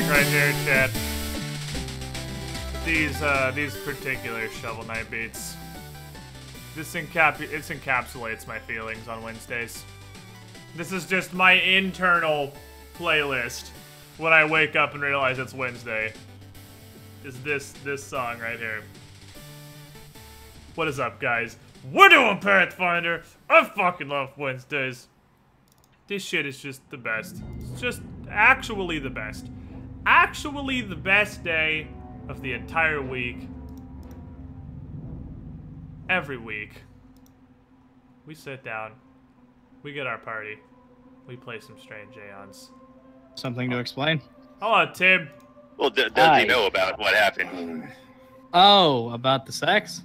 music right here, chat. These particular Shovel Knight beats. It encapsulates my feelings on Wednesdays. This is just my internal playlist when I wake up and realize it's Wednesday. Is this song right here. What is up, guys? We're doing Pathfinder! I fucking love Wednesdays. This shit is just the best. It's just actually the best. Actually the best day of the entire week. Every week. We sit down. We get our party. We play some strange Aeons. Something to explain? Hello, Tim. Well, does he know about what happened? Oh, about the sex?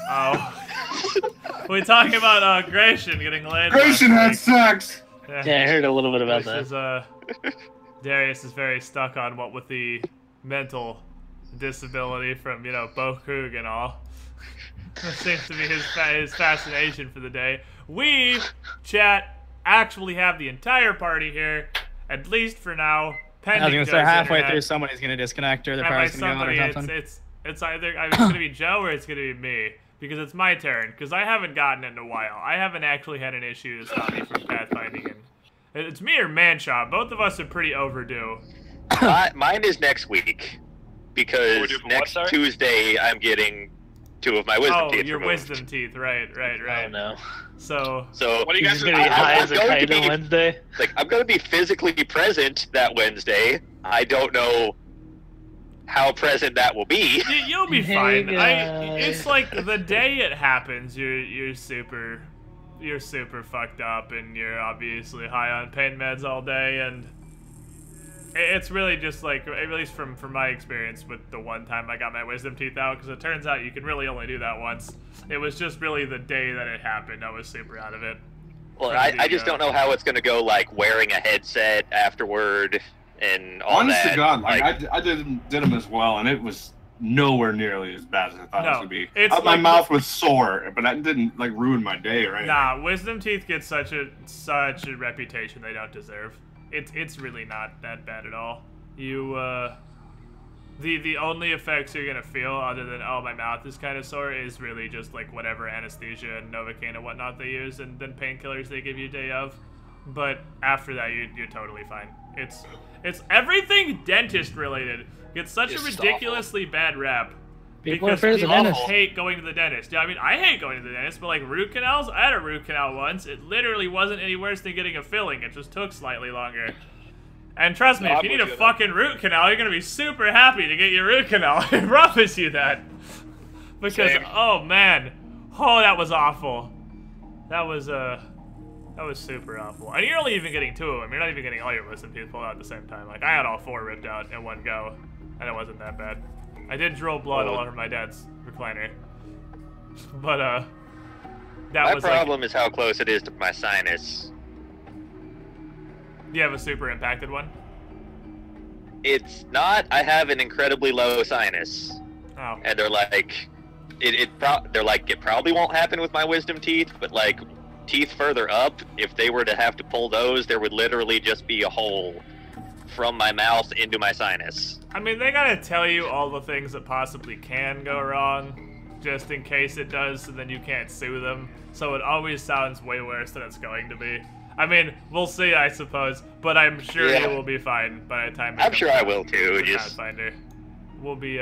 Oh. We're talking about Gratian getting laid. Gratian had sex! Yeah, I heard a little bit about that. Darius is very stuck on what with the mental disability from, you know, Bo Krug and all. That seems to be his fascination for the day. We, chat, actually have the entire party here, at least for now. I was gonna say halfway through somebody's gonna disconnect or their power's gonna go out or something. It's either it's gonna be Joe or it's gonna be me. Because it's my turn, because I haven't gotten it in a while. I haven't actually had an issue to stop me from pathfinding. And it's me or Manshop. Both of us are pretty overdue. Mine is next week. Because next Tuesday I'm getting 2 of my wisdom teeth your removed. wisdom teeth, right. Oh no. So what are you guys gonna be high as a kite on Wednesday? Like, I'm gonna be physically present that Wednesday. I don't know how present that will be. You'll be fine. It's like the day it happens, you're super fucked up, and you're obviously high on pain meds all day, and it's really just like, at least from my experience with the one time I got my wisdom teeth out, because it turns out you can really only do that once. It was just really the day that it happened. I was super out of it. Well, I just don't know how it's gonna go, like wearing a headset afterward. And all honest that. to God, like I did them as well, and it was nowhere nearly as bad as I thought it was gonna be. My mouth was sore, but that didn't like ruin my day, right? Nah, wisdom teeth get such a reputation they don't deserve. It's really not that bad at all. You the only effects you're gonna feel other than my mouth is kind of sore is really just like whatever anesthesia and Novocaine and whatnot they use, and then painkillers they give you day of. But after that, you're totally fine. It's everything dentist related gets such a ridiculously bad rap. People hate going to the dentist. Yeah, I mean, I hate going to the dentist, but like root canals, I had a root canal once. It literally wasn't any worse than getting a filling. It just took slightly longer. And trust me, if you need a fucking root canal, you're gonna be super happy to get your root canal. I promise you that. Because oh man, that was awful. That was super awful. And you're only even getting 2 of them. You're not even getting all your wisdom teeth pulled out at the same time. Like, I had all 4 ripped out in one go, and it wasn't that bad. I did drool blood all over my dad's recliner. But, that was my problem is how close it is to my sinus. You have a super impacted one? It's not. I have an incredibly low sinus. Oh. And they're like, they're like, it probably won't happen with my wisdom teeth, but like, teeth further up, if they were to have to pull those, there would literally just be a hole from my mouth into my sinus. I mean, they gotta tell you all the things that possibly can go wrong, just in case it does, and then you can't sue them. So it always sounds way worse than it's going to be. I mean, we'll see, I suppose, but I'm sure you will be fine by the time. I'm sure I will too. Just Pathfinder, we'll be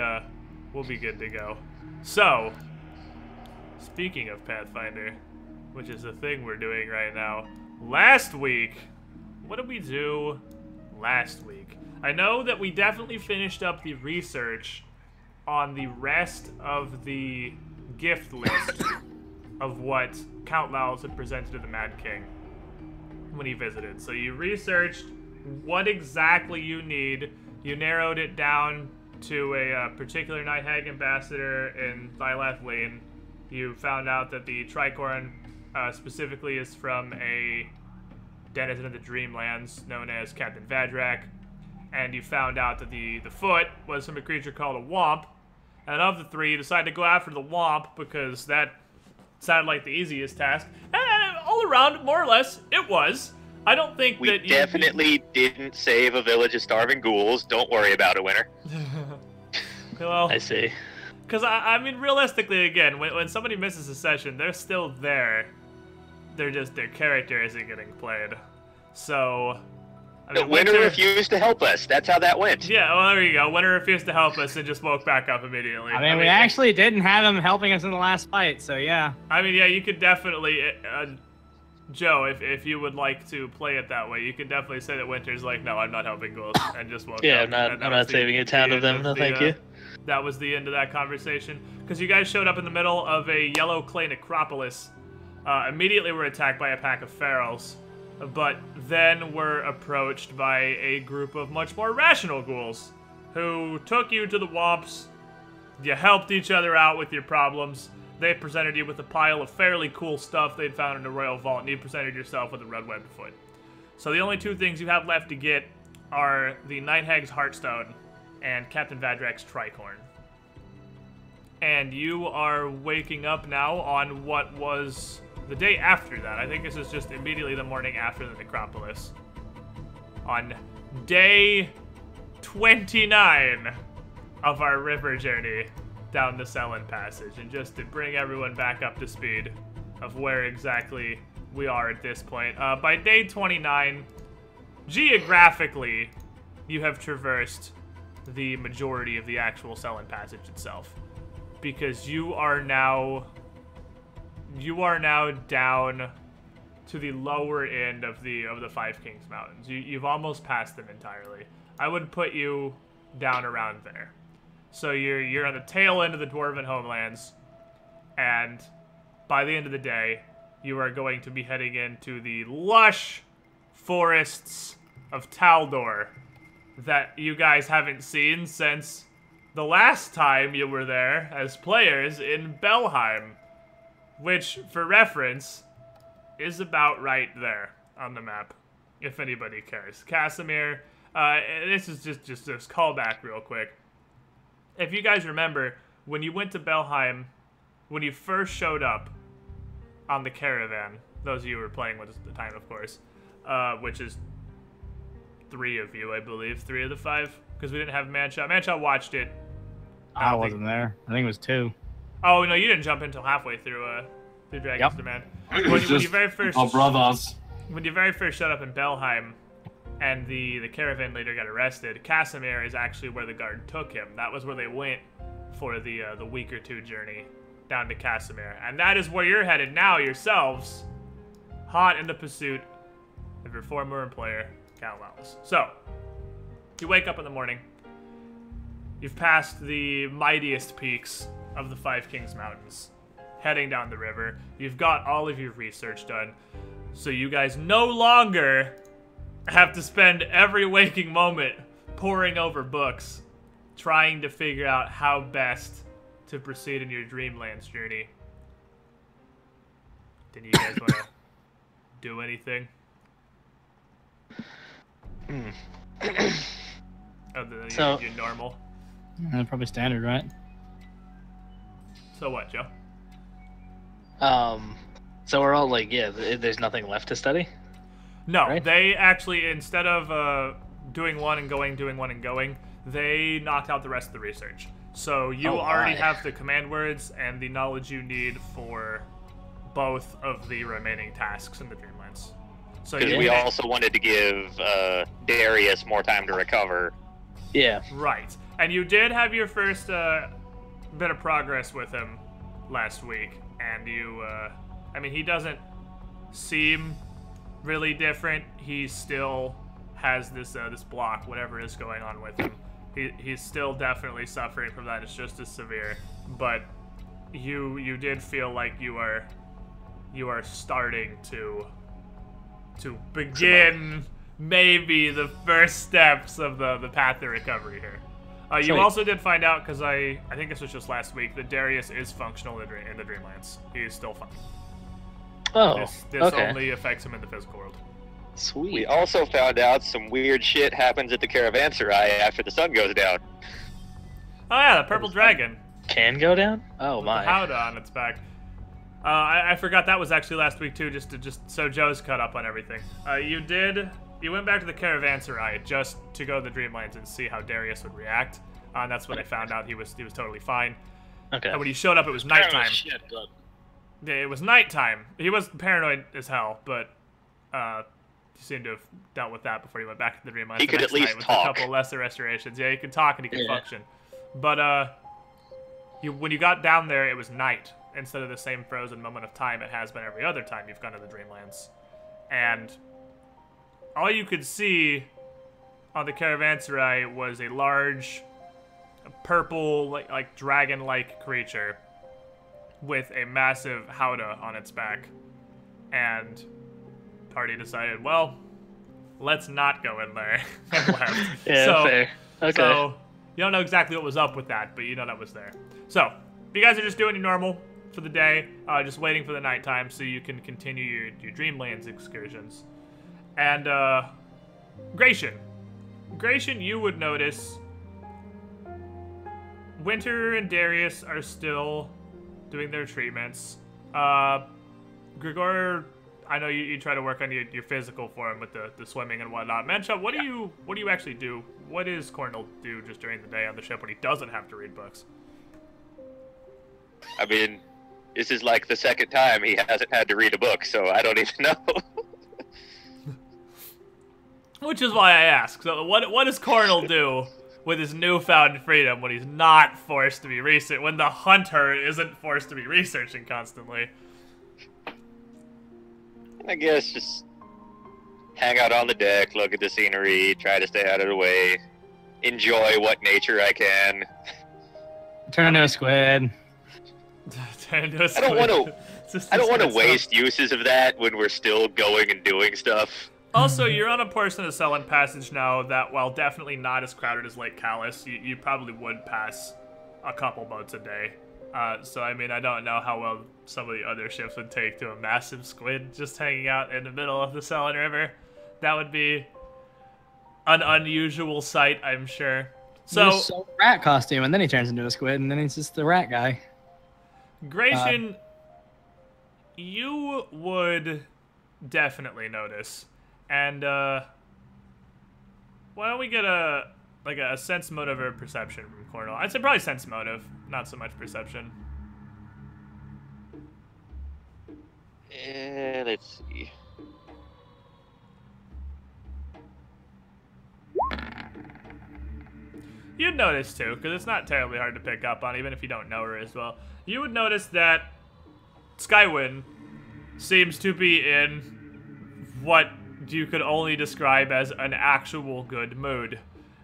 good to go. So, speaking of Pathfinder, which is the thing we're doing right now. Last week, what did we do last week? I know that we definitely finished up the research on the rest of the gift list of what Count Laos had presented to the Mad King when he visited. So you researched what exactly you need. You narrowed it down to a particular Night Hag ambassador in Thylath Lane. You found out that the Tricorn specifically is from a denizen of the Dreamlands known as Captain Vadrak, and you found out that the foot was from a creature called a Womp, and of the 3, you decided to go after the Womp because that sounded like the easiest task, and all around, more or less, it was. I don't think we definitely didn't save a village of starving ghouls. Don't worry about it, Winter. Well, I see. Because, I mean, realistically, again, when somebody misses a session, they're still there. They're just, their character isn't getting played. So, I mean, Winter refused to help us. That's how that went. Yeah, well, there you go. Winter refused to help us and just woke back up immediately. I mean, we actually didn't have him helping us in the last fight, so yeah. I mean, yeah, you could definitely... Joe, if you would like to play it that way, you could definitely say that Winter's like, no, I'm not helping ghouls, and just woke yeah, up. I'm not saving a town of them, no thank you. That was the end of that conversation. Because you guys showed up in the middle of a yellow clay necropolis. Immediately were attacked by a pack of ferals, but then were approached by a group of much more rational ghouls, who took you to the Womps. You helped each other out with your problems. They presented you with a pile of fairly cool stuff they'd found in the Royal Vault, and you presented yourself with a red webbed foot. So the only two things you have left to get are the Night Hag's Heartstone and Captain Vadrak's Tricorn. And you are waking up now on what was the day after that. I think this is just immediately the morning after the necropolis. On day 29 of our river journey down the Selin Passage. And just to bring everyone back up to speed of where exactly we are at this point. By day 29, geographically, you have traversed the majority of the actual Selin Passage itself. Because you are now down to the lower end of the Five Kings Mountains. You've almost passed them entirely. I would put you down around there. So you're on the tail end of the Dwarven homelands, and by the end of the day, you are going to be heading into the lush forests of Taldor that you guys haven't seen since the last time you were there as players in Belheim, which, for reference, is about right there on the map, if anybody cares. Casimir, this is just this callback real quick. If you guys remember, when you went to Belheim, when you first showed up on the caravan, those of you who were playing with us at the time, of course, which is 3 of you, I believe, 3 of the 5, because we didn't have Manshot. Manshot watched it. I wasn't there. I think it was 2. Oh, no, you didn't jump until halfway through Dragon's Demand. When you very first showed up in Belheim, and the caravan leader got arrested, Casimir is actually where the guard took him. That was where they went for the week or 2 journey down to Casimir. And that is where you're headed now yourselves, hot in the pursuit of your former employer, Cal Wallace. So, you wake up in the morning. You've passed the mightiest peaks of the Five Kings Mountains, heading down the river. You've got all of your research done, so you guys no longer have to spend every waking moment poring over books, trying to figure out how best to proceed in your Dreamlands journey. Did you guys want to do anything? Other than your normal? Probably standard, right? So what, Joe? So we're all like, yeah, there's nothing left to study? No, right? They actually, instead of doing one and going, they knocked out the rest of the research. So you already have the command words and the knowledge you need for both of the remaining tasks in the Dreamlands. So because we also wanted to give Darius more time to recover. Yeah. Right. And you did have your first bit of progress with him last week. And you, I mean, he doesn't seem really different. He still has this this block, whatever is going on with him. He's still definitely suffering from that. It's just as severe. But you did feel like you are starting to begin maybe the first steps of the path to recovery here. You also did find out, because I think this was just last week, that Darius is functional in the Dreamlands. He is still fine. Oh, this only affects him in the physical world. Sweet. We also found out some weird shit happens at the Caravanserai after the sun goes down. Oh yeah, the purple dragon. Can go down? Oh with my. The Howdah on its back. I forgot that was actually last week too, just so Joe's caught up on everything. You went back to the Caravanserai just to go to the Dreamlands and see how Darius would react. And that's when I found out he was totally fine. Okay. And when he showed up, it was nighttime. Shit, but... Yeah, it was nighttime. He was paranoid as hell, but he seemed to have dealt with that before he went back to the Dreamlands. He could at least with talk. A couple lesser restorations. Yeah, he could talk and he could function. But when you got down there, it was night instead of the same frozen moment of time it has been every other time you've gone to the Dreamlands. And all you could see on the Caravanserai was a large, purple, like dragon-like creature with a massive howdah on its back. And party decided, well, let's not go in there. And left. Yeah, fair. Okay. So you don't know exactly what was up with that, but you know that was there. So you guys are just doing your normal for the day, just waiting for the nighttime so you can continue your Dreamlands excursions. And Gratian, you would notice Winter and Darius are still doing their treatments. Grigor, I know you try to work on your physical form with the swimming and whatnot. Mencha, what do you actually do? What does Cornel do just during the day on the ship when he doesn't have to read books? I mean, this is like the second time he hasn't had to read a book, so I don't even know. Which is why I ask. So what does Cornel do with his newfound freedom when he's not forced to be when the hunter isn't forced to be researching constantly? I guess just hang out on the deck, look at the scenery, try to stay out of the way, enjoy what nature I can. Turn into a squid. I don't want to waste uses of that when we're still going and doing stuff. Also, you're on a portion of the Selwyn Passage now that, while definitely not as crowded as Lake Callus, you probably would pass a couple boats a day. So, I mean, I don't know how well some of the other ships would take to a massive squid just hanging out in the middle of the Selwyn River. That would be an unusual sight, I'm sure. So rat costume, and then he turns into a squid, and then he's just the rat guy. Gratian, you would definitely notice. And, why don't we get a sense motive or perception from Cornel? I'd say probably sense motive, not so much perception. Let's see. You'd notice, too, because it's not terribly hard to pick up on, even if you don't know her as well. You would notice that Skywin seems to be in what you could only describe as an actual good mood,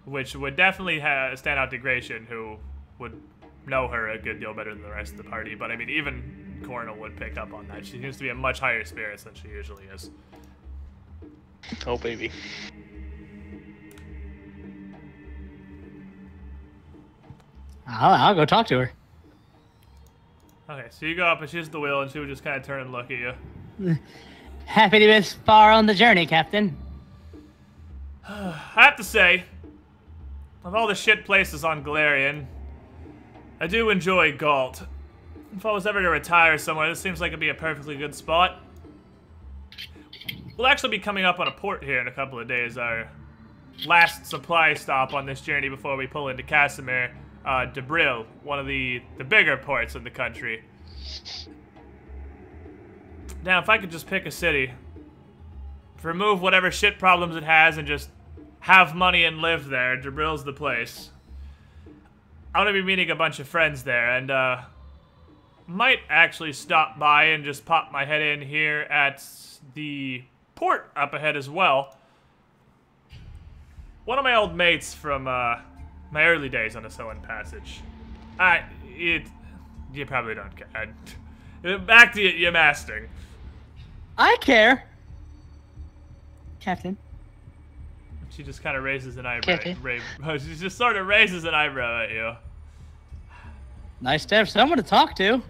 which would definitely stand out to Gratian, who would know her a good deal better than the rest of the party. But I mean, even Cornel would pick up on that. She seems to be in much higher spirits than she usually is. Oh, baby. I'll go talk to her. Okay, so you go up and she's at the wheel, and she would just kind of turn and look at you. Happy to be this far on the journey, Captain. I have to say, of all the shit places on Galarian, I do enjoy Galt. If I was ever to retire somewhere, this seems like it'd be a perfectly good spot. We'll actually be coming up on a port here in a couple of days, our last supply stop on this journey before we pull into Casimir. Debril, one of the bigger ports in the country. Now, if I could just pick a city, remove whatever shit problems it has, and just have money and live there, Debril's the place. I'm gonna be meeting a bunch of friends there, and might actually stop by and just pop my head in here at the port up ahead as well. One of my old mates from my early days on the Selwyn Passage. You probably don't care. Back to your mastering. I care. Captain. She just kind of raises an eyebrow. She just sort of raises an eyebrow at you. Nice to have someone to talk to.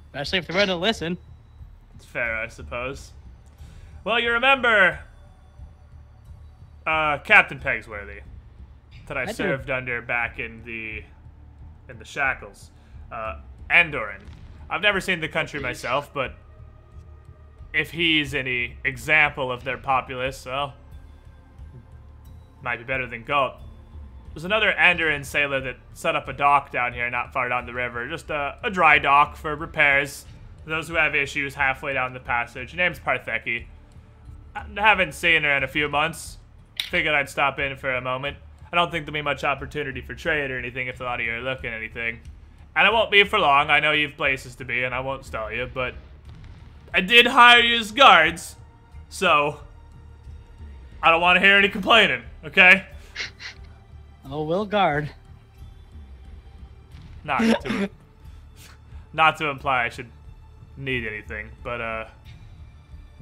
Especially if they're ready to listen. It's fair, I suppose. Well, you remember Captain Pegsworthy that I served under back in the shackles. Andoran. I've never seen the country myself, but if he's any example of their populace, well, might be better than Galt. There's another Andoran sailor that set up a dock down here not far down the river. Just a dry dock for repairs. Those who have issues halfway down the passage. Her name's Partheki. I haven't seen her in a few months. Figured I'd stop in for a moment. I don't think there'll be much opportunity for trade or anything if a lot of you are looking at anything. And I won't be for long. I know you've places to be and I won't stall you, but I did hire you as guards, so I don't want to hear any complaining, okay? Oh, we'll guard. Not to imply I should need anything, but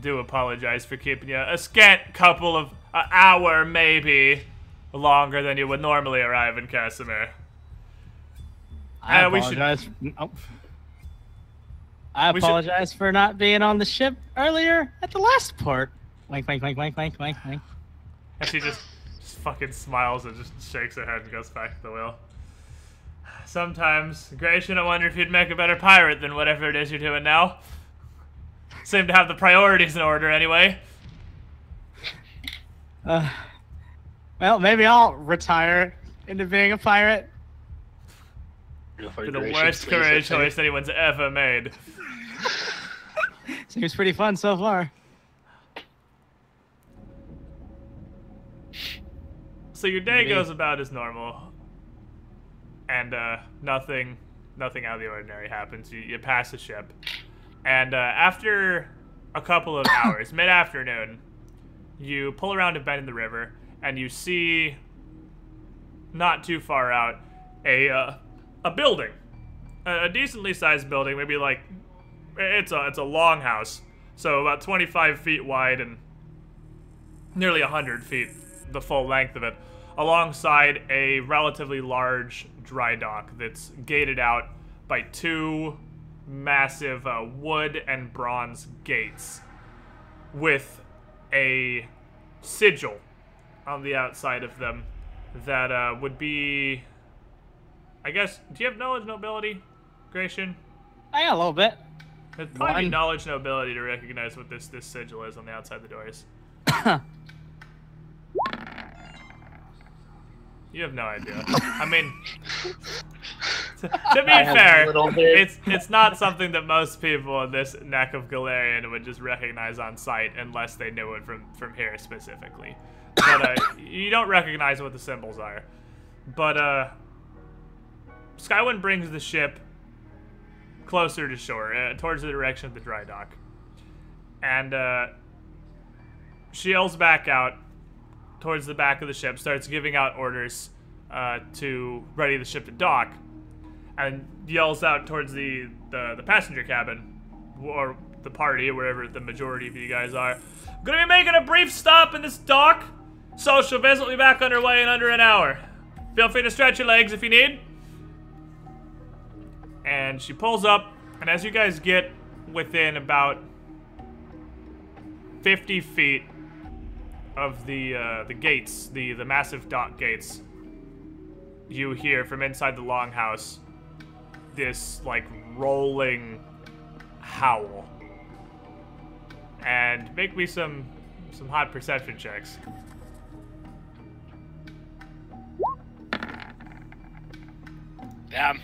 do apologize for keeping you a scant couple of hour, maybe longer than you would normally arrive in Casimir. I apologize. I apologize for not being on the ship earlier at the last port. Wink, wink, wink, wink, wink, wink, wink. And she just fucking smiles and just shakes her head and goes back to the wheel. Sometimes, Gratian, I wonder if you'd make a better pirate than whatever it is you're doing now. Seem to have the priorities in order anyway. Well, maybe I'll retire into being a pirate. For the worst career choice anyone's ever made. Seems pretty fun so far. So your day goes about as normal, and nothing out of the ordinary happens. You pass the ship, and after a couple of hours, mid-afternoon, you pull around a bend in the river, and you see, not too far out, a building, a decently sized building. Maybe like it's a longhouse, so about 25 feet wide and nearly 100 feet, the full length of it, alongside a relatively large dry dock that's gated out by two massive wood and bronze gates with a sigil on the outside of them that would be, I guess, do you have knowledge nobility, Gratian? I got a little bit. It'd probably be knowledge nobility to recognize what this sigil is on the outside of the doors. You have no idea. I mean, to be fair, it's not something that most people in this neck of Galarian would just recognize on sight unless they knew it from here specifically. But you don't recognize what the symbols are. But Skywind brings the ship closer to shore, towards the direction of the dry dock. And she yells back out towards the back of the ship, starts giving out orders to ready the ship to dock, and yells out towards the passenger cabin, or the party, wherever the majority of you guys are. Gonna be making a brief stop in this dock. Social visit will be back underway in under an hour. Feel free to stretch your legs if you need. And she pulls up, and as you guys get within about 50 feet of the gates, the massive dock gates, you hear from inside the longhouse this like rolling howl. And make me some hot perception checks. Damn.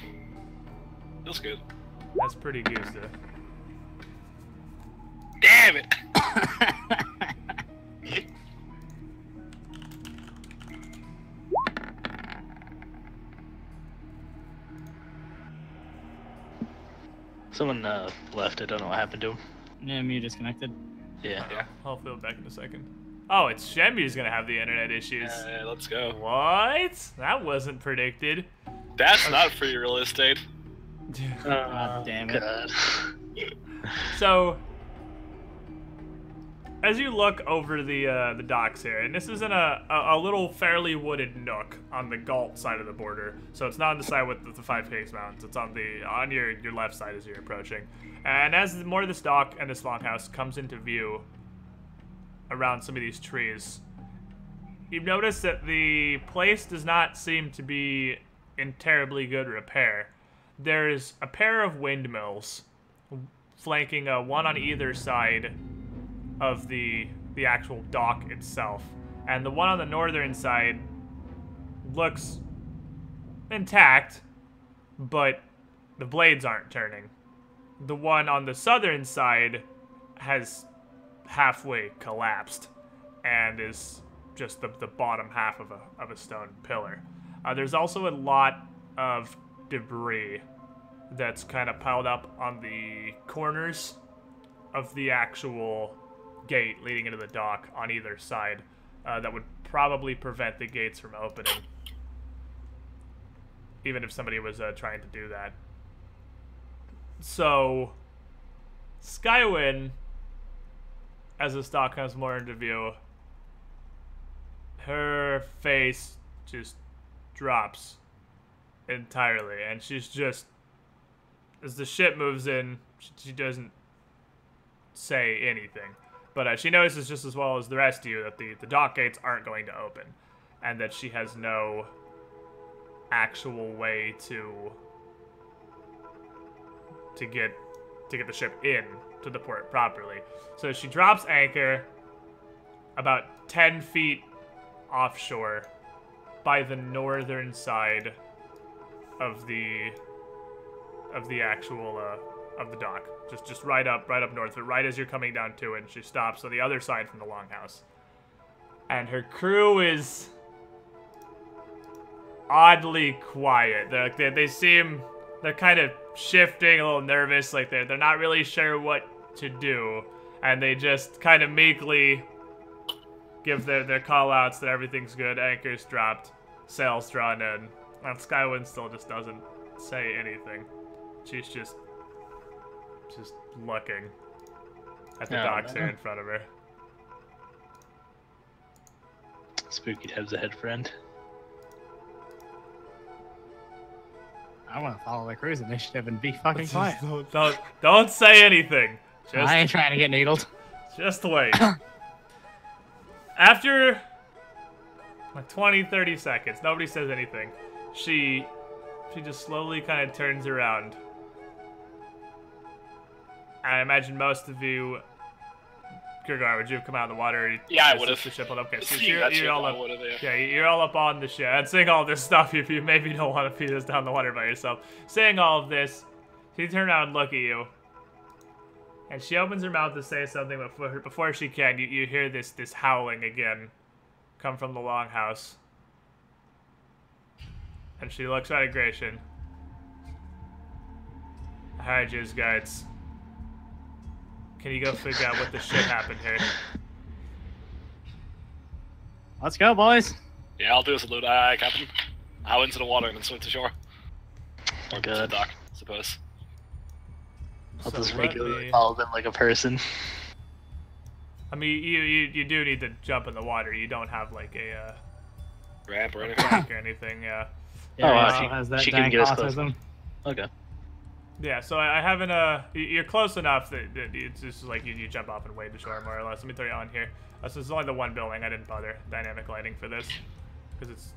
Feels good. That's pretty goose, though. Damn it! Someone left. I don't know what happened to him. Yeah, me disconnected. Yeah. I'll fill it back in a second. Oh, it's Shenmu's gonna have the internet issues. Let's go. What? That wasn't predicted. That's not free real estate. God damn it. God. So, as you look over the docks here, and this is in a little fairly wooded nook on the Galt side of the border, so it's not on the side with the Five Peaks Mountains. It's on your left side as you're approaching. And as more of this dock and this longhouse comes into view around some of these trees, you've noticed that the place does not seem to be in terribly good repair. There's a pair of windmills flanking one on either side of the actual dock itself. And the one on the northern side looks intact, but the blades aren't turning. The one on the southern side has halfway collapsed and is just the bottom half of a stone pillar. There's also a lot of debris that's kind of piled up on the corners of the actual gate leading into the dock on either side that would probably prevent the gates from opening, even if somebody was trying to do that. So, Skywin, as the stock comes more into view, her face just drops entirely, and she's just, as the ship moves in, she doesn't say anything. But she notices just as well as the rest of you that the dock gates aren't going to open, and that she has no actual way to get the ship in to the port properly. So she drops anchor about 10 feet offshore by the northern side of the actual of the dock, just right up north, but right as you're coming down to it, and she stops on the other side from the longhouse. And her crew is oddly quiet. They're kind of shifting, a little nervous, like they're not really sure what to do, and they just kind of meekly give their call outs that everything's good, anchor's dropped, sails drawn in, and Skywin still just doesn't say anything. She's just looking at the docks there in front of her. Spooky Tab's a head friend. I want to follow the cruise initiative and be fucking quiet. Don't say anything. I ain't trying to get needled. Just wait. After like 20-30 seconds, nobody says anything. She just slowly kind of turns around. I imagine most of you, Kurgar, would you have come out of the water? Yeah, I would have. The ship on? Okay, so you're all up. Yeah, you're all up on the ship. And saying all this stuff, if you maybe don't want to feed us down the water by yourself. Saying all of this, she turns around and look at you, and she opens her mouth to say something, but before she can, you hear this howling again come from the longhouse. And she looks right at Gratian. Hags guards. Can you go figure out what the shit happened here? Let's go, boys. Yeah, I'll do a salute. Aye, Captain. I'll into the water and then swim to shore. Or to the dock, I suppose. I'll just regularly follow them like a person. I mean, you do need to jump in the water. You don't have like a ramp or anything. Or anything, yeah. Yeah, she can get us close. Okay. Yeah, so I haven't, you're close enough that it's just like you jump off and wade to shore, more or less. Let me throw you on here. So it's only the one building. I didn't bother dynamic lighting for this, because it's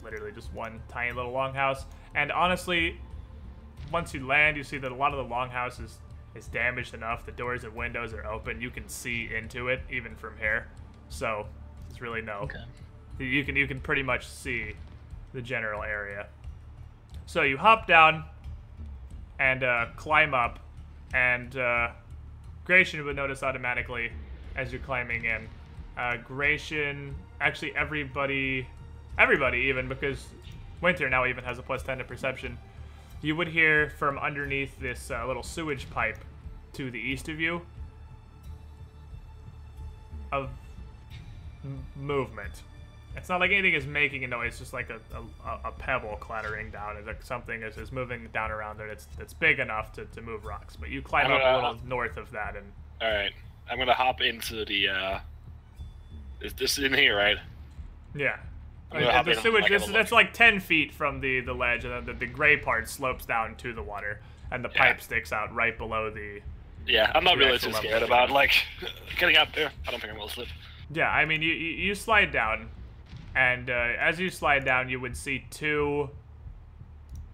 literally just one tiny little longhouse. And honestly, once you land, you see that a lot of the longhouse is damaged enough. The doors and windows are open. You can see into it, even from here. So, it's really no... Okay. You can pretty much see the general area. So you hop down and climb up, and Gratian would notice automatically as you're climbing in. Gratian, actually everybody even, because Winter now even has a +10 to perception, you would hear from underneath this little sewage pipe to the east of you of movement. It's not like anything is making a noise, it's just like a pebble clattering down. It's like something is moving down around there that's big enough to move rocks. But you climb up a little north of that. And alright, I'm gonna hop into the, this is in here, right? Yeah. The sewage, that's like 10 feet from the ledge, and then the gray part slopes down to the water, and the pipe sticks out right below the... Yeah, I'm not really too scared about, like, getting up there. I don't think I'm gonna slip. Yeah, I mean, you slide down. And as you slide down, you would see two...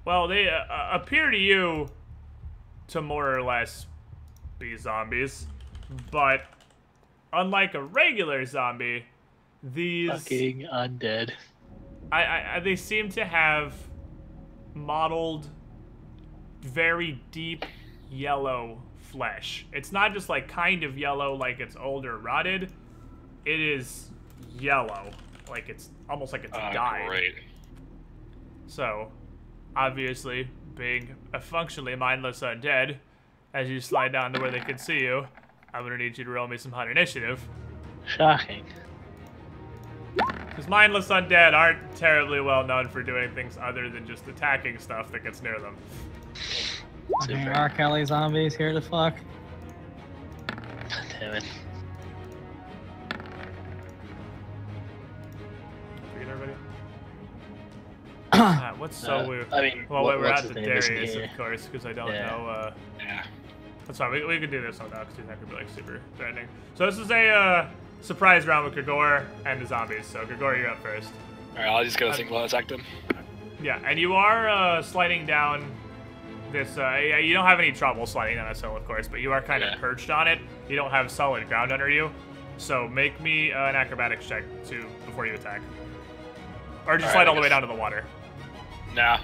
Well, they appear to you to more or less be zombies, but unlike a regular zombie, these fucking undead. They seem to have mottled very deep yellow flesh. It's not just like kind of yellow like it's old or rotted. It is yellow, like it's almost like it's dyed. Great. So, obviously, being a functionally mindless undead, as you slide down to where they can see you, I'm gonna need you to roll me some hot initiative. Shocking. Because mindless undead aren't terribly well known for doing things other than just attacking stuff that gets near them. Okay, R. Kelly zombies here to fuck. Damn it. Read everybody. What's so weird? I mean, well, we're what's at his the name isn't Darius, here. of course, because I don't know. Yeah. That's fine. We can do this on that because he's not gonna be like super threatening. So this is a surprise round with Grigor and the zombies. So Grigor, you're up first. Alright, I'll just go single attack them. Yeah, and you are sliding down this. You don't have any trouble sliding down this hill, of course, but you are kind of perched on it. You don't have solid ground under you. So make me an acrobatics check before you attack, or just slide all the way down to the water. Nah. I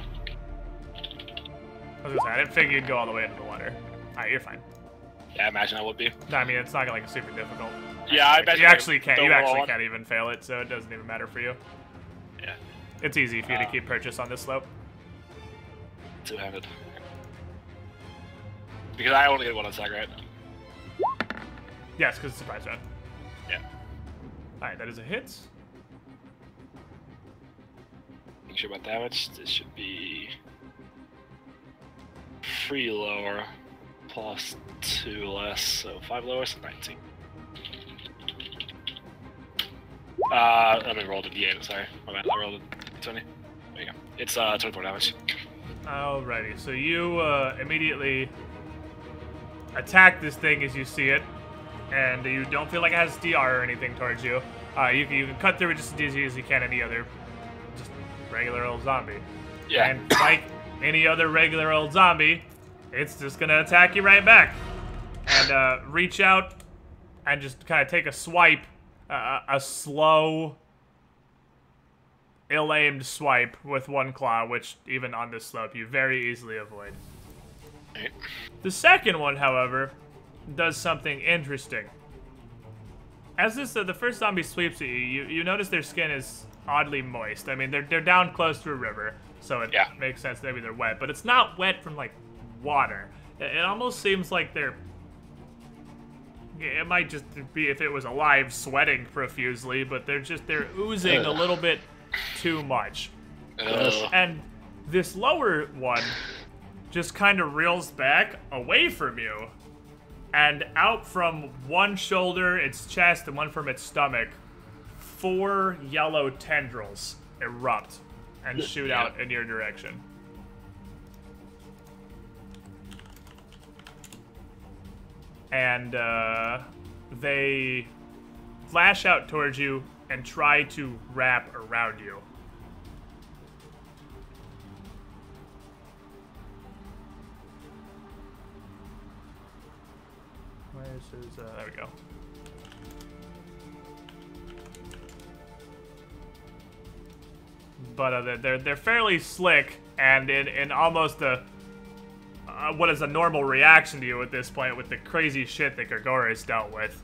was gonna say, I didn't figure you'd go all the way into the water. Alright, you're fine. Yeah, I imagine I would be. No, I mean, it's not like super difficult. Yeah, I bet you actually can't. You actually one. can't even fail it, so it doesn't even matter for you. Yeah. It's easy for you to keep purchase on this slope. Two-handed. Because I only get one attack, right? Yes, because it's a surprise round. Yeah. Alright, that is a hit. Make sure about damage. This should be 3 lower plus 2 less, so 5 lower, so 19. Let me roll the d8, sorry. My bad, I rolled a 20. There you go. It's 24 damage. Alrighty, so you immediately attack this thing as you see it, and you don't feel like it has DR or anything towards you. You can cut through it just as easy as you can any other just regular old zombie. Yeah. And like any other regular old zombie, it's just gonna attack you right back. And reach out and just kind of take a swipe, a slow, ill-aimed swipe with one claw, which even on this slope you very easily avoid. Right. The second one, however, does something interesting. As the first zombie sweeps at you, you notice their skin is oddly moist. I mean, they're down close to a river, so it makes sense maybe they're wet, but it's not wet from like water. It almost seems like they're. It might just be if it was alive, sweating profusely, but they're oozing a little bit too much. And this lower one just kind of reels back away from you, and out from one shoulder, its chest, and one from its stomach, 4 yellow tendrils erupt and shoot out in your direction. And they flash out towards you and try to wrap around you. There we go. But they're fairly slick, and in almost a what is a normal reaction to you at this point with the crazy shit that Grigor has dealt with.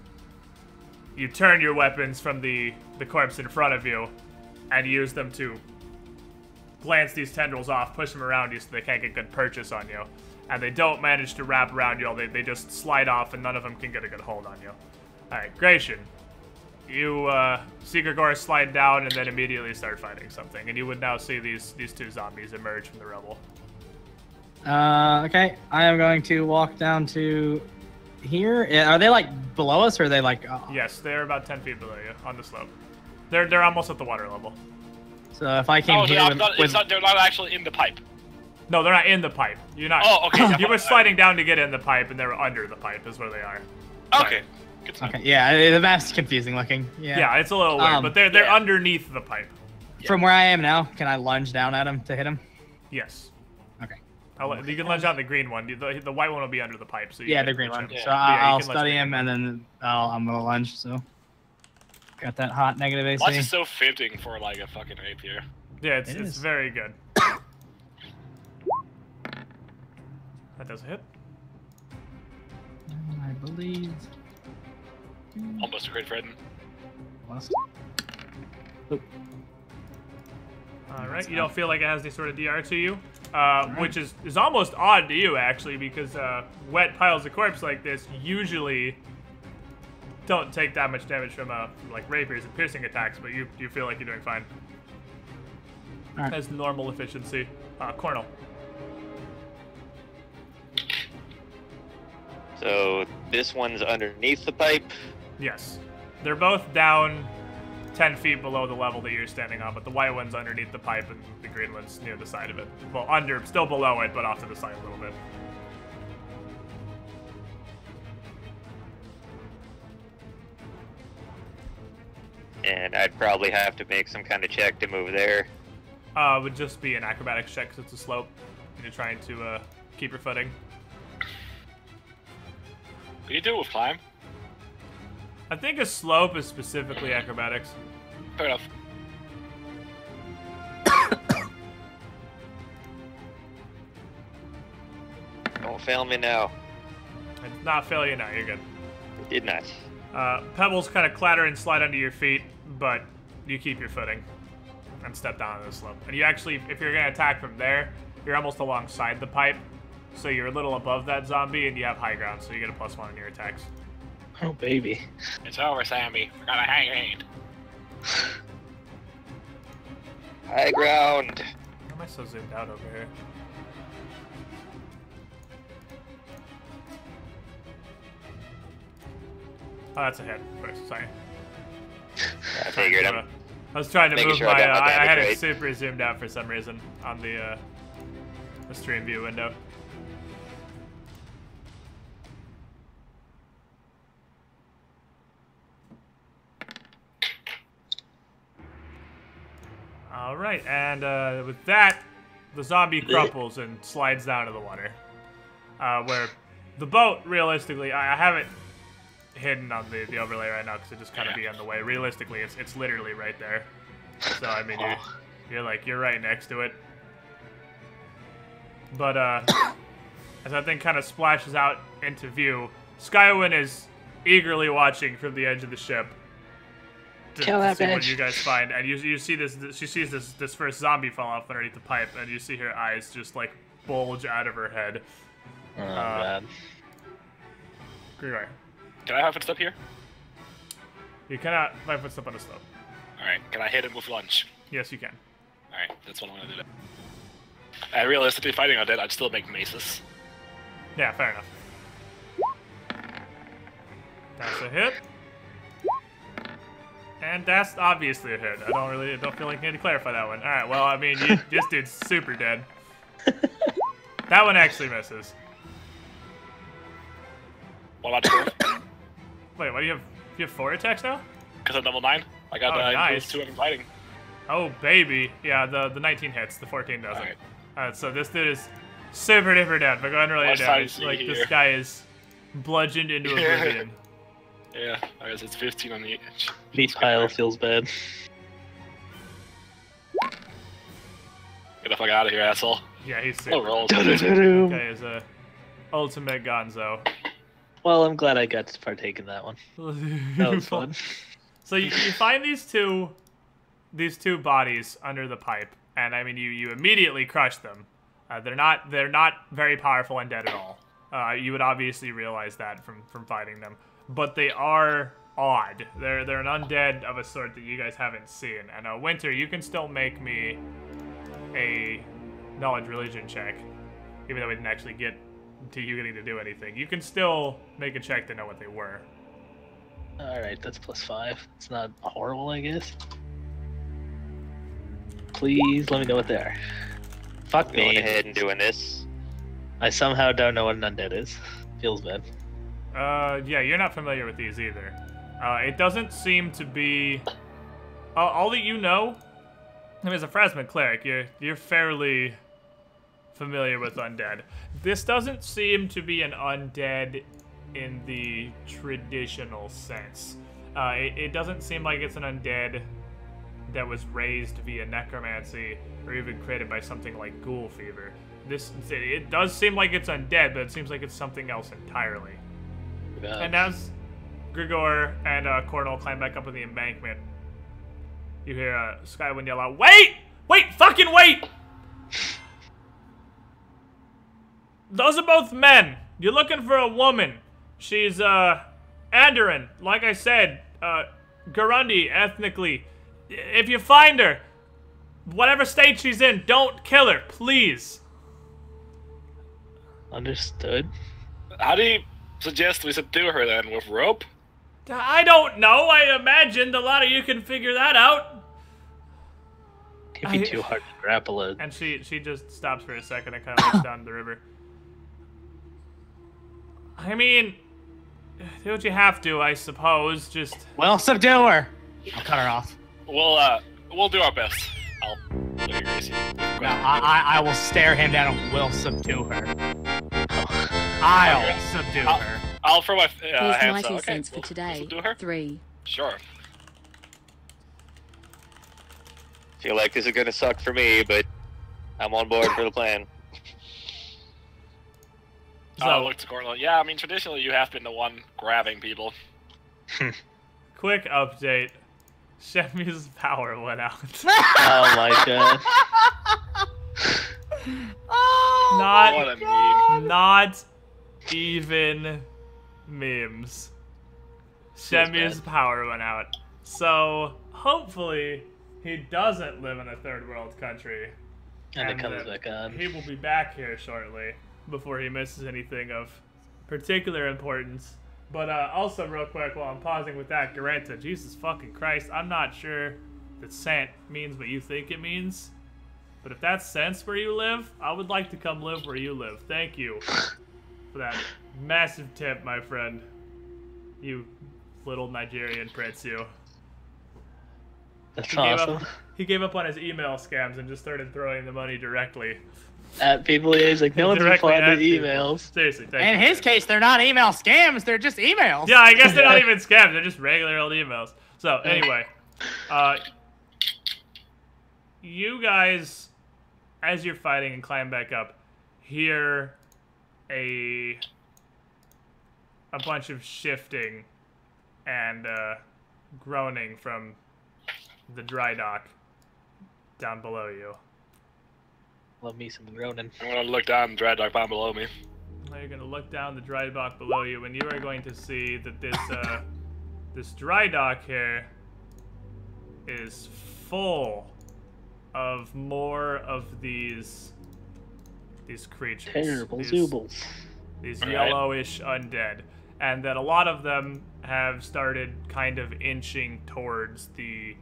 You turn your weapons from the corpse in front of you and use them to glance these tendrils off, push them around you so they can't get good purchase on you. And they don't manage to wrap around you, they just slide off and none of them can get a good hold on you. Alright, Gratian. You see Grigor slide down and then immediately start fighting something. And you would now see these 2 zombies emerge from the rubble. Okay, I am going to walk down to here. Are they like below us, or are they like? Yes, they're about 10 feet below you on the slope. They're almost at the water level. So if I came here, they're not actually in the pipe. No, they're not in the pipe. You're not. Oh, okay. You were sliding down to get in the pipe, and they're under the pipe. Is where they are. Okay. Good to know. Okay. Yeah, the map's confusing looking. Yeah. Yeah, it's a little weird, but they're underneath the pipe. From where I am now, can I lunge down at him to hit him? Yes. Okay. You can lunge on the green one. The white one will be under the pipe. So yeah, the green one. Yeah. So I'll study him, and then I'm gonna lunge. So got that hot negative AC. Lunge is so fitting for like a fucking rapier. Yeah, it's very good. That does a hit. I believe. Almost a crit for Eden. Alright, you don't feel like it has any sort of DR to you? Which is almost odd to you, actually, because wet piles of corpse like this usually don't take that much damage from like rapiers and piercing attacks, but you feel like you're doing fine. Right. Has normal efficiency. Cornel. So this one's underneath the pipe. Yes. They're both down 10 feet below the level that you're standing on, but the white one's underneath the pipe and the green one's near the side of it. Well, still below it, but off to the side a little bit. And I'd probably have to make some kind of check to move there. Would just be an acrobatics check because it's a slope. And you're trying to keep your footing. Can you do it with climb? I think a slope is specifically acrobatics. Fair enough. Don't fail me now. It's not failure now, you're good. It did not. Pebbles kind of clatter and slide under your feet, but you keep your footing and step down on the slope. And you actually, if you're going to attack from there, you're almost alongside the pipe, so you're a little above that zombie, and you have high ground, so you get a +1 on your attacks. Oh, baby. It's over, Sammy. We're gonna hang hand. High ground. Why am I so zoomed out over here? Oh, that's a hit first. Sorry. I figured I was trying to making move sure I my. got my I had damage it right. super zoomed out for some reason on the stream view window. All right, and with that, the zombie crumples and slides down to the water. Where the boat, realistically, I have it hidden on the overlay right now because it just kind of be on the way. Realistically, it's literally right there. So I mean, you're right next to it. But as that thing kind of splashes out into view, Skywin is eagerly watching from the edge of the ship. Kill that see what bitch. you guys find, and you see this. She sees this first zombie fall off underneath the pipe, and you see her eyes just like bulge out of her head. Oh, man. Grigor, Can I have a step here? you cannot 5 foot step on a slope. Alright, can I hit him with lunge? Yes, you can. Alright, that's what I'm gonna do. And realistically, fighting on dead, I'd still make maces. Yeah, fair enough. That's a hit. And that's obviously a hit. I don't feel like I need to clarify that one. Alright, well, I mean, this dude's super dead. That one actually misses. What about the Wait, what do you have 4 attacks now? Because I'm level 9. I got nice. 2 in fighting. Oh, baby. Yeah, the 19 hits, the 14 doesn't. Alright. Alright, so this dude is super duper dead, but go ahead and roll your What's damage. size Like, this here? guy is bludgeoned into oblivion. Yeah, I guess it's 15 on the edge. Meat pile feels bad. Get the fuck out of here, asshole. Yeah, he's Oh, super. roll. That guy is a ultimate gonzo. Well, I'm glad I got to partake in that one. That was fun. So you find these two bodies under the pipe, and I mean you immediately crush them. They're not very powerful undead at all. You would obviously realize that from fighting them, but they are odd. They're an undead of a sort that you guys haven't seen. And Winter, you can still make me a knowledge religion check, even though we didn't actually get to you getting to do anything. You can still make a check to know what they were. Alright, that's +5. It's not horrible, I guess. Please let me know what they are. Fuck Going me. ahead and doing this. I somehow don't know what an undead is. Feels bad. Yeah, you're not familiar with these either. It doesn't seem to be... all that you know, I mean, as a Phrasma cleric, you're fairly familiar with undead. This doesn't seem to be an undead in the traditional sense. It doesn't seem like it's an undead that was raised via necromancy or even created by something like ghoul fever. It does seem like it's undead, but it seems like it's something else entirely. Yeah. And as Grigor and Cornell climb back up on the embankment, you hear Skywind yell out, "Wait! Wait! Fucking wait! Those are both men. You're looking for a woman. She's, Andoran. Like I said, Gurundi, ethnically. If you find her, whatever state she's in, don't kill her, please." Understood. How do you suggest we subdue her then? With rope? I don't know. I imagined a lot of you can figure that out. It'd be too hard to grapple it. And she just stops for a second and kind of looks down the river. I mean, do what you have to, I suppose. Just Well, subdue her. I'll cut her off. We'll do our best. I'll erase you. No, I will stare him down and will subdue her. I'll subdue her. I'll throw my Here's hands my up. 2 Okay, cents for we'll today. subdue her? 3. Sure. Feel like this is gonna suck for me, but I'm on board for the plan. So, look to Cornell. Yeah, I mean, traditionally you have been the one grabbing people. quick update. Shemi's power went out. Oh my god. Oh, Not- What a meme. Not even memes. Shemi's bad. power went out. So, hopefully, he doesn't live in a third world country. And it comes that back on. He will be back here shortly before he misses anything of particular importance. But also, real quick, while I'm pausing with that, Garanta, Jesus fucking Christ, I'm not sure that Sant means what you think it means. But if that's sense where you live, I would like to come live where you live. Thank you for that massive tip, my friend. You little Nigerian prince, you. That's He gave awesome. up- He gave up on his email scams and just started throwing the money directly. At people, he's like, no one's Directly replying at to people. emails. Seriously, thank In you. his case, they're not email scams, they're just emails. Yeah, I guess they're not even scams. They're just regular old emails. So, anyway. You guys, as you're fighting and climb back up, hear a bunch of shifting and groaning from the dry dock down below you. Love me some groaning. I'm gonna look down and drag down below me. Now you're going to look down the dry dock below you, and you are going to see that this this dry dock here is full of more of these creatures. Terrible these, Zoobles. These All right. yellowish undead. And that a lot of them have started kind of inching towards the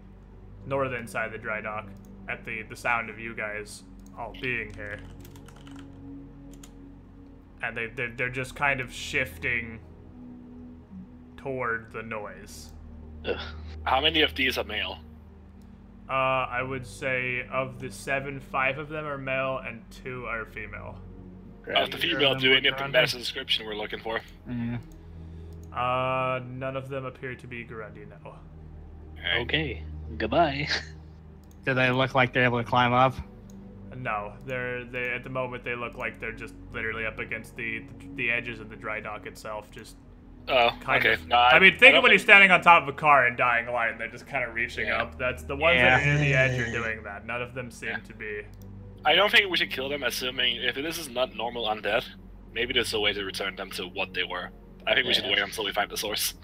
northern side of the dry dock at the sound of you guys all being here. And they're just kind of shifting toward the noise. Ugh. How many of these are male? I would say of the 7, 5 of them are male and 2 are female. Of the female, do any of them match the description we're looking for? Yeah. None of them appear to be Gurundi, no. Okay. Goodbye. Do they look like they're able to climb up? No, they at the moment they look like they're just literally up against the edges of the dry dock itself, just Oh, kind okay. of. No, I mean, think don't of when you're standing on top of a car and dying light, and they're just kind of reaching Yeah. up. That's the ones that are near the edge are doing that. None of them seem to be. I don't think we should kill them, assuming if this is not normal undead, maybe there's a way to return them to what they were. I think we should wait until we find the source.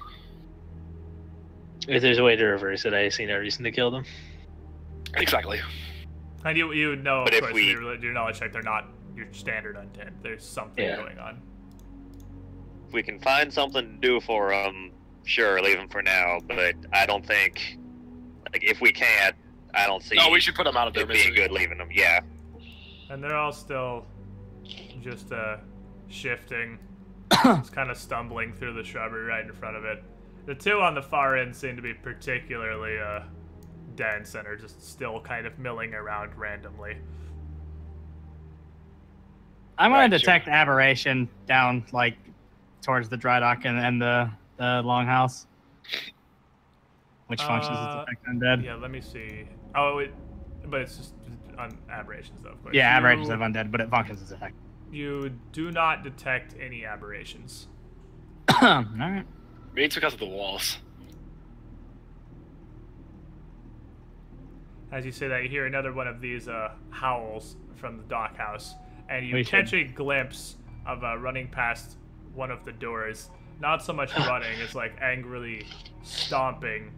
If there's a way to reverse it, I see no reason to kill them. Exactly. And you know, of But if course, we- with your knowledge check, they're not your standard undead. There's something Yeah. going on. If we can find something to do for them, sure, leave them for now. But I don't think, like, if we can't, I don't see No, we should put them out of their it being misery. good leaving them. Yeah. And they're all still just shifting, just kind of stumbling through the shrubbery right in front of it. The 2 on the far end seem to be particularly dense and are just still kind of milling around randomly. I'm gonna detect aberration down like towards the dry dock and the longhouse. Which functions as detect undead? Yeah, let me see. Oh, but it's just on aberrations though, of course. Yeah, aberrations of undead, but it functions as detect. You do not detect any aberrations. Alright. Maybe it's because of the walls. As you say that, you hear another one of these howls from the dockhouse, and you catch a glimpse of running past one of the doors. Not so much running, it's like angrily stomping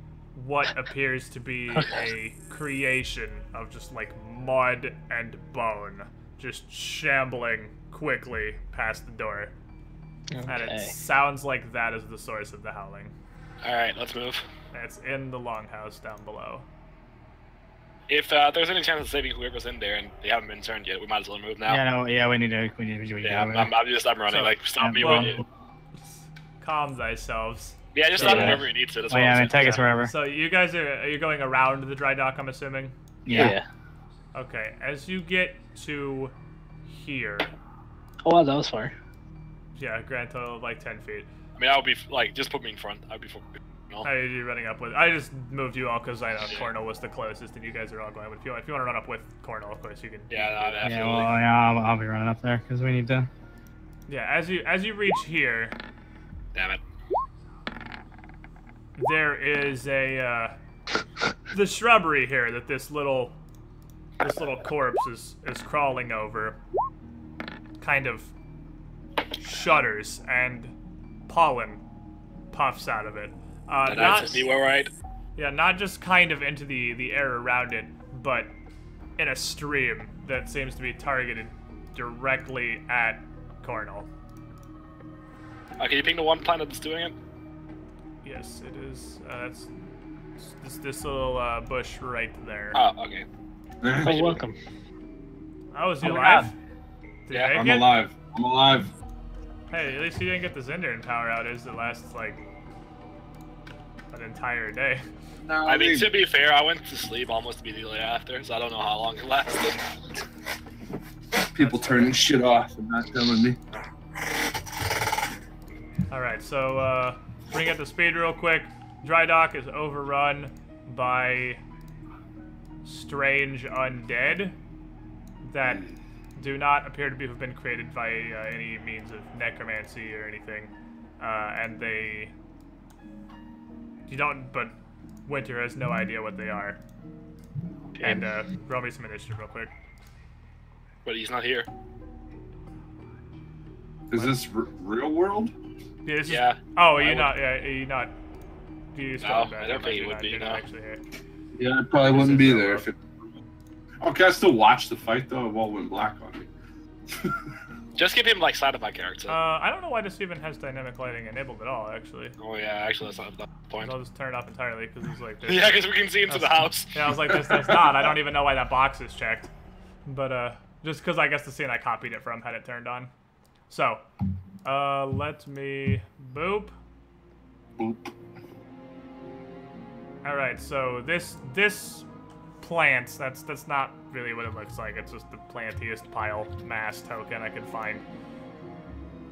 what appears to be a creation of just like mud and bone, just shambling quickly past the door. Okay. And it sounds like that is the source of the howling. Alright, let's move. And it's in the longhouse down below. If there's any chance of saving whoever's in there and they haven't been turned yet, we might as well move now. Yeah, no, yeah, we need to. Yeah, I'm running. So, like, stop me. Calm thyselves. Yeah, just stop wherever you need to. That's yeah, I mean, take us wherever. So you guys are you going around the dry dock? I'm assuming. Yeah. Okay, as you get to here. Oh wow, that was far. Yeah, grand total of like 10 feet. I mean, I would be like, just put me in front. I'd be. How are you running up with? I just moved you all because I know Cornell was the closest, and you guys are all going. But if you want to run up with Cornell, of course you can. Yeah, no, definitely. Yeah, well, yeah, I'll be running up there because we need to. Yeah, as you reach here. Damn it. There is a the shrubbery here that this little corpse is crawling over. Kind of shudders and pollen puffs out of it. Not me, right? Yeah, not just kind of into the air around it, but in a stream that seems to be targeted directly at Cornell. Can you ping the one planet that's doing it? Yes, it is. That's this little bush right there. Oh, okay. Oh, welcome. Oh, is he alive? Yeah, I'm alive. I'm alive. Hey, at least you didn't get the Zendern power outage that lasts like an entire day. No, I mean, to be fair, I went to sleep almost immediately after, so I don't know how long it lasted. People turning shit off and not telling me. Alright, so bring it to speed real quick. Dry dock is overrun by strange undead that do not appear to have been created by any means of necromancy or anything. And but Winter has no idea what they are. And roll me some initiative real quick. But he's not here. Is this real world? Yeah. This Is, oh, you're not. Yeah, you're not. No, I don't think he would be. No. Actually here. Yeah, I probably wouldn't be there if it. Okay, I still watch the fight though. It all went black on me. Just give him like side of my character. I don't know why this even has dynamic lighting enabled at all. Actually. Oh yeah, actually that's not the point. I'll just turn it off entirely because it's like. Yeah, because we can see into the house. Yeah, I was like, that's not. I don't even know why that box is checked. But just because I guess the scene I copied it from had it turned on. So, let me boop. Boop. All right, so this plant, that's not really what it looks like. It's just the plantiest pile mass token I could find.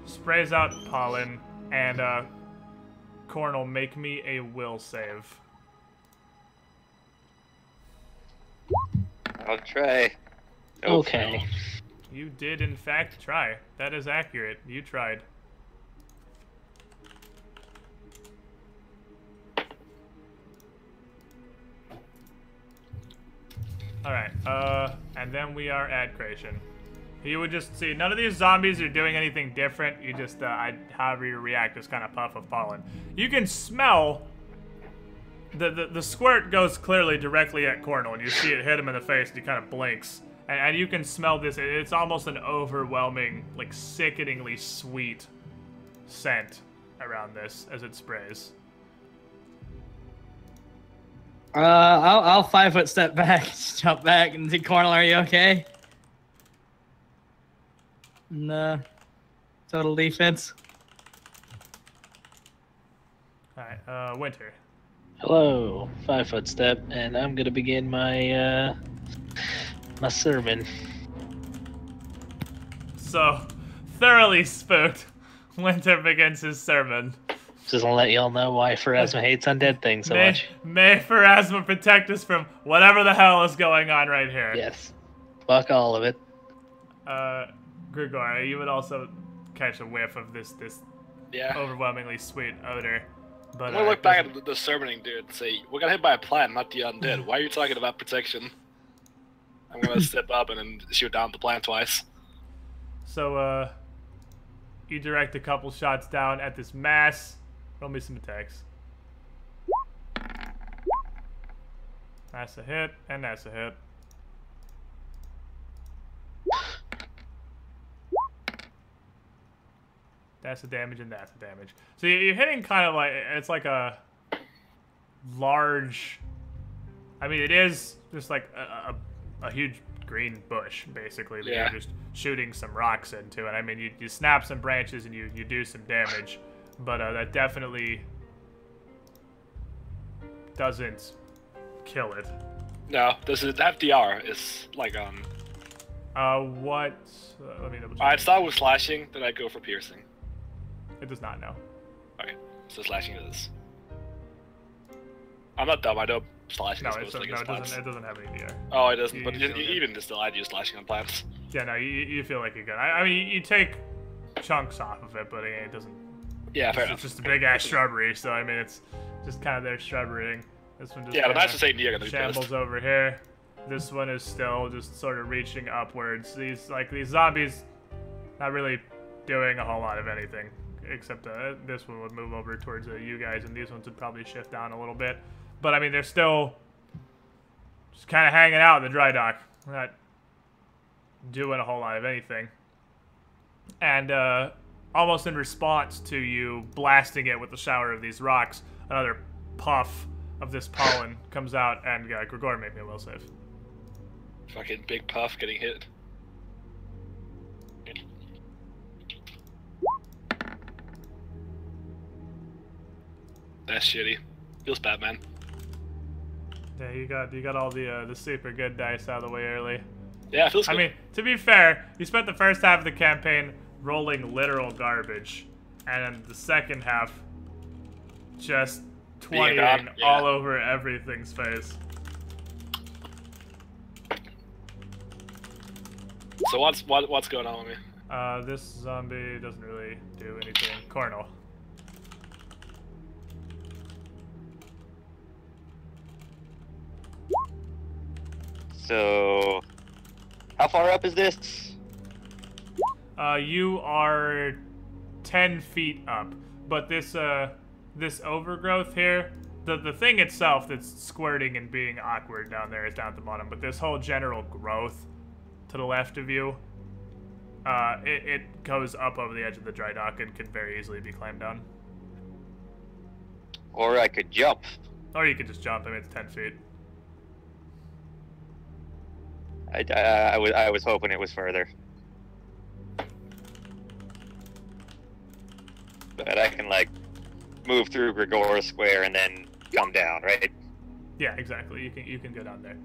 Sprays out pollen, and Cornell, make me a will save. I'll try. Okay. You did, in fact, try. That is accurate. You tried. Alright, and then we are at creation. You would just see, none of these zombies are doing anything different. You just, however you react, is kind of puff of pollen. You can smell, the squirt goes clearly directly at Cornell, and you see it hit him in the face, and he kind of blinks. And you can smell this, it's almost an overwhelming, like, sickeningly sweet scent around this as it sprays. I'll 5-foot step back, jump back, and see Cornell, are you okay? No. Total defense. Alright, Winter. Hello, 5-foot step, and I'm gonna begin my my sermon. So, thoroughly spooked, Winter begins his sermon. Just to let y'all know why Pharasma hates undead things so much. May Pharasma protect us from whatever the hell is going on right here. Yes. Fuck all of it. Grigor, you would also catch a whiff of this overwhelmingly sweet odor. But I'm gonna look back at the sermoning dude and say, we got hit by a plant, not the undead. Why are you talking about protection? I'm gonna step up and then shoot down the plant twice. So, you direct a couple shots down at this mass. Roll me some attacks. That's a hit, and that's a hit. That's the damage, and that's the damage. So you're hitting kind of like, it's like a large, I mean, it is just like a huge green bush, basically, that you're just shooting some rocks into. And I mean, you snap some branches and you do some damage, but that definitely doesn't kill it. No, this is FDR is like what? Let me double check. I'd start with slashing, then I'd go for piercing. It does not know. Okay, so slashing it is. I'm not dumb. I know slashing is supposed to against plants. It doesn't have any DR. Oh, it doesn't. But even still, I'd use slashing on plants. Yeah, no, you feel like you're good. I mean, you take chunks off of it, but it doesn't. Yeah, fair enough. It's just a big ass shrubbery, so I mean, it's just kind of there shrubberying. This one just the match is 8 near gonna be shambles pissed. over here. This one is still just sort of reaching upwards. These zombies, not really doing a whole lot of anything, except this one would move over towards you guys, and these ones would probably shift down a little bit. But I mean, they're still just kind of hanging out in the dry dock. They're not doing a whole lot of anything. And almost in response to you blasting it with the shower of these rocks, another puff of this pollen comes out, and Grigor, make me a will save. Fucking big puff getting hit. That's shitty. Feels bad, man. Yeah, you got all the super good dice out of the way early. Yeah, it feels good. I mean, to be fair, you spent the first half of the campaign rolling literal garbage, and then the second half just 20ing all over everything's face. So what's going on with me? This zombie doesn't really do anything. Cornel. So, how far up is this? You are 10 feet up, but this overgrowth here, the thing itself that's squirting and being awkward down there is down at the bottom, but this whole general growth to the left of you, it goes up over the edge of the dry dock and can very easily be climbed down. Or I could jump. Or you could just jump. I mean, it's 10 feet. I was hoping it was further. But I can, like, move through Grigor Square and then come down, right? Yeah, exactly. You can go down there.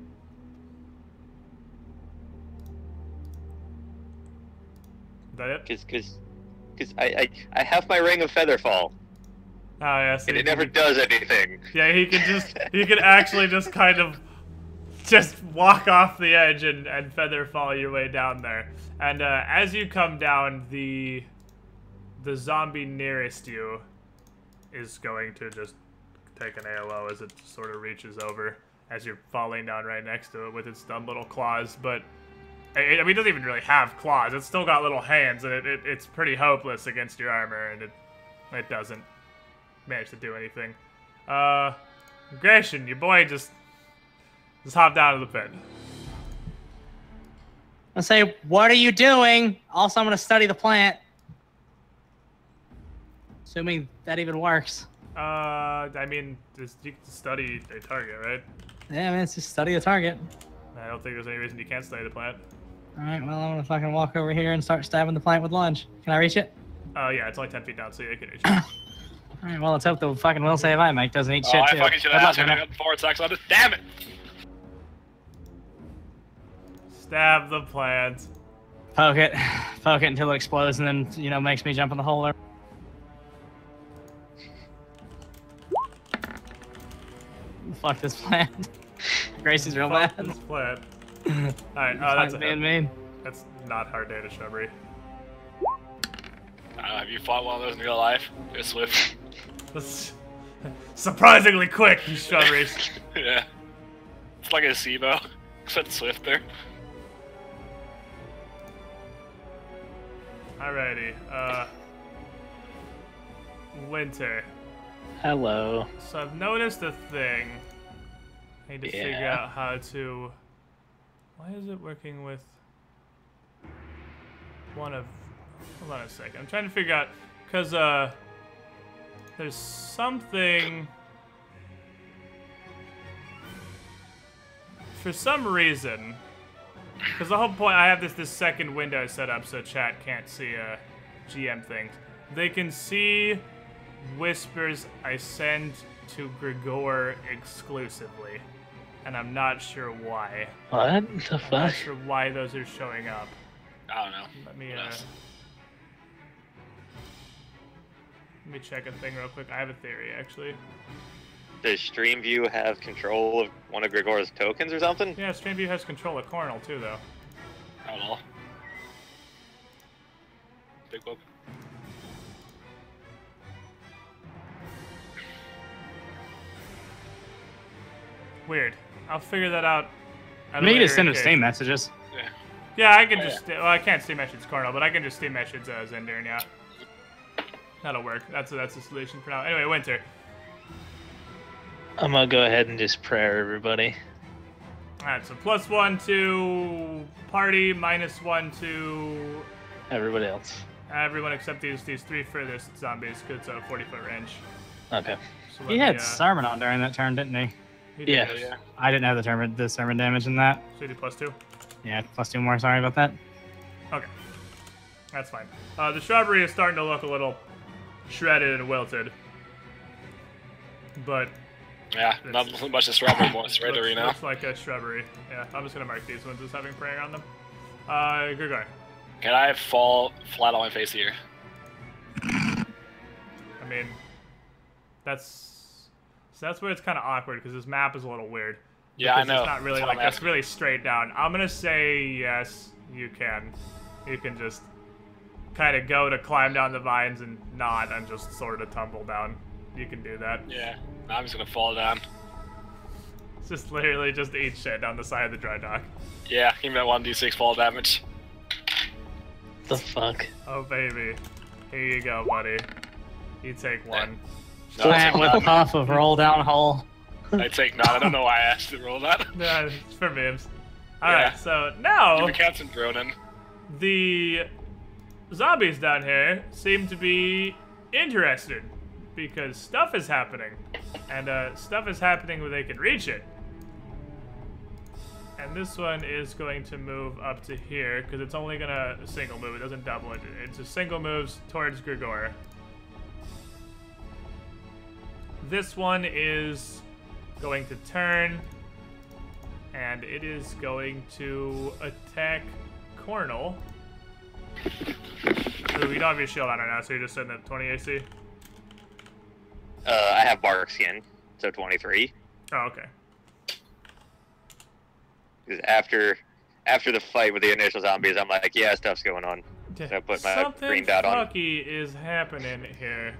Is that it? Because I have my ring of Featherfall. Oh yeah, so and it never does anything. Yeah, he can actually just kind of just walk off the edge and Featherfall your way down there. And as you come down, the zombie nearest you is going to just take an ALO as it sort of reaches over as you're falling down right next to it with its dumb little claws. But I mean, it doesn't even really have claws. It's still got little hands, and it's pretty hopeless against your armor, and it doesn't manage to do anything. Gratian, your boy just hop down to the pit. I say, what are you doing? Also, I'm going to study the plant. Assuming that even works. I mean, you can study a target, right? Yeah, man, it's just study the target. I don't think there's any reason you can't study the plant. Alright, well, I'm going to fucking walk over here and start stabbing the plant with lunge. Can I reach it? Yeah, it's only 10 feet down, so you can reach it. Alright, well, let's hope the fucking will save I make doesn't eat shit, I too. fucking should have asked you to get forward attacks on it. Damn it! Stab the plant. Poke it until it explodes, and then makes me jump in the hole. There. Fuck this plan. Gracie's real bad. This plan. Alright, that's mean. That's not hard data shrubbery. Have you fought one of those in real life? They're swift. That's surprisingly quick, these shrubberies. Yeah. It's like a SIBO, except swifter. Alrighty, Winter. Hello. So I've noticed a thing. I need to figure out how to... Why is it working with one of... Hold on a second. I'm trying to figure out... Because, there's something... For some reason... Because the whole point, I have this second window set up so chat can't see GM things. They can see whispers I send to Grigor exclusively. And I'm not sure why. What the fuck? I'm not sure why those are showing up. I don't know. Let me check a thing real quick. I have a theory, actually. Does StreamView have control of one of Grigor's tokens or something? Yeah, StreamView has control of Cornell, too, though. I don't know. Big whoop. Weird. I'll figure that out. Me to send him Steam messages. Yeah. Yeah, I can just... Well, I can't Steam message Cornell, but I can just Steam message Zender, and yeah. That'll work. That's a solution for now. Anyway, Winter. I'm gonna go ahead and just prayer everybody. Alright, so +1 to party, -1 to... Everybody else. Everyone except these three furthest zombies, because it's a 40-foot range. Okay. So He had sermon on during that turn, didn't he? Yeah. I didn't have the sermon damage in that. So you do +2? Yeah, +2 more. Sorry about that. Okay. That's fine. The shrubbery is starting to look a little shredded and wilted. But... Yeah, not much of strawberry moisturizer now. Looks like a shrubbery. Yeah, I'm just gonna mark these ones as having prayer on them. Grigor. Can I fall flat on my face here? I mean, that's where it's kind of awkward because this map is a little weird. Yeah, I know. It's not really like it's really straight down. I'm gonna say yes, you can. You can just kind of go to climb down the vines and not and just sort of tumble down. You can do that. Yeah, I'm just gonna fall down. It's just literally just eat shit down the side of the dry dock. Yeah, give me that 1d6 fall damage. The fuck? Oh baby, here you go, buddy. You take one. No, Plant with puff of roll down hole. I take none. I don't know why I asked to roll that. Yeah, it's for memes. Alright, so now Give me cats and droning. The zombies down here seem to be interested. Because stuff is happening. And stuff is happening where they can reach it. And this one is going to move up to here, because it's only going to single move. It doesn't double it. It's a single moves towards Grigor. This one is going to turn. And it is going to attack Cornell. Ooh, you don't have your shield on right now, so you're just sitting at 20 AC? I have bark skin, so 23. Oh, okay. Because after the fight with the initial zombies, I'm like, yeah, stuff's going on. So I put my green dot on. Something fucky is happening here.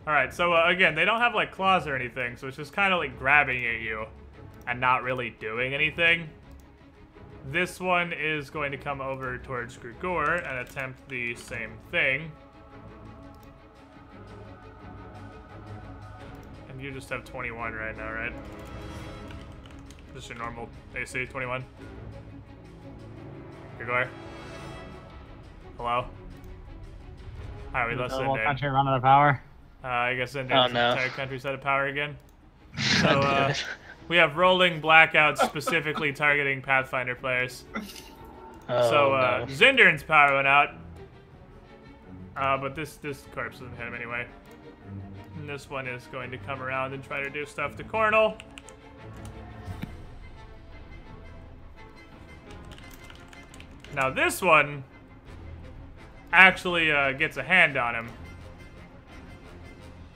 Alright, so again, they don't have like claws or anything, so it's just kind of like grabbing at you and not really doing anything. This one is going to come over towards Grigor and attempt the same thing. And you just have 21 right now, right? Just your normal AC, 21. Grigor? Hello? Alright, we lost whole Zender. country run out of power. I guess Zender's Oh, no. entire country's out of power again. So, we have rolling blackouts specifically targeting Pathfinder players. Oh, So, no. Zendern's power went out. But this corpse doesn't hit him anyway. And this one is going to come around and try to do stuff to Cornell. Now this one actually gets a hand on him.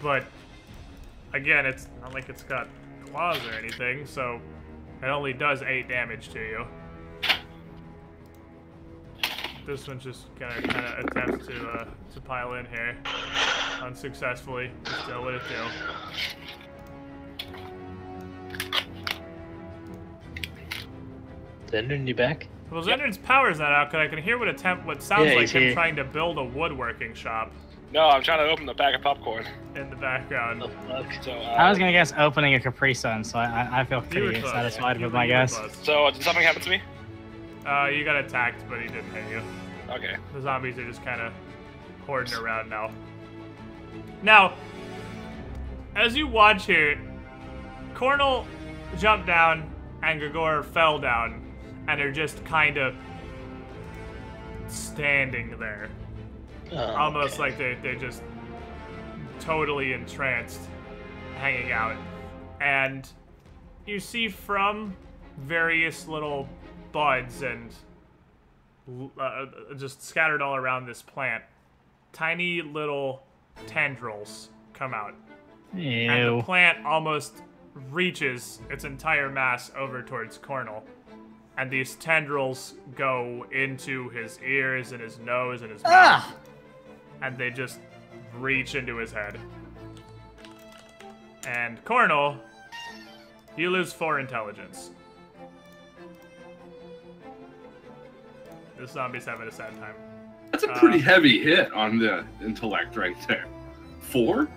But again, it's not like it's got claws or anything, so it only does 8 damage to you. This one's just gonna kind of attempt to pile in here unsuccessfully. Still, what it do? Zendrin, you back? Well, Zendrin's power's not out, because I can hear what sounds like him trying to build a woodworking shop. No, I'm trying to open the pack of popcorn. In the background. Oh, fuck. So, I was gonna guess opening a Capri Sun, so I feel pretty satisfied with my guess. So, did something happen to me? You got attacked, but he didn't hit you. Okay. The zombies are just kind of hoarding around now. Now, as you watch here, Cornel jumped down and Grigor fell down, and are just kind of standing there. Almost like they're just totally entranced, hanging out. And you see from various little buds and just scattered all around this plant, tiny little tendrils come out. Ew. And the plant almost reaches its entire mass over towards Cornel. And these tendrils go into his ears and his nose and his mouth. And they just reach into his head. And Cornel, you lose 4 intelligence. This zombie's having a sad time. That's a pretty heavy hit on the intellect right there. 4?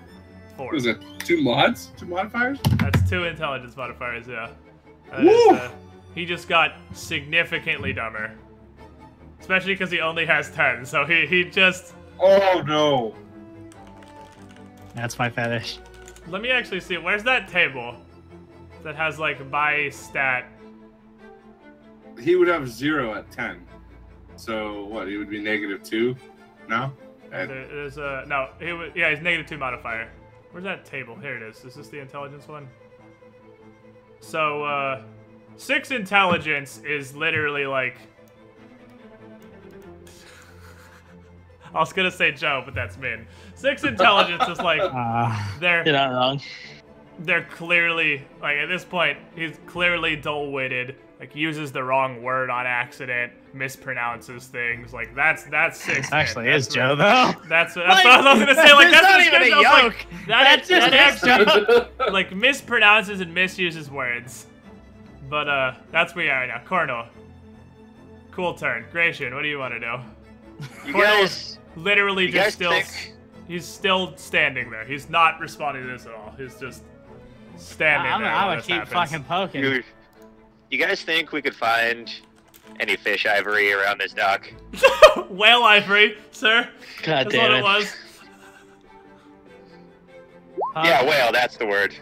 4. Was it 2 mods? 2 modifiers? That's 2 intelligence modifiers, yeah. Woo! He just got significantly dumber. Especially because he only has 10, so he just... Oh, no. That's my fetish. Let me actually see. Where's that table that has, like, by stat? He would have 0 at 10. So, what, he would be -2 now? There's a... No, he would... Yeah, he's -2 modifier. Where's that table? Here it is. Is this the intelligence one? So, 6 intelligence is literally, like... I was gonna say Joe, but that's Min. 6 intelligence is like... You're not wrong. They're clearly... Like, at this point, he's clearly dull-witted. Like, uses the wrong word on accident. Mispronounces things. Like, that's 6. Actually is Joe, though. That's what I was gonna say. Like, that's not even a yoke. That's just actually, like, mispronounces and misuses words. But, that's where we are right now. Cornel. Cool turn. Gratian, what do you want to do? You Cornel's literally you just guys still... think- He's still standing there. He's not responding to this at all. He's just standing there. I'm gonna keep fucking poking. You guys think we could find any fish ivory around this dock? Whale ivory, sir. God That's damn what it. it was. Yeah, whale, that's the word.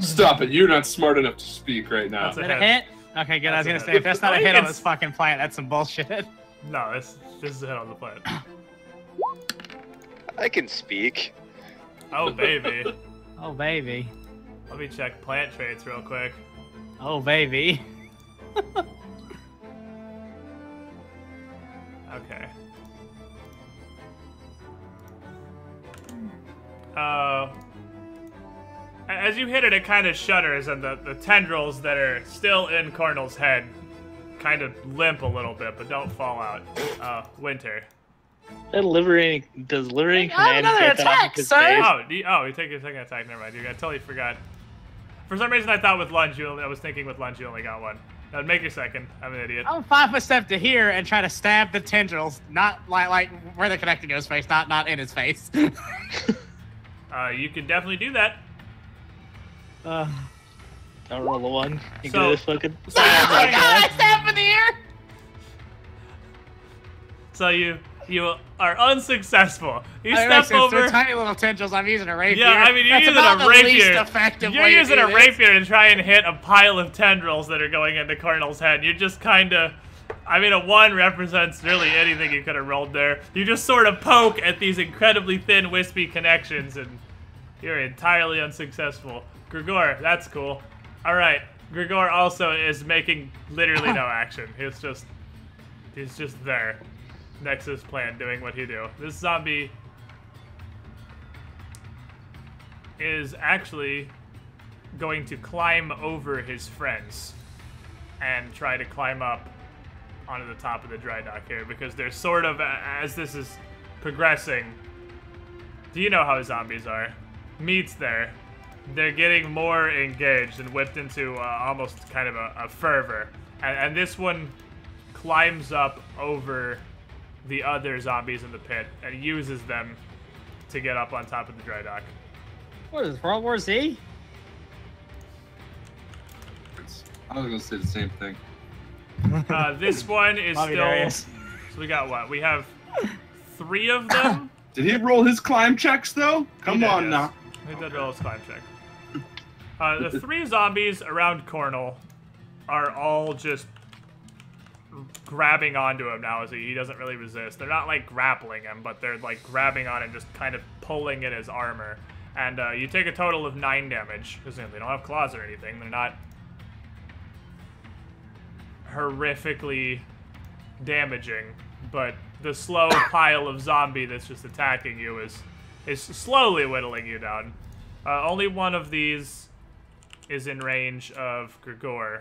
Stop it. You're not smart enough to speak right now. That's Is that a hit? Okay, good. I was gonna say, if that's not a hit on this fucking plant, that's some bullshit. No, this is a hit on the plant. I can speak. Oh, baby. Oh, baby. Let me check plant traits real quick. Oh, baby. Okay. As you hit it, it kind of shudders, and the tendrils that are still in Cornel's head kind of limp a little bit, but don't fall out. Winter. Does Liberating I have another attack, sir! You take your second attack. Never mind. I totally forgot. For some reason, I thought with lunge, I was thinking with lunge you only got 1. Now, make your second. I'm an idiot. I'm 5 step to here and try to stab the tendrils, not like where they're connecting to his face, not in his face. You can definitely do that. I'll roll a 1. You So- get this fucking. So, Oh my god, I stabbed in the ear! so you are unsuccessful. You That step makes sense. over. They're tiny little tendrils. I'm using a rapier. Yeah, I mean, you're That's using about a the least rapier. effective You're way to using do a this. rapier to try and hit a pile of tendrils that are going into Cornel's head. You just kind of... I mean, a 1 represents really anything you could have rolled there. You just sort of poke at these incredibly thin, wispy connections, and you're entirely unsuccessful. Grigor, that's cool. All right, Grigor also is making literally no action. He's just He's just there, next to his plant, doing what he do. This zombie is actually going to climb over his friends and try to climb up onto the top of the dry dock here, because they're sort of, as this is progressing, do you know how zombies are? Meat's there. They're getting more engaged and whipped into almost kind of a fervor. And this one climbs up over the other zombies in the pit and uses them to get up on top of the dry dock. What is World War Z? I was gonna say the same thing. This one is still. So we got what? We have 3 of them. Did he roll his climb checks though? Come on now. He did roll his climb check. The 3 zombies around Cornel are all just grabbing onto him now as he doesn't really resist. They're not like grappling him, but they're like grabbing on and just kind of pulling at his armor. And you take a total of 9 damage, because they don't have claws or anything. They're not horrifically damaging, but the slow pile of zombie that's just attacking you is slowly whittling you down. Only one of these is in range of Grigor,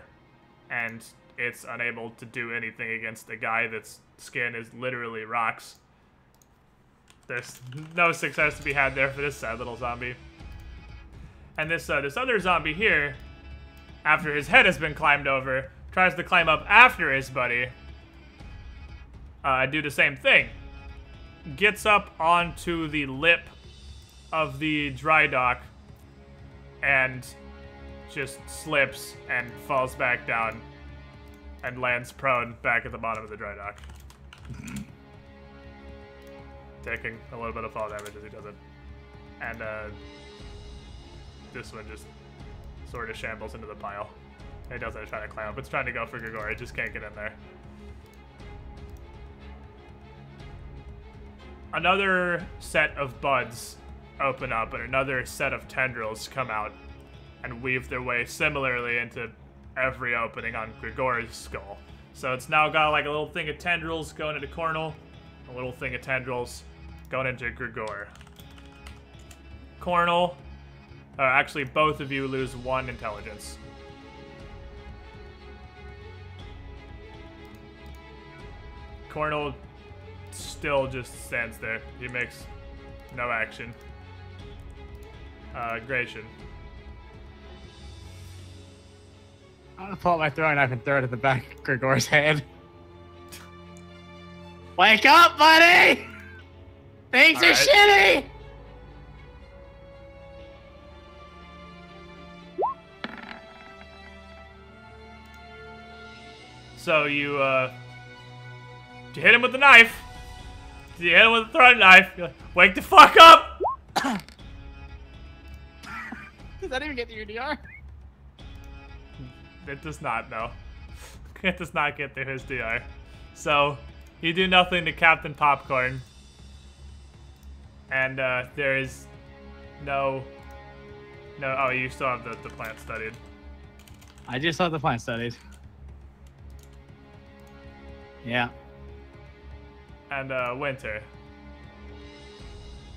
and it's unable to do anything against a guy that's skin is literally rocks. There's no success to be had there for this sad little zombie. And this other zombie here, after his head has been climbed over, tries to climb up after his buddy. Do the same thing. Gets up onto the lip of the dry dock and just slips and falls back down and lands prone back at the bottom of the dry dock. Taking a little bit of fall damage as he does it. And this one just sort of shambles into the pile. It doesn't try to climb up. It's trying to go for Grigor. It just can't get in there. Another set of buds open up, and another set of tendrils come out and weave their way similarly into every opening on Grigor's skull. So it's now got like a little thing of tendrils going into Cornel, a little thing of tendrils going into Grigor. Cornel, actually both of you lose 1 intelligence. Cornel still just stands there. He makes no action. Gratian. I'm gonna pull out my throwing knife and throw it at the back of Grigor's head. Wake up, buddy! Things are shitty! So you hit him with the knife. You hit him with the throwing knife. You're like, wake the fuck up! Does that even get to your DR? It does not, no. It does not get through his DR. So, you do nothing to Captain Popcorn. And there is no... Oh, you still have the plant studied. I just saw the plant studied. Yeah. And Winter.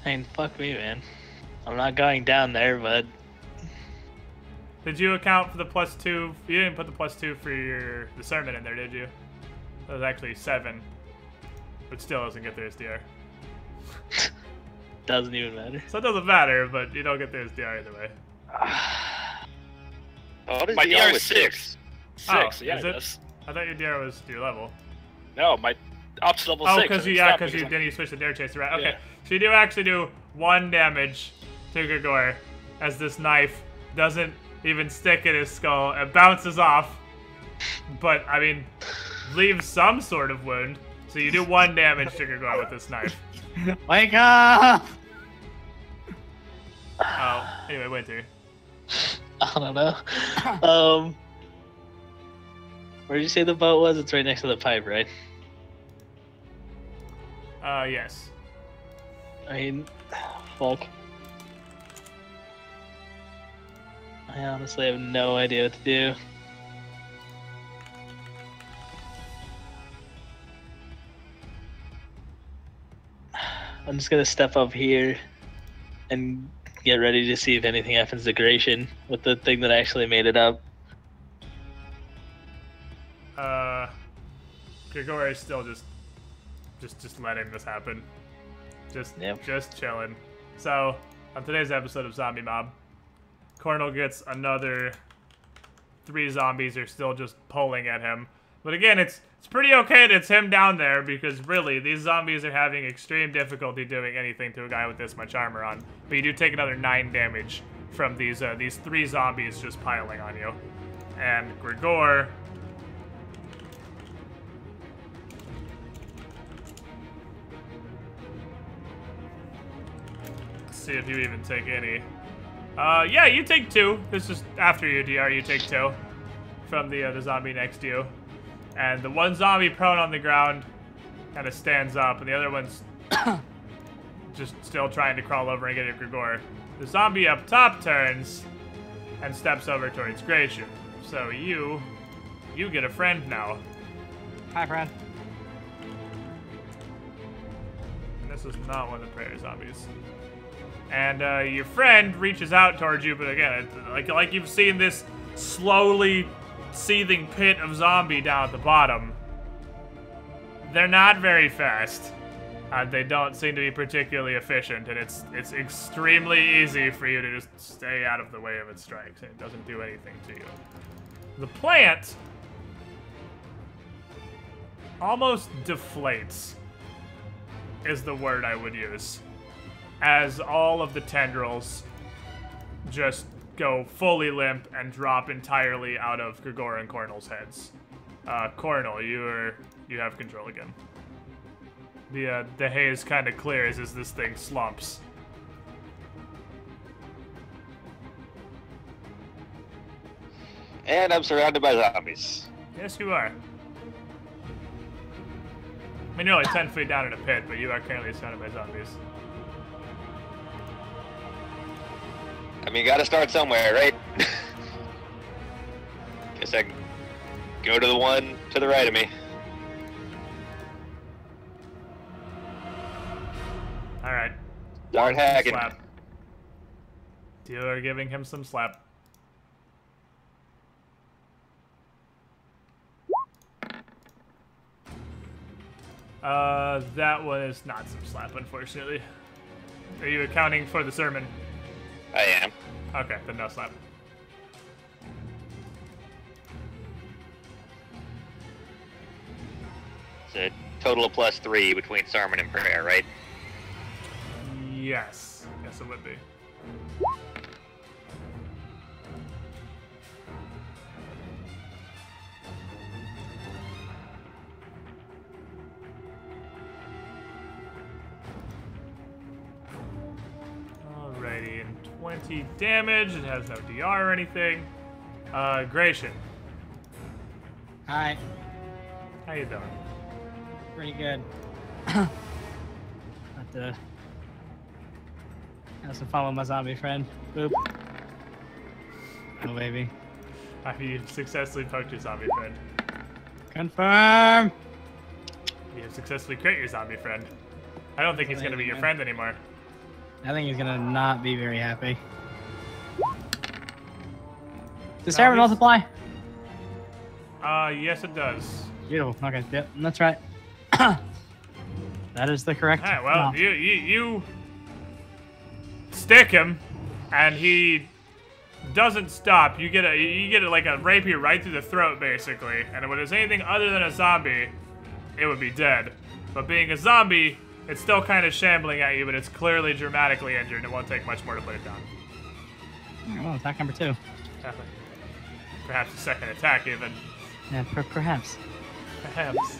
I mean, fuck me, man. I'm not going down there, but... Did you account for the +2? You didn't put the +2 for your discernment in there, did you? That was actually 7. But still doesn't get through his DR. Doesn't even matter. So it doesn't matter, but you don't get through his DR either way. Oh, My DR is 6. 6, Oh, yeah, is it it? is. I thought your DR was your level. No, my up to level 6. Oh, because then you switched the dare chaser, right? Okay, Yeah. so you do actually do 1 damage to Grigor as this knife doesn't even stick in his skull. It bounces off, but I mean, leaves some sort of wound. So you do 1 damage to Grigor with this knife. Wake up! Oh, anyway, Winter. I don't know. Where did you say the boat was? It's right next to the pipe, right? Yes. I mean, fuck. I honestly have no idea what to do. I'm just gonna step up here and get ready to see if anything happens to Gratian with the thing that actually made it up. Grigor is still just letting this happen. Just chilling. So, on today's episode of Zombie Mob, Cornel gets another 3 zombies are still just pulling at him. But again, it's pretty okay that it's him down there, because really, these zombies are having extreme difficulty doing anything to a guy with this much armor on. But you do take another 9 damage from these 3 zombies just piling on you. And Grigor... Let's see if you even take any. Yeah, you take 2. This is after your DR, you take 2 from the zombie next to you. And the one zombie prone on the ground kind of stands up, and the other one's just still trying to crawl over and get at Grigor. The zombie up top turns and steps over towards Gratian. So you get a friend now. Hi, friend. And this is not one of the prayer zombies. And your friend reaches out towards you, but again, like you've seen this slowly seething pit of zombie down at the bottom. They're not very fast. They don't seem to be particularly efficient, and it's extremely easy for you to just stay out of the way of its strikes, and it doesn't do anything to you. The plant almost deflates, is the word I would use, as all of the tendrils just go fully limp and drop entirely out of Grigor and Cornel's heads. Cornel, you have control again. The haze kind of clears as this thing slumps. And I'm surrounded by zombies. Yes, you are. I mean, you're only 10 feet down in a pit, but you are currently surrounded by zombies. I mean, gotta start somewhere, right? Guess I can go to the one to the right of me. Alright. Start hacking. Slap. You are giving him some slap. That was not some slap, unfortunately. Are you accounting for the sermon? I am. Okay, then no slap. It's a total of +3 between sermon and prayer, right? Yes. Yes, it would be. Alrighty, and 20 damage. It has no DR or anything. Gratian. Hi. How you doing? Pretty good. Have to have some fun with my zombie friend. Boop. Oh, baby. You've successfully poked your zombie friend. Confirm! You have successfully created your zombie friend. I don't think he's going to be your friend anymore. I think he's gonna not be very happy. Does sermon multiply? Yes it does. Beautiful. Okay, yep, that's right. That is the correct. Alright, well, you stick him, and he doesn't stop. You get like a rapier right through the throat, basically. And if it was anything other than a zombie, it would be dead. But being a zombie, it's still kind of shambling at you, but it's clearly dramatically injured. It won't take much more to put it down. Well, attack number 2. Perhaps a second attack, even. Yeah, perhaps. Perhaps.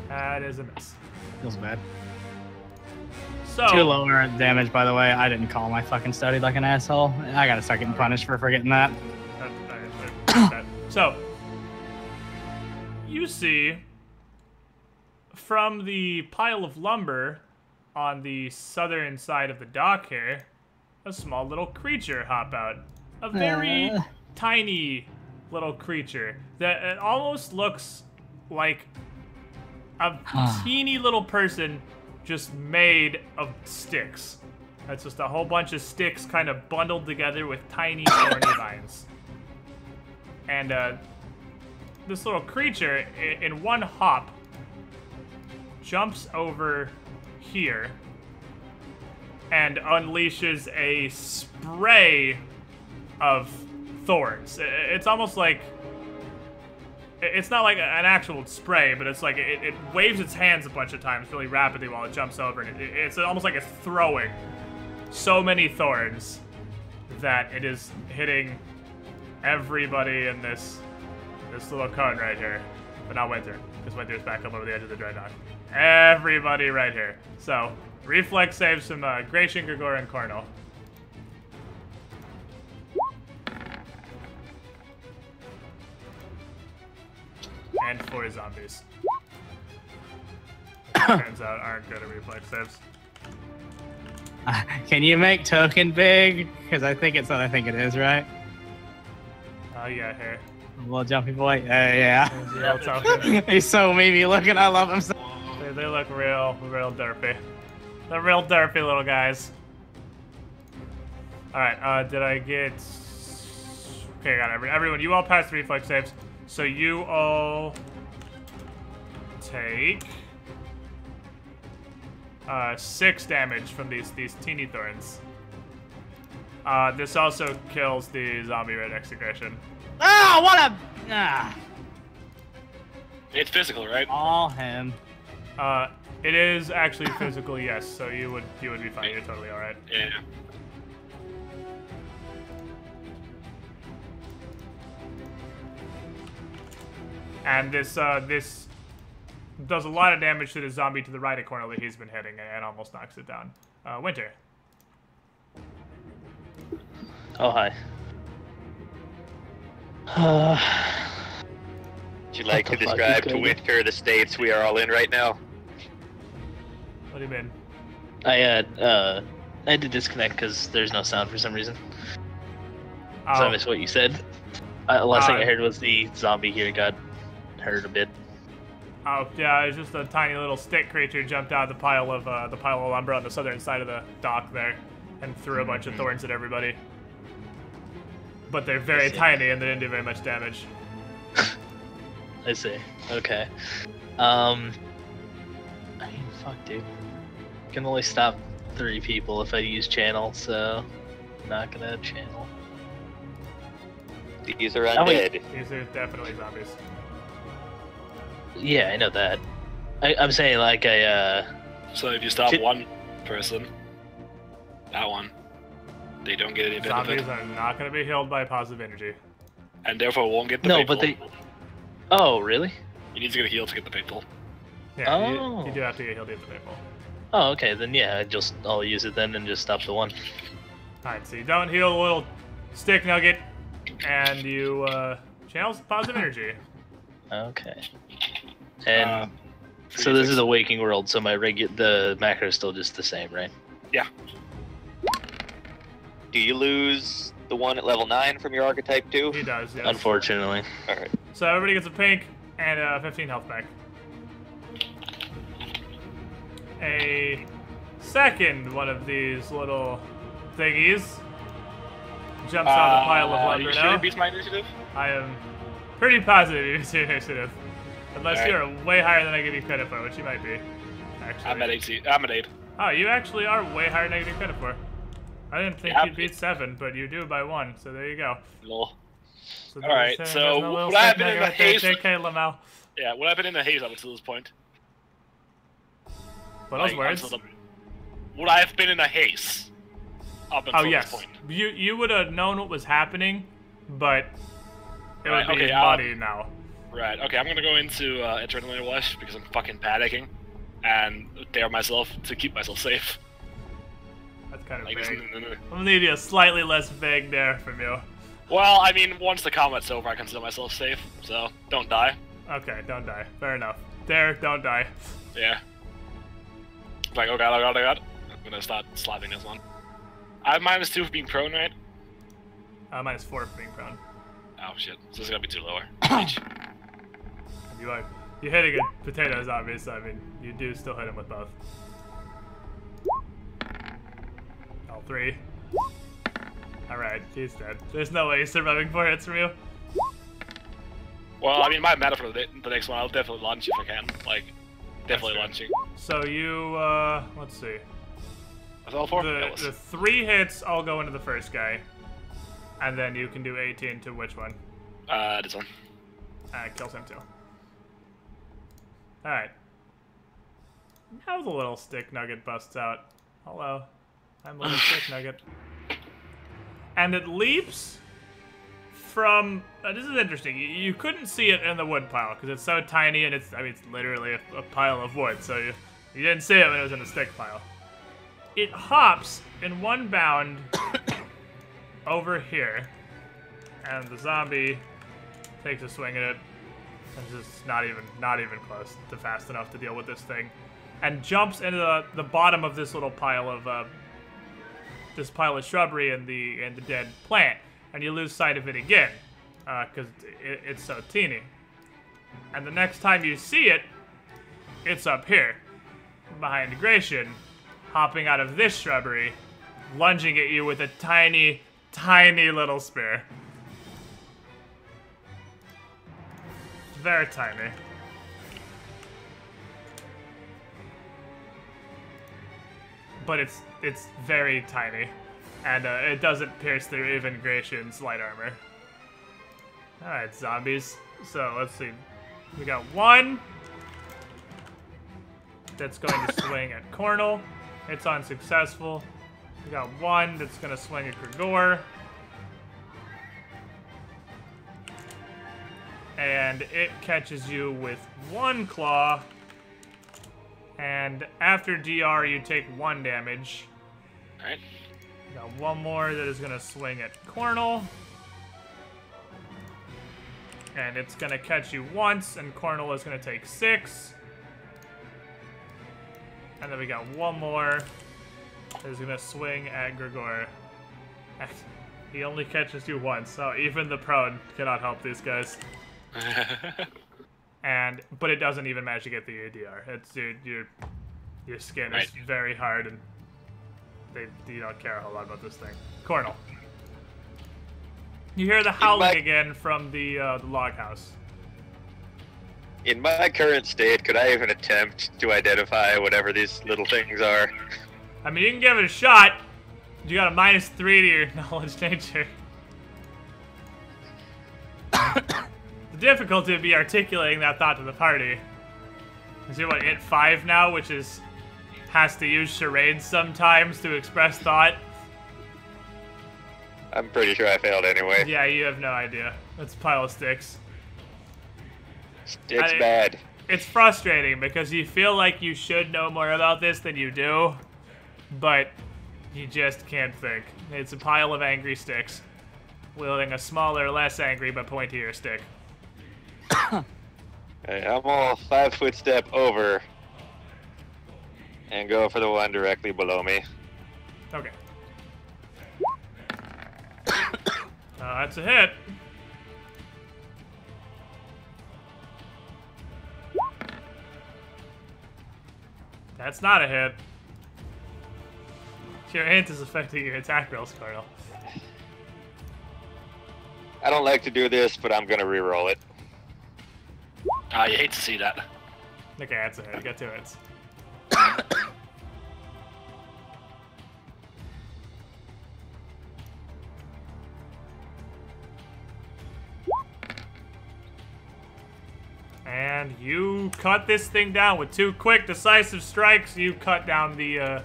That is a miss. Feels bad. So 2 lower damage, by the way. I didn't call my fucking study like an asshole. I gotta start getting punished for forgetting that. So, you see, from the pile of lumber on the southern side of the dock here, a small little creature hop out. A very tiny little creature that it almost looks like a teeny little person just made of sticks. That's just a whole bunch of sticks kind of bundled together with tiny thorny vines. And this little creature, in one hop, jumps over here and unleashes a spray of thorns. It's almost like... It's not like an actual spray, but it's like it waves its hands a bunch of times really rapidly while it jumps over, and it's almost like it's throwing so many thorns that it is hitting everybody in this little cone right here. But not Winter, because Winter's back up over the edge of the Dreadnought. Everybody right here. So, reflex saves from Gratian, Grigor, and Cornel. And 4 zombies. Turns out aren't good at reflex saves. Can you make token big? Because I think it's what I think it is, right? Oh yeah, here. Little jumpy boy. Yeah. Real token. He's so meaty looking. I love him so. They look real derpy. They're real derpy little guys. All right. Did I get? Okay, I got everyone. You all passed the reflex saves, so you all take 6 damage from these teeny thorns. This also kills the zombie right next to Gratian. Ah, what a... Ah. It's physical, right? All him. It is actually physical, yes. So you would be fine. You're totally all right. Yeah. And this does a lot of damage to the zombie to the right of Cornel that he's been hitting and almost knocks it down. Winter. Oh, hi. Would you like to describe to Winter the states we are all in right now? What do you mean? I had to disconnect because there's no sound for some reason. Oh. So I missed what you said. Last thing I heard was the zombie here got hurt a bit. Oh yeah, it's just a tiny little stick creature jumped out of the pile of lumber on the southern side of the dock there, and threw a bunch of thorns at everybody. But they're very tiny and they didn't do very much damage. I see. Okay. I mean, fuck, dude. I can only stop 3 people if I use channel, so I'm not gonna channel. These are undead. These are definitely zombies. Yeah, I know that. I'm saying like So if you stop one person, that one, they don't get any benefit. Zombies are not going to be healed by positive energy. And therefore won't get the No, people. but they... Oh, really? You need to get healed to get the people. Yeah, you do have to get healed to get the people. Oh, okay, then yeah, I'll use it then and just stop the one. Alright, so you don't heal a little stick nugget, and you channels positive energy. Okay. And so this is a waking world, so the macro is still just the same, right? Yeah. Do you lose the one at level 9 from your archetype too? He does, yes. Unfortunately. Alright. So everybody gets a pink and 15 health back. A second one of these little thingies jumps on the pile of lumber you now. sure it beats my initiative? I am pretty positive you beat your initiative. Unless you're way higher than I give you credit for, which you might be. Actually. I'm at 8. Oh, you actually are way higher than I give you credit for. I didn't think you'd beat 7, but you do by 1, so there you go. Lol. So alright, so would I have been in the haze? JK Lamau. Yeah, would I have been in the haze up until this point? What those words? Would I have been in a haze up until yes. this point? You would have known what was happening, but it would be embodied now. Right, okay, I'm gonna go into Adrenaline Rush because I'm fucking panicking and dare myself to keep myself safe. That's kind of like, vague. I'm gonna need you a slightly less vague dare from you. Well, I mean, once the combat's over, I consider myself safe, so don't die. Okay, don't die. Fair enough. Dare, don't die. Yeah. Like, oh god, oh god, oh god. I'm gonna start slapping this one. I have -2 for being prone, right? -4 for being prone. Oh shit, so this is gonna be too lower. You're hitting a potato zombie, so I mean, you do still hit him with both. All 3. Alright, he's dead. There's no way he's surviving 4 hits from you. Well, I mean, my meta for the next one, I'll definitely launch if I can. Like, definitely launching. So you, let's see. That's all 4? The 3 hits all go into the first guy. And then you can do 18 to which one? This one. Kills him too. Alright. Now the little stick nugget busts out. Hello. I'm little stick nugget. And it leaps from... this is interesting. You couldn't see it in the wood pile because it's so tiny and it's literally a pile of wood. So you didn't see it when it was in the stick pile. It hops in one bound over here. And the zombie takes a swing at it. It's just not even close to fast enough to deal with this thing. And jumps into the bottom of this little pile of shrubbery and the dead plant, and you lose sight of it again because it's so teeny. And the next time you see it, it's up here behind Gratian, hopping out of this shrubbery, lunging at you with a tiny, tiny little spear. Very tiny. But it's very tiny, and it doesn't pierce through even Gratian's light armor. Alright, zombies. So, let's see. We got 1 that's going to swing at Cornel. It's unsuccessful. We got 1 that's going to swing at Grigor. And it catches you with 1 claw. And after DR, you take 1 damage. Alright. Got 1 more that is going to swing at Cornel. And it's going to catch you once, and Cornel is going to take 6. And then we got 1 more that is going to swing at Grigor. He only catches you once, so even the prone cannot help these guys. But it doesn't even manage to get the ADR. It's your skin is very hard, and you don't care a whole lot about this thing. Cornel. You hear the howling again from the log house. In my current state, could I even attempt to identify whatever these little things are? I mean, you can give it a shot. You got a -3 to your knowledge nature. The difficulty would be articulating that thought to the party. Is you're at 5 now, which has to use charades sometimes to express thought. I'm pretty sure I failed anyway. Yeah, you have no idea. That's a pile of sticks. It's bad. It's frustrating because you feel like you should know more about this than you do, but you just can't think. It's a pile of angry sticks, wielding a smaller, less angry, but pointier stick. Hey, I'm all 5-foot step over and go for the one directly below me. Okay. That's a hit. That's not a hit. Your hint is affecting your attack rolls, Colonel. I don't like to do this, but I'm gonna re-roll it. You hate to see that. Okay, that's a hit. You got 2 hits. And you cut this thing down with 2 quick, decisive strikes. You cut down the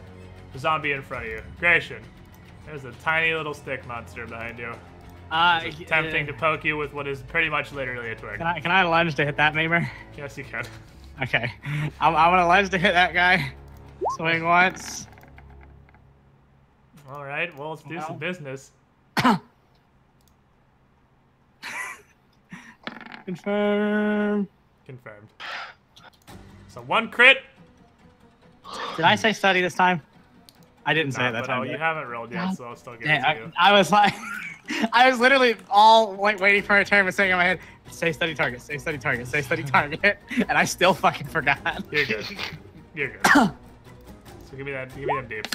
zombie in front of you. Gratian, there's a tiny little stick monster behind you. Attempting to poke you with what is pretty much literally a twig. Can I lunge to hit that Mamer? Yes, you can. Okay. I'm gonna lunge to hit that guy. Swing once. All right. Well, let's do some business. Confirm. Confirmed. So 1 crit. Did I say study this time? I didn't say it that but time. you haven't rolled yet, so I'll still give it to you. I was like, I was literally all like waiting for a turn and saying in my head, "Stay steady target, stay steady target, stay steady target," and I still fucking forgot. You're good. You're good. So give me that. Give me them deeps.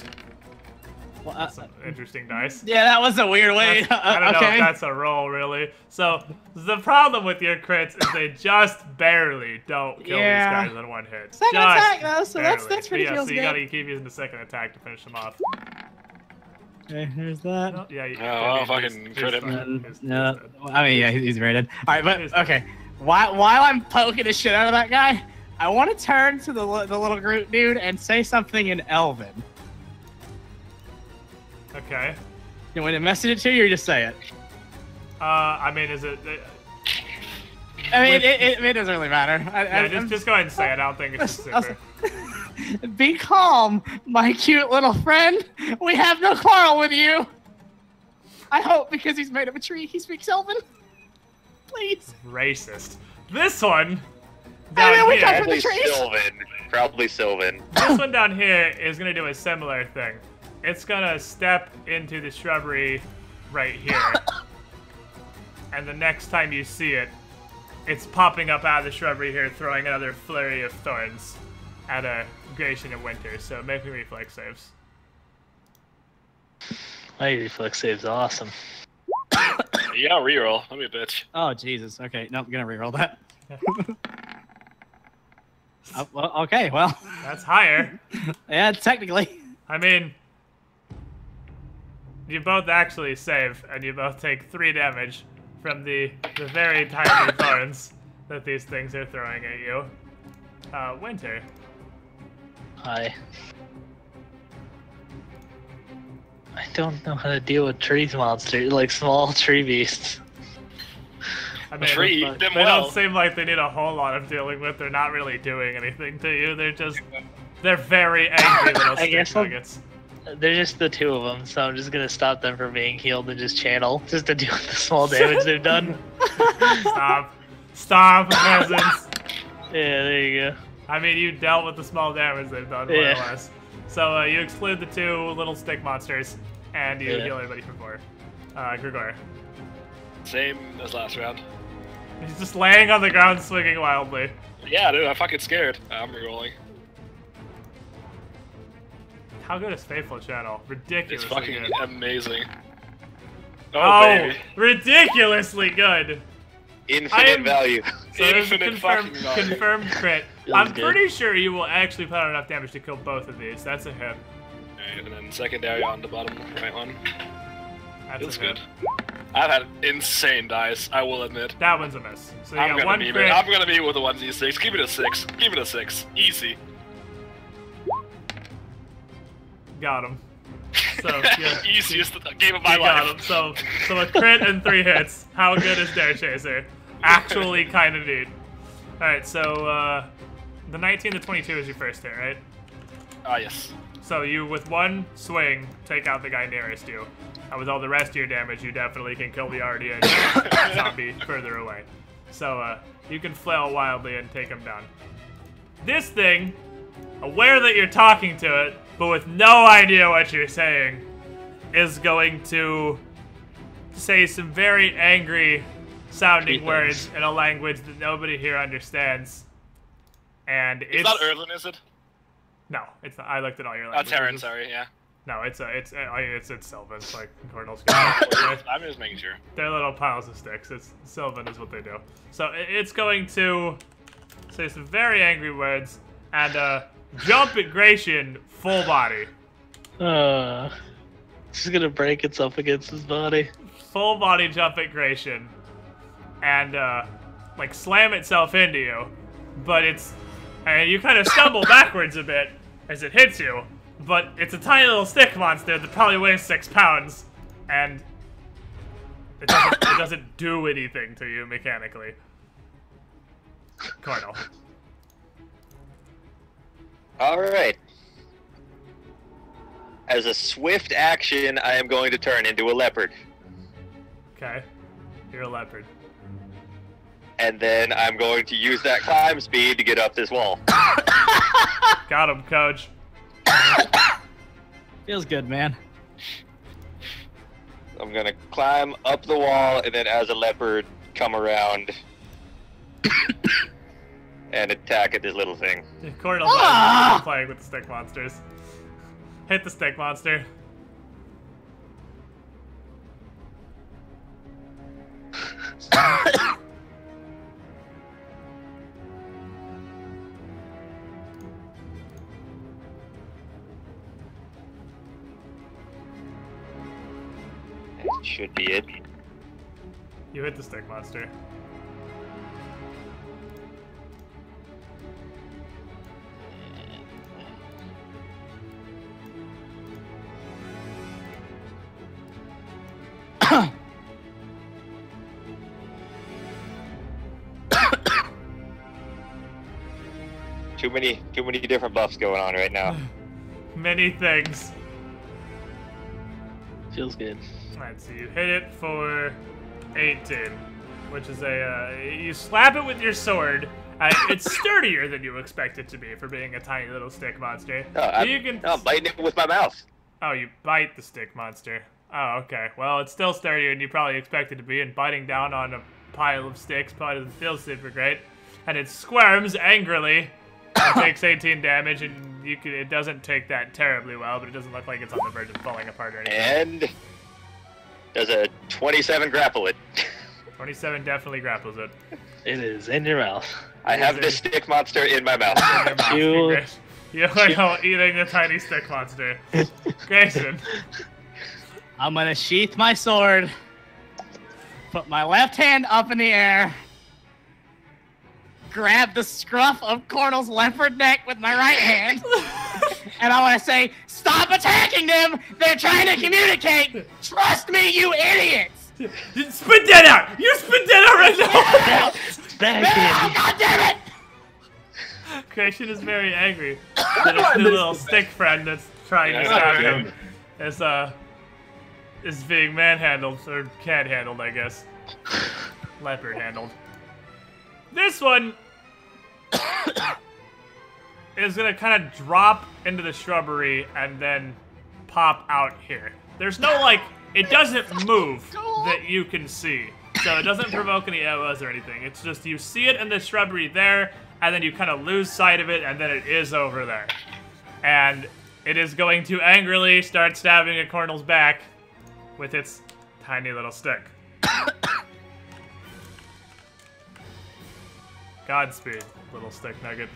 Well, That's some interesting dice. Yeah, that was a weird way. I don't know if that's a roll, really. So the problem with your crits is they just barely don't kill these guys in one hit. Second attack, though, so that's pretty good. So you gotta good. keep using the second attack to finish them off. Okay, here's that. Oh, yeah. I'll fucking crit him. No, I mean, yeah, he's rated. All right, but okay. While I'm poking the shit out of that guy, I want to turn to the little Groot dude and say something in Elven. Okay. You want me to message it to you or just say it? I mean, is it? I mean, it doesn't really matter. Just go ahead and say it. I don't think it's super. Be calm, my cute little friend. We have no quarrel with you. I hope because he's made of a tree, he speaks Elven. Please. Racist. This one. I mean, we come Probably from the trees. Sylvan. Probably Sylvan. This one down here is gonna do a similar thing. It's gonna step into the shrubbery right here. And the next time you see it, it's popping up out of the shrubbery here, throwing another flurry of thorns at a Gratian of Winter. So make me reflex saves. My reflex save's awesome. You gotta reroll. Let me a bitch. Oh, Jesus. Okay, no, I'm gonna reroll that. Well, okay, well. That's higher. Yeah, technically. I mean, you both actually save, and you both take 3 damage from the very tiny thorns that these things are throwing at you. Winter. I don't know how to deal with trees monsters, like small tree beasts. I mean, they don't seem like they need a whole lot of dealing with. They're not really doing anything to you. They're very angry little stick nuggets. They're just the 2 of them, so I'm just gonna stop them from being healed and just channel, just to deal with the small damage they've done. Stop, peasants. Yeah, there you go. I mean, you dealt with the small damage they've done, more or less. So you exclude the 2 little stick monsters, and you heal everybody for 4. Grigor. Same as last round. He's just laying on the ground, swinging wildly. Yeah, dude, I'm fucking scared. I'm rerolling. How good is Faithful Channel? Ridiculously It's fucking good. amazing. Oh, baby. Ridiculously good. Infinite value. So there's a Infinite fucking value. confirmed crit. I'm pretty sure you will actually put out enough damage to kill both of these. That's a hit. Alright, and then secondary on the bottom right one. That's Feels a hit. good. I've had insane dice, I will admit. That one's a miss. So you I'm got gonna 1 be crit. I'm gonna be with the 1d6. Give it a 6. Give it a 6. Easy. Got him. So yeah, Easiest game of my you got life. him. So a crit and 3 hits. How good is Dare Chaser? Actually, kind of neat. All right, so the 19 to 22 is your first hit, right? Yes. So you, with 1 swing, take out the guy nearest you. And with all the rest of your damage, you definitely can kill the already injured zombie further away. So you can flail wildly and take him down. This thing, aware that you're talking to it, but with no idea what you're saying, is going to say some very angry sounding words in a language that nobody here understands. And It's not Erlen, is it? No, it's not. I looked at all your Oh, languages. Terran, sorry, yeah. No, it's Sylvan. It's like Cardinals. I'm just making sure. They're little piles of sticks. It's Sylvan is what they do. So it's going to say some very angry words and jump at Gratian full body. It's gonna break itself against his body. Full body jump at Gratian and like slam itself into you, but and you kind of stumble backwards a bit as it hits you. But it's a tiny little stick monster that probably weighs 6 pounds, and it doesn't do anything to you mechanically. Cardinal. Alright. As a swift action, I am going to turn into a leopard. Okay. You're a leopard. And then I'm going to use that climb speed to get up this wall. Got him, coach. Feels good, man. I'm gonna climb up the wall and then, as a leopard, come around and attack at this little thing. Cornel's playing with the stick monsters. Hit the stick monster. That should be it. You hit the stick monster. Too many different buffs going on right now. Many things. Feels good. Alright, so you hit it for 18, which is you slap it with your sword. It's sturdier than you expect it to be for being a tiny little stick monster. I'm biting it with my mouth. Oh, you bite the stick monster. Oh, okay. Well, it's still sturdier than you probably expect it to be, and biting down on a pile of sticks probably doesn't feel super great. And it squirms angrily. It takes 18 damage, and it doesn't take that terribly well, but it doesn't look like it's on the verge of falling apart or anything. And does a 27 grapple it? 27 definitely grapples it. It is in your mouth. I have the stick monster in my mouth. You are now eating the tiny stick monster. Grayson. I'm gonna sheath my sword, put my left hand up in the air, grab the scruff of Cornel's leopard neck with my right hand, and I want to say, stop attacking them! They're trying to communicate! Trust me, you idiots! Spit that out! You spit that out right now! Oh, God damn it! Creation is very angry that his new little stick friend that's trying to stab him is being manhandled, or cat-handled, I guess. Leopard-handled. This one is gonna kind of drop into the shrubbery and then pop out here. There's no, like, it doesn't move that you can see. So it doesn't provoke any arrows or anything. It's just you see it in the shrubbery there, and then you kind of lose sight of it, and then it is over there. And it is going to angrily start stabbing at Cornel's back with its tiny little stick. Godspeed, little stick nugget.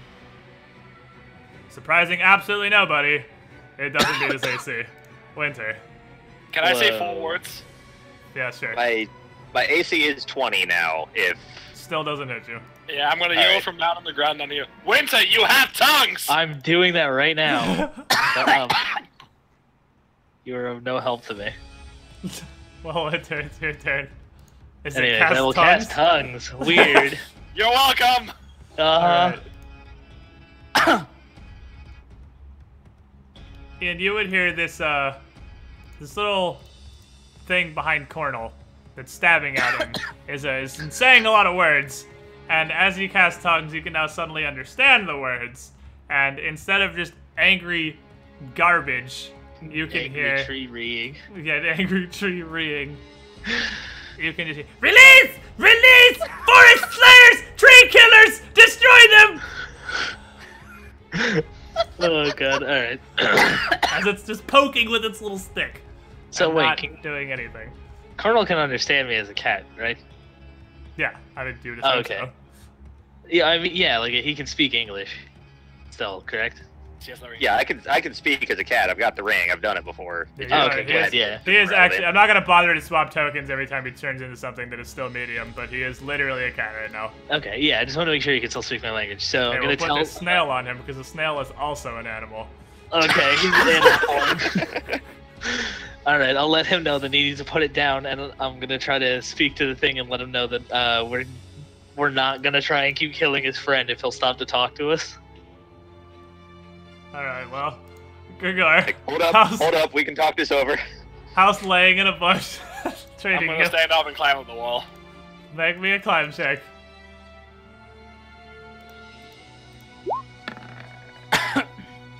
Surprising absolutely nobody, it doesn't beat his AC. Winter. Can I say 4 words? Yeah, sure. My AC is 20 now, if... Still doesn't hit you. Yeah, I'm gonna yell from down on the ground on you. Winter, you have tongues! I'm doing that right now. You are of no help to me. Well, Winter, it's your turn. Is Anyways, it cast I will tongues? cast tongues. Weird. You're welcome! Right. And you would hear this this little thing behind Cornel that's stabbing at him is saying a lot of words. And as you cast tongues, you can now suddenly understand the words. And instead of just angry garbage, you can hear angry tree reeing. Yeah, the angry tree reeing. You can just hear, release! Release! Forest slayers! Tree killers! Destroy them! Oh god, alright. As it's just poking with its little stick. So and wait, not doing anything. Colonel can understand me as a cat, right? Yeah, I mean, you just okay. So. Yeah, I mean, yeah, like he can speak English. Still, correct? Yeah, I can speak as a cat. I've got the ring. I've done it before. Yeah, okay, good. Yeah. He is actually. I'm not gonna bother to swap tokens every time he turns into something that is still medium, but he is literally a cat right now. Okay, yeah. I just want to make sure you can still speak my language. So Okay, I'm we'll gonna put tell. the snail on him because the snail is also an animal. Okay, he's an animal. All right, I'll let him know that he needs to put it down, and I'm gonna try to speak to the thing and let him know that we're not gonna try and keep killing his friend if he'll stop to talk to us. All right, well, Gurglar. Like, hold up, we can talk this over. House laying in a bush, trading. I'm gonna stand up and climb up the wall. Make me a climb check.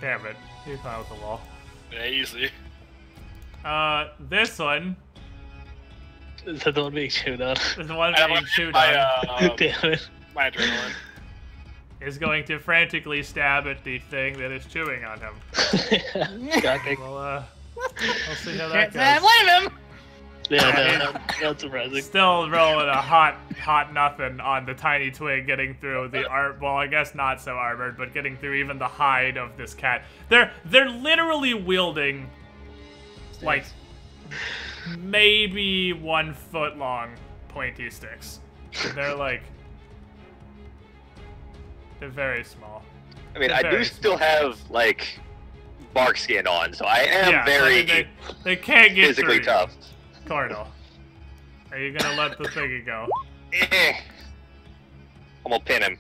Damn it, you climbed up the wall. Yeah, easy. This one Is that the one being chewed on? The one being chewed on. Damn it. My adrenaline. Is going to frantically stab at the thing that is chewing on him. Shocking. Well, we'll see how that Can't goes. blame him. Yeah, not surprising. Still rolling a hot nothing on the tiny twig, getting through the well, I guess not so armored, but getting through even the hide of this cat. They're literally wielding like maybe 1 foot long pointy sticks. They're like they're very small. I mean, I do still have like bark skin on, so I am very they can't get physically through tough. Cardinal, are you gonna let the thingy go? I'm gonna pin him.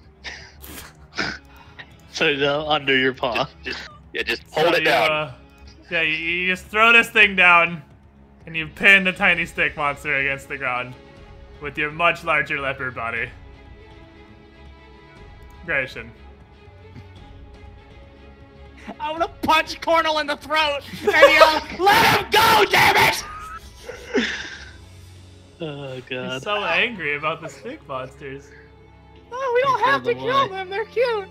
So under your paw. Just hold it down. Yeah, you just throw this thing down, and you pin the tiny stick monster against the ground with your much larger leopard body. Gratian. I'm gonna punch Cornel in the throat and yell, "Let him go, damn it!" Oh god. He's so angry about the stick monsters. Oh, we don't have to kill them. They're cute.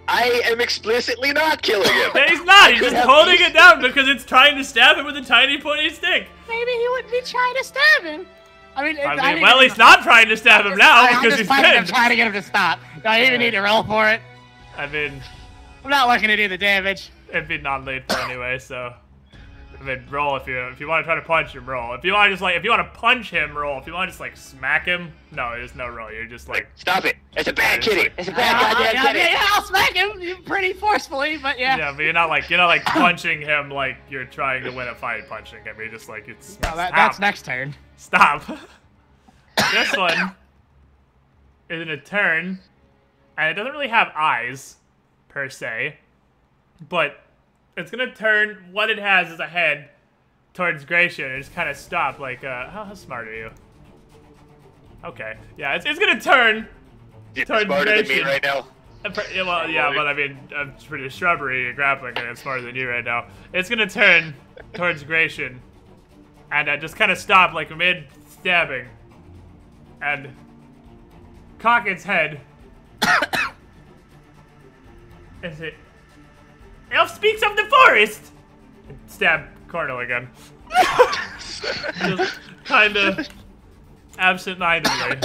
I am explicitly not killing him. He's not. He's just holding it down because it's trying to stab him with a tiny pointy stick. Maybe he wouldn't be trying to stab him. I mean, well, he's not trying to stab him now because he's I'm pinned. trying to get him to stop. Do I even need to roll for it? I mean, I'm not looking to do the damage. it'd be non-lethal anyway, so. I mean, roll if you want to try to punch him, roll. If you want to just if you want to punch him, roll. If you want to just smack him, no, there's no roll. You're just like. Stop it! It's a bad kitty. It's a bad goddamn kitty. Yeah, I'll smack him pretty forcefully, but yeah. Yeah, but you're not like punching him like you're trying to win a fight punching him. You're just like it's. No, that's next turn. Stop. This one is in a turn, and it doesn't really have eyes per se, but it's gonna turn. What it has is a head towards Gratian and just kind of stop. Like, how smart are you? Okay, yeah, it's gonna turn towards Smarter Gratian. than me right now. Yeah, well, yeah, but I mean, I'm pretty shrubbery and grappling, and it's smarter than you right now. It's gonna turn towards Gratian and just kind of stop, like mid stabbing, and cock its head. Is it? Elf speaks of the forest! And stab Cornel again. Just kinda absent-mindedly.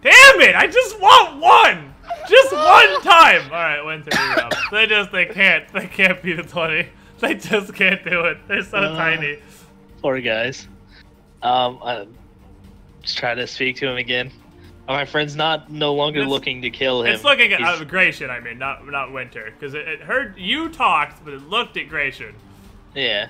Damn it! I just want one! Just one time! Alright, winter up. They can't beat a 20. They just can't do it. They're so tiny. Poor guys. I'm just trying to speak to him again. My friend's no longer looking to kill him. It's looking at Gratian, I mean, not Winter, because it heard you talked, but it looked at Gratian. Yeah.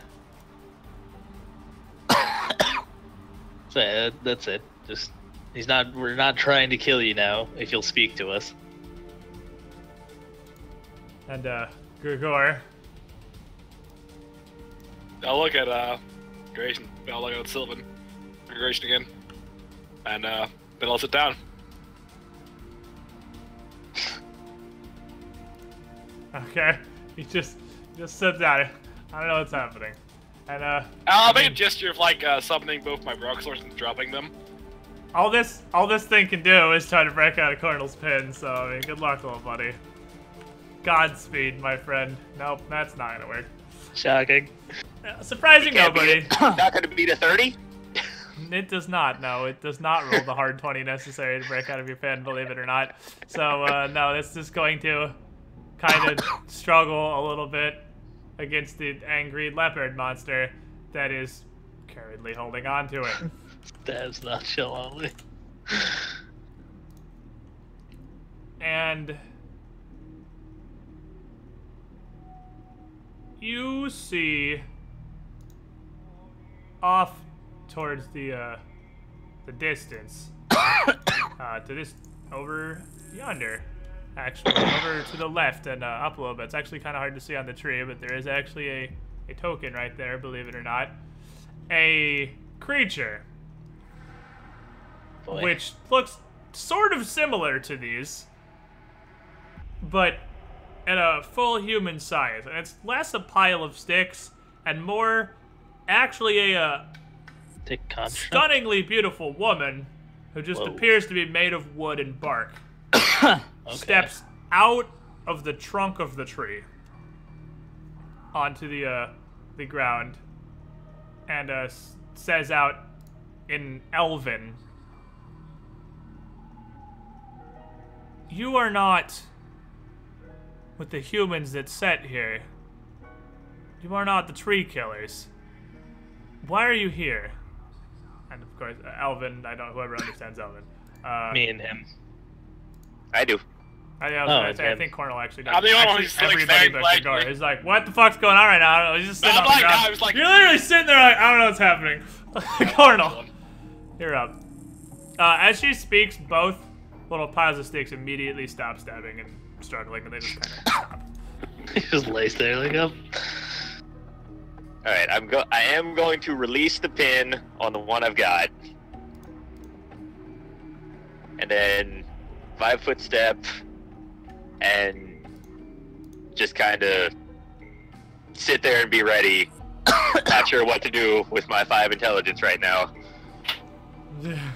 So yeah, that's it. Just we're not trying to kill you now. If you'll speak to us. And Grigor. I'll look at Gratian. I'll look at Sylvan. Gratian again. And then I'll sit down. Okay, he just sits down. I don't know what's happening. And I'll make a gesture of like summoning both my rock swords and dropping them. all this thing can do is try to break out of Cornel's pin. So I mean, good luck, little buddy. Godspeed, my friend. Nope, that's not gonna work. Shocking. Surprising nobody. Not gonna beat a 30. It does not. No, it does not roll the hard 20 necessary to break out of your pin, believe it or not. So no, it's just going to kind of struggle a little bit against the angry leopard monster that is currently holding on to it. That's not chill only. And you see off towards the distance, to this over yonder. Actually, over to the left and up a little bit. It's actually kind of hard to see on the tree, but there is actually a token right there, believe it or not. A creature. Boy. Which looks sort of similar to these, but at a full human size. And it's less a pile of sticks and more actually a stunningly beautiful woman who just appears to be made of wood and bark. Steps out of the trunk of the tree onto the ground and says out in Elven, "You are not with the humans that set here. You are not the tree killers. Why are you here?" And of course, Elven, whoever understands Elven. Me and him. I do. I think Cornel actually does. I'm the only one who's everybody but Shador is like, what the fuck's going on right now? I don't know. He's just sitting on the ground. I was like, you're literally sitting there like, I don't know what's happening. Cornel, you're up. As she speaks, both little piles of sticks immediately stop stabbing and struggling, and they just kind of stop. He just lays there like, up. All right, I am going to release the pin on the one I've got, and then 5-foot step, and just kind of sit there and be ready. Not sure what to do with my 5 intelligence right now.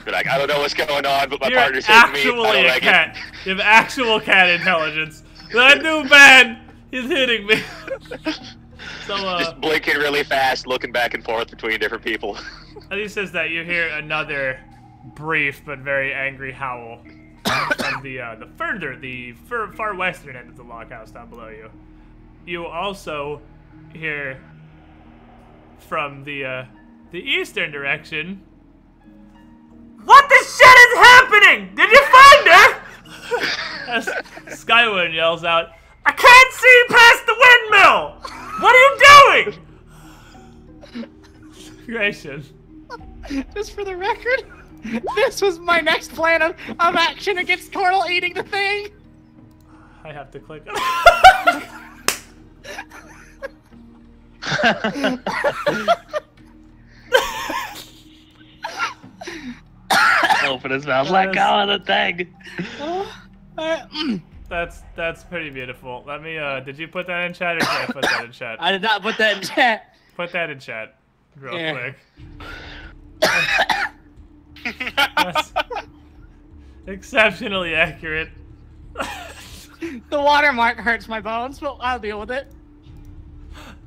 But like, I don't know what's going on, but my partner's hitting me. Actually a cat. You have actual cat intelligence. That new man is hitting me. So, just blinking really fast, looking back and forth between different people. As he says that, you hear another brief but very angry howl from the far western end of the loghouse down below you. You also hear from the eastern direction, "What the shit is happening? Did you find her?" As Skywind yells out, "I can't see past the windmill! What are you doing?" Gration. Just for the record, this was my next plan of action against Cornel eating the thing. I have to click. Open his mouth, let go of the thing. That's pretty beautiful. Let me, did you put that in chat or did I put that in chat? I did not put that in chat. Put that in chat real quick. That's exceptionally accurate. The watermark hurts my bones, but I'll deal with it.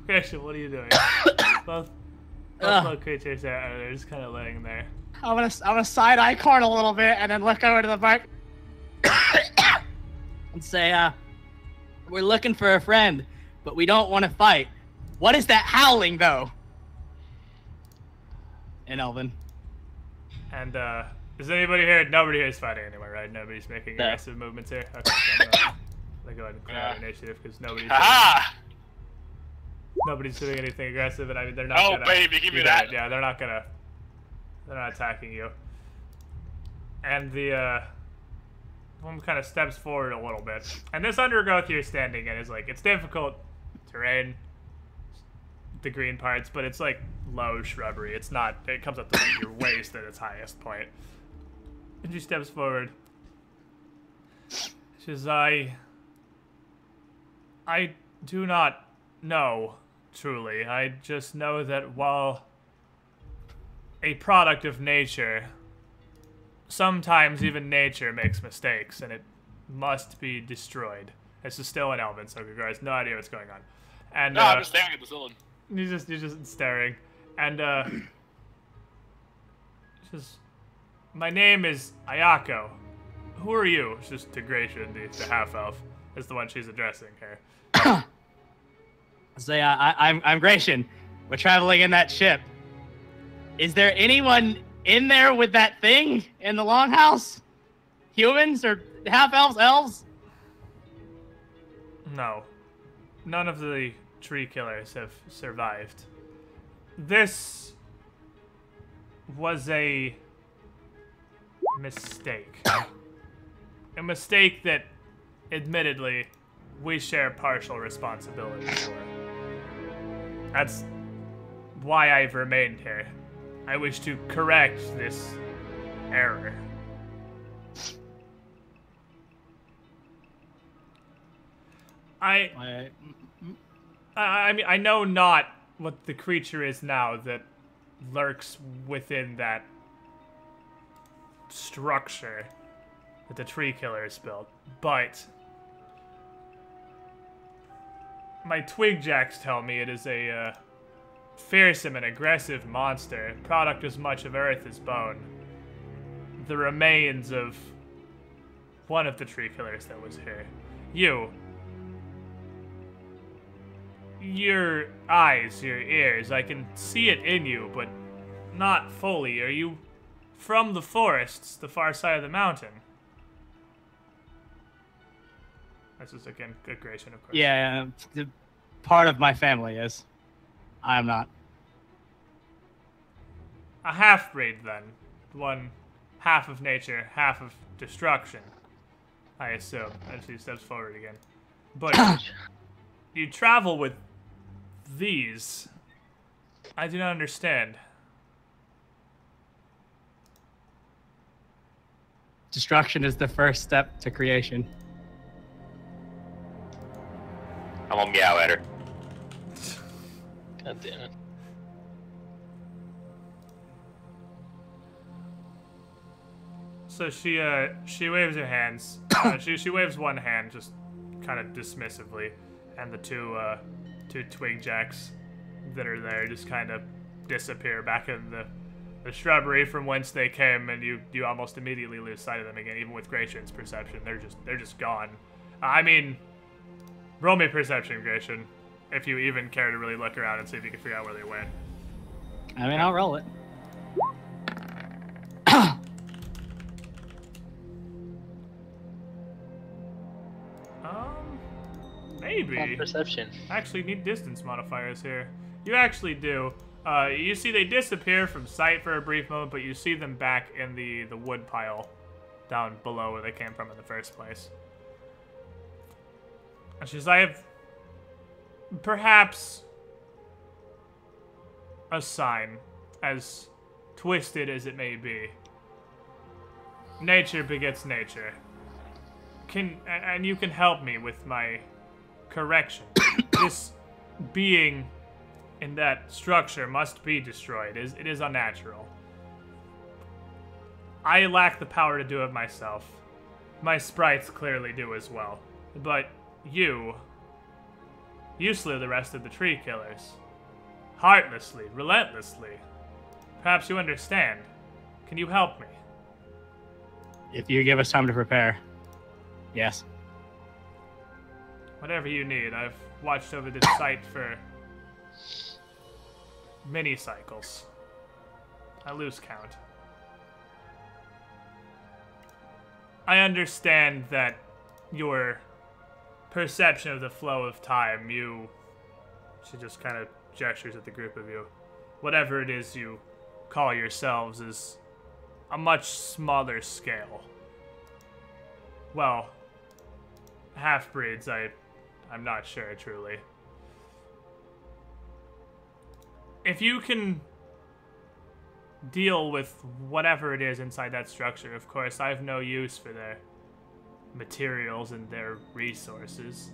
Christian, what are you doing? Both little creatures are just kind of laying there. I'm gonna side eye Cornel a little bit and then look over to the bark and say, "We're looking for a friend, but we don't want to fight. What is that howling though?" In Elven. And is anybody here? Nobody here is fighting anywhere, right? Nobody's making aggressive movements here. Okay, so go ahead and clear out initiative because nobody's doing anything aggressive, and I mean they're not. Oh baby, give me that. Yeah, they're not attacking you. And the one kind of steps forward a little bit, and this undergrowth you're standing in is like, it's difficult terrain, the green parts, but it's like low shrubbery. It's not. It comes up to like your waist at its highest point. And she steps forward. She says, I do not know, truly. I just know that while a product of nature, sometimes even nature makes mistakes, and it must be destroyed. This is still in Elven, so you guys no idea what's going on. And no, I'm just staring at the ceiling. You're just staring, and says, "My name is Ayako. Who are you?" It's just to Gration, the half-elf, is the one she's addressing here. Say, I'm Gration. We're traveling in that ship. Is there anyone in there with that thing in the longhouse? Humans or half-elves, elves? No. None of the tree killers have survived. This was a mistake. A mistake that, admittedly, we share partial responsibility for. That's why I've remained here. I wish to correct this error. I mean, I know not what the creature is now that lurks within that structure that the tree killer has built. But my twig jacks tell me it is a fearsome and aggressive monster, product as much of earth as bone. The remains of one of the tree killers that was here. Your eyes, your ears, I can see it in you, but not fully. Are you from the forests, the far side of the mountain? This is again good Gratian, of course. Yeah, part of my family is. I am not. A half-breed, then. One half of nature, half of destruction, I assume, as he steps forward again. But you travel with these. I do not understand. Destruction is the first step to creation. I'm gonna meow at her. God damn it. So she waves her hands. She waves one hand just kind of dismissively, and the two twig jacks that are there just kind of disappear back in the shrubbery from whence they came, and you almost immediately lose sight of them again, even with Gratian's perception. They're just gone. I mean, roll me perception, Gratian, if you even care to really look around and see if you can figure out where they went. I mean, I'll roll it. Maybe. Perception. Actually, need distance modifiers here. You actually do. You see they disappear from sight for a brief moment, but you see them back in the wood pile down below where they came from in the first place. And she's like, I have perhaps a sign, as twisted as it may be. Nature begets nature. And you can help me with my correction. This being in that structure must be destroyed. It is unnatural. I lack the power to do it myself. My sprites clearly do as well. But you slew the rest of the tree killers. Heartlessly, relentlessly. Perhaps you understand. Can you help me? If you give us time to prepare. Yes. Whatever you need. I've watched over this site for many cycles. I lose count. I understand that your perception of the flow of time, she just kind of gestures at the group of you. Whatever it is you call yourselves is a much smaller scale. Well, half-breeds, I'm not sure, truly. If you can deal with whatever it is inside that structure, of course, I have no use for their materials and their resources.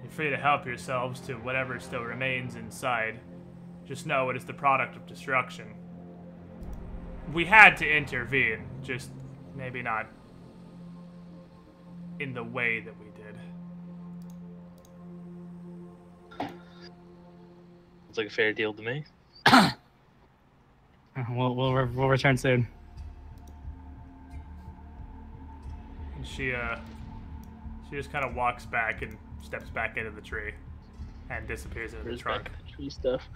You're free to help yourselves to whatever still remains inside. Just know it is the product of destruction. We had to intervene, just maybe not in the way that we did. It's like a fair deal to me. We'll return soon. And she just kind of walks back and steps back into the tree and disappears into the trunk. Tree stuff.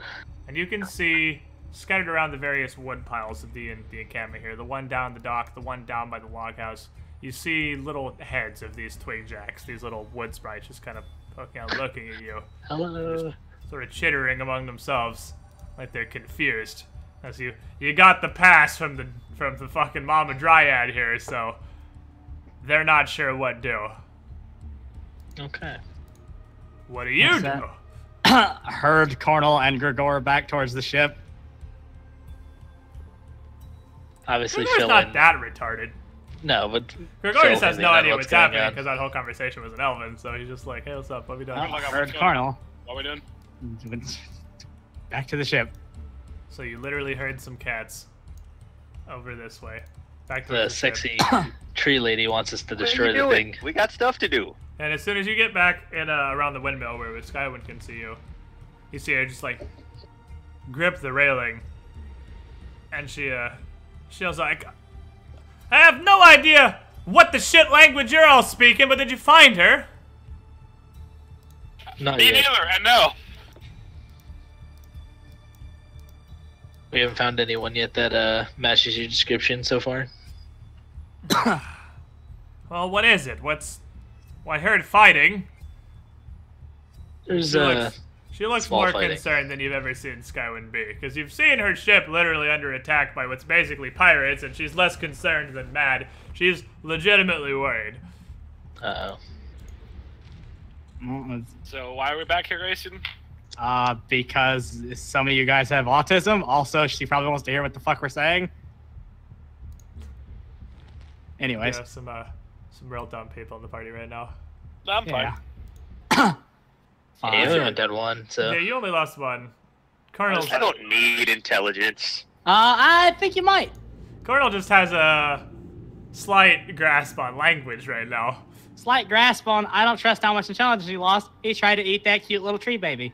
And you can see scattered around the various wood piles of the encampment here, the one down the dock, the one down by the log house. You see little heads of these twig jacks, these little wood sprites just kind of poking out, looking at you. Hello. Just sort of chittering among themselves like they're confused. As you got the pass from the fucking Mama Dryad here, so they're not sure what do. Okay. What do you do? Herd Cornel and Gregor back towards the ship. Obviously, Gregor's not that retarded. No, but Gregor just has no idea what's happening because that whole conversation was an Elven, so he's just like, "Hey, what's up? What are we doing?" Herd Cornel. What are we doing? Back to the ship. So you literally heard some cats over this way. Back to The sexy tree lady wants us to destroy the thing. We got stuff to do. And as soon as you get back in around the windmill where Skywin can see you, you see her just like grip the railing, and she was like, "I have no idea what the shit language you're all speaking, but did you find her?" Not Me yet. neither, and no. We haven't found anyone yet that matches your description so far. Well, what is it? Well, I heard fighting. There's She looks small more fighting. concerned than you've ever seen Skywin be, because you've seen her ship literally under attack by what's basically pirates, and she's less concerned than mad. She's legitimately worried. Uh-oh. So why are we back here, Grayson? Because some of you guys have autism. Also, she probably wants to hear what the fuck we're saying. Anyways. Yeah, some real dumb people in the party right now. No, I'm fine. Yeah. Yeah, we only done one, so. Yeah, you only lost one. Colonel. I don't need intelligence. I think you might. Colonel just has a slight grasp on language right now. Slight grasp on, I don't trust how much intelligence he lost. He tried to eat that cute little tree baby.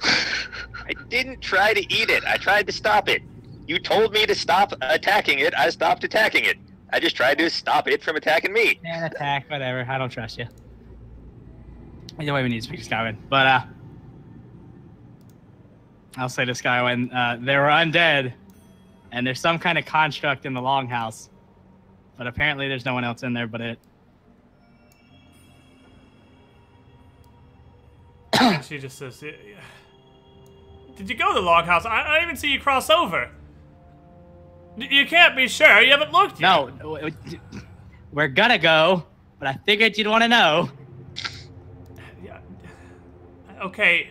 I didn't try to eat it. I tried to stop it. You told me to stop attacking it. I stopped attacking it. I just tried to stop it from attacking me. And attack, whatever. I don't trust you. Either way, we need to speak to Skywin. But, I'll say to Skywin, they were undead, and there's some kind of construct in the longhouse. But apparently there's no one else in there but it. And she just says, "Did you go to the longhouse? I didn't even see you cross over. You can't be sure. You haven't looked yet." No, we're gonna go, but I figured you'd want to know. Yeah. Okay,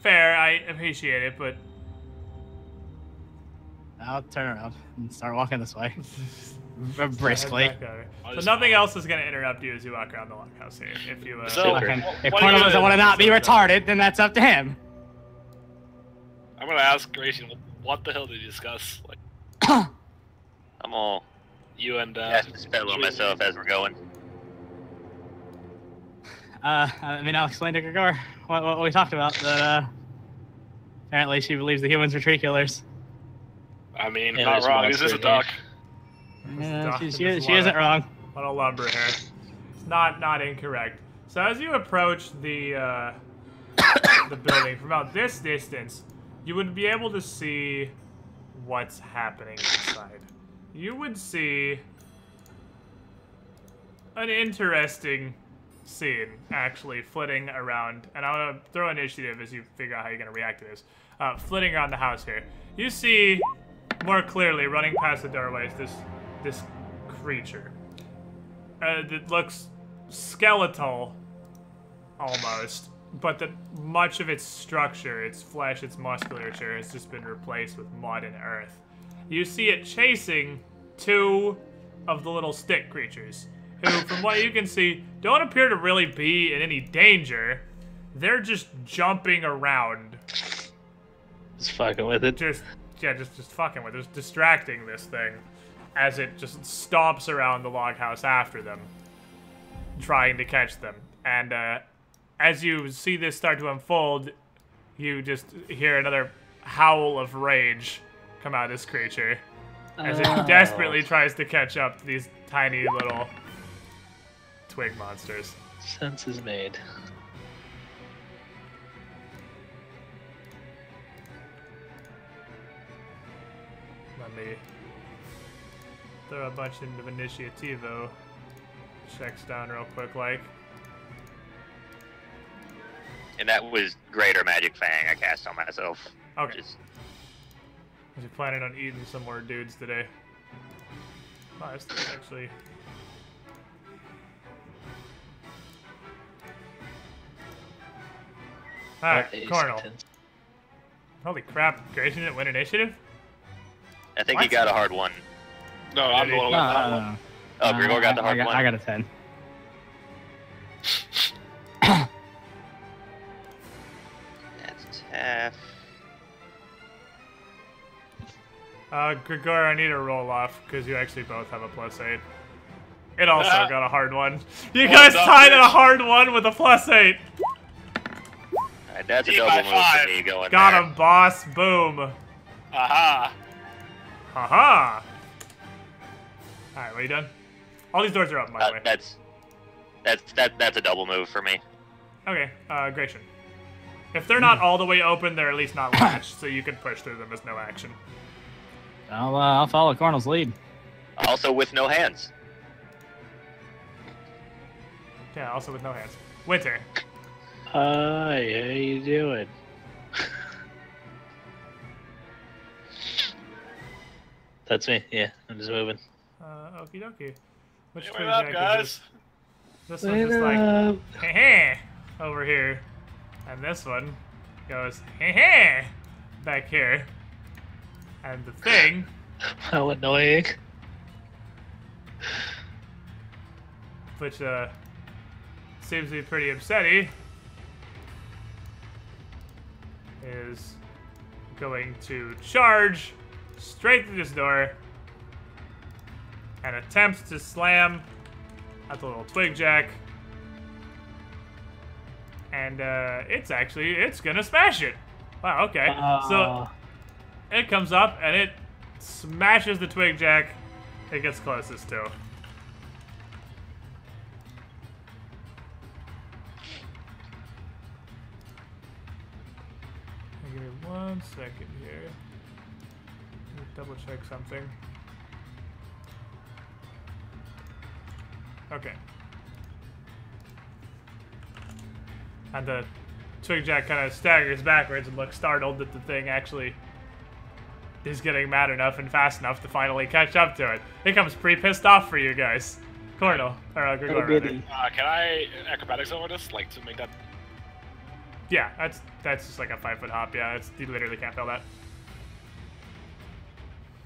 fair. I appreciate it, but I'll turn around and start walking this way. Briskly. So nothing else is going to interrupt you as you walk around the longhouse here. If you, So, If what Cornel are you doesn't want to gonna- not be retarded, then that's up to him. I'm gonna ask Grayson, what the hell did you discuss? Like, I'm all you and cast a spell on myself as we're going. I mean, I'll explain to Gregor what we talked about. That apparently she believes the humans are tree killers. I mean, Yeah, not there's a wrong. This is a monster duck. Yeah, There's she a lot isn't of- wrong. A lot of lumber here. Not incorrect. So as you approach the building from about this distance, you would be able to see what's happening inside. You would see an interesting scene actually flitting around, and I'm gonna throw initiative as you figure out how you're gonna react to this. Flitting around the house here, you see more clearly running past the doorways this creature. It looks skeletal almost, but much of its structure, its flesh, its musculature has just been replaced with mud and earth. You see it chasing two of the little stick creatures, who, from what you can see, don't appear to really be in any danger. They're just jumping around. Just fucking with it. Just fucking with it. Just distracting this thing as it just stomps around the loghouse after them, trying to catch them. And as you see this start to unfold, you just hear another howl of rage come out of this creature as it desperately tries to catch up to these tiny little twig monsters. Sense is made. Let me throw a bunch of initiativo checks down real quick, like. And that was Greater Magic Fang I cast on myself. Okay. Just, Was you planning on eating some more dudes today? Oh, that's actually. Alright, Ace Cornel. intense. Holy crap, Grayson didn't win initiative? I think he What? got a hard one. No, I'm the one who got that one. No. Oh, Grigor got the hard one. I got a 10. That's tough. Grigor, I need a roll off because you actually both have a +8. It also got a hard one. You guys tied at a hard one with a +8. Alright, that's a double move for me going Got there. him, boss. Boom. Aha. Haha. Alright, are you done? All these doors are up, by the way. That's a double move for me. Okay, Gratian. If they're not all the way open, they're at least not latched, so you can push through them as no action. I'll follow Cornel's lead. Also with no hands. Yeah, also with no hands. Winter. Hi, how you doing? That's me. Yeah, I'm just moving. Okie dokie. Which Wait up, guys. This one's just like, heh over here. And this one goes, heh back here. And the thing. How annoying. Which, seems to be pretty upsetty. Is going to charge straight through this door and attempts to slam at the little twig jack. And it's gonna smash it. Wow, okay. So it comes up and it smashes the twig jack it gets closest to. Give me 1 second here. Let me double check something. Okay. And the twig jack kind of staggers backwards and looks startled that the thing actually is getting mad enough and fast enough to finally catch up to it. It comes pretty pissed off for you guys. Cornel, or Grigor, rather. Can I acrobatics over this, like to make that? Yeah, that's just like a 5-foot hop. Yeah, you literally can't fail that.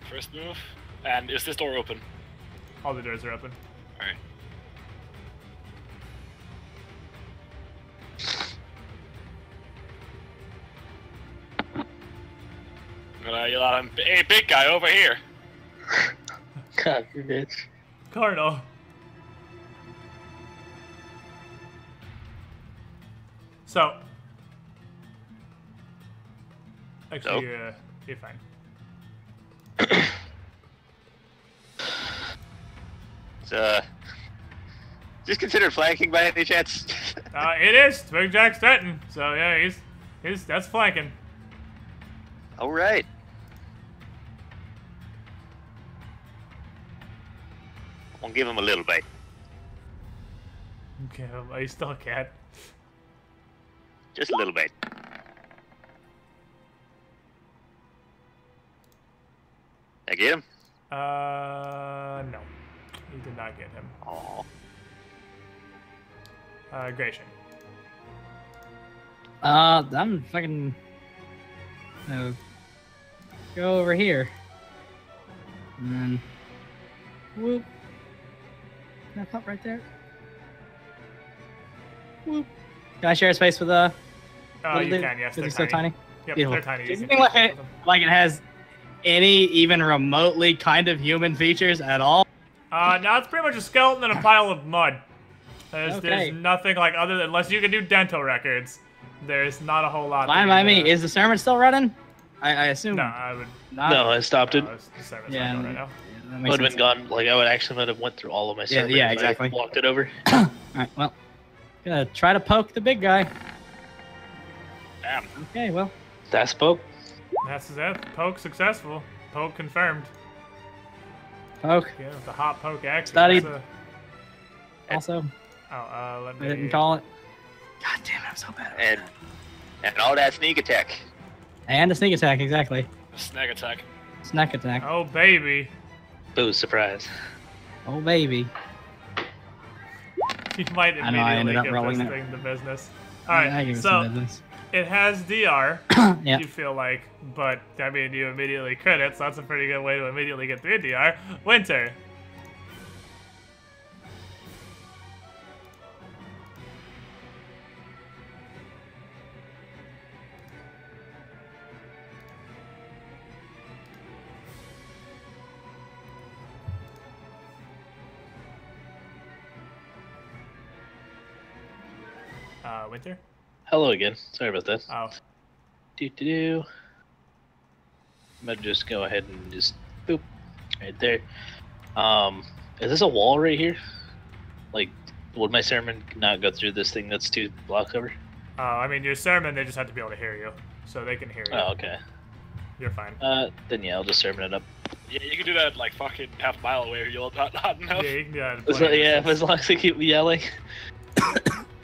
First move. And is this door open? All the doors are open. Alright. I'm gonna yell at him, hey, big guy, over here! God, you bitch. Cornel. So. Actually, you're fine. It's, just considered flanking by any chance? It is. Twig Jack's threatened. So yeah, that's flanking. Alright. I'll give him a little bite. Okay, well, you still can't. Just a little bit. I get him? No. You did not get him. Aww. Gratian. I'm fucking... go over here. And then... Whoop. Can I pop right there? Whoop. Can I share a space with you can, yes. They're so tiny. Yep, Beautiful. they're tiny. Does it seem like it has any even remotely kind of human features at all? No, it's pretty much a skeleton and a pile of mud. There's nothing like other than, unless you can do dental records, there's not a whole lot. Fine by me. Is the sermon still running? I assume. No, I would not. No, I stopped it. The sermon's Yeah, not going right now. Would have been gone. Like I would have went through all of my sermons. Yeah, if exactly. I walked it over. All right. Well, gonna try to poke the big guy. Damn. Okay. Well. That's poke. That's it. Poke successful. Poke confirmed. Poke. Yeah, the hot poke action. Studied. Also. Oh, let me. I didn't call it. God damn it! I'm so bad. And all that sneak attack. And a sneak attack, exactly. Snag attack. Snack attack. Oh baby. Boo! Surprise. Oh baby. You might I know, I ended up give rolling this it. thing the business. All right, So so it has DR. yeah. You feel like, but I mean, you immediately crit it, so that's a pretty good way to immediately get through DR. Winter. Winter? Hello again. Sorry about that. Oh. I'm gonna just go ahead and just boop right there. Is this a wall right here? Like, would my sermon not go through this thing that's 2 blocks over? I mean, your sermon, they just have to be able to hear you, so they can hear you. Oh, okay. You're fine. Then yeah, I'll just sermon it up. Yeah, you can do that like fucking half a mile away if you yell not enough. Yeah, you can do that. As long as they keep yelling.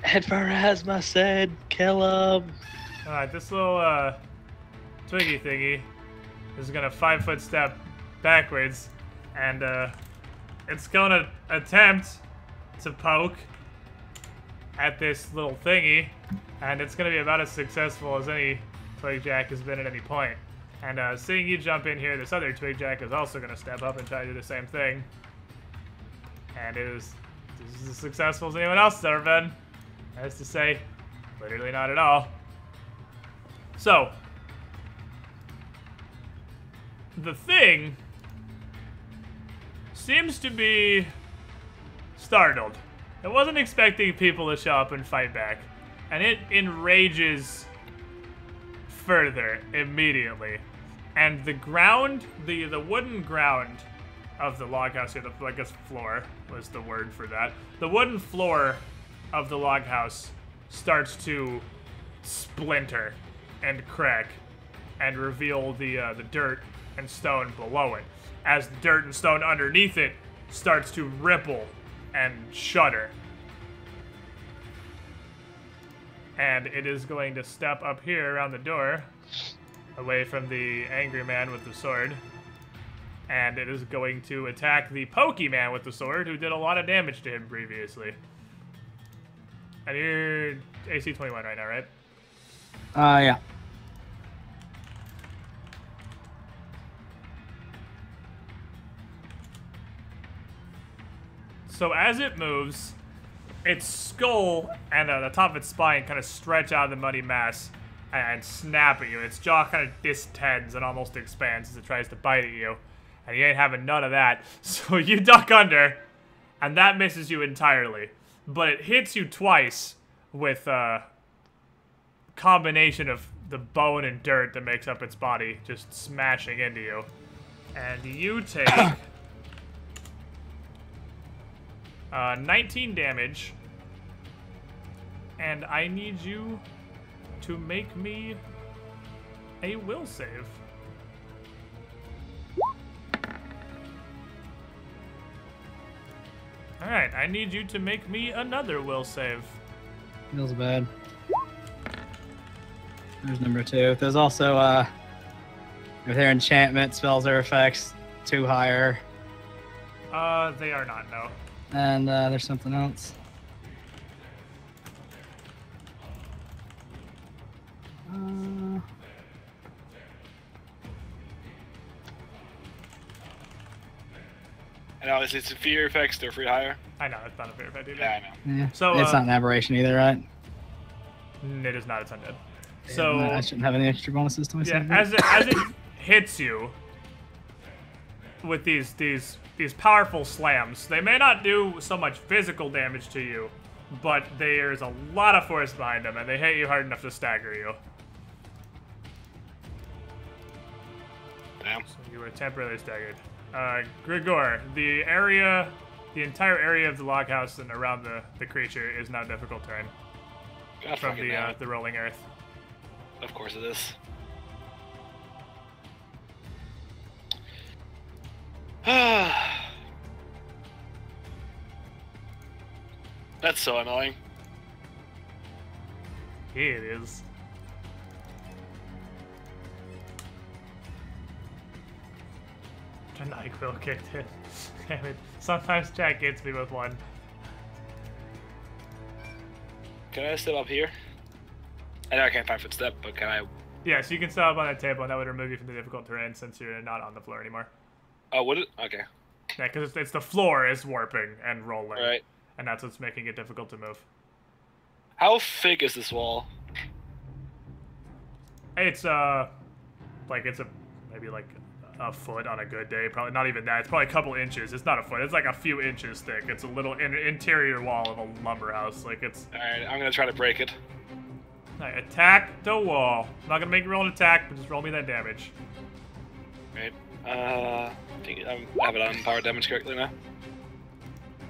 Head for Erasmus said, kill him. Alright, this little twiggy thingy is gonna 5-foot step backwards, and it's gonna attempt to poke at this little thingy, and it's gonna be about as successful as any twig jack has been at any point. And seeing you jump in here, this other twig jack is also gonna step up and try to do the same thing. And it is just as successful as anyone else has ever been. That is to say, literally not at all. So, the thing seems to be startled. It wasn't expecting people to show up and fight back, and it enrages further immediately. And the ground, the wooden ground of the log house here, I guess floor was the word for that. The wooden floor of the log house starts to splinter and crack and reveal the dirt and stone below it, as the dirt and stone underneath it starts to ripple and shudder. And it is going to step up here around the door, away from the angry man with the sword. And it is going to attack the pokey man with the sword, who did a lot of damage to him previously. And you're AC 21 right now, right? Yeah. So as it moves, its skull and the top of its spine kind of stretch out of the muddy mass and snap at you. Its jaw kind of distends and almost expands as it tries to bite at you. And you ain't having none of that. So you duck under, and that misses you entirely. But it hits you twice with a combination of the bone and dirt that makes up its body just smashing into you. And you take 19 damage. And I need you to make me a will save. Alright, I need you to make me another will save. Feels bad. There's number 2. There's also, if they're enchantment, spells or effects, 2 higher. They are not, no. And, there's something else. And obviously, it's fear effects, they're free higher. I know, it's not a fair effect either. Yeah, I know. Yeah. So, it's not an aberration either, right? It is not, it's undead. Yeah, So I shouldn't have any extra bonuses to myself. yeah, as it hits you with these powerful slams, they may not do so much physical damage to you, but there's a lot of force behind them, and they hit you hard enough to stagger you. Damn. So you were temporarily staggered. Grigor, the entire area of the log house and around the creature is now difficult terrain God from fucking damn it. the rolling earth. Of course it is. That's so annoying. It is. A NyQuil kicked in. Damn it. Sometimes Jack gets me with one. Can I step up here? I know I can't 5-foot step, but can I? Yeah, so you can step up on that table, and that would remove you from the difficult terrain since you're not on the floor anymore. Oh, would it? Okay. Yeah, because it's the floor is warping and rolling. Right. And that's what's making it difficult to move. How thick is this wall? It's, maybe like a foot on a good day. Probably not even that. It's probably a couple inches. It's not a foot. It's like a few inches thick. It's a little interior wall of a lumber house. Like it's. All right, I'm gonna try to break it. All right, attack the wall. I'm not gonna make you roll an attack, but just roll me that damage. Right. I think I have it on power damage correctly now.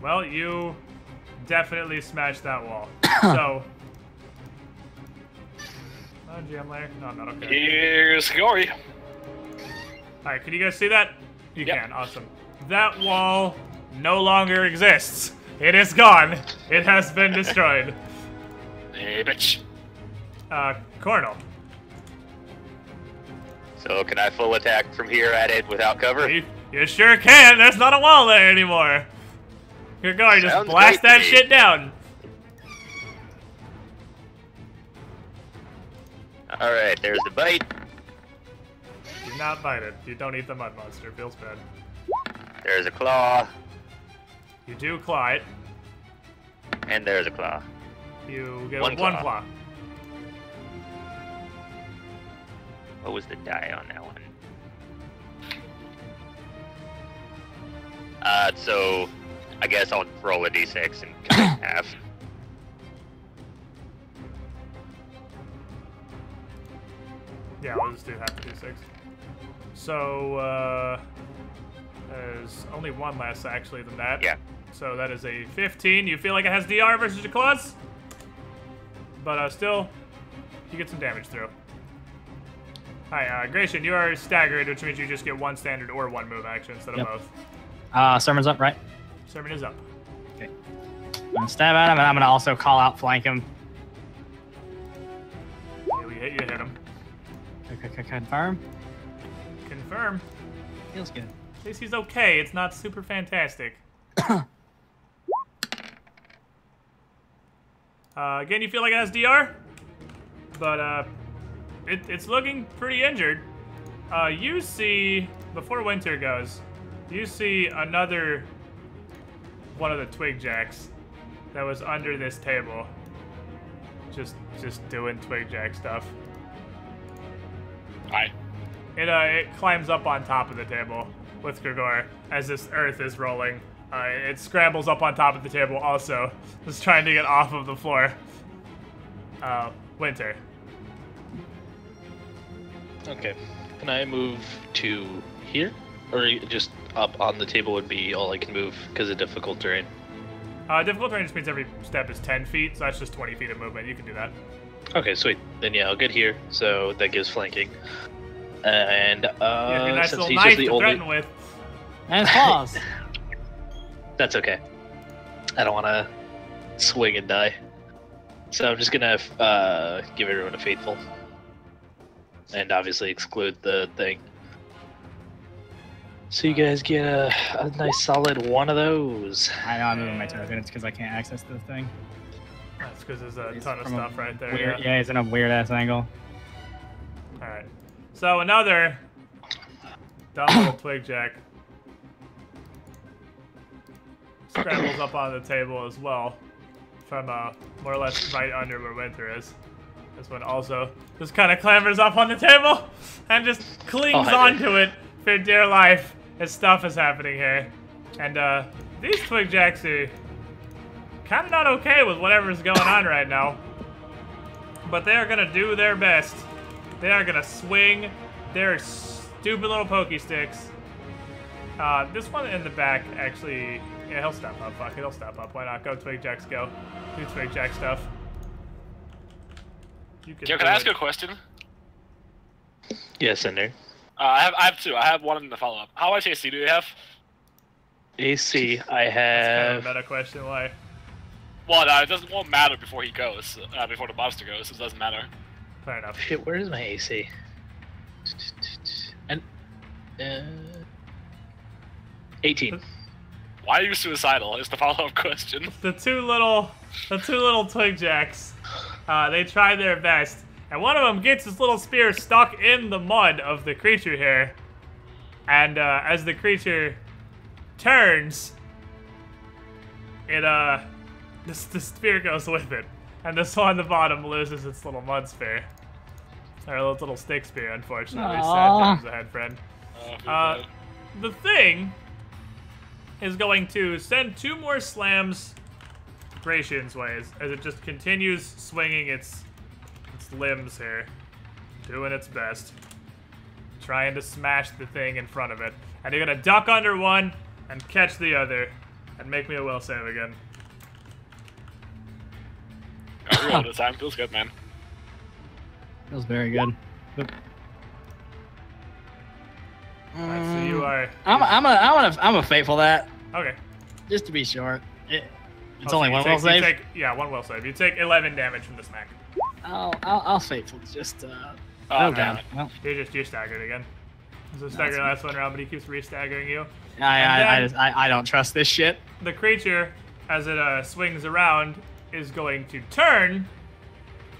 Well, you definitely smashed that wall. So. Oh, GM layer? No, I'm not okay. Here's Gory. Alright, can you guys see that? You Yep. can, awesome. That wall no longer exists. It is gone. It has been destroyed. Hey, bitch. Cornel. So can I full attack from here at it without cover? You sure can. There's not a wall there anymore. You're going to just Sounds blast great to that me. shit down. Alright, there's the bite. Do not bite it. You don't eat the mud monster. It feels bad. There's a claw. You do claw it. And there's a claw. You get One one claw. claw. What was the die on that one? So I guess I'll roll a d6 and cut it in half. Yeah, we'll just do half the d6. So, there's only one less actually than that. Yeah. So that is a 15. You feel like it has DR versus your claws? But still, you get some damage through. Hi, Gratian, you are staggered, which means you just get one standard or one move action instead of both. Sermon's up, right? Sermon is up. Okay. I'm gonna stab at him, and I'm gonna also call out flank him. Yeah, you hit him. Confirm. Confirm. Feels good. At least he's okay. It's not super fantastic. Again, you feel like it has DR, but it's looking pretty injured. You see, before Winter goes, you see another one of the twig jacks that was under this table, just doing twig jack stuff. Hi. It climbs up on top of the table with Grigor as this earth is rolling. It scrambles up on top of the table also, just trying to get off of the floor. Winter. Okay. Can I move to here? Or just up on the table would be all I can move because of difficult terrain? Difficult terrain just means every step is 10 feet, so that's just 20 feet of movement. You can do that. Okay, sweet. Then yeah, I'll get here, so that gives flanking. And Yeah, your nice since little he's knife just the to only... threaten with. And claws. That's okay. I don't want to swing and die. So I'm just gonna give everyone a faithful. And obviously exclude the thing. So you guys get a nice solid one of those. I know I'm moving my token. It's because I can't access the thing. That's because there's a He's ton of from a stuff right there. Weird, yeah, he's in a weird ass angle. Alright. So another dumb little twig jack scrambles up on the table as well, from more or less right under where Winter is. This one also just kind of clambers up on the table and just clings onto it for dear life as stuff is happening here. And these twig jacks are kind of not okay with whatever's going on right now. But they are going to do their best. They are going to swing their stupid little pokey sticks. This one in the back actually, yeah, he'll step up. Fuck it, he'll step up. Why not? Go twig jacks, go. Do twig jack stuff. You Can I ask you a question? Yes, in there. I have two. I have one in the follow-up. How much AC do you have? AC, I That's have... kind of a meta question. Why? Well, it won't matter before he goes. Before the monster goes, it doesn't matter. Fair enough. Shit, where is my AC? And... 18. Why are you suicidal? Is the follow-up question. The two little twig jacks, they try their best, and one of them gets his little spear stuck in the mud of the creature here, and as the creature turns, it the spear goes with it, and this one on the bottom loses its little mud spear, or its little stick spear, unfortunately. Sad times ahead, friend. The thing is going to send 2 more slams Gratian's ways as it just continues swinging its limbs here, doing its best, trying to smash the thing in front of it. And you're gonna duck under one and catch the other and make me a will save again. Oh, real this time feels good, man. Feels very good. Alright, so you are. I'm a faithful that. Okay. Just to be short. It's Also, only you one take- will you save. one will save. You take 11 damage from the smack. I'll faithful. Just Oh, go damn down. it. Well, You're staggered again. So staggered last one round, but he keeps re-staggering you. I don't trust this shit. The creature, as it swings around, is going to turn,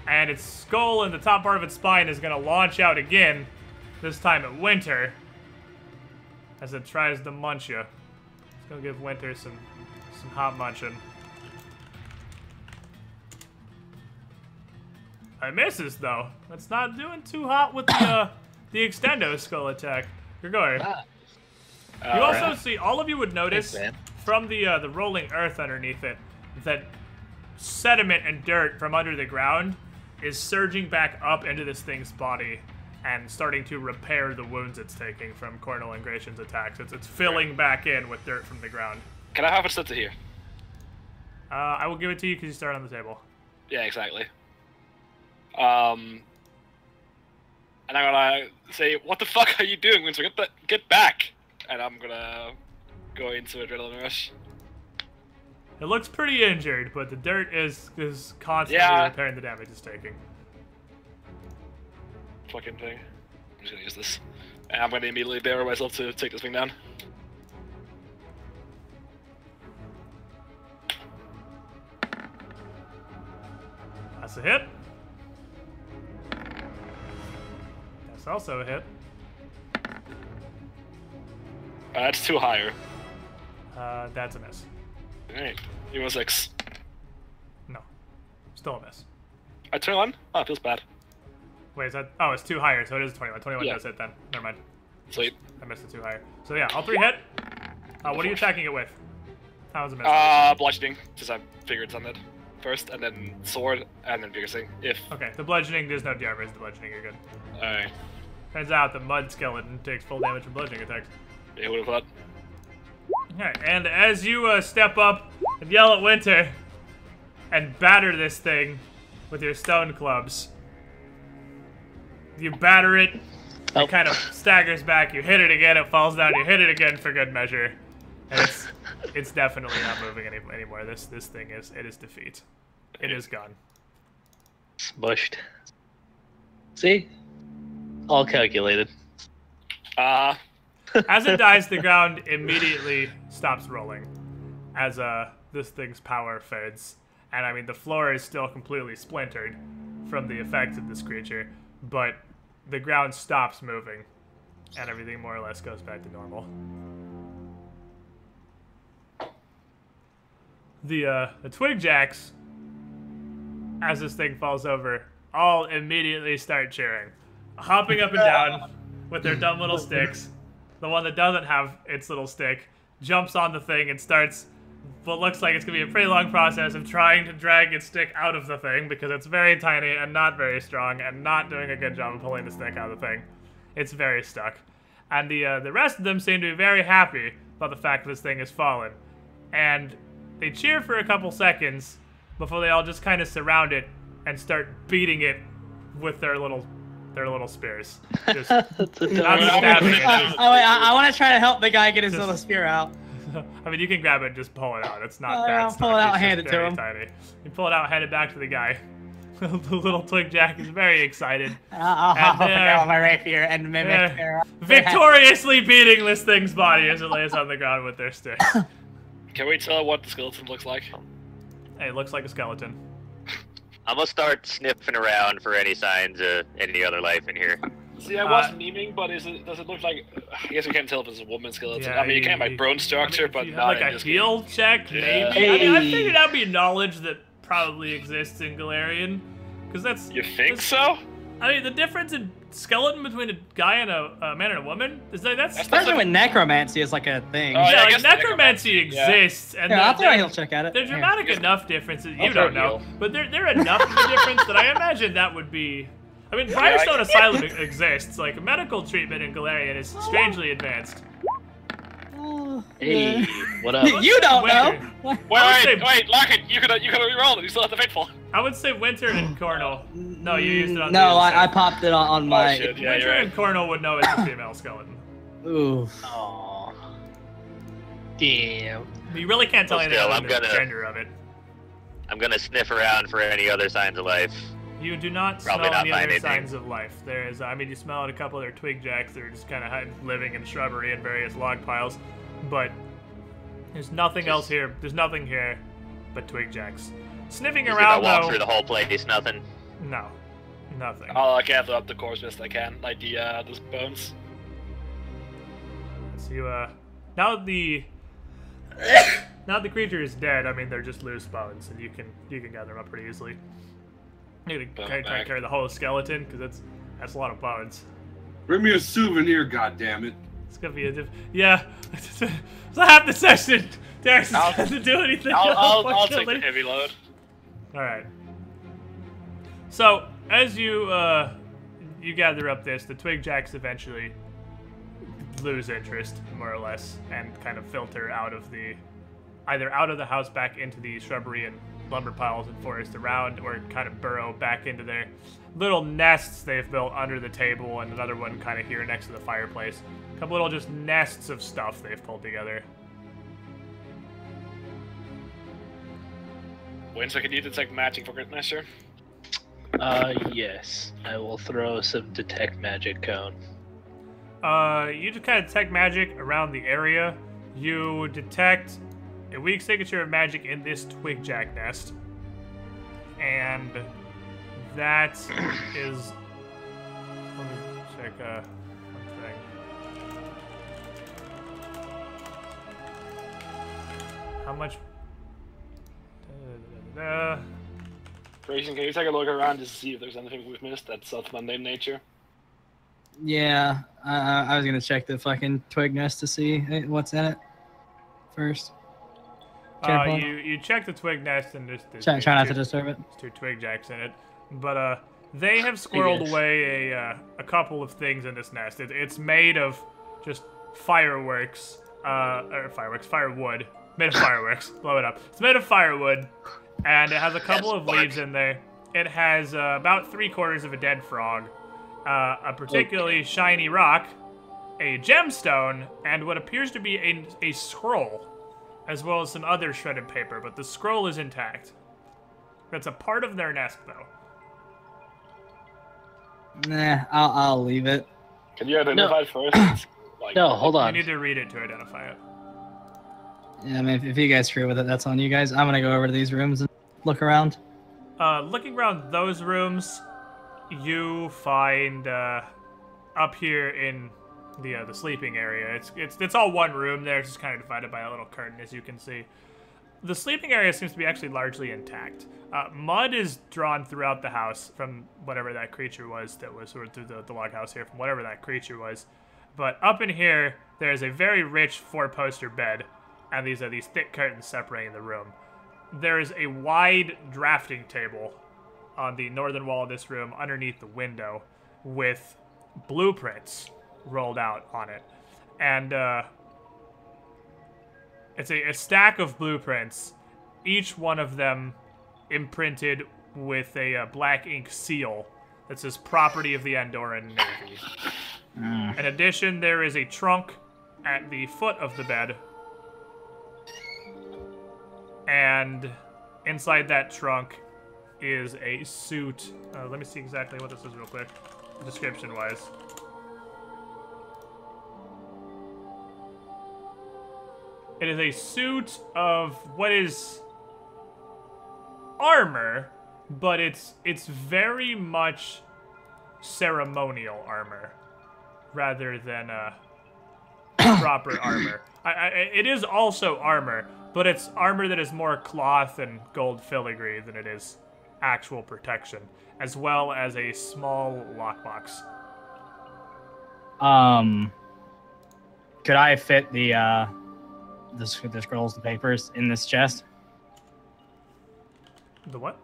and its skull and the top part of its spine is going to launch out again, this time at Winter, as it tries to munch you. It's going to give Winter some hot munching. It misses, though. It's not doing too hot with the extendo skull attack. Grigor. You also see, all of you would notice Thanks, from the rolling earth underneath it that sediment and dirt from under the ground is surging back up into this thing's body and starting to repair the wounds it's taking from Cornel and Gratian's attacks. It's filling back in with dirt from the ground. Can I have a sit to here? I will give it to you because you started on the table. Yeah, exactly. And I'm gonna say, "What the fuck are you doing, Winter? Get back!" And I'm gonna go into Adrenaline Rush. It looks pretty injured, but the dirt is constantly repairing the damage it's taking. Fucking thing. I'm just gonna use this. And I'm gonna immediately barrel myself to take this thing down. That's a hit. That's also a hit. That's too higher. That's a miss. Alright. You want 6. No. Still a miss. 21? Oh, it feels bad. Wait, is that... Oh, it's 2 higher, so it is 21. 21 Yeah. does hit then. Never mind. Sweet. I missed the 2 higher. So yeah, all 3 hit. What are you attacking it with? That was a miss. Bludgeoning, since I figured it's on that first, and then sword, and then piercing. If Okay, the bludgeoning, there's no DRs. The bludgeoning, you're good. Alright. Turns out the mud skeleton takes full damage from bludgeoning attacks. Yeah, who would have thought? Alright, and as you step up and yell at Winter and batter this thing with your stone clubs, you batter it, it kind of staggers back, you hit it again, it falls down, you hit it again for good measure. And it's definitely not moving anymore. This thing is defeat. It is gone. Smushed. See? All calculated. As it dies, the ground immediately stops rolling as this thing's power fades. And I mean, the floor is still completely splintered from the effects of this creature, but the ground stops moving and everything more or less goes back to normal. The twig jacks, as this thing falls over, all immediately start cheering, hopping up and down with their dumb little sticks. The one that doesn't have its little stick jumps on the thing and starts what looks like it's going to be a pretty long process of trying to drag its stick out of the thing because it's very tiny and not very strong and not doing a good job of pulling the stick out of the thing. It's very stuck. And the rest of them seem to be very happy about the fact that this thing has fallen. And they cheer for a couple seconds before they all just kind of surround it and start beating it with their little spears. Just not stabbing it. I want to try to help the guy get his little spear out. I mean, you can grab it and just pull it out. It's not I'll that pull it out and hand it to him. Tiny. You pull it out, hand it back to the guy. The little twig jack is very excited. I'll hop up and down with my rapier and mimic their... victoriously beating this thing's body as it lays on the ground with their stick. Can we tell what the skeleton looks like? Hey, it looks like a skeleton. I'm gonna start sniffing around for any signs of any other life in here. See, I was memeing, but does it look like... I guess we can't tell if it's a woman skeleton. Yeah, I mean, you can by bone structure, but not like in a this heal game. check, Yeah. maybe. I mean, I figured that'd be knowledge that probably exists in Galarian, because that's. You think so? I mean, the difference in skeleton between a guy and a man and a woman is that's especially when necromancy is like a thing. Oh, yeah, I like necromancy exists, and I'll throw a heal check at it. They're dramatic enough differences. You throw don't know, heal. but they're enough of a difference that I imagine that would be. I mean, Firestone Asylum exists. Like medical treatment in Galarian is strangely advanced. Hey, what up? You don't know. Wait, Lockett, you could re-roll it. You still have the Fateful. I would say Winter and Cornel. No, you used it on the No, other I side. popped it on my. Shit, yeah, Winter you're right. and Cornel would know it's a female skeleton. Ooh. Aw. Damn. You really can't tell Well, anything still, about I'm the gonna- gender of it. I'm gonna sniff around for any other signs of life. You do not Probably smell not any find other anything. signs of life. There is, I mean, you smell a couple of their twig jacks that are just kind of living in shrubbery and various log piles, but there's nothing else here. There's nothing here but twig jacks. Sniffing Just around, if I walk though, through the whole place, nothing. no, nothing. I'll gather up the corpse best I can, like those bones. So you, now the creature is dead. I mean, they're just loose bones, and you can gather them up pretty easily. You need to Bone try and bag. carry the whole skeleton because that's a lot of bones. Bring me a souvenir, goddammit. It's gonna be yeah. So half the session, Darius I'll- doesn't do anything. I'll take the unfortunately. heavy load. All right. So as you gather up this, the twig jacks eventually lose interest, more or less, and kind of filter either out of the house back into the shrubbery and lumber piles and forest around, or kind of burrow back into their little nests they've built under the table, and another one kind of here next to the fireplace. A couple little just nests of stuff they've pulled together. Winter, can you detect magic for Greatness, sure? Yes. I will throw some detect magic cone. You just kind of detect magic around the area. You detect a weak signature of magic in this twig jack nest. And that is... Let me check one thing. How much... Grayson, can you take a look around just to see if there's anything we've missed that's of mundane nature? Yeah, I was gonna check the fucking twig nest to see what's in it first. Careful. You check the twig nest and just... Try not to disturb it. There's 2 twig jacks in it, but they have squirreled away a couple of things in this nest. It's made of just firewood, made of fireworks. Blow it up. It's made of firewood, and it has a couple of leaves in there. It has about 3/4 of a dead frog, a particularly shiny rock, a gemstone, and what appears to be a scroll, as well as some other shredded paper, but the scroll is intact. That's a part of their nest, though. Nah, I'll leave it. Can you identify it first? Like, No, hold You on. need to read it to identify it. Yeah, I mean, if you guys screw with it, that's on you guys. I'm gonna go over to these rooms and look around. Looking around those rooms, you find up here in the sleeping area. It's all one room there. It's just kind of divided by a little curtain, as you can see. The sleeping area seems to be actually largely intact. Mud is drawn throughout the house from whatever that creature was that was sort of through the log house here from whatever that creature was. But up in here, there's a very rich 4-poster bed, and these are these thick curtains separating the room. There is a wide drafting table on the northern wall of this room underneath the window with blueprints rolled out on it. And it's a stack of blueprints, each one of them imprinted with a black ink seal that says property of the Andorran Navy. In addition, there is a trunk at the foot of the bed, and inside that trunk is a suit. Let me see exactly what this is real quick, description-wise. It is a suit of what is armor, but it's very much ceremonial armor rather than proper armor. It is also armor, but it's armor that is more cloth and gold filigree than it is actual protection, as well as a small lockbox. Could I fit the scrolls, the papers in this chest? The what?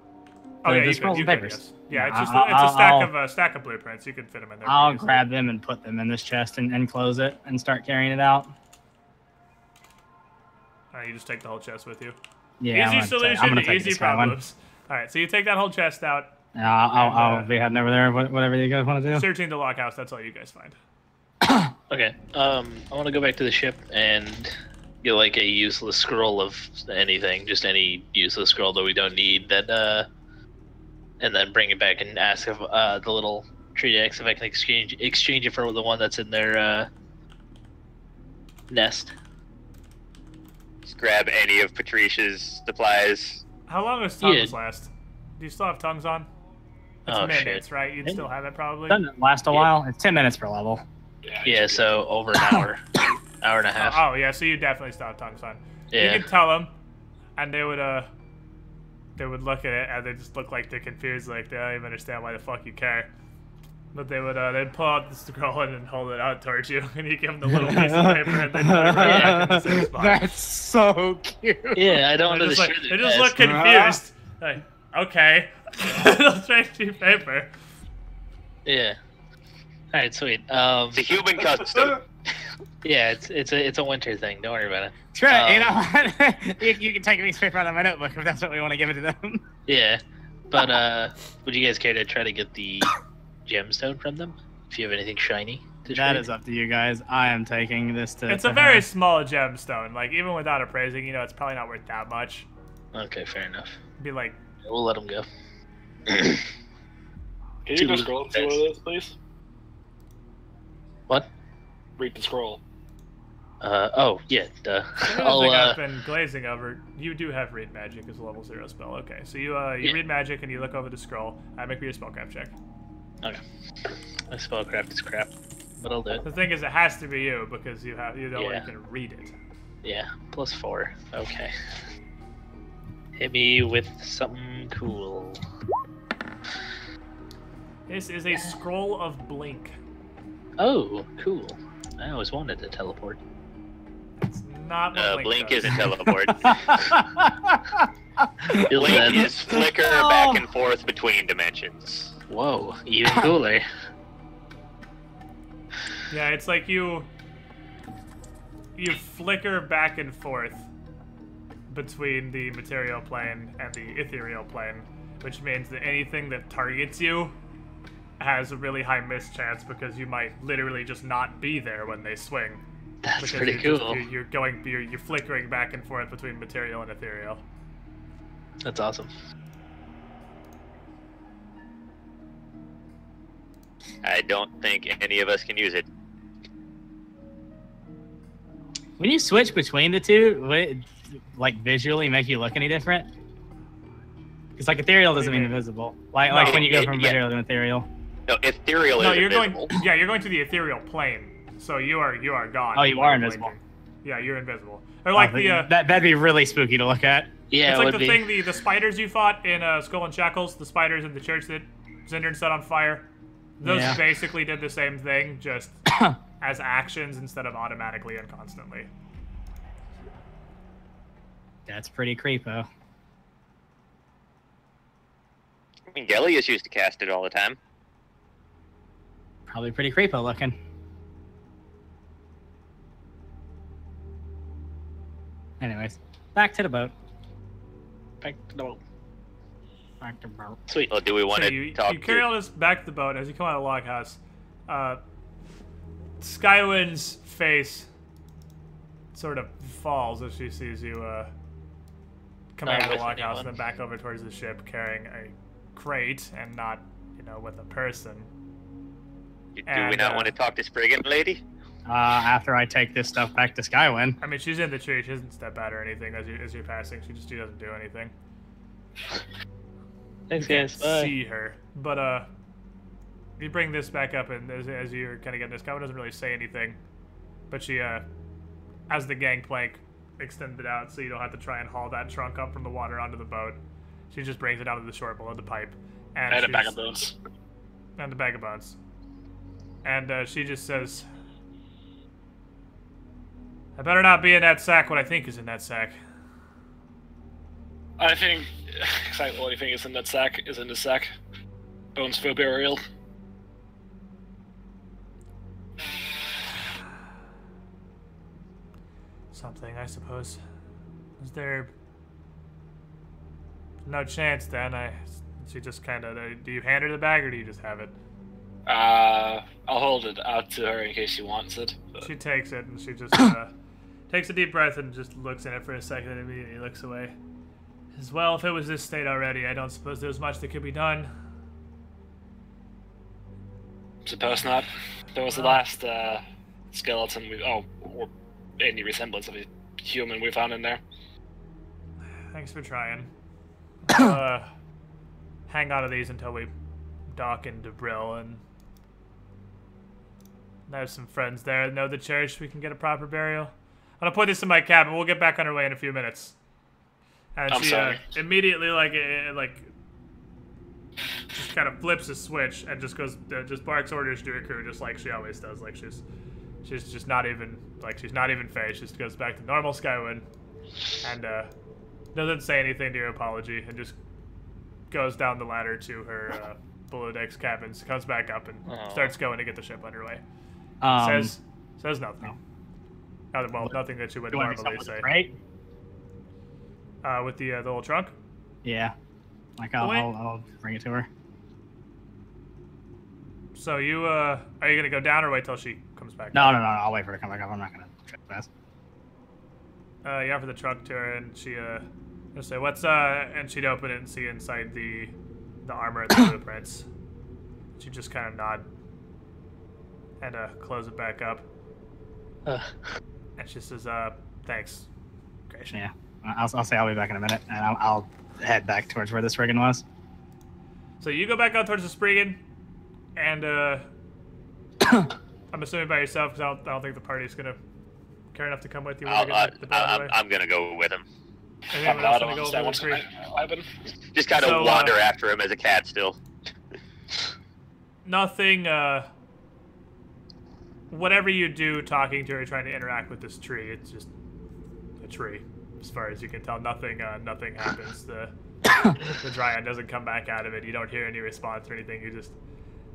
Oh yeah, the you scrolls could, and papers. yes. Yeah, it's just I'll, a stack of blueprints. You can fit them in there. I'll grab them and put them in this chest and close it and start carrying it out. You just take the whole chest with you. Yeah, easy solution to easy problems. All right, so you take that whole chest out. I'll be heading over there. Whatever you guys want to do. Searching the lockhouse. That's all you guys find. Okay. I want to go back to the ship and get like a useless scroll of anything, just any useless scroll that we don't need. That and then bring it back and ask if the little tree X if I can exchange it for the one that's in their nest. Just grab any of Patricia's supplies. How long does tongues last? Do you still have tongues on? It's minutes, shit. right? You'd still have it probably. Doesn't last a while. It's 10 minutes per level. Yeah, so over an hour, hour and a half. Oh yeah, so you definitely still have tongues on. Yeah. You can tell them, and they would look at it and they just look like they're confused, like they don't even understand why the fuck you care. But they would they'd pull out the scroll and hold it out towards you, and you give them the little piece of paper, and they put it right back in the same spot. That's so cute. Yeah, I don't They understand. they just look confused. Like, okay, they'll trade you paper. Yeah. All right, sweet. It's a human custom. Yeah, it's a winter thing. Don't worry about it. Try, you know what? you can take a piece of paper out of my notebook if that's what we want to give it to them. Yeah, but would you guys care to try to get the gemstone from them? If you have anything shiny to trade? That is up to you guys. I am taking this to. It's a very small gemstone. Like even without appraising, you know, it's probably not worth that much. Okay, fair enough. Be like, We'll let them go. Can you just scroll through one of those, please? What? Read the scroll. Oh, yeah, duh. I've been glazing over. You do have read magic as a level 0 spell. Okay, so you read magic and you look over the scroll. Make me a spellcraft check. Okay. My spellcraft is crap, but I'll do it. The thing is, it has to be you because you know you can read it. Yeah, +4. Okay. Hit me with something cool. This is a scroll of blink. Oh, cool. I always wanted to teleport. It's not what Blink does. isn't teleport. Blink is flicker back and forth between dimensions. Whoa, even cooler. Yeah, it's like you flicker back and forth between the material plane and the ethereal plane, which means that anything that targets you has a really high miss chance because you might literally just not be there when they swing. That's because pretty cool. You're flickering back and forth between material and ethereal. That's awesome. I don't think any of us can use it. When you switch between the two, would it, like visually make you look any different? Because like ethereal doesn't mean invisible. Like when you go from material to ethereal. No, ethereal is invisible. You're going to the ethereal plane. So you are gone. Oh, you are invisible. Yeah, you're invisible. Or like that'd be really spooky to look at. Yeah, it's like the spiders you fought in Skull and Shackles, the spiders in the church that Zindern set on fire. Those basically did the same thing, just as actions instead of automatically and constantly. That's pretty creepo. I mean, Gellius used to cast it all the time. Probably pretty creepo looking. Anyways, back to the boat. Back to the boat. Back to the boat. Sweet. Well, do we want to talk You carry all this back to the boat. As you come out of the loghouse, Skywind's face sort of falls as she sees you coming out of the loghouse and then back over towards the ship carrying a crate and not, with a person. Do we not want to talk to Spriggan, lady? After I take this stuff back to Skywind. I mean, she's in the tree. She doesn't step out or anything as you're passing. She doesn't do anything. Thanks, you guys. can't Bye. see her, but you bring this back up, and as you're kind of getting this, Kyle doesn't really say anything, but she has the gangplank extended out, so you don't have to try and haul that trunk up from the water onto the boat. She just brings it out of the shore below the pipe. And a bag of bones. And a bag of bones. And she just says, I better not be in that sack what I think is in that sack. I think exactly what I think is in that sack is in the sack. Bones for burial. Something, I suppose. Is there no chance then? She just kind of. Do you hand her the bag or do you just have it? I'll hold it out to her in case she wants it. But... She takes it and she just takes a deep breath and just looks in it for a second and immediately looks away. As well, if it was this state already, I don't suppose there was much that could be done. Suppose not. There was the last skeleton or any resemblance of a human we found in there. Thanks for trying. I'll hang on to these until we dock into Brill, and I have some friends there that know the church. We can get a proper burial. I'm gonna put this in my cabin. We'll get back on our way in a few minutes. And I'm sorry. Immediately, just kind of flips a switch and just goes, just barks orders to her crew, just like she always does. Like she's just not even phased. She just goes back to normal Skywind, and doesn't say anything to your apology, and just goes down the ladder to her below decks cabins, comes back up, and starts going to get the ship underway. Says nothing. Well, nothing that she would normally say. Right? With the little trunk? Yeah. Like I'll bring it to her. So you are you gonna go down or wait till she comes back? No. I'll wait for her to come back up. I'm not gonna trip fast. You offer the trunk to her, and she she'll say, "What's and she'd open it and see inside the armor and the blueprints. She'd just kind of nod and close it back up. And she says, "Thanks, Gratian." Yeah, I'll say I'll be back in a minute, and I'll head back towards where the Spriggan was. So you go back out towards the Spriggan, and I'm assuming by yourself, because I don't think the party's gonna care enough to come with you. I'm gonna go with him. Anyone else gonna go over with Creed? Just kind of wander after him as a cat still. Nothing, whatever you do talking to her, trying to interact with this tree, it's just a tree. As far as you can tell, nothing happens. The Dryad doesn't come back out of it. You don't hear any response or anything. You just,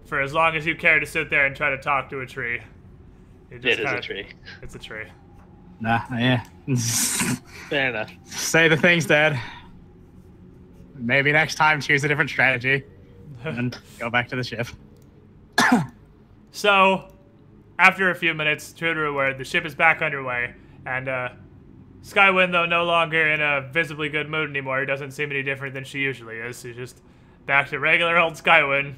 for as long as you care to sit there and try to talk to a tree, it is a tree. It's a tree. Nah, yeah. Fair enough. Say the things, Dad. Maybe next time choose a different strategy. And go back to the ship. So, after a few minutes, true to her word, the ship is back underway, and Skywind, though no longer in a visibly good mood anymore, doesn't seem any different than she usually is. She's just back to regular old Skywind,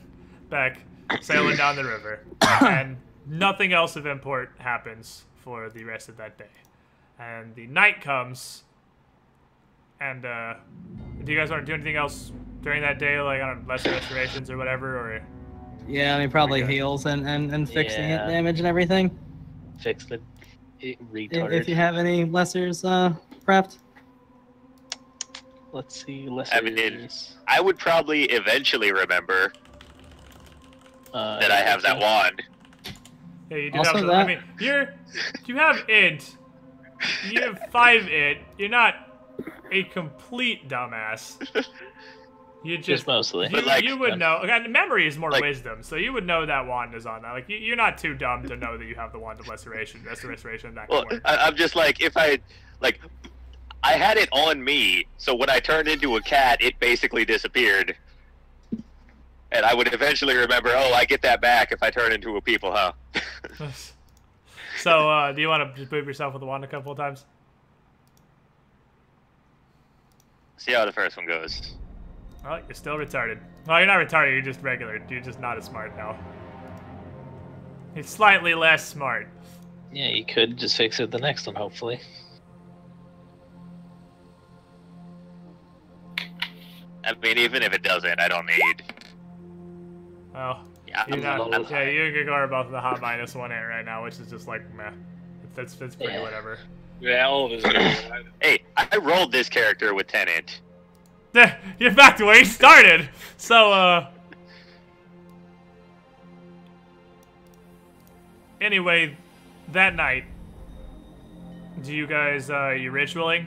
back sailing down the river. And nothing else of import happens for the rest of that day. And the night comes, and do you guys want to do anything else during that day, like, I don't know, lesser restorations or whatever, or? Yeah, I mean, probably heals and fixing it damage and everything. Fix the retard. If you have any lessers prepped. Let's see, lessers. I mean, I would probably eventually remember that I have that wand. Yeah, you do have that. I mean, you have int. You have 5 int. You're not a complete dumbass. You just mostly. You would know. Again, memory is more wisdom, so you would know that wand is on that. Like, you're not too dumb to know that you have the wand of restoration. That can work. I'm just like, if I had it on me, so when I turned into a cat, it basically disappeared. And I would eventually remember, oh, I get that back if I turn into a people, huh? So, do you want to just move yourself with the wand a couple of times? See how the first one goes. Well, you're still retarded. Well, you're not retarded, you're just regular. You're just not as smart now. You're slightly less smart. Yeah, you could just fix it the next one, hopefully. I mean, even if it doesn't, I don't need... Oh. Yeah, you and Gregor are both in the hot -1 ant right now, which is just like, meh. That's pretty whatever. Yeah, all of us. Hey, I rolled this character with 10 int. you're back to where you started. So, anyway, that night, do you guys, you ritualing?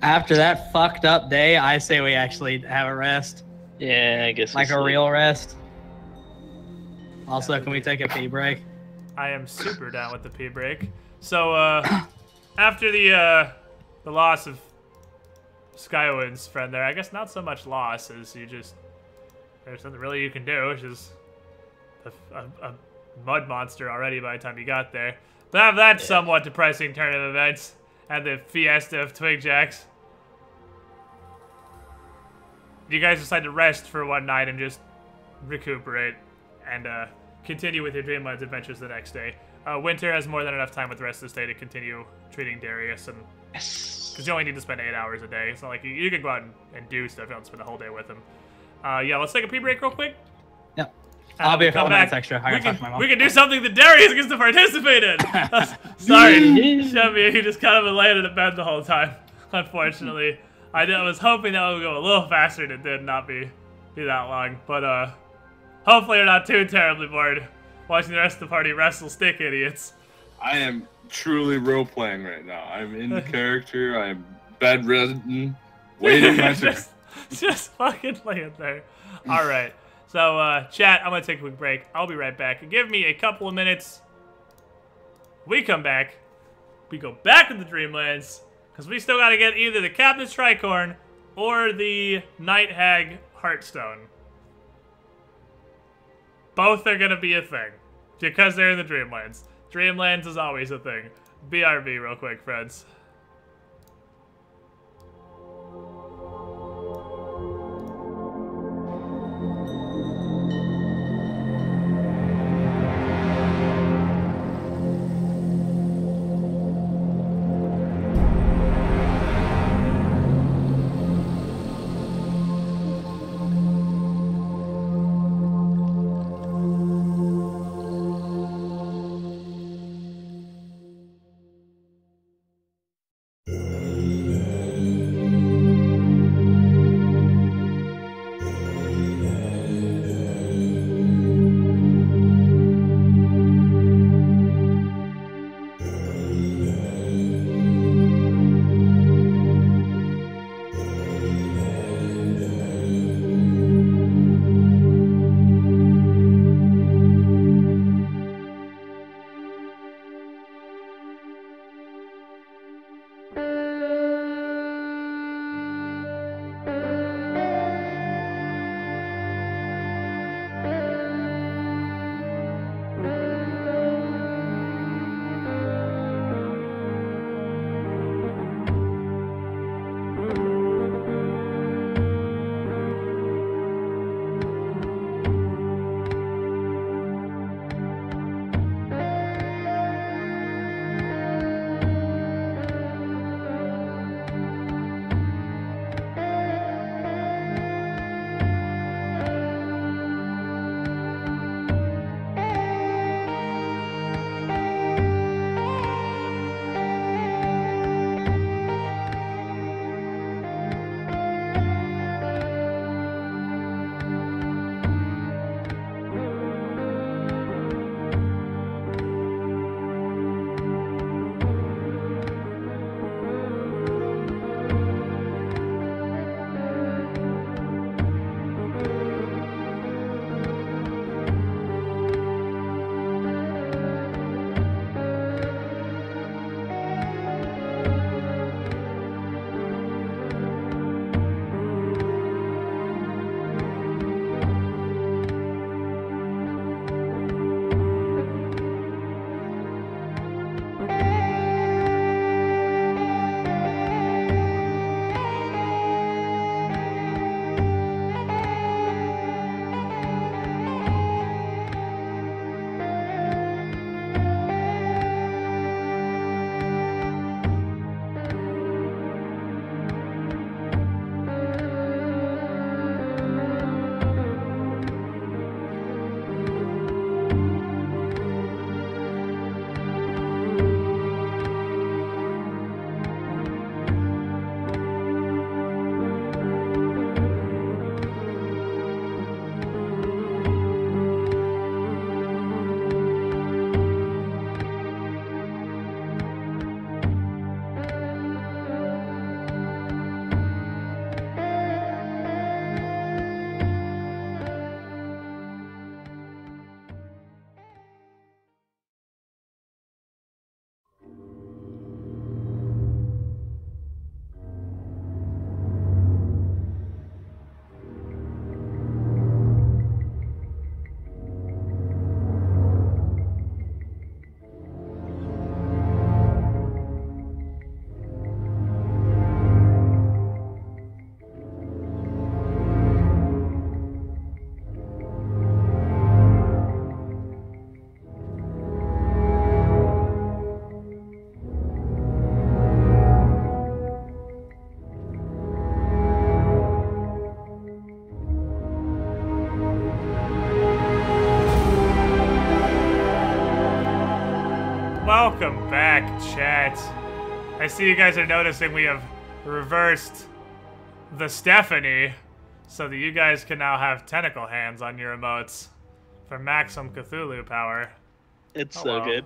After that fucked up day, I say we actually have a rest. Yeah, I guess. Like a real rest. Also, can we take a pee break? I am super down with the pee break. So, after the loss of Skywind's friend there, I guess not so much loss as you just, there's nothing really you can do. It's just a mud monster already by the time you got there. But have that somewhat depressing turn of events at the fiesta of Twig Jacks. You guys decide to rest for one night and just recuperate and continue with your Dreamlands adventures the next day. Winter has more than enough time with the rest of this day to continue treating Darius, and because you only need to spend 8 hours a day. It's not like you can go out and do stuff. You don't spend the whole day with him. Yeah, let's take a pee break real quick. Yep. I'll be a couple minutes extra. We can do something that Darius gets to participate in. Sorry, Shemmy, he just kind of been laying in bed the whole time. Unfortunately, I was hoping that would go a little faster, and it did not be that long. But hopefully, you're not too terribly bored watching the rest of the party wrestle stick idiots. I am truly role playing right now. I'm in the character. I'm bedridden, waiting my turn. Just fucking laying there. All right. So, chat, I'm going to take a quick break. I'll be right back. Give me a couple of minutes. We come back. We go back to the Dreamlands, because we still got to get either the Captain's Tricorn or the Night Hag Heartstone. Both are going to be a thing, because they're in the Dreamlands. Dreamlands is always a thing. BRB real quick, friends. Welcome back, chat. I see you guys are noticing we have reversed the Stephanie so that you guys can now have tentacle hands on your emotes for maximum Cthulhu power. It's Hello. so good.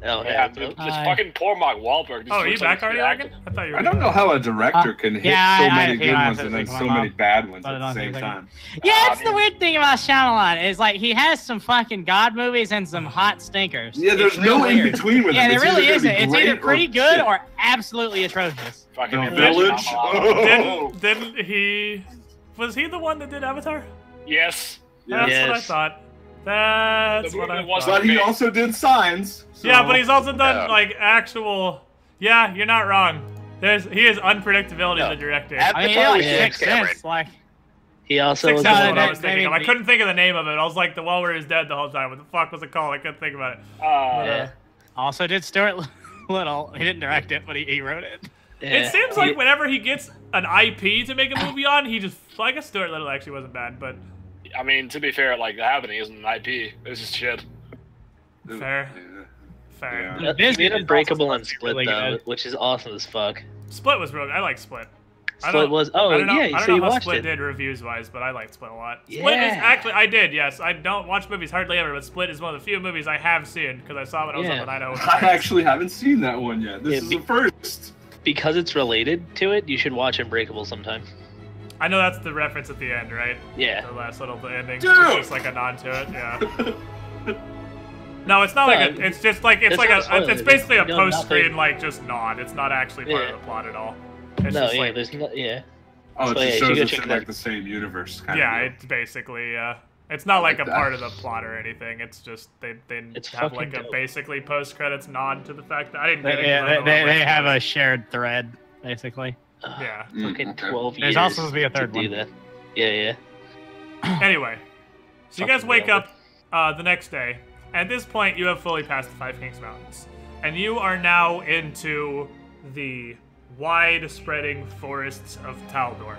Oh, Yeah, dude, this fucking poor Mark Wahlberg. Oh, are you back already, Reagan? I thought you were. I don't know how a director can hit yeah, so many I good ones have and to then think so my many mom. bad ones But at I the don't same think I time. Yeah, I that's the mean- weird thing about Shyamalan is like he has some fucking god movies and some hot stinkers. Yeah, there's It's real no in weird. between with Yeah, them. there It's really either gonna isn't. be It's great either pretty good shit. or absolutely atrocious. Fucking The imagine Village. how- Didn't he? Was he the one that did Avatar? Yes. That's Yes. what I thought. That's The what I movie was- thought. But he also did Signs. So. Yeah, but he's also done Yeah. like actual. Yeah, you're not wrong. He has unpredictability as a director. Avatar I mean, yeah, was it James makes Cameron. sense. Like, He also Six was Sense is No, what I no, was thinking of. I maybe- couldn't think of the name of it. I was like, the Welwer is dead the whole time. What the fuck was it called? I couldn't think about it. Yeah. also did Stuart Little. He didn't direct it, but he wrote it. It seems like whenever he gets an IP to make a movie on, he just. I guess Stuart Little actually wasn't bad, but I mean, to be fair, like, The Happening isn't an IP. It's just shit. fair. Yeah. Fair. Yeah. He made is Unbreakable also and Split really though, good. which is awesome as fuck. Split was real. I like Split. I Split don't- was I don't know, yeah, I don't so you know how watched Split it. did reviews wise, but I liked Split a lot. Split is Yeah. actually I did, yes. I don't watch movies hardly ever, but Split is one of the few movies I have seen because I saw it when I was Yeah. up in Idaho. I actually haven't seen that one yet. This Yeah, is the first. Because it's related to it, you should watch Unbreakable sometime. I know that's the reference at the end, right? Yeah. The last little ending. Dude! It's just like a nod to it, yeah. No, it's not like a. It's just like it's It's like not a. spoilers. It's basically a You know post-screen nothing. like just nod. It's not actually part Yeah. of the plot at all. It's No, just yeah, like there's no, yeah. Oh, it So, yeah, just you shows go it's check in it like out. the same universe. Kind yeah, of. it's basically it's not like a that. part of the plot or anything. It's just they It's have fucking like a dope. basically post-credits nod to the fact that I didn't get it. 'cause I Yeah, don't know they what have it a was. shared thread, basically. Yeah. Fucking Okay. 12 There's years also supposed to be a third to do one. that. Yeah, yeah. Anyway, so you guys Fucking wake whatever. up the next day. At this point, you have fully passed the Five Kings Mountains, and you are now into the wide-spreading forests of Taldor.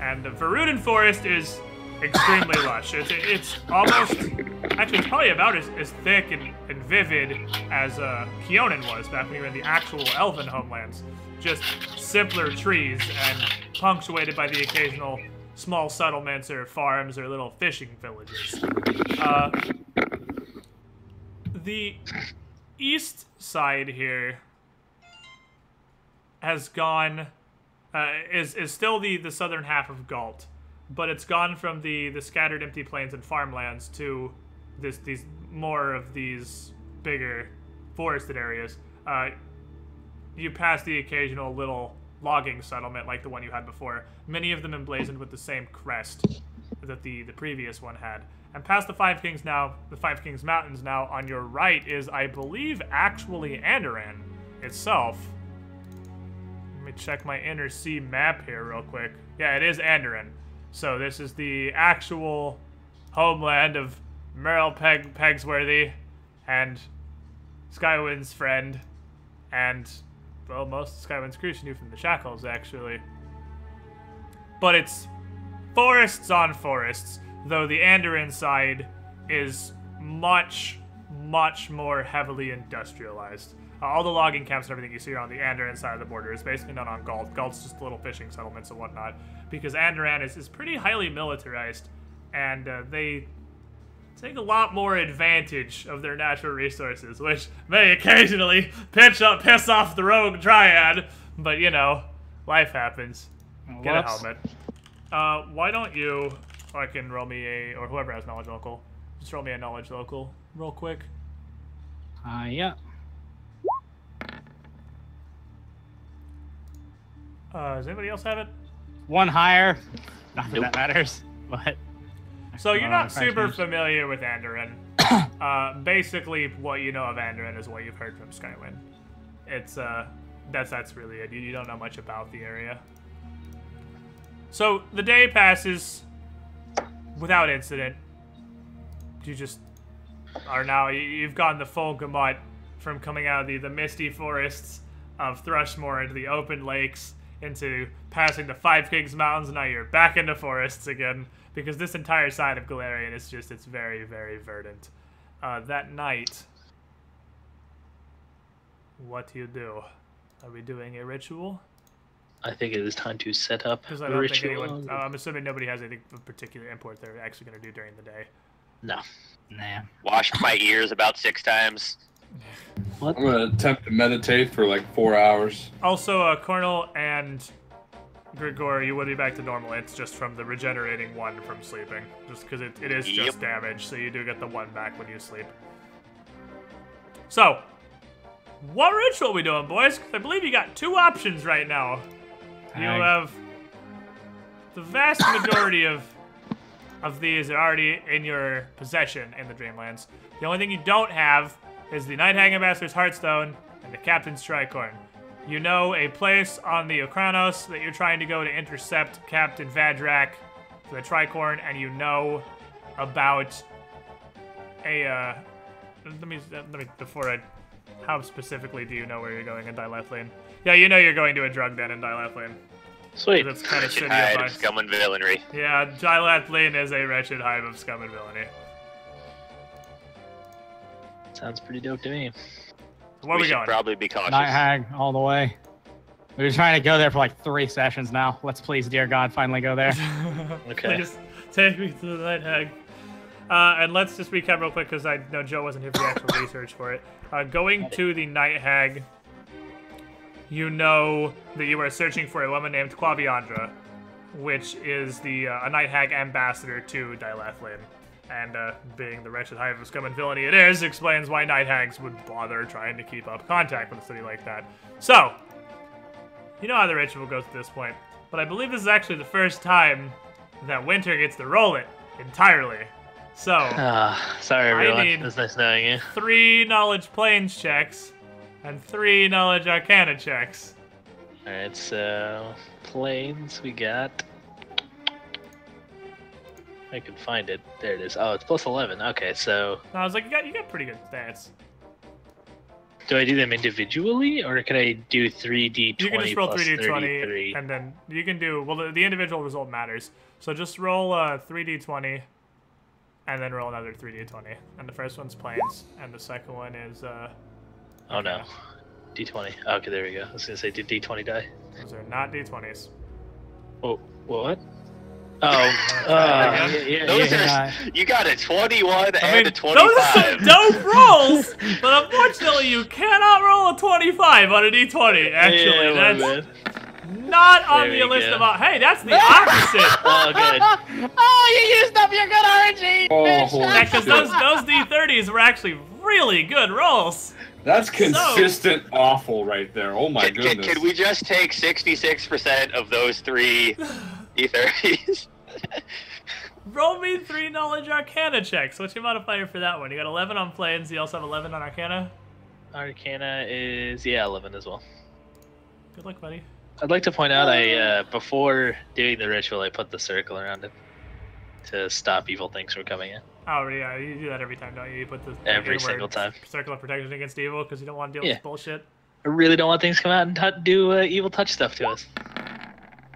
And the Varuden Forest is extremely lush. It's almost, actually, it's probably about as thick and vivid as Keonan was back when you were in the actual Elven homelands. Just simpler trees and punctuated by the occasional small settlements or farms or little fishing villages. The east side here has gone, is still the southern half of Galt, but it's gone from the scattered empty plains and farmlands to these more of these bigger forested areas. You pass the occasional little logging settlement like the one you had before, many of them emblazoned with the same crest that the previous one had. And past the Five Kings Mountains now, on your right is, I believe, actually Andoran itself. Let me check my inner sea map here real quick. Yeah, it is Andoran. So this is the actual homeland of Merle Pegsworthy and Skywind's friend, and, well, most of Skywind's crew she knew from the Shackles, actually. But it's forests on forests, though the Andoran side is much, much more heavily industrialized. All the logging camps and everything you see on the Andoran side of the border is basically not on Galt. Galt's just little fishing settlements and whatnot, because Andoran is pretty highly militarized, and they take a lot more advantage of their natural resources, which may occasionally piss off the rogue Dryad, but you know, life happens. Get a Whoops. helmet. Why don't you fucking roll me or whoever has knowledge local, just roll me a knowledge local real quick. Yeah. Does anybody else have it? One higher. Not that that matters, but. So you're not French super names. familiar with Andoran. Basically, what you know of Andoran is what you've heard from Skywind. It's that's really it. You don't know much about the area. So the day passes without incident. You just are now. You've gotten the full gamut from coming out of the misty forests of Thrushmore into the open lakes, into passing the Five Kings Mountains. Now you're back into forests again, because this entire side of Galarian is just, it's very, very verdant. That night, what you do. Are we doing a ritual? I think it is time to set up Because I the don't ritual. think anyone. I'm assuming nobody has anything of particular import they're actually going to do during the day. No. Nah. Washed my ears about 6 times. I'm gonna attempt to meditate for like 4 hours. Also, Cornel and Grigor, you would be back to normal. It's just from the regenerating 1 from sleeping. Just because it is just damage, so you do get the 1 back when you sleep. So, what ritual are we doing, boys? 'Cause I believe you got 2 options right now. You have the vast majority of these are already in your possession in the Dreamlands. The only thing you don't have is the Night Hag Ambassador's Heartstone and the Captain's Tricorn. You know a place on the Okranos that you're trying to go to intercept Captain Vadrak for the Tricorn, and you know about a, let me, before I, how specifically do you know where you're going in Dilethlane? Yeah, you know you're going to a drug den in Dilethlane. Sweet. That's kind of Wretched city hide of of scum and villainy. Yeah, Dilethlane is a wretched hive of scum and villainy. Sounds pretty dope to me. Where are we should going? probably be cautious. Night Hag all the way. We've been trying to go there for like 3 sessions now. Let's please, dear God, finally go there. Okay. Please take me to the Night Hag. And let's just recap real quick because I know Joe wasn't here for the actual research for it. Going to the Night Hag, you know that you are searching for a woman named Quaviandra, which is the a Night Hag ambassador to Dilethlane. And being the wretched hive of scum and villainy it is, explains why Night Hags would bother trying to keep up contact with a city like that. So, you know how the ritual goes at this point, but I believe this is actually the first time that Winter gets to roll it entirely. So, Sorry everyone. need- It was nice knowing you. 3 knowledge planes checks and 3 knowledge arcana checks. Alright, so planes we got. I can find it. There it is. Oh, it's plus 11. Okay, so And I was like, you got pretty good stats. do I do them individually, or can I do 3d20 You can just roll plus 3d20, 33? and then you can do, well, the individual result matters. So just roll 3d20, and then roll another 3d20. And the first one's planes, and the second one is, Oh no. D20. Okay, there we go. I was gonna say, did D20 die? those are not d20s. Oh, what? Oh, Yeah. Those are, you got a 21 and a 25. those are some dope rolls, but unfortunately you cannot roll a 25 on a d20. Actually, Yeah, that's not on There the we list go. of, hey, that's the opposite. Oh, good. Oh, you used up your good RNG! Oh, holy Yeah, because shit. those D30s were actually really good rolls. That's consistent awful right there. Oh my goodness. Can we just take 66% of those 3 D30s? Roll me 3 knowledge arcana checks. What's your modifier for that one? You got 11 on planes. You also have 11 on arcana. Arcana is, yeah, 11 as well. Good luck, buddy. I'd like to point out, I before doing the ritual, I put the circle around it to stop evil things from coming in. Oh, yeah, you do that every time, don't you? You put the Every word single time. circle of protection against evil because you don't want to deal with Yeah. this bullshit. I really don't want things to come out and do evil touch stuff to us.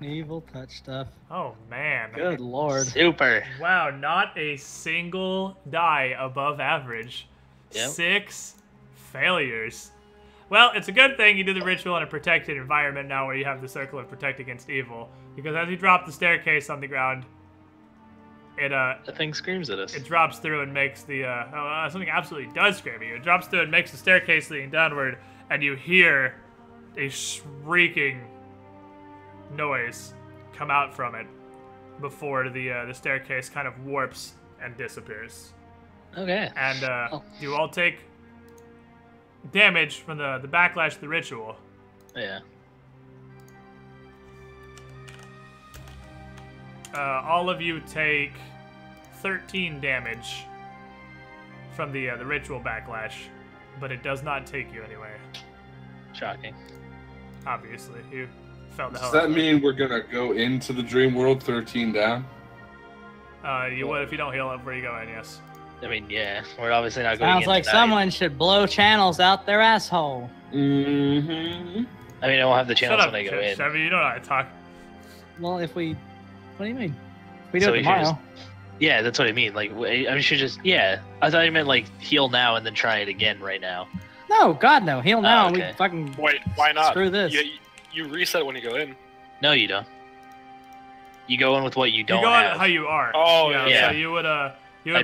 Evil touch stuff. Oh, man. Good lord. Super. Wow, not a single die above average. Yep. 6 failures. Well, it's a good thing you do the ritual in a protected environment now where you have the circle of protect against evil. Because as you drop the staircase on the ground, it The thing screams at us. it drops through and makes the something absolutely does scream at you. It drops through and makes the staircase leading downward, and you hear a shrieking noise come out from it before the staircase kind of warps and disappears. Okay. And you all take damage from the backlash of the ritual. Yeah. All of you take 13 damage from the ritual backlash, but it does not take you anywhere. Shocking. Obviously, you fell the hell. Does that mean we're gonna go into the dream world 13 down? You would if you don't heal up where you go in, yes. I mean, yeah, we're obviously not going. Sounds in like tonight. someone should blow channels out their asshole. Mm-hmm. I mean, I won't have the Shut channels up, when I go in. Chevy, you don't know how to talk. Well, if we... What do you mean? We do So it we should tomorrow. Yeah, that's what I mean. Like, I should just. Yeah, I thought you meant like heal now and then try it again right now. No, God, no. Heal now. okay. We fucking Wait, why not? screw this. You reset when you go in. No, you don't. You go in with what you don't You go have. on how you are. Oh, yeah. So you would I'd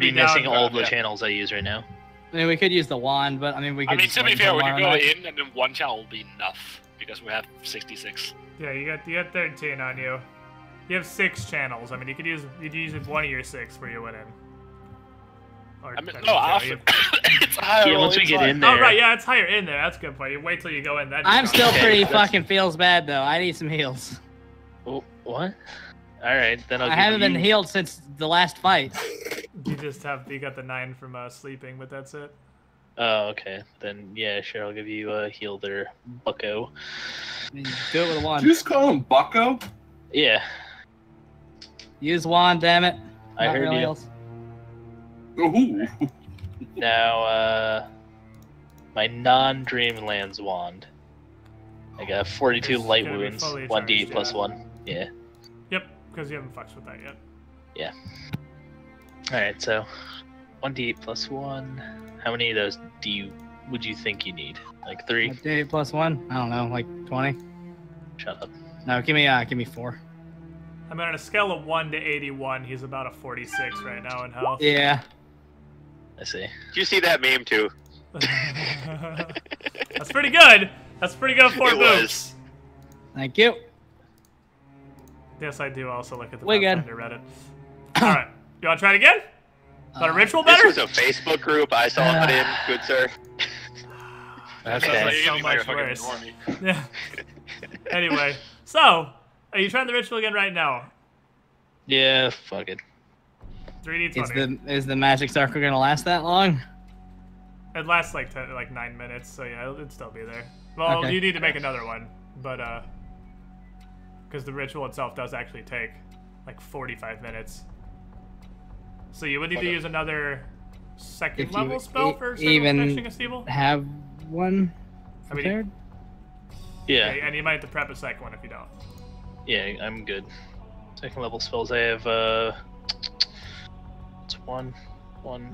be down, missing all the yeah. channels I use right now. I mean, we could use the wand, but I mean, we could. I mean, just to be wait fair, until when you tomorrow go night. in, and then one channel will be enough because we have 66. Yeah, you got 13 on you. You have 6 channels. I mean, you'd use one of your 6 where you went in. Or, I mean, yeah, no, after. It's higher. Yeah, once we get in there. Oh right, yeah, it's higher in there. That's a good point. You wait till you go in. Then I'm still Okay, pretty that's- fucking feels bad though. I need some heals. Oh, what? All right, then I'll I give haven't been you- healed since the last fight. You got the 9 from sleeping, but that's it. Oh, okay. Then yeah, sure. I'll give you a heal there, Bucko. Do it with a wand. Did you just call him Bucko? Yeah, Use wand, damn it. I Not heard real you. heals. Ooh. Now, my non-Dreamlands wand. I got 42 It's light gonna be wounds, fully 1d8 charged, plus yeah. 1. Yeah. Yep, because you haven't fucked with that yet. Alright, so 1d8 plus 1. How many of those would you think you need? Like 3? 8 plus 1? I don't know, like 20? Shut up. No, give me 4. I mean, on a scale of 1 to 81, he's about a 46 right now in health. Yeah. I see. Did you see that meme too? That's pretty good. That's pretty good for It boots. was. Thank you. Yes, I do also look at the We good. Pathfinder Reddit. All right, you want to try it again? About a ritual This better? was a Facebook group I saw it in, good sir. That Okay. sounds like You're so getting like a much fucking worse. normie. Yeah. Anyway, so are you trying the ritual again right now? Yeah, fuck it. 3d20. Is the magic circle gonna last that long? It lasts like 9 minutes, so yeah, it'd still be there. Well, Okay. you need to make another one, but because the ritual itself does actually take like 45 minutes. So you would need to use another second If you level spell for even protection against evil. Have one I mean, prepared? Yeah, Okay, and you might have to prep a second one if you don't. yeah, I'm good. Second level spells, I have, it's one.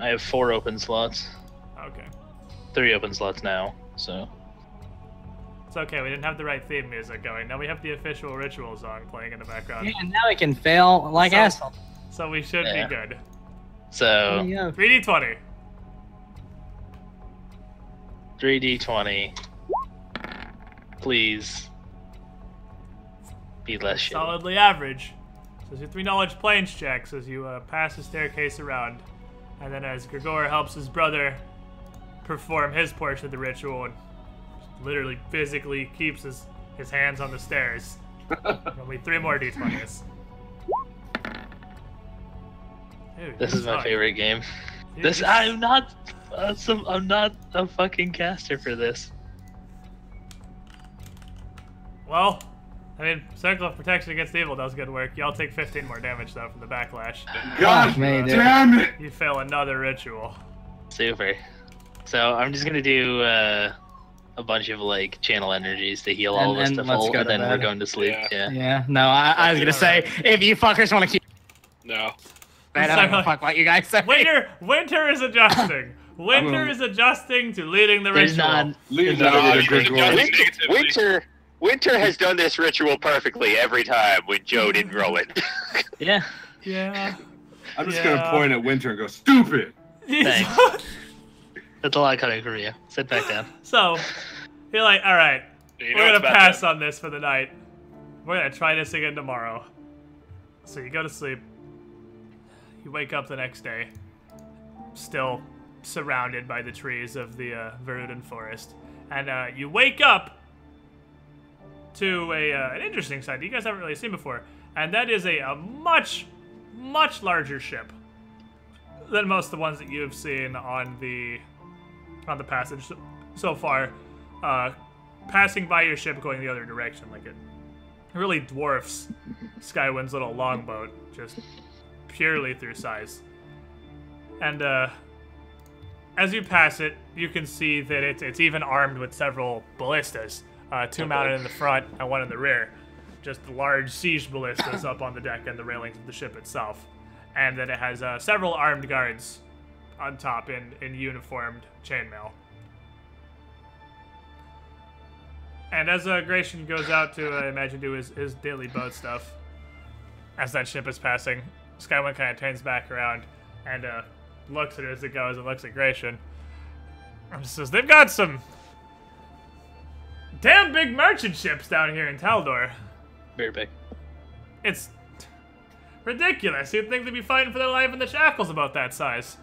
I have 4 open slots. Okay. 3 open slots now, so. It's okay, we didn't have the right theme music going. Now we have the official ritual song playing in the background. Yeah, now I can fail like So- asshole. So we should Yeah. be good. So, Yeah. 3d20. 3d20. Please. Be less shitty. Solidly average. So your 3 knowledge planes checks as you pass the staircase around. And then as Grigor helps his brother perform his portion of the ritual and literally physically keeps his hands on the stairs. There'll be 3 more d20s. Dude, This you is my suck. favorite game. Dude, This you I'm not I'm not a fucking caster for this. Well, I mean, Circle of Protection Against Evil does good work. Y'all take 15 more damage, though, from the backlash. God me, dude. damn it! You fail another ritual. Super. So I'm just gonna do a bunch of like channel energies to heal all And this then stuff, let's go and to then we're bed. going to sleep. Yeah. Yeah. Yeah, no, I was gonna say, if you fuckers want to keep No. I don't give a fuck what you guys say. Winter is adjusting. Winter is adjusting to leading the There's ritual. not. Leave No, that you to can Grigor. adjust negatively. Winter has done this ritual perfectly every time when Joe didn't roll it. Yeah. Yeah. I'm just Yeah. gonna point at Winter and go, stupid! Thanks. That's a lot coming from you. Sit back down. So, you're like, all right, You know we're it's gonna bad pass then. on this for the night. We're gonna try this again tomorrow. So you go to sleep. You wake up the next day, still surrounded by the trees of the Veruden forest, and you wake up to an interesting sight that you guys haven't really seen before, and that is a much, much larger ship than most of the ones that you have seen on the passage so far. Passing by your ship going the other direction, like it really dwarfs Skywind's little longboat, just purely through size. And as you pass it, you can see that it's even armed with several ballistas, 2 mounted in the front and 1 in the rear. Just large siege ballistas up on the deck and the railings of the ship itself. And then it has several armed guards on top in uniformed chainmail. And as Gratian goes out to, I imagine, do his daily boat stuff, as that ship is passing, Skywin kind of turns back around and looks at it as it goes and looks at Gratian. And says, they've got some damn big merchant ships down here in Taldor. Very big. It's ridiculous. You'd think they'd be fighting for their life in the shackles about that size.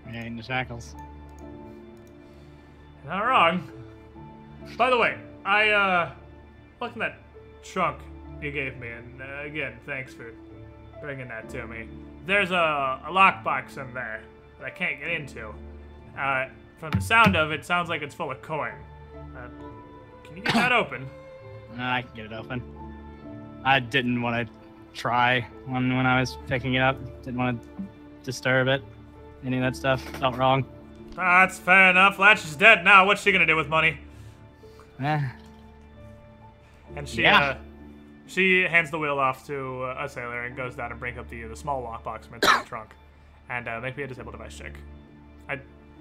Yeah, in the shackles. Not wrong. By the way, I look in that trunk you gave me, and again, thanks for bringing that to me. There's a lockbox in there that I can't get into. From the sound of it, sounds like it's full of coin. Can you get that open? I can get it open. I didn't want to try when I was picking it up. Didn't want to disturb it. Any of that stuff felt wrong. That's fair enough. Latch is dead now. What's she gonna do with money? Eh. And she hands the wheel off to a sailor and goes down and brings up the small lockbox from inside the trunk. And make me a disable device check. I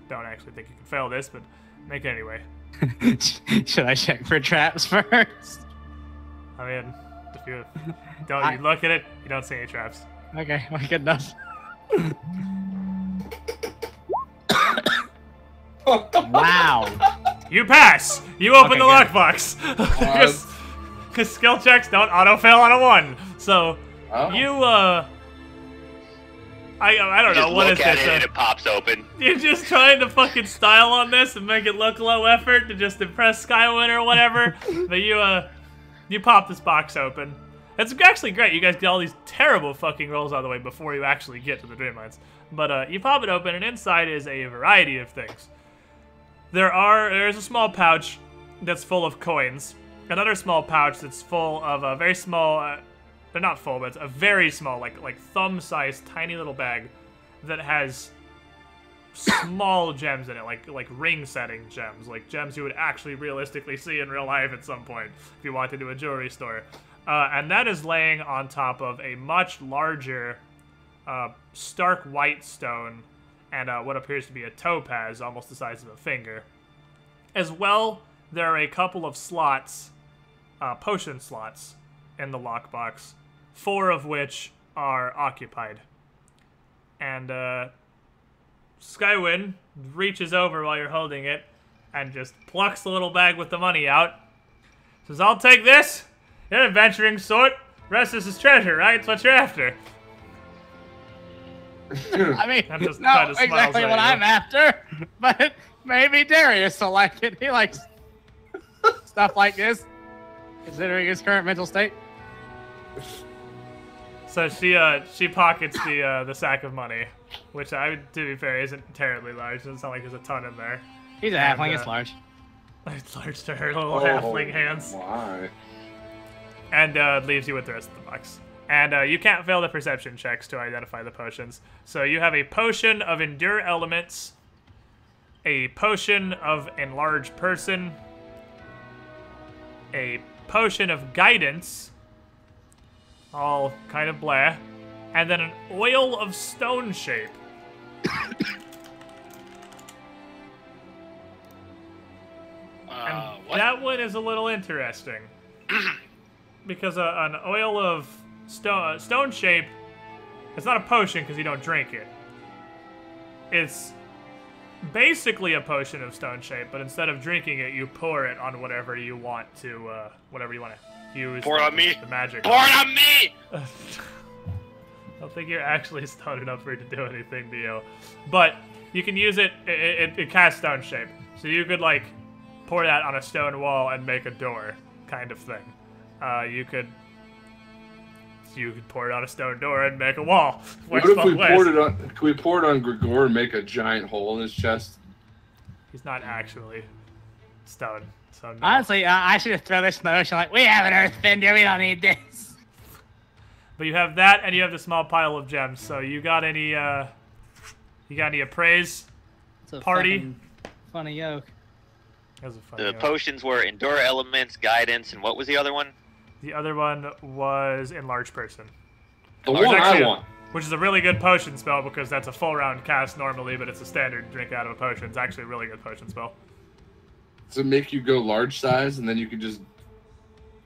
don't actually think you can fail this, but make it anyway. Should I check for traps first? I mean, if you don't, you look at it, you don't see any traps. Okay, well, good enough. Wow. You pass. You open the lockbox. Because skill checks don't auto-fail on a 1. So, you, I don't know, what is this? Look at it and it pops open. You're just trying to fucking style on this and make it look low effort to just impress Skywin or whatever. But you pop this box open. It's actually great. You guys get all these terrible fucking rolls out of the way before you actually get to the Dreamlands. But you pop it open, and inside is a variety of things. There's a small pouch that's full of coins. Another small pouch that's full of a very small, they're not full, but it's a very small, like thumb-sized, tiny little bag that has small gems in it, like ring-setting gems, like gems you would actually realistically see in real life at some point if you walked into a jewelry store. And that is laying on top of a much larger, stark white stone and what appears to be a topaz, almost the size of a finger. As well, there are a couple of slots, potion slots, in the lockbox, 4 of which are occupied. And Skywin reaches over while you're holding it and just plucks the little bag with the money out. Says, I'll take this. You're an adventuring sort. Rest is his treasure, right? It's what you're after. I mean, not exactly what I'm after, but maybe Darius will like it. He likes stuff like this, considering his current mental state. So she pockets the sack of money, which to be fair isn't terribly large. It doesn't sound like there's a ton in there. He's a halfling. It's large. It's large to her little halfling hands. Why? And leaves you with the rest of the box. And you can't fail the perception checks to identify the potions. So you have a potion of Endure Elements, a potion of Enlarge Person, a potion of Guidance, all kind of blah, and then an Oil of Stone Shape. And that one is a little interesting. Because an Oil of Stone Shape, it's not a potion because you don't drink it. It's basically a potion of Stone Shape, but instead of drinking it, you pour it on whatever you want to use. Pour it on me. The magic. Pour it on me. I don't think you're actually stoned enough for it to do anything to you, but you can use it. It casts Stone Shape, so you could like pour that on a stone wall and make a door, kind of thing. You could pour it on a stone door and make a wall. What if we poured it on? Can we pour it on Grigor and make a giant hole in his chest? He's not actually stone, so no. Honestly, I should have thrown this in the ocean. Like, we have an earthbender. We don't need this. But you have that, and you have the small pile of gems. So you got any? Appraise? It's a party? Funny yoke. The potions were Endure Elements, Guidance, and what was the other one? The other one was Enlarge Person. The one I want. which is a really good potion spell because that's a full round cast normally, but it's a standard drink out of a potion. It's actually a really good potion spell. Does it make you go large size and then you can just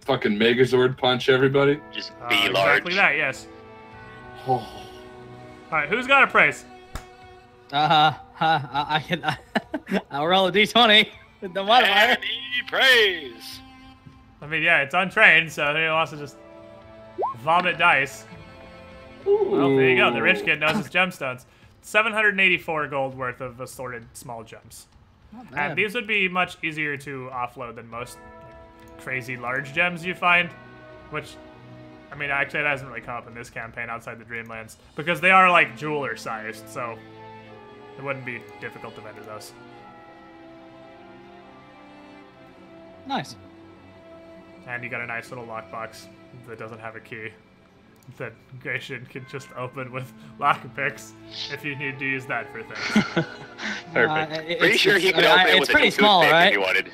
fucking Megazord punch everybody? Just be large. Exactly that, yes. Oh. Alright, who's got a price? I can. I'll roll a d20 with the modifier. Any praise. I mean, yeah, it's untrained, so he wants to just vomit dice. Well, there you go. The rich kid knows his gemstones. 784 gold worth of assorted small gems. And these would be much easier to offload than most crazy large gems you find, which, I mean, actually it hasn't really come up in this campaign outside the Dreamlands, because they are like jeweler sized, so it wouldn't be difficult to vendor those. Nice. And you got a nice little lockbox that doesn't have a key that Gratian can just open with lockpicks if you need to use that for things. Perfect. Pretty sure he could open it with pretty a small, toothpick right? if you wanted.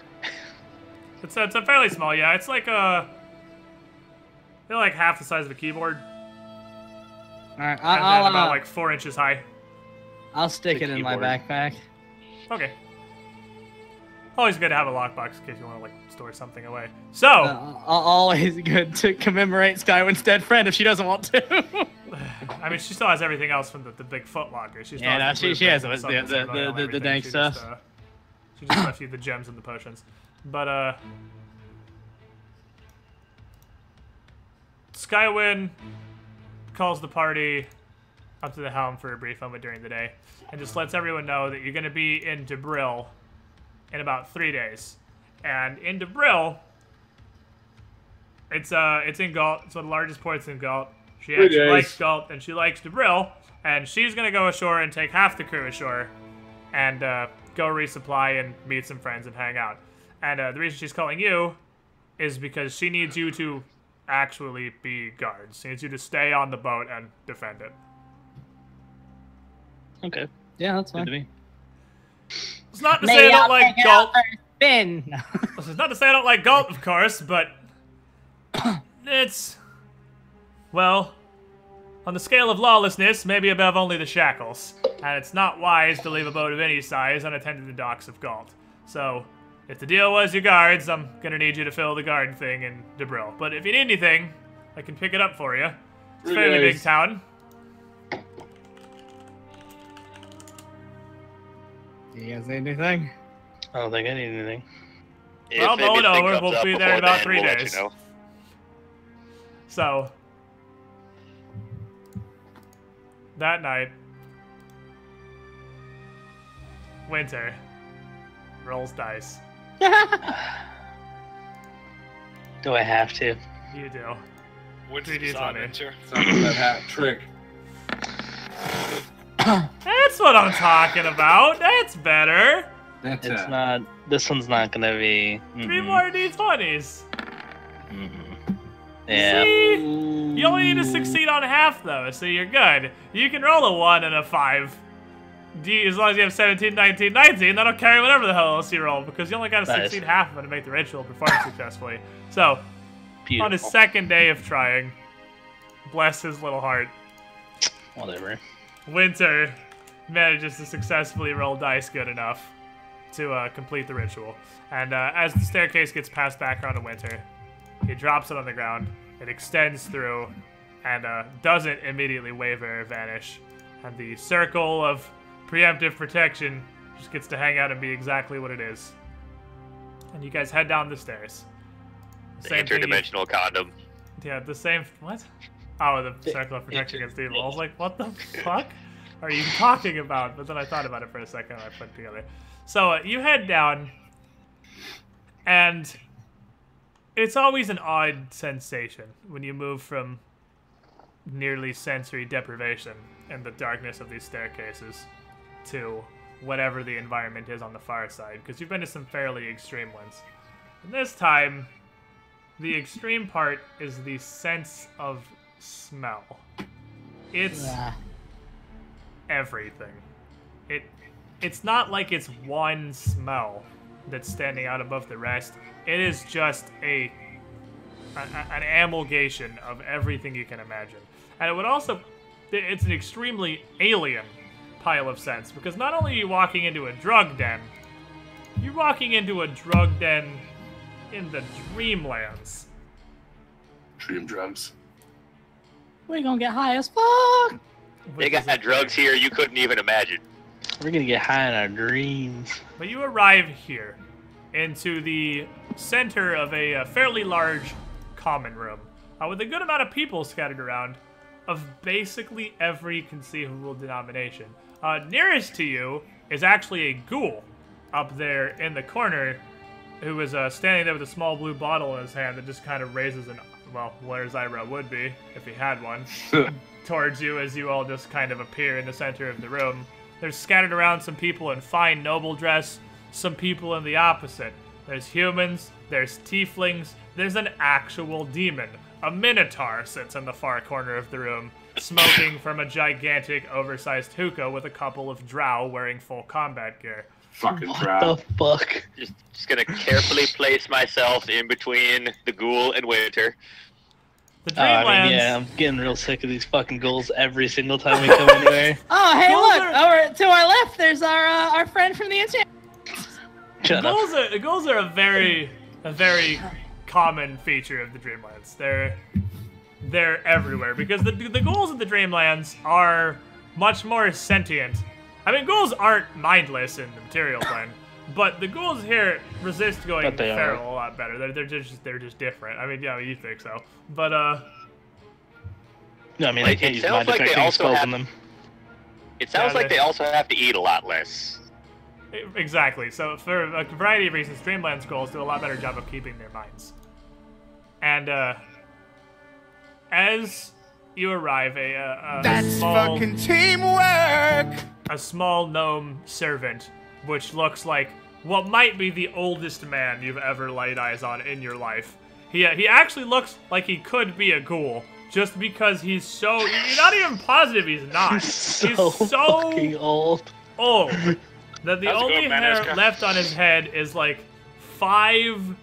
It's a fairly small, yeah. It's like they're like half the size of a keyboard. Alright, And then about like 4 inches high. I'll stick it in my backpack. Okay. Always good to have a lockbox in case you want to like store something away. So, Always good to commemorate Skywind's dead friend if she doesn't want to. I mean, she still has everything else from the big foot locker. She still has the she has blueprints and the everything. dank She stuff. just, she just left you the gems and the potions. But Skywind calls the party up to the helm for a brief moment during the day, and just lets everyone know that you're going to be in Debril in about 3 days. And in Debril, it's in Galt. It's one of the largest ports in Galt. She actually likes Galt, and she likes Debril, and she's going to go ashore and take half the crew ashore and go resupply and meet some friends and hang out. And the reason she's calling you is because she needs you to actually be guards. She needs you to stay on the boat and defend it. Okay. Yeah, that's Good fine. to me. It's not to say I don't like Galt. Spin. It's not to say I don't like Galt, of course, but it's, well, on the scale of lawlessness, maybe above only the shackles. And it's not wise to leave a boat of any size unattended to the docks of Galt. So, if the deal was your guards, I'm gonna need you to fill the guard thing in Debril. But if you need anything, I can pick it up for you. It's a fairly big town. Do you guys need anything? I don't think I need anything. Well, mull it over. We'll be there in about 3 we'll days. let you know. So, that night, Winter rolls dice. Do I have to? You do. What's 3Ds the on it. adventure? Sounds like that hat trick. That's what I'm talking about. That's better. That's It's not. This one's not gonna be. 3 more D20s. Yeah. See? You only need to succeed on half, though, so you're good. You can roll a 1 and a 5. As long as you have 17, 19, 19, that'll carry whatever the hell else you roll, because you only gotta succeed half of it to make the ritual perform successfully. So, Beautiful. on his second day of trying, bless his little heart, Whatever. Winter manages to successfully roll dice good enough to complete the ritual. And as the staircase gets passed back around to Winter, he drops it on the ground. It extends through and doesn't immediately waver or vanish. And the circle of preemptive protection just gets to hang out and be exactly what it is. And you guys head down the stairs. The Same thing interdimensional condom. Yeah, the same. What? Oh, the circle of protection against evil. I was like, what the fuck are you talking about? But then I thought about it for a second and I put it together. So you head down, and it's always an odd sensation when you move from nearly sensory deprivation in the darkness of these staircases to whatever the environment is on the far side, because you've been to some fairly extreme ones. And this time, the extreme part is the sense of smell. It's everything. It's not like it's one smell that's standing out above the rest. It is just an amalgamation of everything you can imagine. And it would also it's an extremely alien pile of sense, because not only are you walking into a drug den, you're walking into a drug den in the Dreamlands. Dream drugs. We're gonna get high as fuck. They got drugs here you couldn't even imagine. We're gonna get high in our dreams. But you arrive here, into the center of a fairly large common room, with a good amount of people scattered around, of basically every conceivable denomination. Nearest to you is actually a ghoul up there in the corner, who is standing there with a small blue bottle in his hand that just kind of raises an, well, where his eyebrow would be, if he had one, towards you as you all just kind of appear in the center of the room. There's scattered around some people in fine noble dress, some people in the opposite. There's humans, there's tieflings, there's an actual demon. A minotaur sits in the far corner of the room, smoking from a gigantic, oversized hookah with a couple of drow wearing full combat gear. Fucking drow. What the fuck? Just gonna carefully place myself in between the ghoul and Winter. The Dreamlands. Yeah, I'm getting real sick of these fucking ghouls every single time we come anywhere. Oh, hey, look! To our left, there's our friend from the enchant. Shut up. The ghouls are a very common feature of the Dreamlands. They're everywhere, because the ghouls of the Dreamlands are much more sentient. I mean, ghouls aren't mindless in the material plane, but the ghouls here resist going feral a lot better. They're just different. I mean, yeah, you think so, but No, I mean, I can't use mind affecting spells on them. It sounds like they also have to eat a lot less. Exactly. So for a variety of reasons, Dreamlands ghouls do a lot better job of keeping their minds. And as you arrive, that's fucking teamwork. A small gnome servant, which looks like what might be the oldest man you've ever laid eyes on in your life. He actually looks like he could be a ghoul, just because he's so. You're not even positive he's not. He's so fucking old. Old. That the only hair left on his head is like 5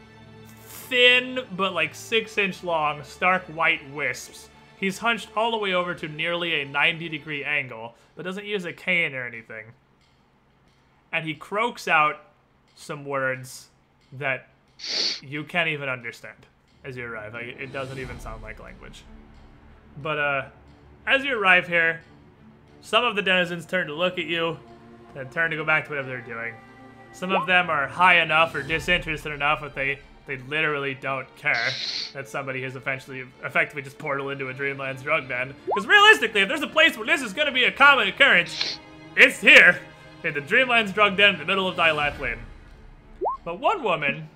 thin but like 6-inch long stark white wisps. He's hunched all the way over to nearly a 90-degree angle, but doesn't use a cane or anything. And he croaks out some words that you can't even understand as you arrive. Like, it doesn't even sound like language. But as you arrive here, some of the denizens turn to look at you and turn to go back to whatever they're doing. Some of them are high enough or disinterested enough that they literally don't care that somebody has effectively just portaled into a Dreamlands drug den. Because realistically, if there's a place where this is going to be a common occurrence, it's here, in the Dreamlands drug den in the middle of Dilathlin. But one woman,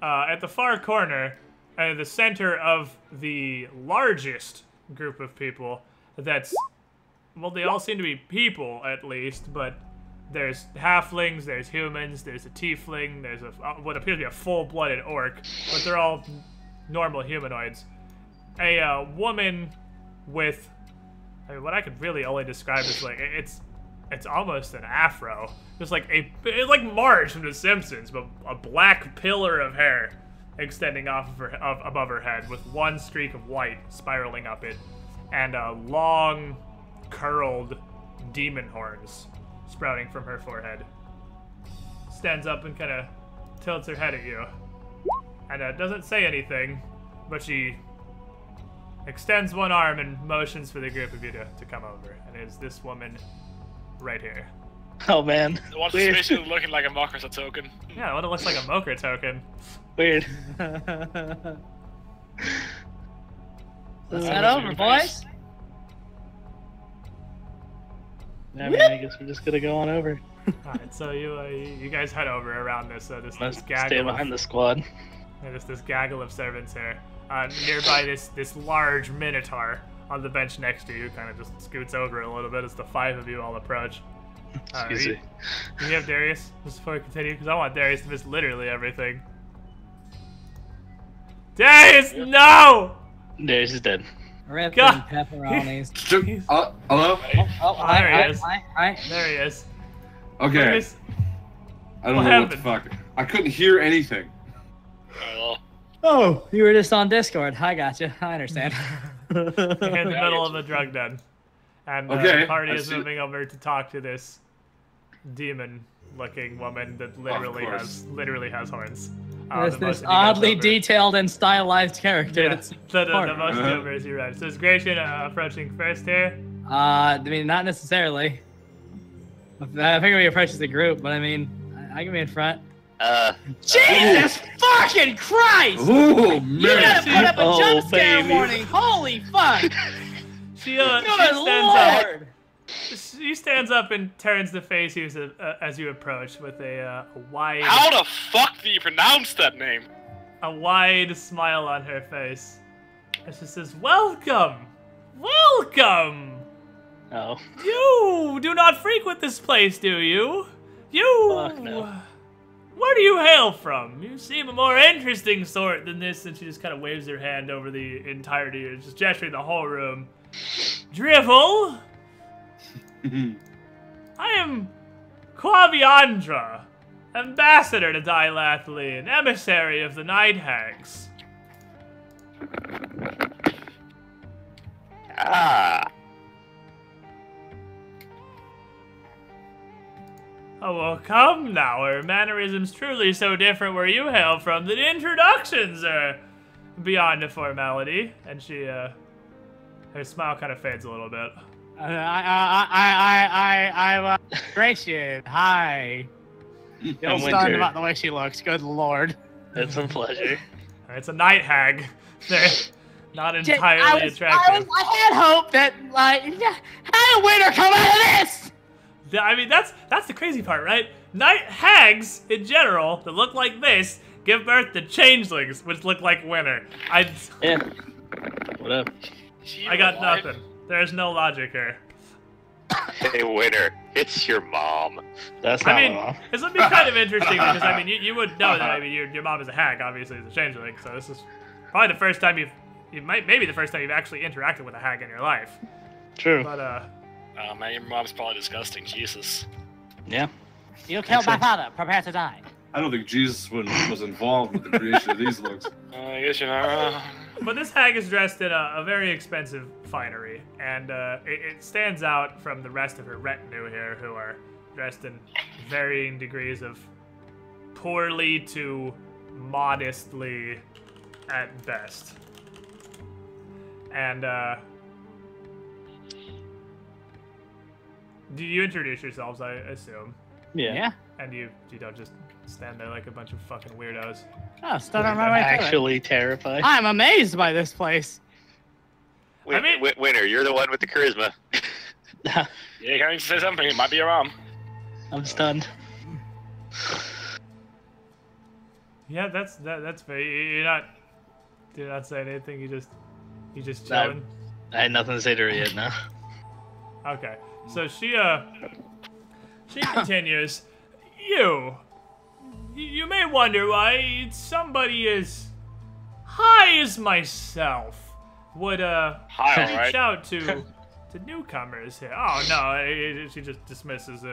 at the far corner, at the center of the largest group of people, that's, well, they all seem to be people, at least, but there's halflings, there's humans, there's a tiefling, there's what appears to be a full-blooded orc, but they're all normal humanoids. A woman with, I mean, what I could really only describe as like, it's almost an afro. Just like it's like Marge from The Simpsons, but a black pillar of hair extending off of her, above her head, with one streak of white spiraling up it, and long, curled demon horns sprouting from her forehead. Stands up and kind of tilts her head at you. And doesn't say anything, but she extends one arm and motions for the group of you to come over. And it is this woman right here. Oh man. The one that's basically looking like a Mokrasa token. Yeah, one that looks like a Mokra token. Weird. Let's head over, boys. I mean, I guess we're just gonna go on over. Alright, so you guys head over around this Let's gaggle. stay behind the squad. Yeah, this gaggle of servants here. Nearby this large minotaur on the bench next to you kind of just scoots over a little bit as the 5 of you all approach. Excuse me. Do you have Darius, just before we continue? Because I want Darius to miss literally everything. Darius, no! Darius is dead. Rip God. and pepperonis. Hello? Oh, there he is. Hi. There he is. Okay. Darius, I don't what know happened? what the fuck. I couldn't hear anything. Oh, you were just on Discord. I gotcha. I understand. you're in the middle of the drug den. And Okay, the party I is see. moving over to talk to this demon-looking woman that literally has horns. There's The this most of you guys oddly over. detailed and stylized character. Yeah, That's the hard. most of you over is you right. So is Gratian approaching first here? I mean, not necessarily. I figure we approach as a group, but I mean, I can be in front. Jesus fucking Christ! Oh, You man. gotta put up a Oh, jump scare baby. warning. Holy fuck! She Good stands up. lord! She stands up and turns to face you as you approach with a wide, How the fuck do you pronounce that name? a wide smile on her face. And she says, "Welcome, welcome. Oh. You do not frequent this place, do you? You. Fuck no. Where do you hail from? You seem a more interesting sort than this." And she just kind of waves her hand over the entirety, just gesturing the whole room. "Drivel. I am Quaviandra, ambassador to Dilathli, an emissary of the Night Hags." Ah. "Oh, well, come now. Are mannerisms truly so different where you hail from that introductions are beyond a formality?" And she, her smile kind of fades a little bit. I'm Gratian. Hi. You're I'm stunned Winter. about the way she looks. Good lord. It's a pleasure. It's a night hag. They're not entirely attractive. I had hope that, like, how did Winter come out of this? I mean, that's the crazy part, right? Night hags, in general, that look like this, give birth to changelings, which look like winter. Yeah. What up? I got nothing. There's no logic here. Hey, Winter, it's your mom. That's not I mean, my mom. this would be kind of interesting because, I mean, you would know that, I mean, your mom is a hag, obviously, is a changeling, so this is probably the first time maybe the first time you've actually interacted with a hag in your life. True. But, Oh man, your mom's probably disgusting. Jesus. Yeah. You killed my father. Prepare to die. I don't think Jesus was involved with the creation of these looks. I guess you're not. But this hag is dressed in a very expensive finery, and it stands out from the rest of her retinue here, who are dressed in varying degrees of poorly to modestly at best. And, do you introduce yourselves, I assume? Yeah. And you don't just stand there like a bunch of fucking weirdos. Oh, stunned on my I'm way through it. actually terrified. I'm amazed by this place. I mean- Winter, you're the one with the charisma. Yeah, you can't even say something. It might be your mom. I'm stunned. Yeah, that's fair. You're not saying anything. You just chilling. I had nothing to say to her yet, no. Okay, so she continues. You may wonder why somebody as high as myself would Hi, reach alright. out to newcomers here. Oh no, she just dismisses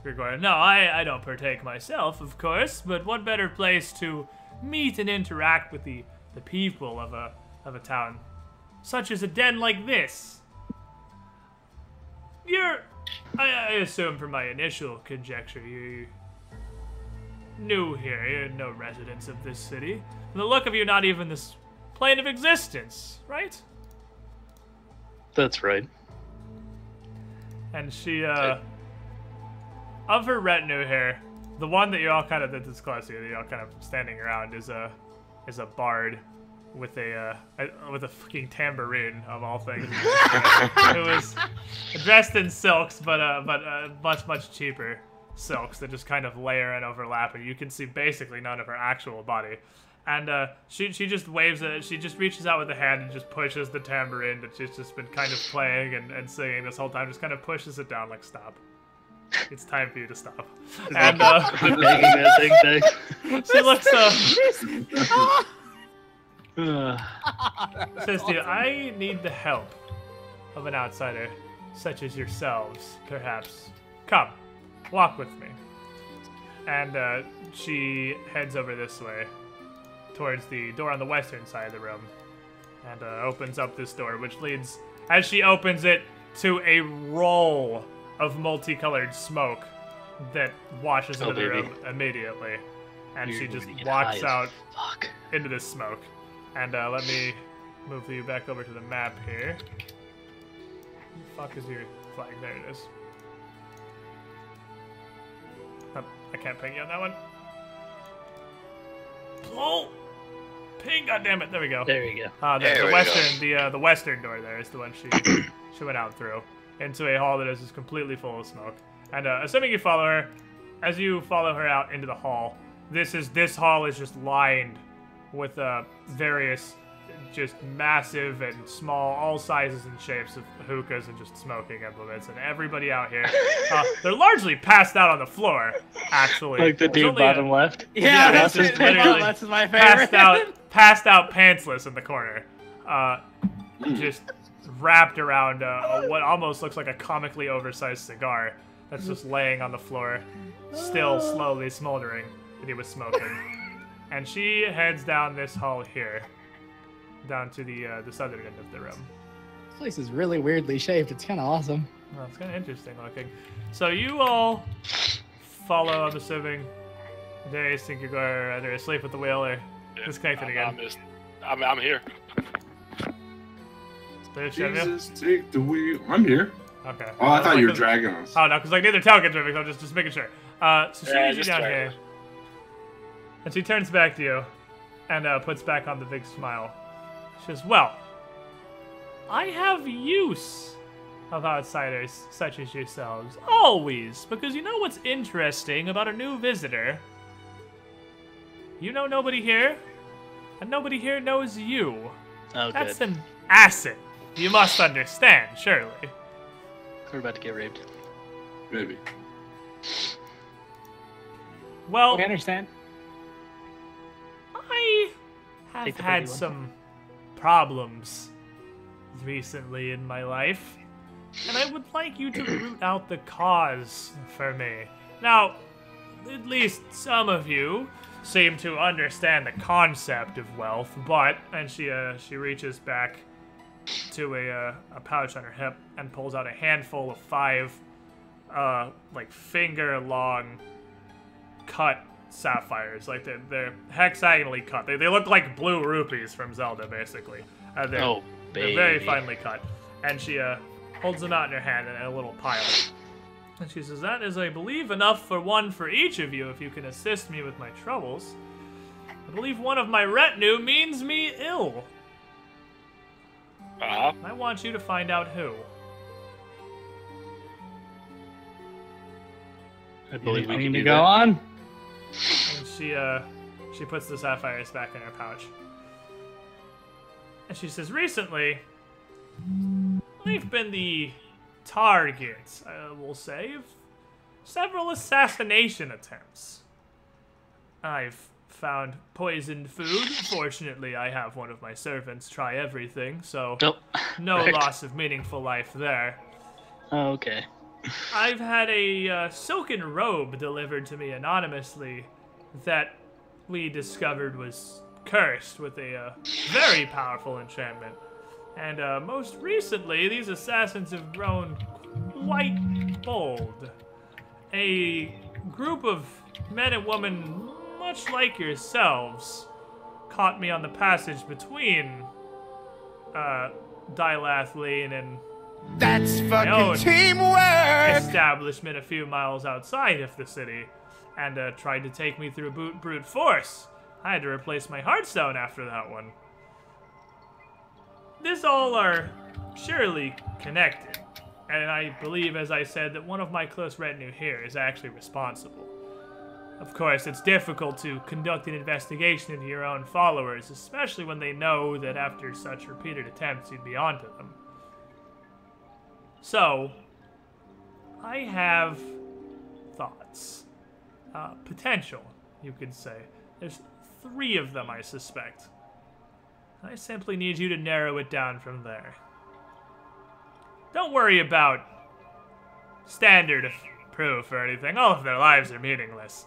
Gregor. No, I don't partake myself, of course, but what better place to meet and interact with the people of a town such as a den like this? I assume from my initial conjecture, you're new here. You're no residents of this city. From the look of you, not even this plane of existence, right? That's right. And she, of her retinue here, the one that you're all kind of, that's close to you, that you're all kind of standing around, is a bard with a fucking tambourine of all things, who is dressed in silks, but much cheaper silks that just kind of layer and overlap, and you can see basically none of her actual body. And she just waves it. She just reaches out with a hand and just pushes the tambourine that she's just been kind of playing and singing this whole time. Just kind of pushes it down, like, stop. It's time for you to stop. And Making that thing she looks Ugh. says to you, I need the help of an outsider, such as yourselves, perhaps. Come, walk with me. And she heads over this way, towards the door on the western side of the room, and opens up this door, which leads, as she opens it, to a roll of multicolored smoke that washes into the room immediately. And she just walks out into this smoke. And let me move you back over to the map here. Where the fuck is your flag? There it is. Oh, I can't ping you on that one. Oh! Ping, goddammit! There we go. There you go. The western door there is the one she went out through into a hall that is just completely full of smoke. And assuming you follow her, as you follow her out into the hall, this hall is just lined with various just massive and small, all sizes and shapes of hookahs and just smoking implements. And everybody out here, they're largely passed out on the floor, actually. Like the dude bottom left? Yeah, that's my favorite. Passed out pantsless in the corner. Just wrapped around what almost looks like a comically oversized cigar that's just laying on the floor, still slowly smoldering that he was smoking. And she heads down this hall here, down to the southern end of the room. This place is really weirdly shaped. It's kind of awesome. Well, it's kind of interesting looking. So you all follow, I'm assuming. Darius, think you're either asleep at the wheel or disconnected again. I'm here. Jesus, take the wheel. I'm here. Okay. Oh, I thought you were dragging us. Oh, no, because like neither Talcon's moving, so I'm just making sure. So she leaves you down here. And she turns back to you and puts back on the big smile. She says, well, I have use of outsiders such as yourselves. Always. Because you know what's interesting about a new visitor? You know nobody here, and nobody here knows you. Oh, That's good. an asset. You must understand, surely. We're about to get raped. Maybe. Well, We understand. I have had some problems recently in my life, and I would like you to root out the cause for me. Now, at least some of you seem to understand the concept of wealth, but, and she reaches back to a pouch on her hip and pulls out a handful of 5, like finger-long cut sapphires. Like they're hexagonally cut. They look like blue rupees from Zelda, basically. They're very finely cut. And she holds them out in her hand in a little pile. And she says, that is, I believe, enough for one for each of you if you can assist me with my troubles. I believe one of my retinue means me ill. I want you to find out who. I believe we need can to do go that. on. And she puts the sapphires back in her pouch. And she says, recently, we've been the target, I will say, of several assassination attempts. I've found poisoned food. Fortunately, I have one of my servants try everything, so no loss of meaningful life there. Oh, okay. I've had a silken robe delivered to me anonymously that we discovered was cursed with a very powerful enchantment. And most recently, these assassins have grown quite bold. A group of men and women, much like yourselves, caught me on the passage between Dilathleen and That's my own fucking teamwork! establishment a few miles outside of the city, and tried to take me through brute force. I had to replace my heartstone after that one. This all are surely connected, and I believe, as I said, that one of my close retinue here is actually responsible. Of course, it's difficult to conduct an investigation into your own followers, especially when they know that after such repeated attempts you'd be onto them. So, I have thoughts. Potential, you could say. There's 3 of them, I suspect. I simply need you to narrow it down from there. Don't worry about standard of proof or anything. All of their lives are meaningless.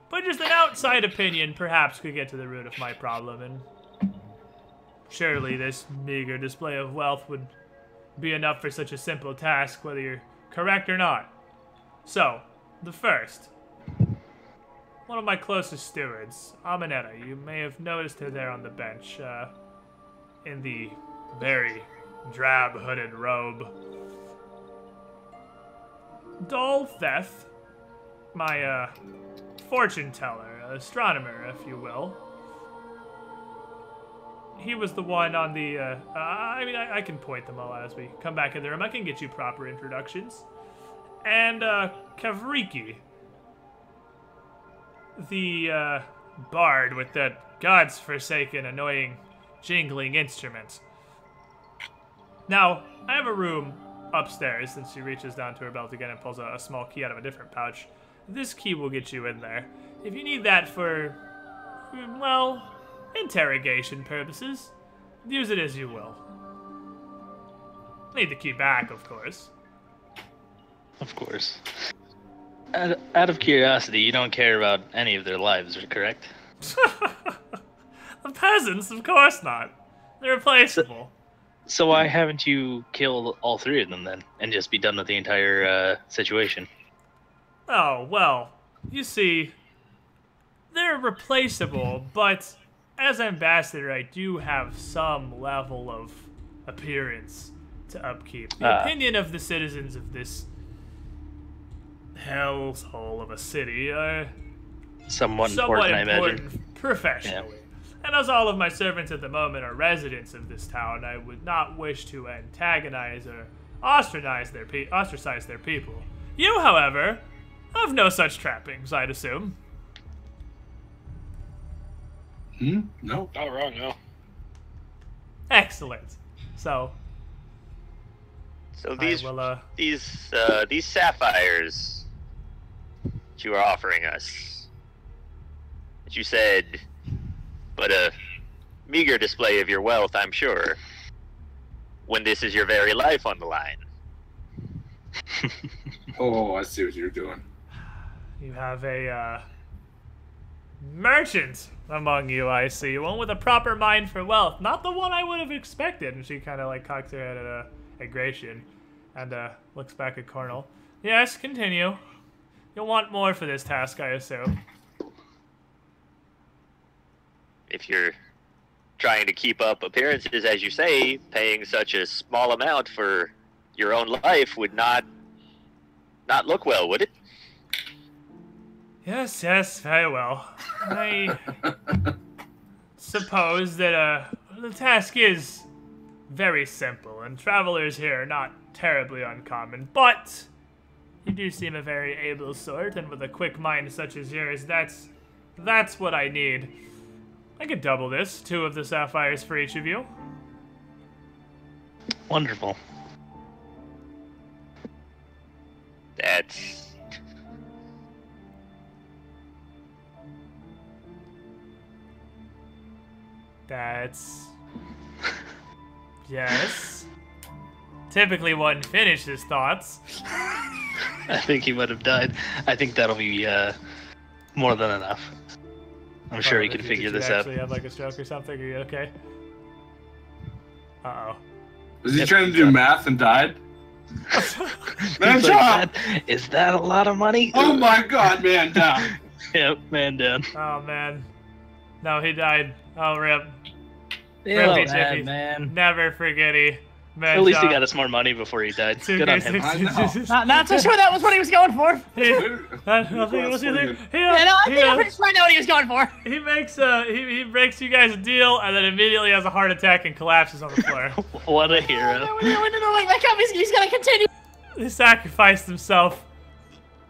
But just an outside opinion perhaps could get to the root of my problem, and surely this meager display of wealth would be enough for such a simple task, whether you're correct or not. So, the first. One of my closest stewards, Amanetta. You may have noticed her there on the bench, in the very drab hooded robe. Doltheth, my, fortune teller, astronomer, if you will. He was the one on the, I can point them all out as we come back in the room. I can get you proper introductions. And, Kavriki, the, bard with that god's forsaken, annoying, jingling instrument. Now, I have a room upstairs, and she reaches down to her belt again and pulls a small key out of a different pouch. This key will get you in there. If you need that for, well, interrogation purposes, use it as you will. Need the key back, of course. Of course. Out of curiosity, you don't care about any of their lives, correct? The peasants, of course not. They're replaceable. So why haven't you killed all three of them then, and just be done with the entire situation? Oh, well, you see, they're replaceable, but as ambassador, I do have some level of appearance to upkeep. The opinion of the citizens of this hell's hole of a city are somewhat important, I imagine. Professionally. Yeah. And as all of my servants at the moment are residents of this town, I would not wish to antagonize or ostracize their people. You, however, have no such trappings, I'd assume. No. Not wrong, no. Excellent. So these these sapphires that you are offering us, that you said, but a meager display of your wealth, I'm sure, when this is your very life on the line. Oh, I see what you're doing. You have a merchant among you, I see. One with a proper mind for wealth. Not the one I would have expected. And she kind of like cocks her head at Gratian and looks back at Cornel. Yes, continue. You'll want more for this task, I assume. If you're trying to keep up appearances, as you say, paying such a small amount for your own life would not look well, would it? Yes, very well. I suppose that the task is very simple, and travelers here are not terribly uncommon, but you do seem a very able sort, and with a quick mind such as yours, that's what I need. I could double this, 2 of the sapphires for each of you. Wonderful. That's... Yes. Typically one finishes thoughts. I think he might have died. I think that'll be more than enough. I'm sure he can figure this out. Actually have like a stroke or something? Are you okay? Uh-oh. Was he trying to do math and died? Man down! Is that a lot of money? Oh my god, man down! Yep, man down. Oh man. No, he died. Oh, rip. Feel bad, man. Never forgetty. Man, at least he got us more money before he died. Good on him. Not so sure that was what he was going for. I think it was either. I think I'm pretty sure I know what he was going for. He makes he breaks you guys a deal and then immediately has a heart attack and collapses on the floor. What a hero! No, he's gonna continue. He sacrificed himself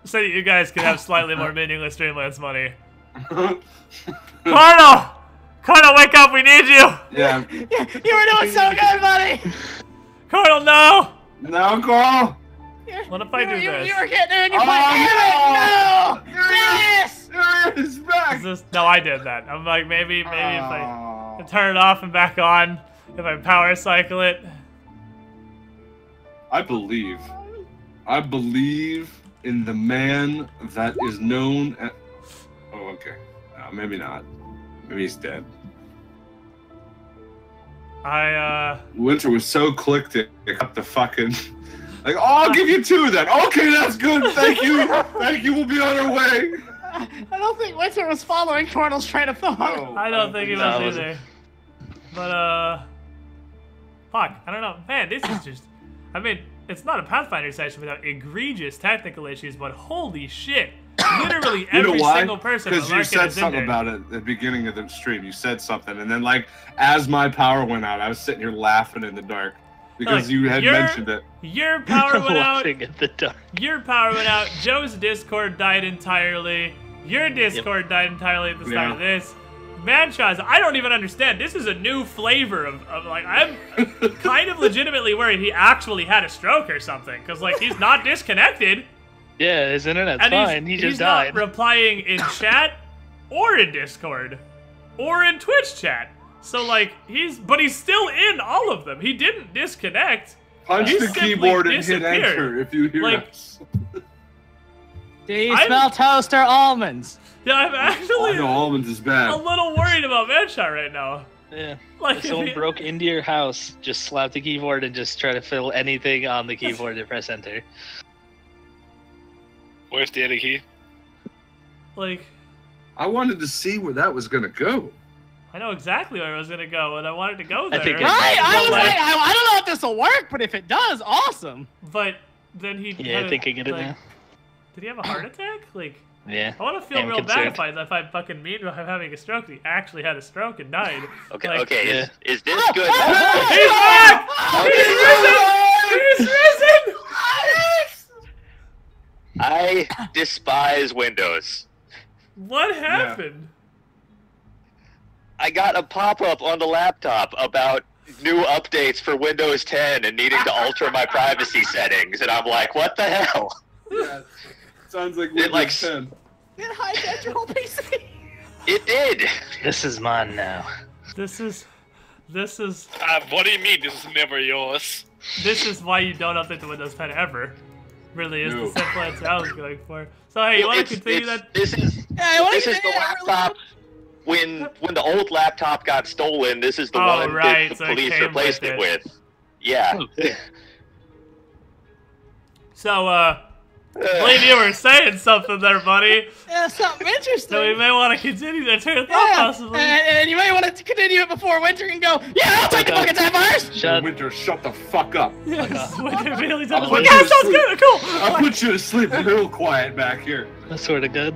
so that you guys could have slightly more meaningless Dreamlands money. Colonel, wake up! We need you. Yeah. You were doing so good, buddy. Colonel, no! No, Carl! What if I do this? You were getting in your fight. No! Yes! It's back! No, I did that. I'm like, maybe if I turn it off and back on, if I power cycle it. I believe in the man that is known as... Oh, okay. Maybe not. Maybe he's dead. Winter was so quick to pick up the fucking... Like, oh, I'll give you 2 then. Okay, that's good. Thank you. Thank you. We'll be on our way. I don't think Winter was following Cornel's train of thought. No, I don't think he was either. But, fuck, I don't know. Man, this is just... I mean, it's not a Pathfinder session without egregious technical issues, but holy shit. Literally every single person. Because you said something about it at the beginning of the stream. You said something, and then, like, as my power went out, I was sitting here laughing in the dark. Because you had mentioned it. Your power went out. In the dark. Your power went out. Joe's Discord died entirely. Your Discord died entirely at the start of this. Manshaw's, I don't even understand. This is a new flavor of like, I'm kind of legitimately worried he actually had a stroke or something. Because, like, he's not disconnected. Yeah, his internet's fine. He just died. He's not replying in chat or in Discord or in Twitch chat. So, like, he's still in all of them. He didn't disconnect. Punch the keyboard and hit enter if you hear us. Do you smell toast or almonds? Yeah, I'm actually almonds is bad. A little worried about Manshot right now. Yeah. Like, if someone broke into your house, just slap the keyboard and just try to fill anything on the keyboard and press enter. Where's the other key? Like, I wanted to see where that was gonna go. I know exactly where it was gonna go, and I wanted to go there. I don't know if this will work, but if it does, awesome. But then he. Yeah, I think I get it now. Did he have a heart attack? Like. Yeah. I want to feel real bad if I fucking mean him having a stroke. He actually had a stroke and died. Okay. Like, Okay. Is this good? He's back! He's risen! He's risen! I despise Windows. What happened? I got a pop-up on the laptop about new updates for Windows 10 and needing to alter my privacy settings, and I'm like, what the hell? Yeah, sounds like Windows 10. It hijacked your whole PC. It did. This is mine now. This is. What do you mean? This is never yours. This is why you don't update the Windows 10 ever. Really is the simple answer I was going for. So hey, you want to continue that? This is the laptop. When the old laptop got stolen, this is the one that the police replaced it with. Yeah. So Blade, you were saying something there, buddy. Yeah, something interesting. So we may want to continue that train of thought, possibly. And you may want to continue it before Winter can go, yeah, I'll take the fucking sapphires! Winter, shut the fuck up. Yes, Winter immediately tells us, yeah, sounds good, cool. I'll put you to sleep real quiet back here. That's sort of good.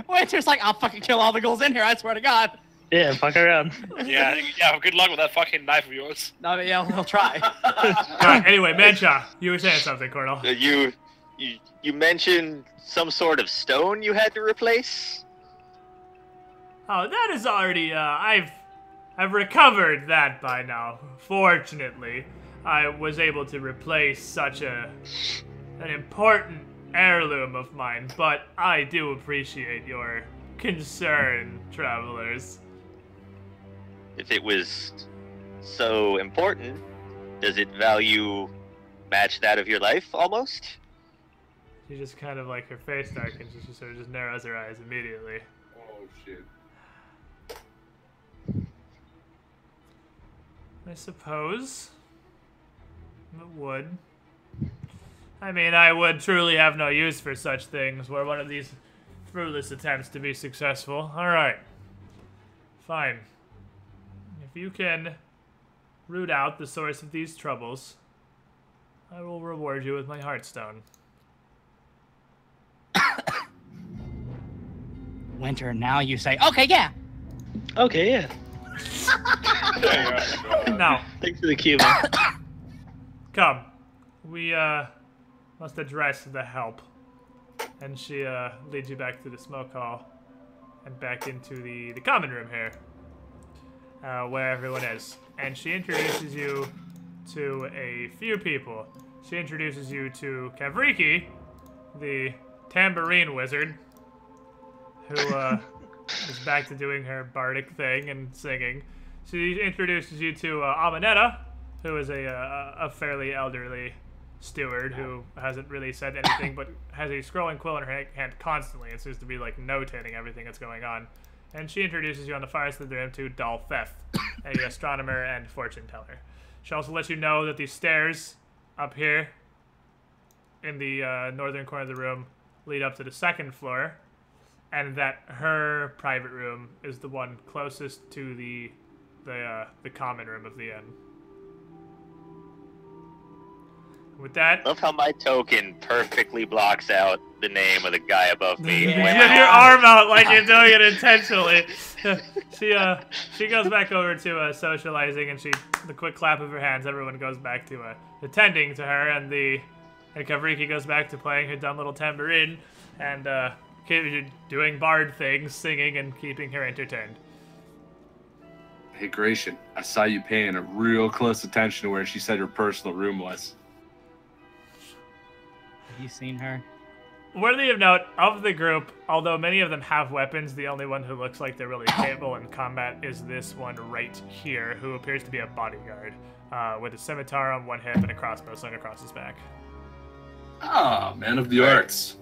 Winter's like, I'll fucking kill all the ghouls in here, I swear to God. Yeah, fuck around. Yeah, good luck with that fucking knife of yours. No, yeah, he'll try. Alright, anyway, Mancha, you were saying something, Cornel. You mentioned some sort of stone you had to replace? Oh, that is already, I've recovered that by now. Fortunately, I was able to replace such an important heirloom of mine, but I do appreciate your concern, travelers. If it was so important, does it value match that of your life, almost? She just kind of like, her face darkens, and she sort of just narrows her eyes immediately. Oh, shit. I suppose it would. I mean, I would truly have no use for such things were one of these fruitless attempts to be successful. Alright. Fine. If you can root out the source of these troubles, I will reward you with my Heartstone. Winter, now you say, okay, yeah. Okay, yeah. Now, thanks for the cue, man. come. We, must address the help. And she, leads you back to the smoke hall and back into the common room here, where everyone is. And she introduces you to a few people. She introduces you to Kavriki, the tambourine wizard, who, is back to doing her bardic thing and singing. She introduces you to, Amanetta, who is a fairly elderly steward who hasn't really said anything but has a scrolling quill in her hand constantly and seems to be like notating everything that's going on. And she introduces you on the far side of the room to Dolpheth, a astronomer and fortune teller. She also lets you know that these stairs up here in the northern corner of the room lead up to the second floor, and that her private room is the one closest to the common room of the inn. With that, Love how my token perfectly blocks out the name of the guy above me. you have your arm out like you're doing it intentionally. She goes back over to socializing, and the quick clap of her hands, everyone goes back to attending to her, and Kavriki goes back to playing her dumb little tambourine and doing bard things, singing and keeping her entertained. Hey, Gratian, I saw you paying a real close attention to where she said her personal room was. Have you seen her? Worthy of note, of the group, although many of them have weapons, the only one who looks like they're really capable in combat is this one right here, who appears to be a bodyguard, with a scimitar on one hip and a crossbow slung across his back. Ah, man of the arts.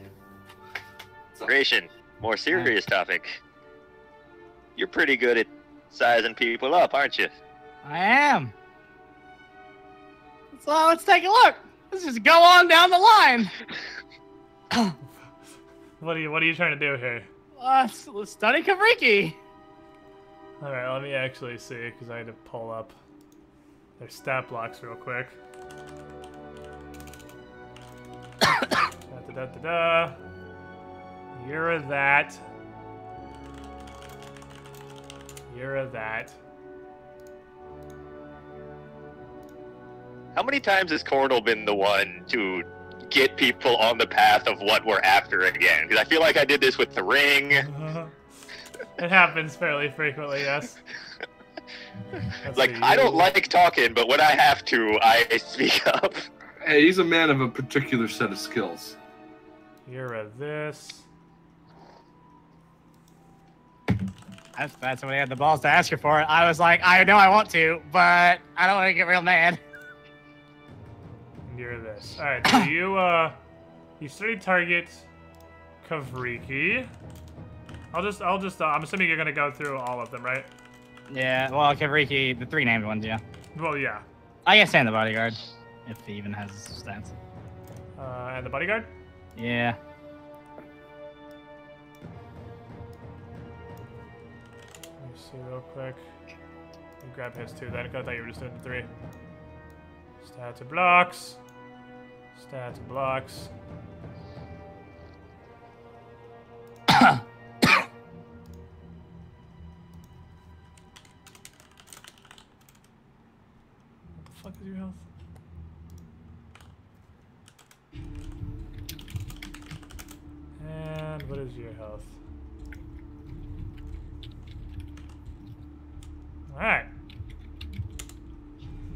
Gratian, more serious topic. You're pretty good at sizing people up, aren't you? I am. So let's take a look. Let's just go on down the line. What are you trying to do here? Let's study Kavriki. All right, let me actually see, because I had to pull up their stat blocks real quick. Da-da-da-da-da. You're a that. You're a that. How many times has Cornel been the one to get people on the path of what we're after again? Because I feel like I did this with the ring. It happens fairly frequently, yes. Like, I don't like talking, but when I have to, I speak up. Hey, he's a man of a particular set of skills. You're a this. That's when I had the balls to ask her for it. I was like, I know I want to, but I don't want to get real mad. You're this. All right, so you study target Kavriki. I'm assuming you're gonna go through all of them, right? Yeah, well, Kavriki, the 3 named ones, yeah. Well, yeah. I guess and the bodyguard, if he even has stats. And the bodyguard? Yeah. Let me see real quick. You grab his 2 then. I thought you were just doing the 3. Stats and blocks. Stats and blocks. What the fuck is your health? And what is your health? Alright.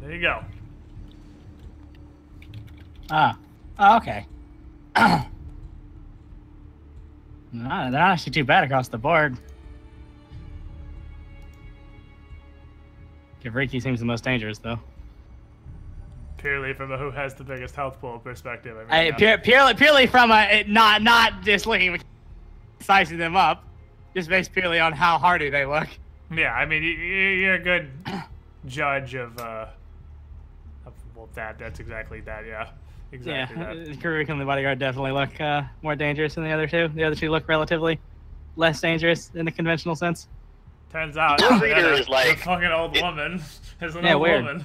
There you go. Oh, okay. They're not actually too bad across the board. Kavriki seems the most dangerous, though. Purely from a who has the biggest health pool perspective. I mean, purely from a not just looking sizing them up, just based purely on how hardy they look. Yeah, I mean you're a good judge of well, that's exactly that. Yeah, exactly. Yeah, that. Kavriki and the bodyguard definitely look more dangerous than the other 2. The other 2 look relatively less dangerous in the conventional sense. Turns out Blood Reader is like a fucking old woman. Is an yeah, old weird. woman.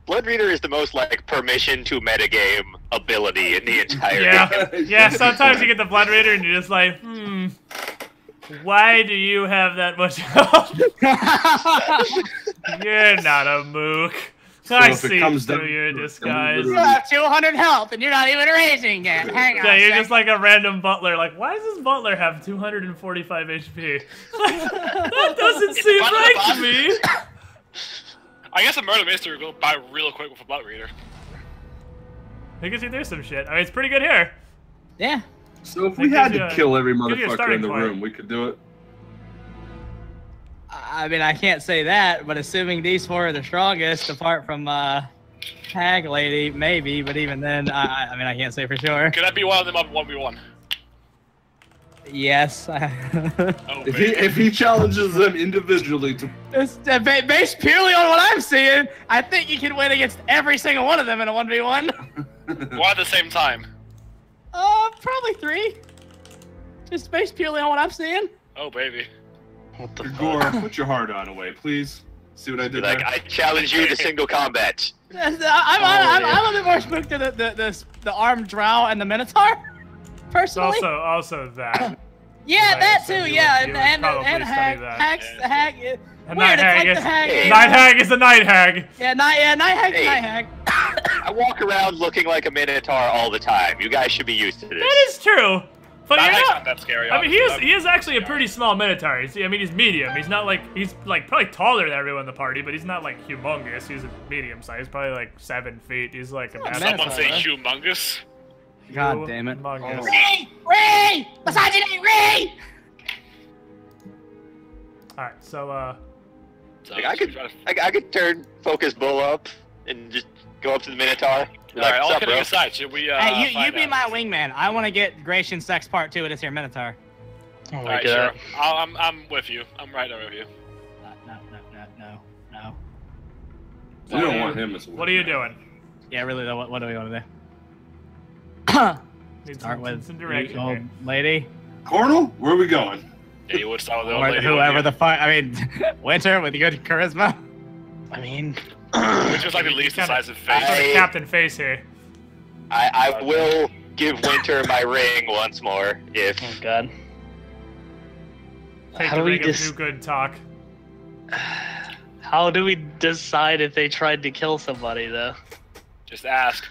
Blood Reader is the most like permission to metagame ability in the entire game. Yeah. Sometimes you get the Blood Reader and you're just like, why do you have that much health? You're not a mook. So I see through your disguise. You have 200 health and you're not even raising it. Hang on. Yeah, you're just like a random butler. Like, why does this butler have 245 HP? That doesn't seem right to me. I guess a murder mystery will go by real quick with a Blood Reader. He can see through some shit. I mean, it's pretty good here. Yeah. So if we had to kill every motherfucker in the room, we could do it. I mean, I can't say that, but assuming these 4 are the strongest, apart from Hag Lady, maybe. But even then, I mean, I can't say for sure. Could that be one of them up 1v1? Yes. Oh, If he challenges them individually to Based purely on what I'm seeing, I think you can win against every single one of them in a 1v1. Why at the same time? Probably 3. Just based purely on what I'm seeing. Oh, baby. What the Gore, fuck? put your heart on away, please. See what I did Like, there? I challenge you to single combat. I'm a bit more spooked to the armed drow and the minotaur. Personally. Also that. Yeah, Like, that so too. you would- Yeah, you would and probably study hag, that. hags, Yeah. hag. A Weird, night it's hag like is the hag. night hag is a night hag. Yeah, night hag, Hey. night hag. I walk around looking like a minotaur all the time. You guys should be used to this. That is true. But That you're hag's not. not that scary. I mean, honestly. he is actually a pretty small minotaur. He's medium. He's not like he's like probably taller than everyone in the party, but he's not like humongous. He's a medium size, probably like 7 feet. He's like a massive. Someone say Minotaur. humongous. God damn it. Humongous. Ray! Misogyny, Ray! All right, so So, Like, I could turn Focus Bull up and just go up to the minotaur. Be Alright, like, all "What's up, kidding bro?" aside, should we Hey, you find be out? my wingman. I want to get Gratian Sex Part 2 of this here Minotaur. Oh my Alright, god. sure. I'm with you. I'm right there with you. No. We don't want him as well. what are you doing? Yeah, really though, what do we want to do? Need Start with some direction old here. lady. Cornel, where are we going? Yeah, you would start with the old Or lady. whoever wouldn't the fuck, I mean, Winter with good charisma. I mean, you? Which is like the least Kinda- decisive Sort face. of Captain Face here. I will give Winter my ring once more if oh god. Take How the do we ring of just? do good talk. How do we decide if they tried to kill somebody though? Just ask.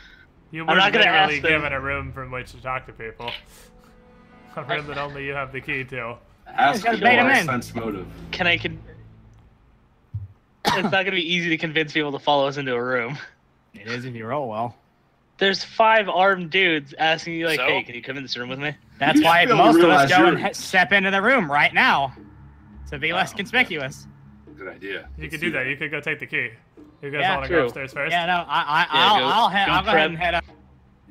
You I'm were not gonna literally ask them. given a room from which to talk to people. A room that only you have the key to. Ask gotta for bait him our in. sense motive. Can I? It's not gonna be easy to convince people to follow us into a room. It is if you roll well. There's 5 armed dudes asking you like, So? "Hey, can you come in this room with me?" That's You why should be able to most of us realize go and you're- step into the room right now to be less conspicuous. Good idea. You Let's could see do that. You could go take the key. You guys Yeah, want to true. go upstairs first? Yeah, no, go- I'll go go prep. ahead and head up.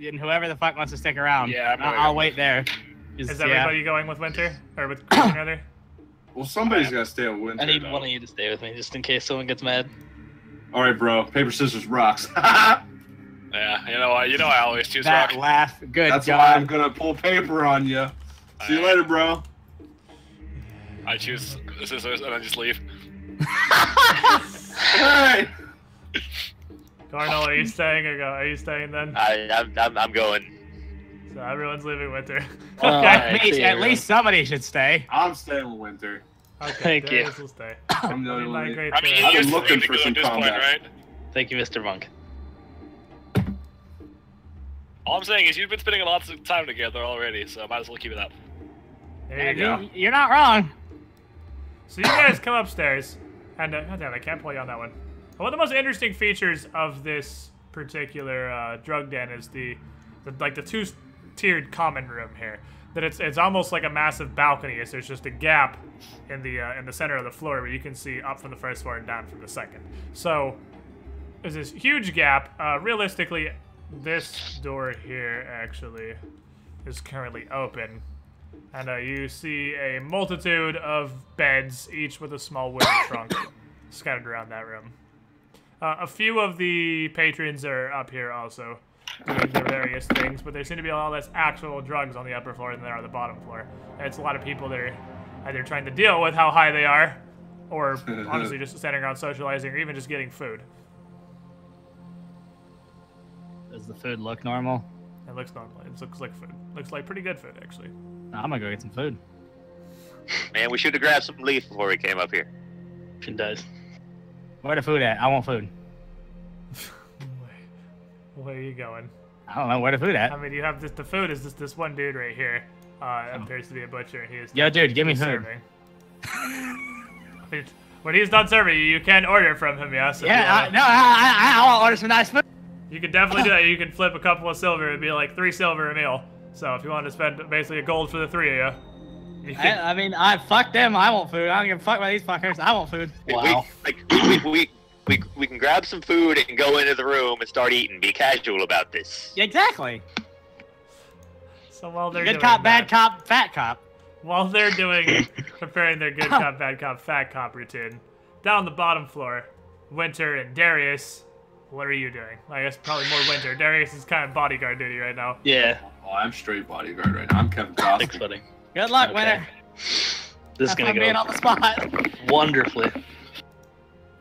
And whoever the fuck wants to stick around, Yeah, I'm gonna I'll go. wait there. Is Yeah. everybody going with Winter or with Christian rather? Well, somebody's got to stay with Winter. I need though. one of you to stay with me just in case someone gets mad. All right, bro. Paper, scissors, rocks. Yeah, you know what? You know I always choose That rock. laugh, good That's why I'm God. gonna pull paper on you. See you later, bro. I choose scissors and then just leave. Hey. Cornel, are you staying or go? Are you staying then? I'm going. So everyone's leaving Winter. Oh, Okay. alright. At least, see at everyone. least somebody should stay. I'm staying with Winter. Okay. Thank you. Darius will stay. I'm the I'll only be one. migrate I mean, to- you I've been used to looking be for good some at this point, combat. right? Thank you, Mr. Monk. All I'm saying is you've been spending a lot of time together already, so might as well keep it up. There you go. You're not wrong. So you guys come upstairs, and God damn, I can't pull you on that one. One of the most interesting features of this particular drug den is the two-tiered common room here. That it's almost like a massive balcony. As there's just a gap in the center of the floor where you can see up from the first floor and down from the second. So there's this huge gap. Realistically, this door here actually is currently open. And you see a multitude of beds, each with a small wooden trunk, scattered around that room. A few of the patrons are up here also, doing their various things, but there seem to be a lot less actual drugs on the upper floor than there are on the bottom floor. And it's a lot of people that are either trying to deal with how high they are, or honestly just standing around socializing, or even just getting food. Does the food look normal? It looks normal. It looks like food. Looks like pretty good food, actually. No, I'm gonna go get some food. Man, we should have grabbed some leaf before we came up here. She does. Where the food at? I want food. Where are you going? I don't know where the food at. I mean, you have the food is this one dude right here. Appears to be a butcher, and he is. Yo, dude, give me he's food. serving. When he's done serving, you can order from him. Yes. if you Yeah, wanna. I want to order some nice food. You can definitely do that. You can flip a couple of silver. It'd be like 3 silver a meal. So if you want to spend basically a gold for the 3 of you can. I mean, fuck them. I want food. I don't give a fuck about these fuckers. I want food. Wow. We can grab some food and go into the room and start eating. Be casual about this. Exactly. So while they're Good doing cop, that, bad cop, fat cop. while they're preparing their good cop, bad cop, fat cop routine, down on the bottom floor, Winter and Darius, what are you doing? I guess probably more Winter. Darius is kind of bodyguard duty right now. Yeah. Oh, I'm straight bodyguard right now. I'm Kevin Costner. Thanks, buddy. Good luck, Okay. Winter. This is gonna being go on the spot. wonderfully.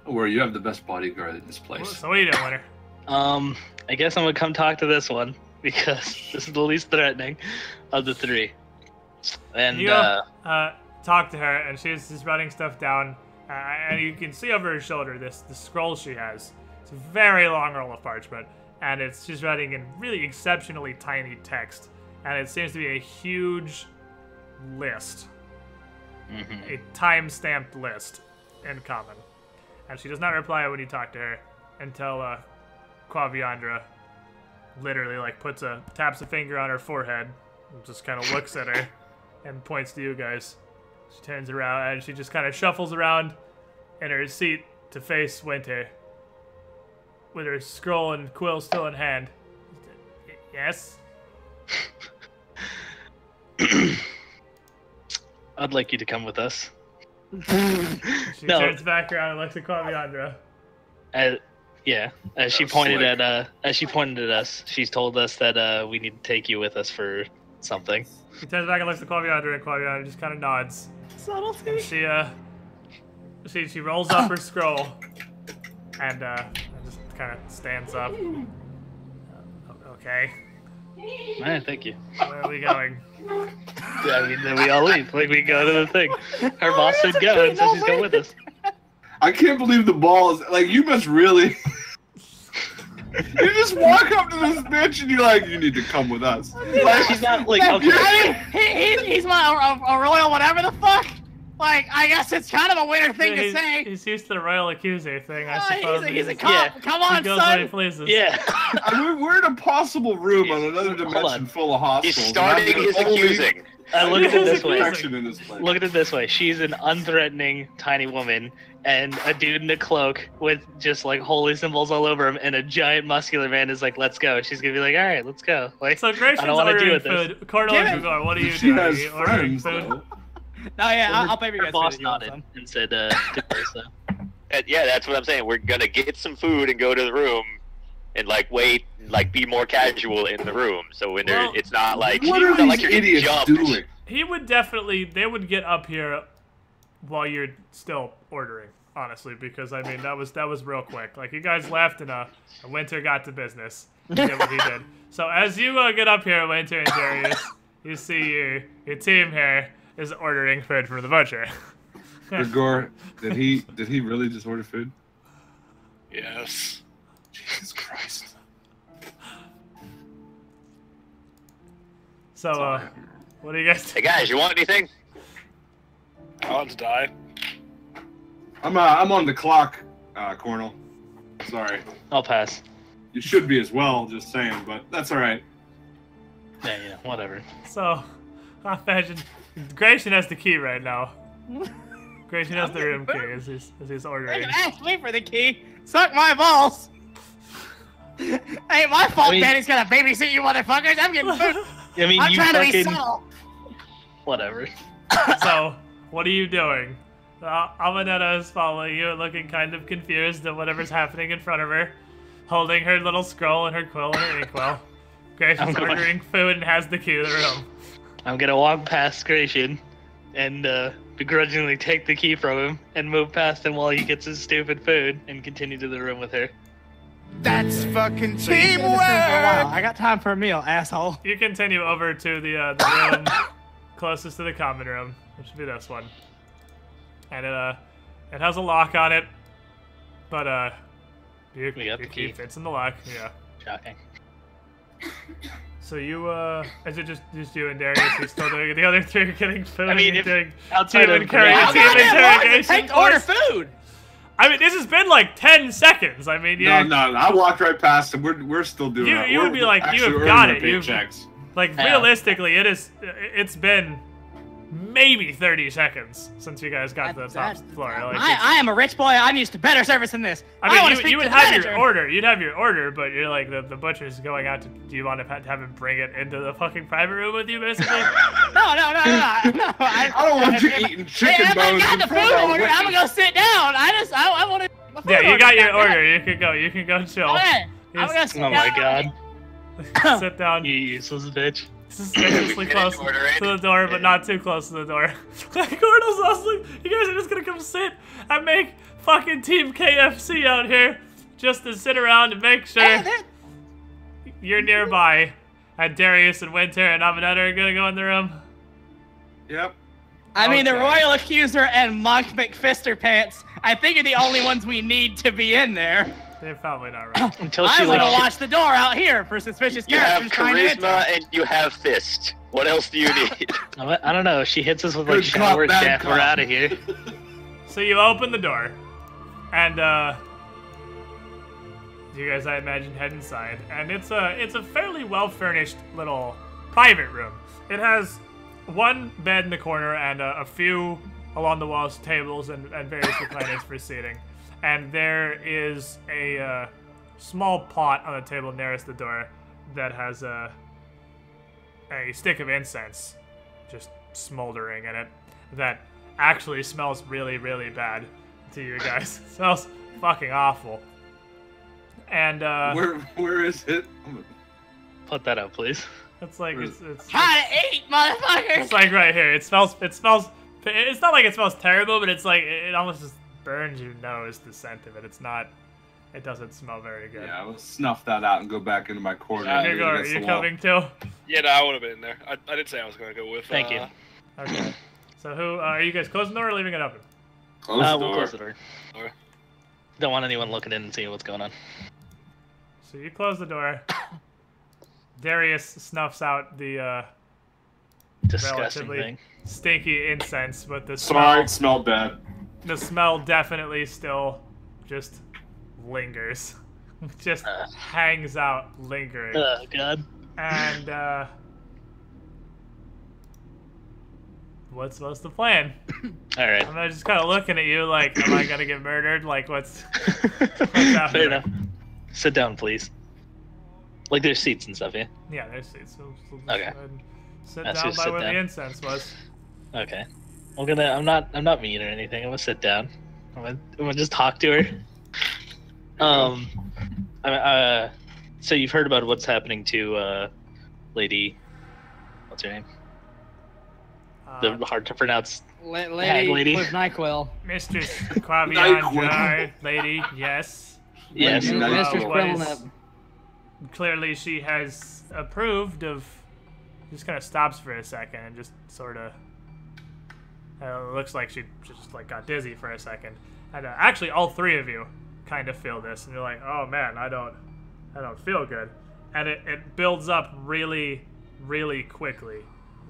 Don't worry, you have the best bodyguard in this place. So what are you doing, Winter? I guess I'm gonna come talk to this one because this is the least threatening of the three. And You go, talk to her, and she's just writing stuff down, and you can see over her shoulder the scroll she has. It's a very long roll of parchment, and she's writing in really exceptionally tiny text, and it seems to be a huge list, a time-stamped list in common. And she does not reply when you talk to her until Quaviandra literally taps a finger on her forehead and just kind of looks at her and points to you guys. She turns around and she just kind of shuffles around in her seat to face Winter with her scroll and quill still in hand. Yes? I'd like you to come with us. She turns back around and looks at Quaviandra. Yeah, as she pointed at us, she's told us that we need to take you with us for something. She turns back and looks at Quaviandra, and Quaviandra just kind of nods. Subtlety. She rolls up her scroll and just kind of stands up. Okay. Man, thank you. Where are we going? Yeah, I mean, then we all leave. Like, we go to the thing. Her boss said go, and so she's going with us. I can't believe the balls. Like, you must really. You just walk up to this bitch and you're like, you need to come with us. Like, she's not like, okay. I mean, he's a royal whatever the fuck. Like, I guess it's kind of a weird thing to say. He's used to the royal accuser thing, I suppose. He's a cop. Yeah. Come on, he goes son. where he pleases. Yeah. I mean, we're in a possible room on another dimension full of hostiles. He's starting his accusing. Look at it this way. Protection in this place. Look at it this way. She's an unthreatening tiny woman, and a dude in a cloak with just like holy symbols all over him, and a giant muscular man is like, "Let's go." She's gonna be like, "All right, let's go." Like, So Grayson's I don't want to ordering do with this. food. Cornel and Gugor, what are you She doing? has Are you ordering friends, food? though. No, yeah, I'll pay for you Her guys. boss food if you want nodded some. and said, "To go." So. Yeah, that's what I'm saying. We're gonna get some food and go to the room, and like wait, like be more casual in the room. So when Well, it's not like What are it's not like these you're getting idiots jumped. doing? They would get up here while you're still ordering, honestly, because I mean that was real quick. Like you guys left and Winter got to business. He did what he did. So as you get up here, Winter and Darius, you see your team here is ordering food from the butcher. Gregor, did he really just order food? Yes. Jesus Christ. So what do you guys Hey guys, you want anything? I want to die. I'm on the clock, Cornel. Sorry. I'll pass. You should be as well, just saying, but that's all right. Yeah, whatever. So I imagine Grayson has the key right now. Grayson has the room key as he's You ordering. can ask me for the key. Suck my balls. Ain't my fault I mean- Daddy's gonna babysit you motherfuckers. I'm getting food. I mean, I'm you trying to be fucking subtle. whatever. So, what are you doing? Amanetta is following you, looking kind of confused at whatever's happening in front of her, holding her little scroll and her quill and her inkwell. Grayson's I'm going- ordering food and has the key to the room. I'm gonna walk past Gratian and begrudgingly take the key from him and move past him while he gets his stupid food and continue to the room with her. That's fucking So you stay in this room for a while. teamwork. I got time for a meal, asshole. You continue over to the room closest to the common room, which would be this one. And it has a lock on it, but your We got the key key. fits in the lock. Yeah. Shocking. So you is it just you and Darius? You're still doing it? The other three are getting food. I mean, and if- doing outside team of and carrying How team How goddamn long does it interrogation. take to order course. food? I mean, this has been like 10 seconds. I mean, No, I walked right past him. We're still doing it. You would be like, you Actually have earning got our it. You've paychecks. like Yeah. realistically, it's been maybe 30 seconds since you guys got to the top floor. Like, I am a rich boy. I'm used to better service than this. I mean, you would have your order. You'd have your order, but you're like the butcher's going out to. Do you want to have him bring it into the fucking private room with you, basically? No. I don't want you eating chicken bones. I got the food order. I'm gonna go sit down. I want to. Yeah, you got your order. You can go. You can go chill. Okay. I'm gonna sit down. Oh my god. Sit down. You useless bitch. Suspiciously close to the door, but not too close to the door. Gordon's also, you guys are just gonna come sit and make fucking Team KFC out here just to sit around and make sure you're nearby. And Darius and Winter and Avenetta are gonna go in the room. Yep. I mean, the Royal Accuser and Monk McFisterpants, I think, are the only ones we need to be in there. They're probably not right. Until she I'm gonna watch the door out here for suspicious characters. You have charisma and you have fist. What else do you need? I don't know. If she hits us with like shower death, we're out of here. So you open the door, and you guys, I imagine, head inside, and it's a fairly well furnished little private room. It has one bed in the corner and a few along the walls tables and various recliners for seating. And there is a small pot on the table nearest the door that has a stick of incense just smoldering in it that actually smells really, really bad to you guys. It smells fucking awful. And where is it? Put that up, please. It's like it's How to eat, motherfuckers! It's like right here. It smells. It's not like it smells terrible, but it's like it almost just burns your nose, the scent of it. It's not. It doesn't smell very good. Yeah, I'll snuff that out and go back into my corner. Are you coming too? Yeah, no, I would have been there. I did say I was going to go with. Thank you. Okay. So who are you guys closing the door or leaving it open? Close the door. We'll close the door. Don't want anyone looking in and seeing what's going on. So you close the door. Darius snuffs out the Disgusting relatively thing. stinky incense, but the Sorry, it smelled bad. The smell definitely still just lingers. Just hangs out lingering. Oh, God. And, what's the plan? Alright. I'm just kind of looking at you like, am I gonna get murdered? Like, what's happening? Fair enough. Sit down, please. Like, there's seats and stuff, yeah? Yeah, there's seats. So just Okay. go ahead and sit Let's down just by sit where down. the incense was. Okay. I'm not mean or anything. I'm gonna sit down. I'm gonna just talk to her. So you've heard about what's happening to Lady, what's her name? The hard to pronounce hag lady. With NyQuil. Mistress Quavian, lady, yes. Yes. Mistress Quillnip. Clearly she has approved of, just kind of stops for a second and just sort of, looks like she just like got dizzy for a second. And actually all three of you kind of feel this and you're like, oh man, I don't feel good. And it builds up really, really quickly.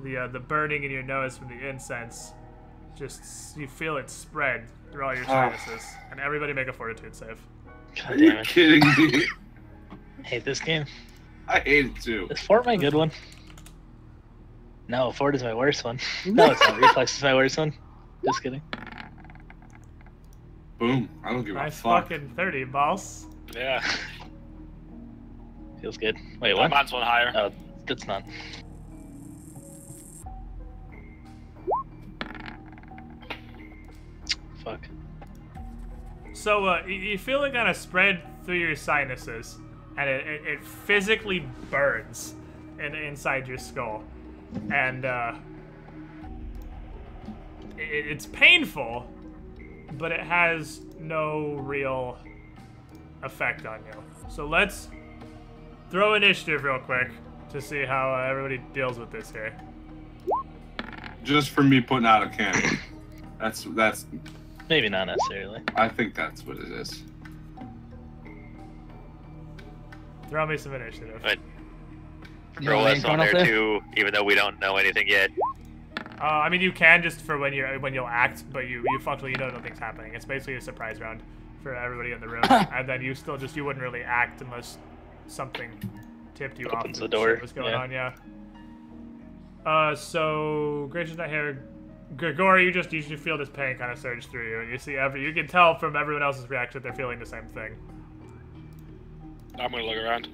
The burning in your nose from the incense, just, you feel it spread through all your sinuses. And everybody make a fortitude save. God Are damn you it. kidding me? I hate this game. I hate it too. Is Fort my good one? No, Fort is my worst one. No, it's not. Reflex is my worst one. Just kidding. Boom. I don't give a Nice fuck. fucking 30, boss. Yeah. Feels good. Wait, what? Mine's one higher. Oh, that's not. Fuck. So you feel it kind of spread through your sinuses, and it physically burns inside your skull, and it's painful, but it has no real effect on you. So let's throw initiative real quick to see how everybody deals with this here. Just for me putting out a cannon. That's. Maybe not necessarily. I think that's what it is. Throw me some initiative. But throw us on there too, even though we don't know anything yet. I mean, you can just for when you'll act, but you functionally know nothing's happening. It's basically a surprise round for everybody in the room, and then you wouldn't really act unless something tipped you off Opens the door. Shit was going on, yeah. So Gracious not here. Grigor, you just feel this pain kind of surge through you, and you see you can tell from everyone else's reaction they're feeling the same thing. I'm gonna look around.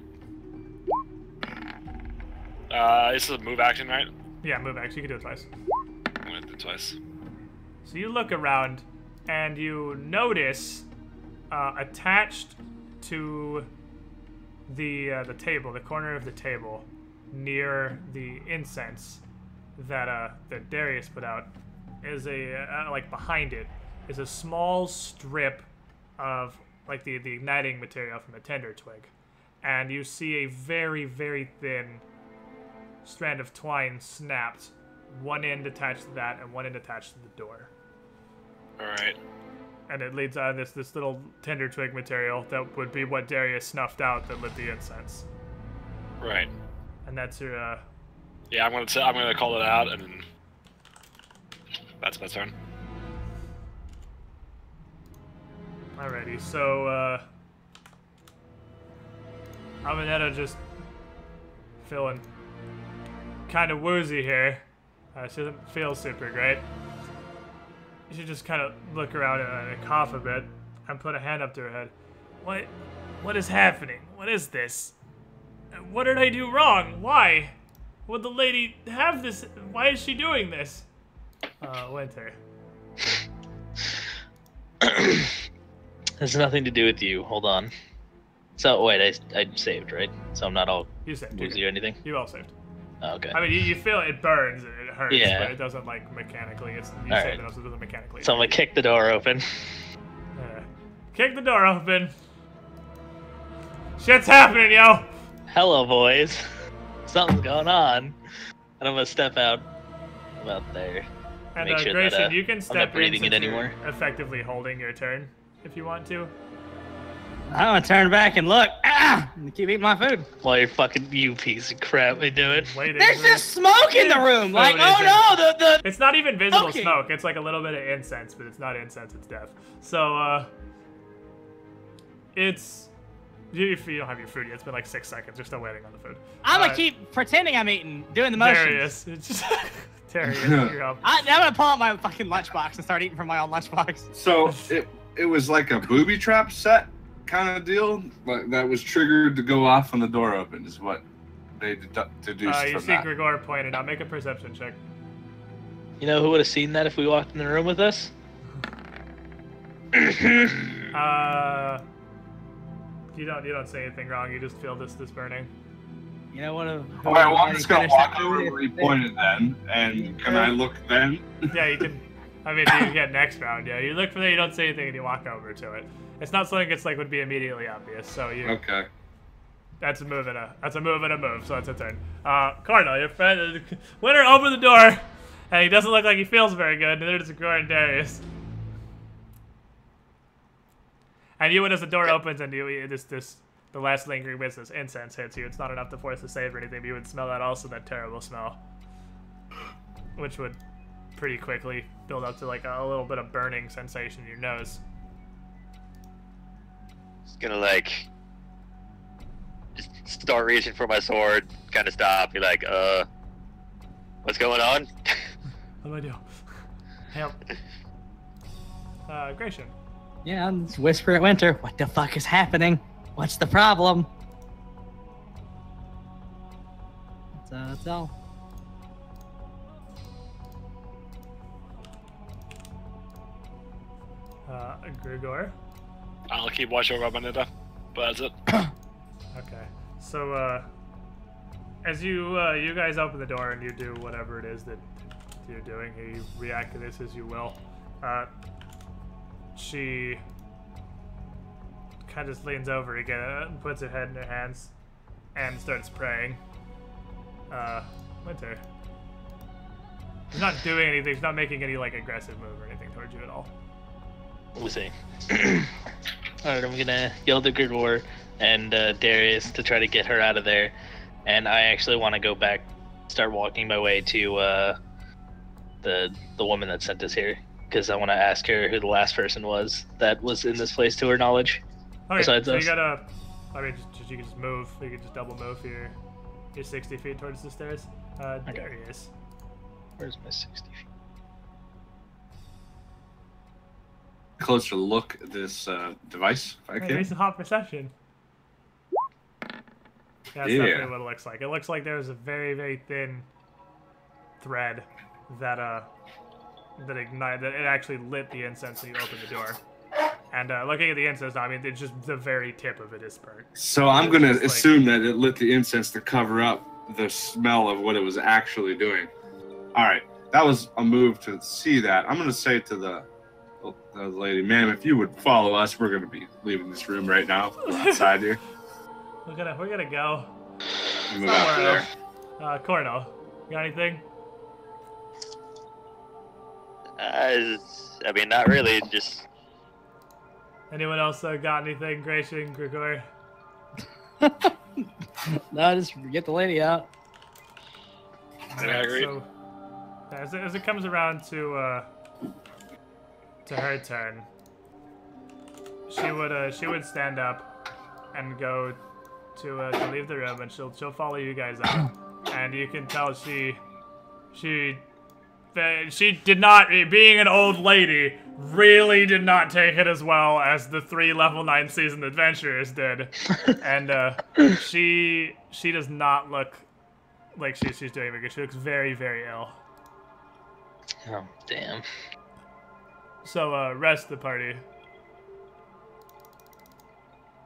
This is a move action, right? Yeah, move action. You can do it twice. I'm gonna do it twice. So you look around, and you notice attached to the table, the corner of the table, near the incense that Darius put out, is like behind it is a small strip of like the igniting material from a tender twig, and you see a very, very thin strand of twine snapped, one end attached to that and one end attached to the door. All right. And it leads on this little tender twig material that would be what Darius snuffed out that lit the incense. Right. And that's your Yeah, I'm gonna call it out, and then that's my turn. Alrighty, so Amanetta just feeling kind of woozy here. She doesn't feel super great. She just kind of look around and cough a bit and put a hand up to her head. What is happening? What is this? What did I do wrong? Why? Would the lady have this? Why is she doing this? Winter. Has nothing to do with you. Hold on. So wait, I saved, right? So I'm not all woozy or anything. You all saved. Oh, okay. I mean, you feel it burns and it hurts, Yeah. but it doesn't like mechanically. You saved right. it, so it doesn't mechanically. So I'm gonna kick the door open. Kick the door open. Shit's happening, yo. Hello, boys. Something's going on. And I'm gonna step out about there. And Make sure Grayson, that you can I'm step not breathing in it since you're anymore. effectively holding your turn if you want to. I'm gonna turn back and look. And keep eating my food. While you're fucking you piece of crap, I do it. Waiting. There's just smoke in the room. Like, oh no, the. It's not even visible Okay. smoke. It's like a little bit of incense, but it's not incense. It's death. So it's if you don't have your food yet. It's been like 6 seconds. You're still waiting on the food. I'm gonna keep pretending I'm eating, doing the motions. Darius. It's just Darius, you're up. I'm gonna pull out my fucking lunchbox and start eating from my own lunchbox. So it was like a booby trap set kind of deal, like that was triggered to go off when the door opened. Is what they deduced You from see that. Grigor pointed out. Make a perception check. You know who would have seen that if we walked in the room with us? You don't say anything wrong. You just feel this burning. You know what? All right, well, I'm just gonna walk over where he pointed then, and can I look then? Yeah, you can. I mean, you can get next round. Yeah, you look for there. You don't say anything, and you walk over to it. It's not something that's like would be immediately obvious. So you. Okay. That's a move and a move. So it's a turn. Cardinal, your friend, Winter, open the door, and he doesn't look like he feels very good. Neither does Grigor and Darius. And you, as the door opens and the last lingering business incense hits you, it's not enough to force a save or anything, but you would smell that terrible smell. Which would pretty quickly build up to like a little bit of burning sensation in your nose. Just gonna just start reaching for my sword, kind of stop, be like, what's going on? What do I do? Help. Gratian. Yeah, I'll just whisper at Winter. What the fuck is happening? What's the problem? That's all. Grigor. I'll keep watch over Amanita, but that's it. Okay. So, as you guys open the door and you do whatever it is that you're doing, you react to this as you will. She kind of just leans over again and puts her head in her hands and starts praying. Winter. She's not doing anything. She's not making any like aggressive move or anything towards you at all. We'll see. Alright, I'm gonna yell to Grigor and Darius to try to get her out of there. And I actually want to go back, start walking my way to the woman that sent us here. Because I want to ask her who the last person was that was in this place to her knowledge. Okay, besides so us. you gotta, you can just move. You can just double move your 60 feet towards the stairs. Darius. Where's my 60 feet? closer look at this device if I can. Use a hot perception. That's definitely what it looks like. It looks like there's a very, very thin thread that that it actually lit the incense when you opened the door. And looking at the incense, I mean, it's just the very tip of it is burnt. So I'm gonna assume that it lit the incense to cover up the smell of what it was actually doing. All right, that was a move to see that. I'm gonna say to the lady, ma'am, if you would follow us, we're gonna be leaving this room right now. We're outside here. We're gonna go. Move out there. Cornell, you got anything? I mean, not really. Just. Anyone else got anything? Gratian, Grigor? No, just get the lady out. I agree. So, as it comes around to her turn, she would stand up and go to leave the room, and she'll follow you guys out, and you can tell she did not, being an old lady, really did not take it as well as the 3 level 9 seasoned adventurers did, and she does not look like she's doing very good. She looks very, very ill. Oh, damn. So rest the party.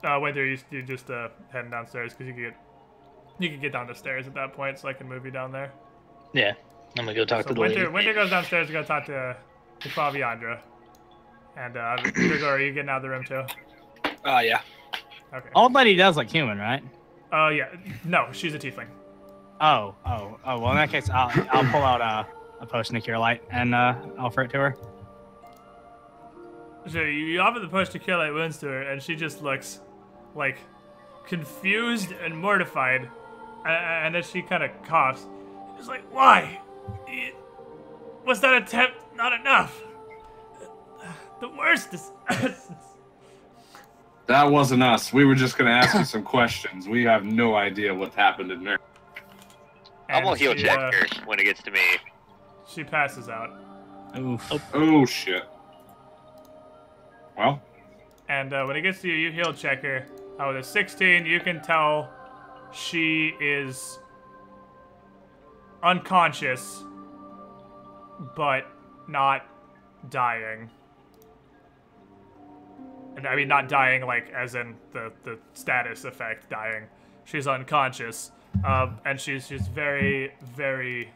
Winter, you just heading downstairs because you can get down the stairs at that point, so I can move you down there. Yeah, I'm gonna go talk to the lady. Winter goes downstairs to go talk to Faviandra. And Grigor, are you getting out of the room too? Yeah. Okay. Old lady does look human, right? Yeah. No, she's a tiefling. Oh. Well, in that case, I'll pull out a potion of cure light and offer it to her. So you offer the potion of cure light wounds to her, and she just looks like confused and mortified, and then she kind of coughs. She's like, "Why? Was that attempt not enough? The worst is..." That wasn't us. We were just going to ask you some questions. We have no idea what happened in there. I'm gonna heal check her when it gets to me. She passes out. Oof. Oh, shit. Well. And when it gets to you, you heal check her. With a 16, you can tell she is unconscious, but not dying. And I mean, not dying like as in the status effect dying. She's unconscious, and she's very, very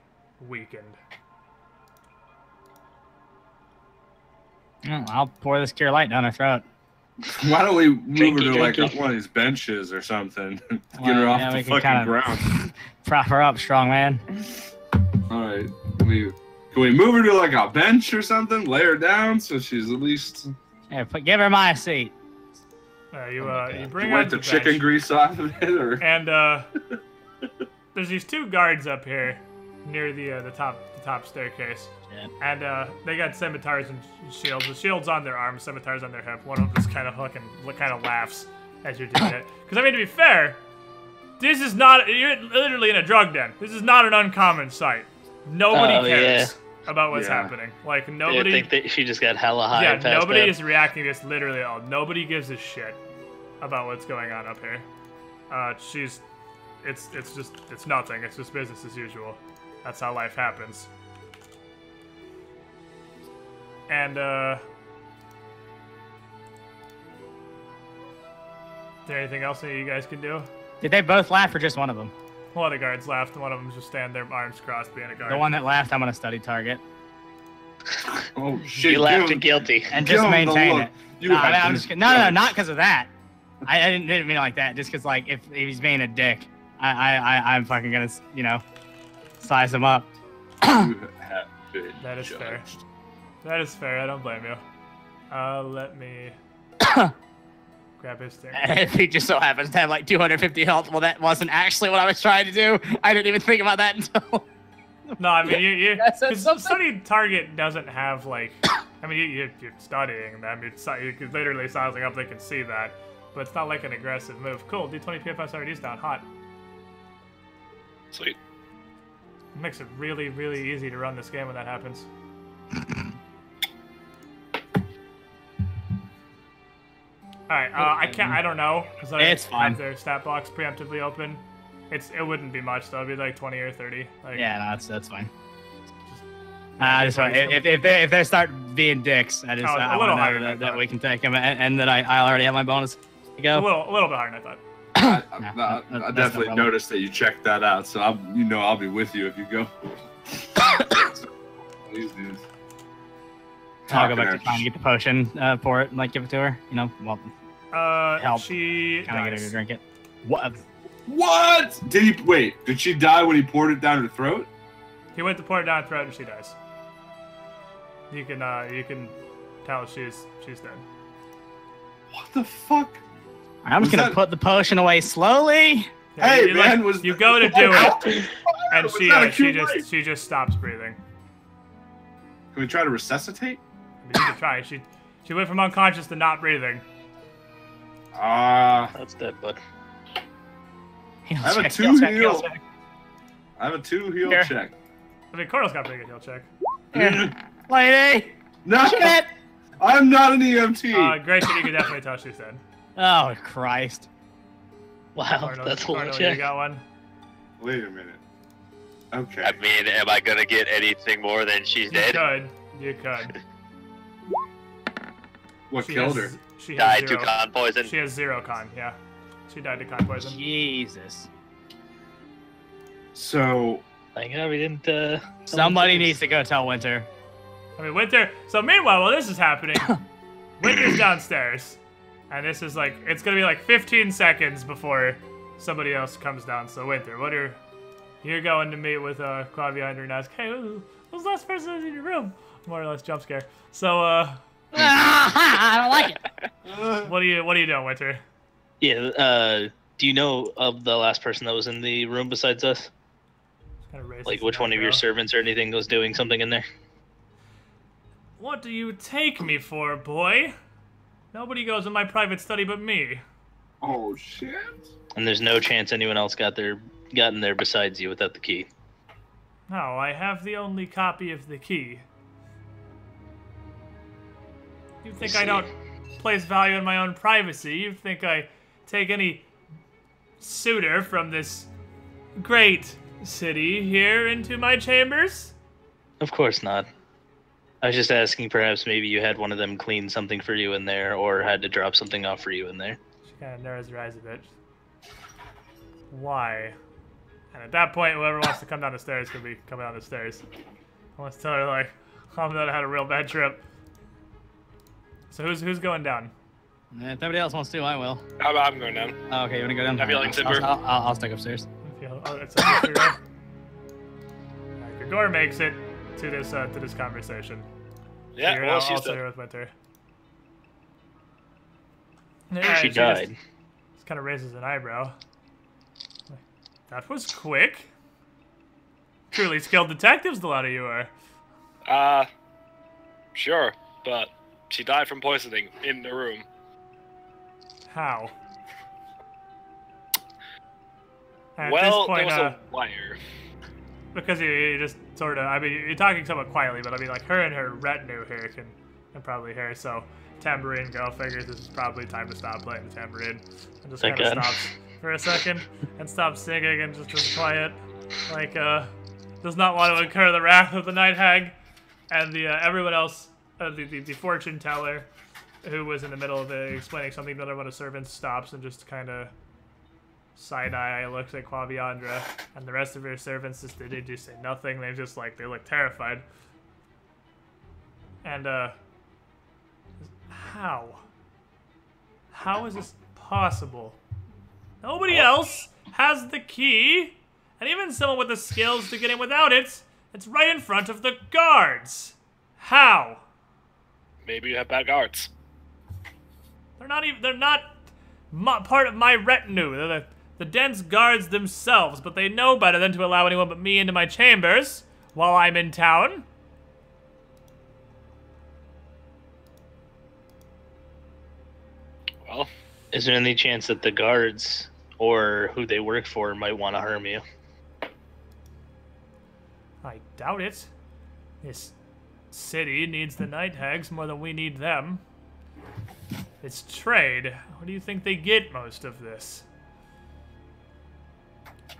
weakened. I'll pour this cure light down her throat. Why don't we move her to like one of these benches or something? Get her off the fucking ground. Prop her up, strong man. All right, can we move her to like a bench or something? Lay her down so she's at least. Yeah, give her my seat. You bring wipe the chicken bench. Grease off of it, or and there's these 2 guards up here near the top staircase. Yeah. And they got scimitars and shields. The shields on their arms, scimitars on their hip. One of them just kind of laughs as you're doing it. Because I mean, to be fair, this is not. You're literally in a drug den. This is not an uncommon sight. Nobody cares about what's happening. Like nobody. I think that she just got hella high. Yeah, nobody is reacting to this literally at all. Nobody gives a shit about what's going on up here. It's nothing. It's just business as usual. That's how life happens. And, is there anything else that you guys can do? Did they both laugh or just one of them? One of the guards laughed, and one of them just stand there, arms crossed, being a guard. The one that laughed, I'm going to study target. Oh, shit. You laughed and guilty. And just maintain it. No, not because of that. I didn't mean it like that. Just because, like, if he's being a dick, I'm fucking going to, size him up. That is fair. That is fair. I don't blame you. Let me grab his thing. If he just so happens to have like 250 health, well, that wasn't actually what I was trying to do. I didn't even think about that until. No, I mean you study target doesn't have like. I mean you're studying them. You're literally sizing up. They can see that, but it's not like an aggressive move. Cool. D20 PFS RD's down. Hot. Sweet. It makes it really, really easy to run this game when that happens. Alright, I can't. I don't know because I It's fine. have their stat blocks preemptively open. It wouldn't be much though. It'd be like 20 or 30. Like, Yeah, no, that's fine. I just want, if they start being dicks, I just Oh, a I little want higher to than know I that thought. we can take them and that I already have my bonus to a go. little bit higher than I thought. I that's no definitely problem. noticed that you checked that out, so I'll be with you if you go. These dudes. I'll go back to Talking trying to get the potion for it and like give it to her. You know, well, Help. She kind of get her to dies. drink it. What? What? Did she die when he poured it down her throat? He went to pour it down her throat and she dies. You can tell she's dead. What the fuck? I'm just Was gonna that- put the potion away slowly. Yeah, Hey, you, man, was you go to do it, and Was she that a cute light? she just stops breathing. Can we try to resuscitate? I mean, you could try. She went from unconscious to not breathing. That's dead, bud. I have a Check, 2 check, heal. check. I have a 2 heal Here. check. I mean, Coral's got a pretty good heal check. Here. Lady. No, Shit. I'm not an EMT. Grayson, you can definitely tell she's dead. Oh Christ. Wow, Cornel, that's a lot Cornel, of you check. got one. Wait a minute. Okay. I mean, am I gonna get anything more than she's dead? You could. What She killed has- her? She has Died to zero. con poison. She has 0 con. Yeah, she died to con poison. Jesus. So, Thank God we didn't. Somebody needs to go tell Winter. I mean, Winter. So meanwhile, while this is happening, Winter's downstairs, and this is like it's gonna be like 15 seconds before somebody else comes down. So Winter, you're going to meet with Pathfinder and ask, hey, who's the last person in your room? More or less jump scare. So I don't like it. what are you doing, Winter? Yeah. Do you know of the last person that was in the room besides us? Kind of raises Like his which one of your eyebrow. servants or anything was doing something in there? What do you take me for, boy? Nobody goes in my private study but me. oh shit. And there's no chance anyone else gotten there besides you without the key. No, I have the only copy of the key. You think I don't place value in my own privacy? You think I take any suitor from this great city here into my chambers? Of course not. I was just asking, perhaps maybe you had one of them clean something for you in there, or had to drop something off for you in there. She kind of narrows her eyes a bit. Why? And at that point, whoever wants to come down the stairs can be coming down the stairs. I want to tell her, like, I'm not had a real bad trip. So who's going down? If nobody else wants to, I will. I'm going down. Oh, okay, you want to go down? Have you like Zipper? I'll stick upstairs. It's a Alright, Gregor makes it to this conversation. Yeah, You're well, now she's also dead. here with Winter. She died. Just kind of raises an eyebrow. That was quick. Truly skilled detectives, the lot of you are. Sure, but she died from poisoning in the room. How? At Well, this point, there was a wire. because you just sort of, I mean, you're talking somewhat quietly, but I mean, like, her and her retinue here can probably hear, so Tambourine Girl figures this is probably time to stop playing the tambourine. And just Thank kind of God. stops for a second and stops singing and just is quiet. Like, does not want to incur the wrath of the Night Hag. And the everyone else, the fortune teller, who was in the middle of explaining something to another one of the servants, stops and just kind of side-eye looks at Quaviandra, and the rest of her servants they just say nothing. They just like, they look terrified. And how is this possible? Nobody else has the key, and even someone with the skills to get in without it, it's right in front of the guards. How? Maybe you have bad guards. They're not part of my retinue. They're the dense guards themselves, but they know better than to allow anyone but me into my chambers while I'm in town. Well, Is there any chance that the guards or who they work for might want to harm you? I doubt it. This city needs the Night Hags more than we need them. it's trade. What do you think they get most of this?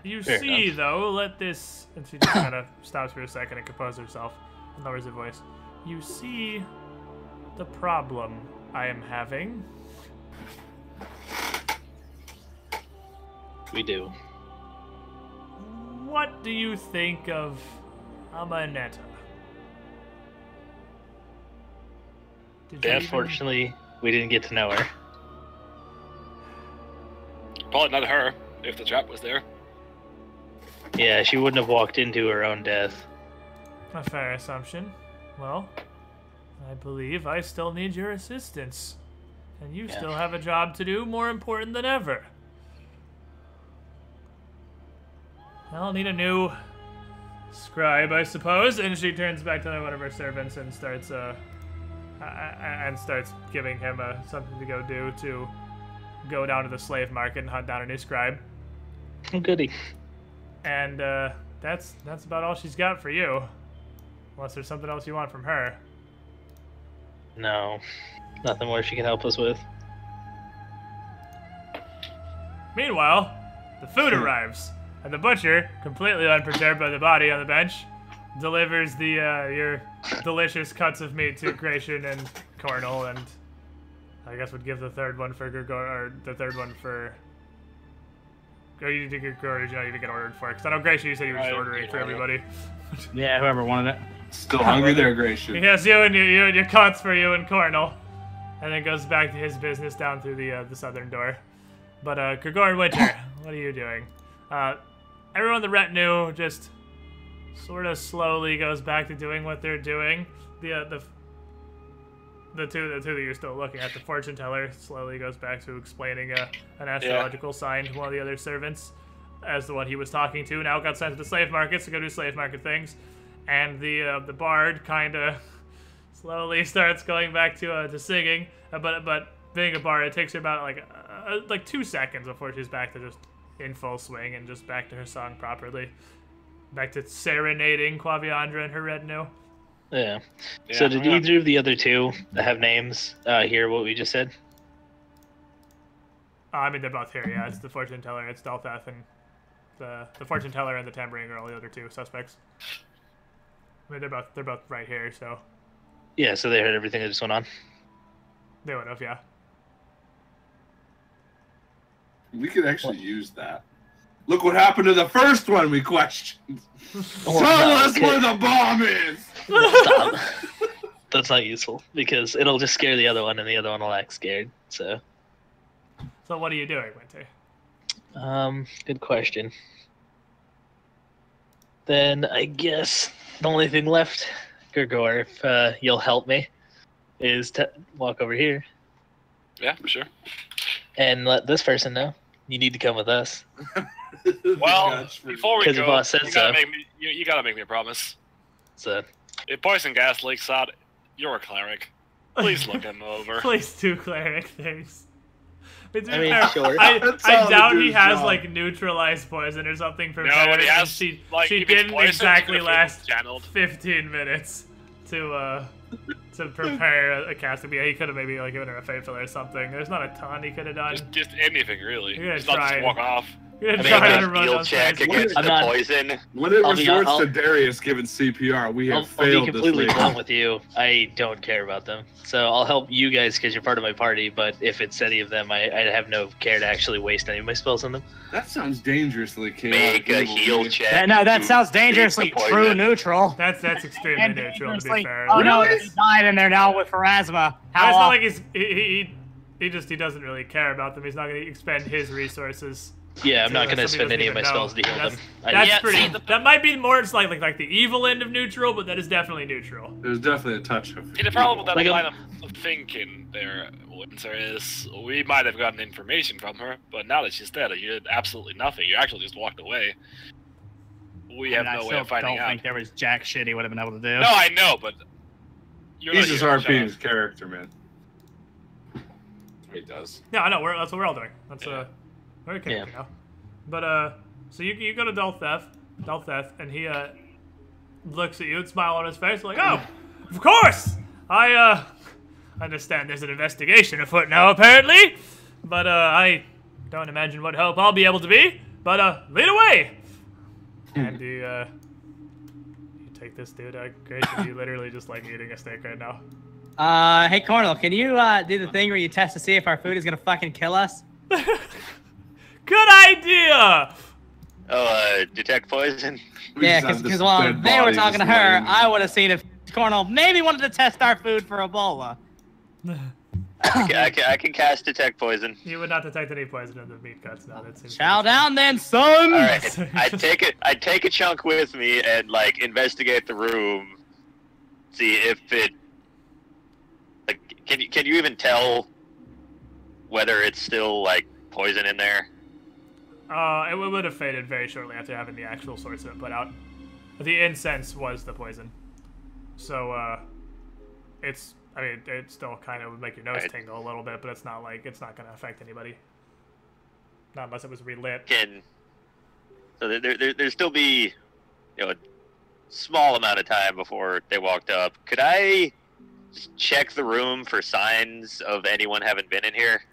You Fair see, enough. though, let this... And she just kind of stops for a second and composes herself and lowers her voice. You see the problem I am having? We do. What do you think of Amanetta? Did you even- Unfortunately, we didn't get to know her. Probably not her, if the trap was there. Yeah, she wouldn't have walked into her own death. A fair assumption. Well, I believe I still need your assistance. And you Yeah. still have a job to do, more important than ever. I'll need a new scribe, I suppose. And she turns back to one of her servants and starts giving him something to go do to go down to the slave market and hunt down a new scribe. Oh, goody. And that's about all she's got for you. Unless there's something else you want from her. No, nothing more she can help us with. Meanwhile, the food arrives, and the butcher, completely unperturbed by the body on the bench, delivers the your delicious cuts of meat to Gratian and Cornel, and I guess would give the third one for Grigor, or the third one for. Or you did get Grigor, did you not even get ordered for? Because I know Gratian, you said you were just ordering for everybody. Yeah, whoever wanted it. Still hungry there, Gratian. Yes, you and your cuts for you and Cornel, and then goes back to his business down through the southern door. But Grigor and Winter, what are you doing? Everyone in the retinue just sort of slowly goes back to doing what they're doing. The two that you're still looking at, the fortune teller slowly goes back to explaining an astrological sign to one of the other servants as the one he was talking to. Now got sent to the slave markets to go do slave market things, and the bard kind of slowly starts going back to singing. But being a bard, it takes her about like 2 seconds before she's back to just in full swing and just back to her song properly. Back to serenading Quaviandra and her retinue. Yeah. So did either of the other two that have names hear what we just said? I mean, they're both here, yeah. It's the fortune teller, it's Daltheth, and the fortune teller and the tambourine girl, the other two suspects. I mean, they're both right here, so Yeah, so they heard everything that just went on. they would have, yeah. We could actually use that. Look what happened to the first one we questioned. Oh, Tell no, us okay. where the bomb is! Stop. That's not useful, because it'll just scare the other one, and the other one will act scared, so... So what are you doing, Winter? Good question. Then I guess the only thing left, Grigor, if you'll help me, is to walk over here Yeah, for sure. and let this person know you need to come with us. Well, before we 'Cause go, your boss said you gotta so. make me. You gotta make me a promise. So If poison gas leaks out, you're a cleric. Please look him over. Please do cleric things. But to be I mean, fair, sure. That's I how doubt the he dude's has job. like neutralized poison or something for No, but he has. she Like, if it's didn't poison, exactly even if it's last channeled. 15 minutes to prepare a cast. Yeah, he could have maybe like given her a faithful or something. There's not a ton he could have done. Just anything really. You're gonna Just not try just it. walk off. You're gonna I mean, try a to run skill check downstairs. against I'm the not- poison. When it I'll be- resorts I'll- to Darius giving CPR, we have I'll be failed this completely lady. blunt with you. I don't care about them. So I'll help you guys because you're part of my party, but if it's any of them, I have no care to actually waste any of my spells on them. That sounds dangerously chaotic. Make a heal check. That to sounds beat dangerously the poison. true neutral. That's extremely And neutral to be dangerously- fair. Oh no, Really? he died in there now with Pharasma. How It's not often? like he doesn't really care about them. He's not going to expend his resources. Yeah, I'm not So going to somebody spend doesn't any of my even know. spells to heal them. That's Yeah, pretty. see, That might be more. It's like the evil end of neutral, but that is definitely neutral. There's definitely a touch of. See, the problem with that Like a- line of thinking there, Winter, is we might have gotten information from her, but now that she's dead, you did absolutely nothing. You actually just walked away. We have I no way still of finding don't out. think there was jack shit he would have been able to do. No, I know, but you're He's not just here, RPing shut his character, man. He does. Yeah, I know. That's what we're all doing. That's Yeah. we're okay Yeah. now. But so you go to Daltheth, and he looks at you and smile on his face like, oh, of course. I understand there's an investigation afoot now, apparently. But I don't imagine what help I'll be able to be. But lead away. And you take this dude. Grayson, you literally just like eating a steak right now. Hey Cornel, can you do the thing where you test to see if our food is gonna fucking kill us? Good idea. Oh, detect poison. Yeah, because while they were talking to her, I would have seen if Cornel maybe wanted to test our food for Ebola. I can cast detect poison. You would not detect any poison in the meat cuts. No, that seems. Chow down then, son. All right, I take a chunk with me and like investigate the room, see if it. Like, can you even tell whether it's still like poison in there? It would have faded very shortly after having the actual source of it put out. The incense was the poison, so it's. I mean, it still kind of would make your nose tingle a little bit, but it's not like it's not going to affect anybody. Not unless it was relit. So there'd still be, a small amount of time before they walked up. Could I just check the room for signs of anyone having been in here?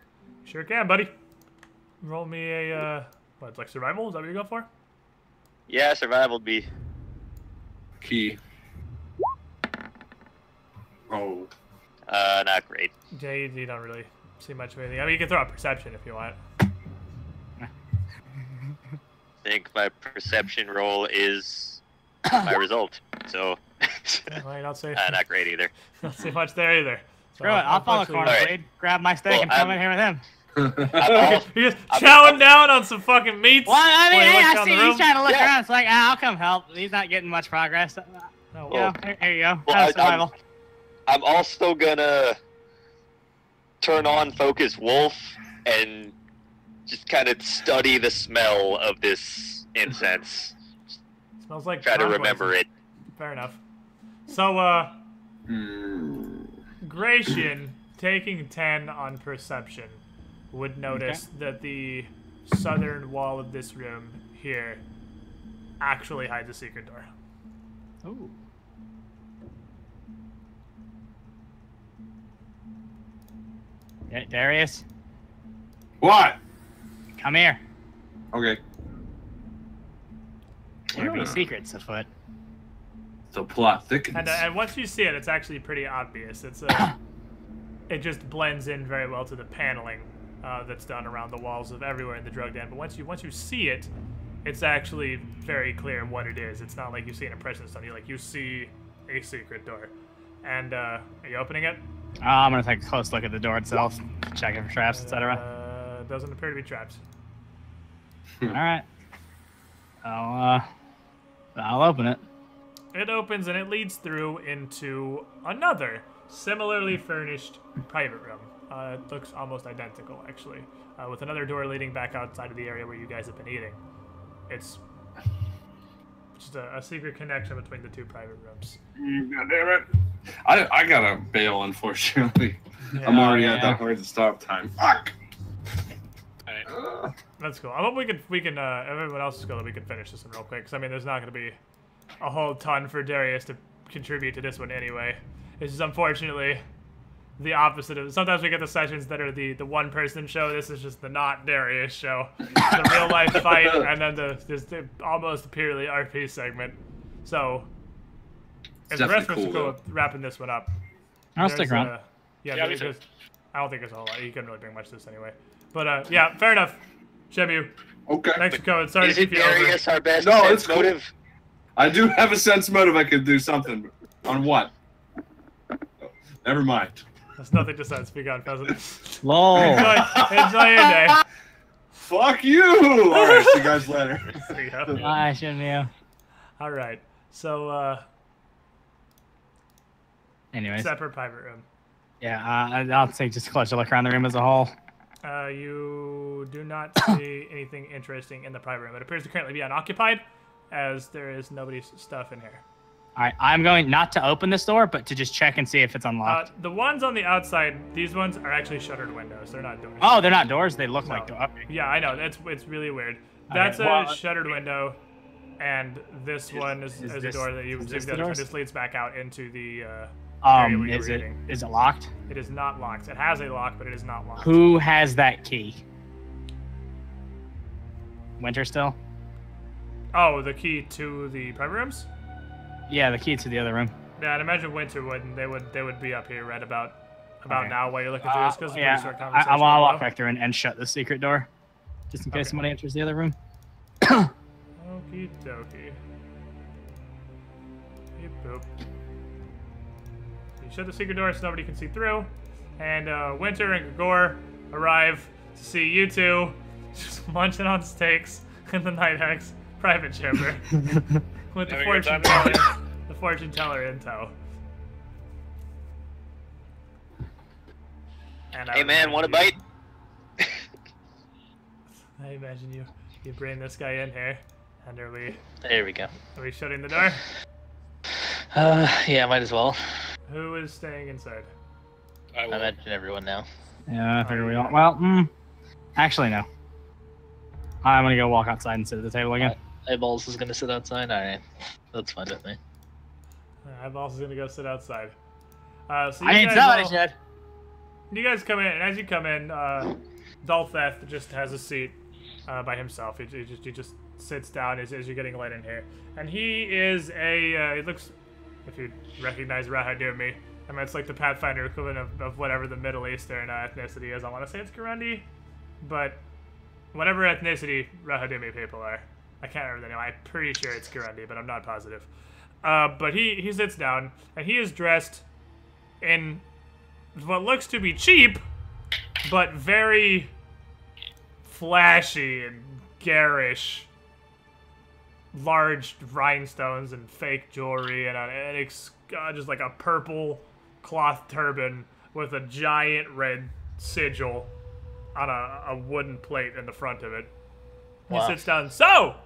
Sure can, buddy. Roll me a what? Like survival? Is that what you're going for? Yeah, survival would be key. Oh. Not great. Jay, you don't really see much of anything. I mean, you can throw out perception if you want. I think my perception roll is my result. So, well, you don't see, not great either. Don't see much there either. Screw it, I'll follow Cornel, Right. grab my steak and come in here with him. You're just chowing down on some fucking meats. Well, I mean, while you hey, look I down see the room. he's trying to look around. It's like, I'll come help. He's not getting much progress. No, You know, here you go. Well, Have survival. I'm also gonna turn on Focus Wolf and just kind of study the smell of this incense. Smells like Try to pond remember poison. it. Fair enough. So, Gratian, taking 10 on perception, would notice that the southern wall of this room here actually hides a secret door. Ooh. Yeah, Darius, What? come here. Okay. There be secrets afoot. The plot thickens. And once you see it, it's actually pretty obvious. It's it just blends in very well to the paneling that's done around the walls of everywhere in the drug den. But once you see it, it's actually very clear what it is. It's not like you see an impression stone. You see a secret door. And are you opening it? I'm gonna take a close look at the door itself, check it for traps, etc. Doesn't appear to be traps. All right. I'll open it. It opens and it leads through into another similarly furnished private room. It looks almost identical, actually, with another door leading back outside of the area where you guys have been eating. It's just a secret connection between the two private rooms. God damn it. I gotta bail, unfortunately. Yeah, I'm already at that hard to stop time. Fuck! That's cool. I hope we can if everyone else is good, we can finish this one real quick. Because, I mean, there's not going to be a whole ton for Darius to contribute to this one anyway. It's just unfortunately the opposite of. Sometimes we get the sessions that are the one-person show. This is just the not Darius show. The real-life fight, and then the almost purely RP segment. So, if the rest of us are cool with wrapping this one up. I'll stick around. Yeah, me too. I don't think there's a whole lot. You couldn't really bring much to this anyway. But, yeah, fair enough. Shebu, Okay. thanks for coming. Sorry Is to it keep you over. Darius our best No, sense it's cool. motive? I do have a sense motive I could do something. On what? Never mind. There's nothing to say. Speak on, peasant. Lol. Enjoy your day. Fuck you! Alright, see you guys later. See ya. I shouldn't you. All right. So, Anyways, separate private room. yeah, I'll take just a closer look around the room as a whole. You do not see anything interesting in the private room. It appears to currently be unoccupied, as there is nobody's stuff in here. All right, I'm going not to open this door, but to just check and see if it's unlocked. The ones on the outside, these ones are actually shuttered windows. They're not doors. Oh, they're not doors. They look No. like doors. Okay. Yeah, I know. It's really weird. That's well, a shuttered window, and this one is a this- door that you is this the the other one doors? just leads back out into the area where you Is were it eating. is it locked? It is not locked. It has a lock, but it is not locked. Who has that key? Winter still? Oh, the key to the private rooms? Yeah, the key to the other room. Yeah, I'd imagine Winter wouldn't. They would be up here right about Okay. now while you're looking through this, because it's a Yeah, pretty short conversation. I'll walk back through and shut the secret door, just in case Okay. somebody enters the other room. Okie dokie. Beep boop. You shut the secret door so nobody can see through, and Winter and Gregor arrive to see you two just munching on steaks in the Night Hags private chamber with the Having a good fortune time. teller, the fortune teller in tow. And I Hey would man, want a imagine bite? I imagine you bring this guy in here, and are we There we go. shutting the door? Yeah, might as well. Who is staying inside? I I will. imagine everyone now. Yeah, I figure we all. Well, actually no. I'm gonna go walk outside and sit at the table again. Eyeballs is gonna sit outside. All right, that's fine with me. I'm also gonna go sit outside. So I you ain't guys selling all- it yet. You guys come in, and as you come in, Doltheth just has a seat by himself. He just sits down as you're getting light in here, and he is a. It looks, if you recognize Rahadumi, I mean it's like the Pathfinder equivalent of whatever the Middle Eastern ethnicity is. I want to say it's Kurundi, but whatever ethnicity Rahadumi people are, I can't remember the name. I'm pretty sure it's Kurundi, but I'm not positive. But he sits down, and he is dressed in what looks to be cheap, but very flashy and garish, large rhinestones and fake jewelry, and just like a purple cloth turban with a giant red sigil on a wooden plate in the front of it. He Wow. sits down. So,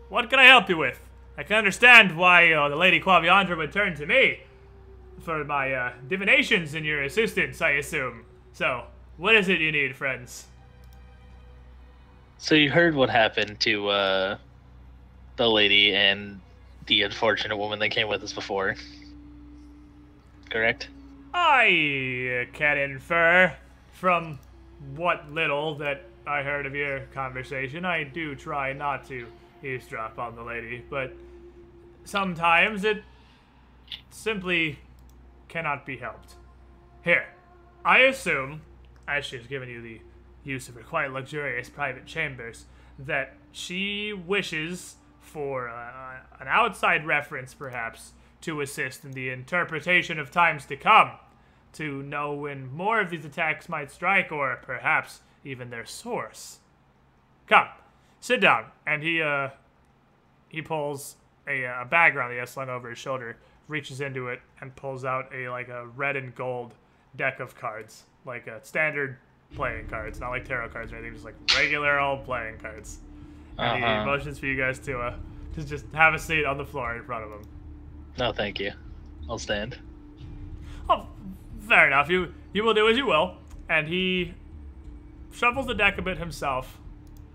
what can I help you with? I can understand why the Lady Quaviandra would turn to me for my divinations and your assistance, I assume. So, what is it you need, friends? So you heard what happened to the lady and the unfortunate woman that came with us before, correct? I can infer from what little that I heard of your conversation. I do try not to eavesdrop on the lady, but sometimes it simply cannot be helped. Here, I assume, as she's given you the use of her quite luxurious private chambers, that she wishes for an outside reference, perhaps, to assist in the interpretation of times to come, to know when more of these attacks might strike, or perhaps even their source. Come, sit down. And he pulls a bag around he has slung over his shoulder, reaches into it, and pulls out a red and gold deck of cards, like a standard playing cards, not like tarot cards or anything, just like regular old playing cards. And he motions for you guys to just have a seat on the floor in front of him. No, thank you. I'll stand. Oh, fair enough. You will do as you will. And he shuffles the deck a bit himself,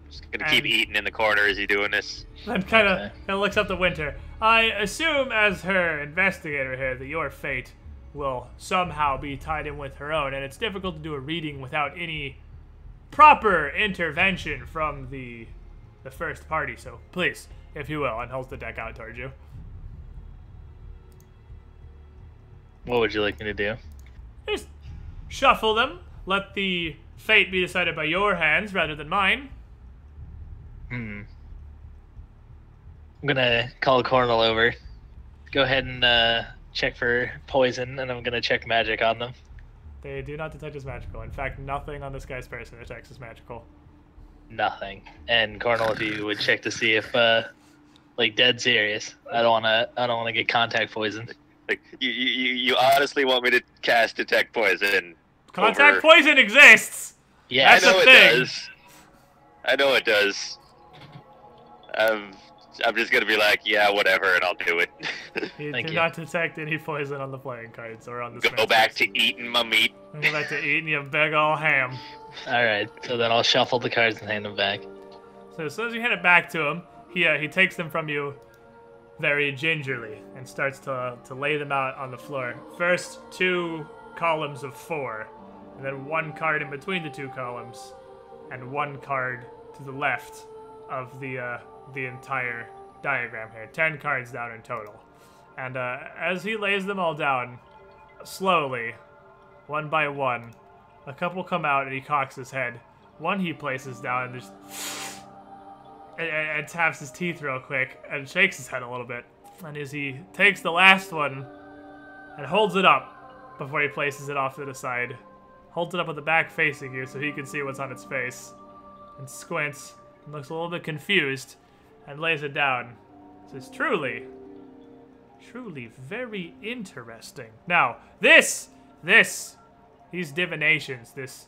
Just gonna keep eating in the corner as you doing this. and kind of Okay. looks up to Winter. I assume, as her investigator here, that your fate will somehow be tied in with her own, and it's difficult to do a reading without any proper intervention from the first party. So please, if you will, and holds the deck out towards you. What would you like me to do? Just shuffle them. Let the fate be decided by your hands rather than mine. I'm gonna call Cornel over. Go ahead and check for poison, and I'm gonna check magic on them. They do not detect as magical. In fact, nothing on this guy's person detects as magical. Nothing. And Cornel, if you would check to see if, like, dead serious. I don't wanna get contact poisoned. Like, you honestly want me to cast detect poison? Contact over- poison exists! Yeah, I That's know a it thing. does. I know it does. I'm just gonna be like, yeah, whatever, and I'll do it. You Thank do you. not detect any poison on the playing cards or on the Go back to eating my meat. Go back to eating your big ol' ham. All right. So then I'll shuffle the cards and hand them back. So as soon as you hand it back to him, he takes them from you very gingerly and starts to lay them out on the floor. First, 2 columns of 4, and then 1 card in between the 2 columns, and 1 card to the left of the entire diagram here. 10 cards down in total. And as he lays them all down, slowly, one by one, a couple come out and he cocks his head. One he places down and just and taps his teeth real quick and shakes his head a little bit. And as he takes the last one and holds it up before he places it off to the side, holds it up with the back facing you so he can see what's on its face, and squints and looks a little bit confused and lays it down. Says, truly very interesting. Now, these divinations, this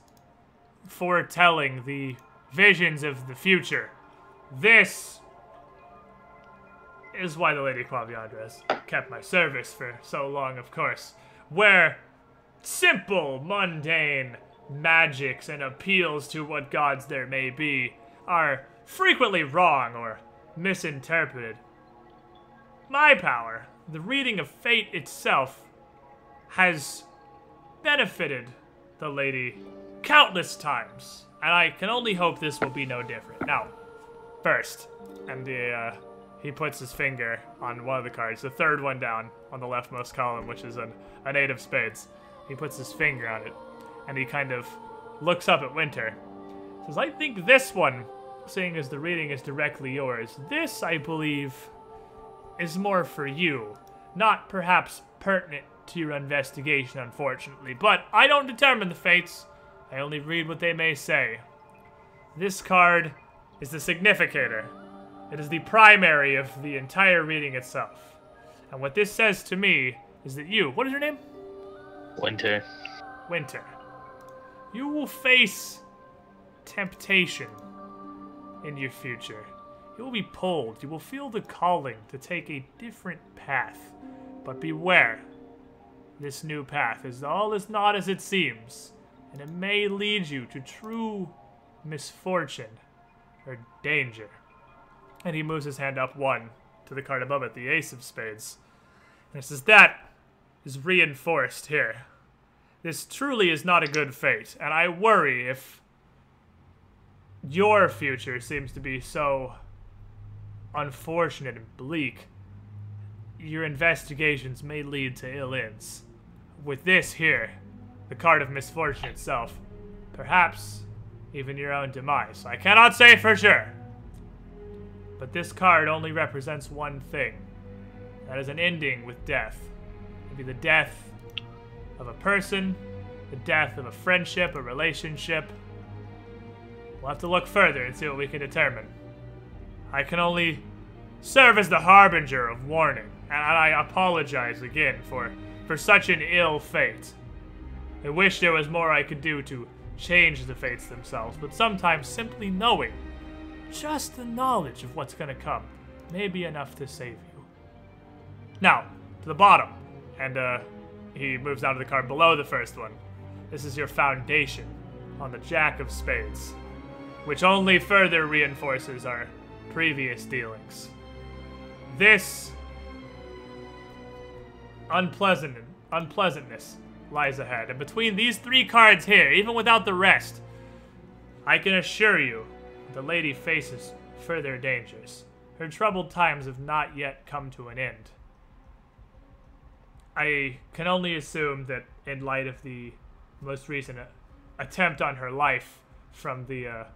foretelling the visions of the future, this is why the Lady Quaviandra has kept my service for so long, of course, where simple, mundane magics and appeals to what gods there may be are frequently wrong or misinterpreted. My power, the reading of fate itself, has benefited the lady countless times, and I can only hope this will be no different. Now, first, and he puts his finger on one of the cards, the third one down on the leftmost column, which is an 8 of spades. He puts his finger on it, and he kind of looks up at Winter. Says, I think this one, seeing as the reading is directly yours, this, I believe, is more for you. Not perhaps pertinent to your investigation, unfortunately, but I don't determine the fates. I only read what they may say. This card is the significator. It is the primary of the entire reading itself. And what this says to me is that you, what is your name? Winter. Winter. You will face temptation in your future. You will be pulled. You will feel the calling to take a different path. But beware. This new path is not as it seems, and it may lead you to true misfortune or danger. And he moves his hand up 1 to the card above it, the Ace of Spades. And it says, that is reinforced here. This truly is not a good fate, and I worry if your future seems to be so unfortunate and bleak, your investigations may lead to ill ends. With this here, the card of misfortune itself, perhaps even your own demise. I cannot say for sure, but this card only represents one thing. That is an ending with death. Maybe the death of a person, the death of a friendship, a relationship. We'll have to look further and see what we can determine. I can only serve as the harbinger of warning, and I apologize again for such an ill fate. I wish there was more I could do to change the fates themselves, but sometimes simply knowing, just the knowledge of what's gonna come, may be enough to save you. Now, to the bottom, and he moves down to the card below the first one. This is your foundation on the Jack of Spades, which only further reinforces our previous dealings. This unpleasantness lies ahead, and between these 3 cards here, even without the rest, I can assure you the lady faces further dangers. Her troubled times have not yet come to an end. I can only assume that in light of the most recent attempt on her life from the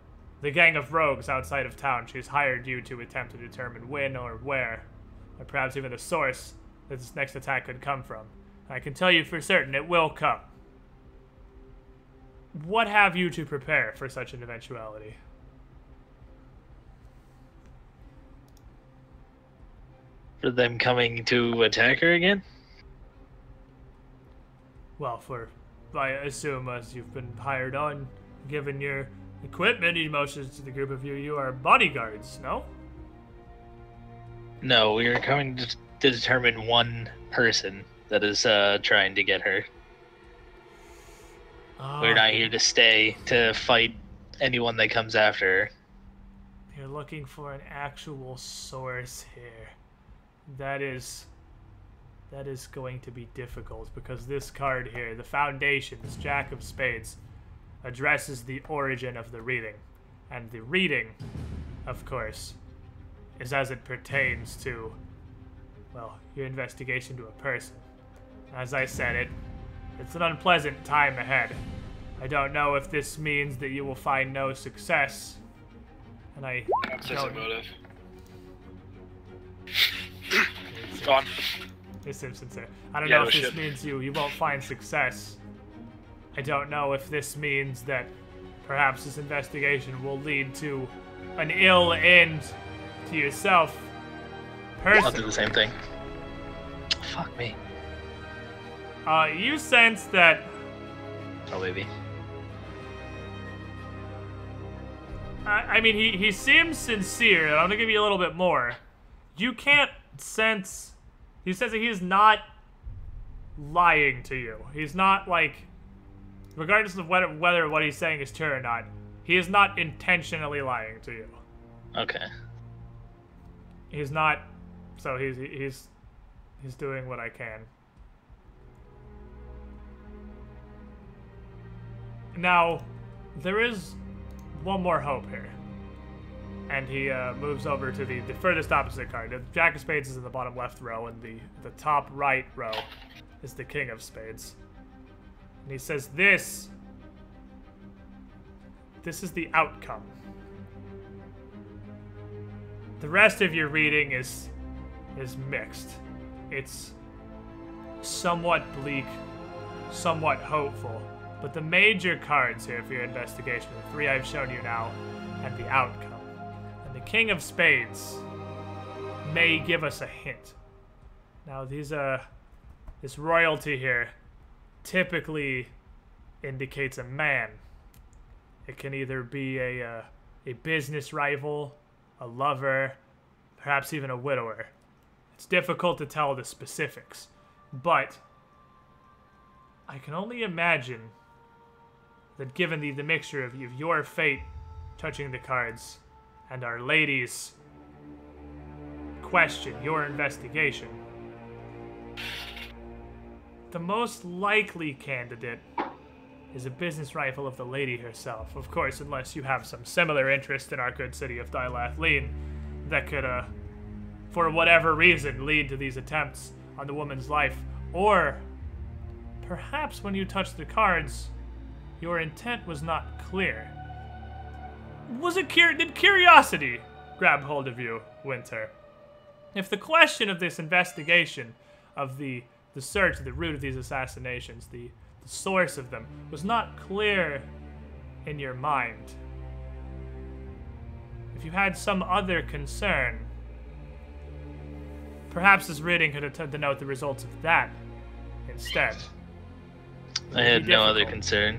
gang of rogues outside of town, she's hired you to attempt to determine when or where, or perhaps even the source that this next attack could come from. I can tell you for certain it will come. What have you to prepare for such an eventuality? For them coming to attack her again? Well, I assume as you've been hired on, given your equipment and emotions to the group of you, you are bodyguards, no? No, we are coming to determine one person that is trying to get her. We're not here to stay to fight anyone that comes after her. You're looking for an actual source here. That is going to be difficult because this card here, the Foundation, this Jack of Spades, addresses the origin of the reading. And the reading, of course, is as it pertains to, well, your investigation to a person. As I said, it's an unpleasant time ahead. I don't know if this means that you will find no success. And I don't... motive. Go on. Hey, Simpson, sir. I don't know if this means you won't find success. I don't know if this means that perhaps this investigation will lead to an ill end to yourself personally. I'll do the same thing. Fuck me. You sense that... Oh, baby. I mean, he seems sincere, and I'm gonna give you a little bit more. You can't sense... He says that he's not lying to you. He's not, like... Regardless of whether what he's saying is true or not, he is not intentionally lying to you. Okay. He's not... So he's doing what I can. Now, there is one more hope here. And he moves over to the furthest opposite card. The Jack of Spades is in the bottom left row, and the top right row is the King of Spades. And he says this is the outcome. The rest of your reading is mixed. It's somewhat bleak, somewhat hopeful. But the major cards here for your investigation, the three I've shown you now, and the outcome. And the King of Spades may give us a hint. Now, this royalty here typically indicates a man. It can either be a business rival, a lover, perhaps even a widower. It's difficult to tell the specifics, but I can only imagine that given the mixture of your fate touching the cards and Our Lady's question, your investigation, the most likely candidate is a business rival of the lady herself. Of course, unless you have some similar interest in our good city of Dilathleen that could, for whatever reason, lead to these attempts on the woman's life. Or perhaps when you touched the cards, your intent was not clear. Did curiosity grab hold of you, Winter? If the question of this investigation, of the search, the root of these assassinations, the source of them, was not clear in your mind, if you had some other concern, perhaps this reading could denote the results of that instead. I had no other concern.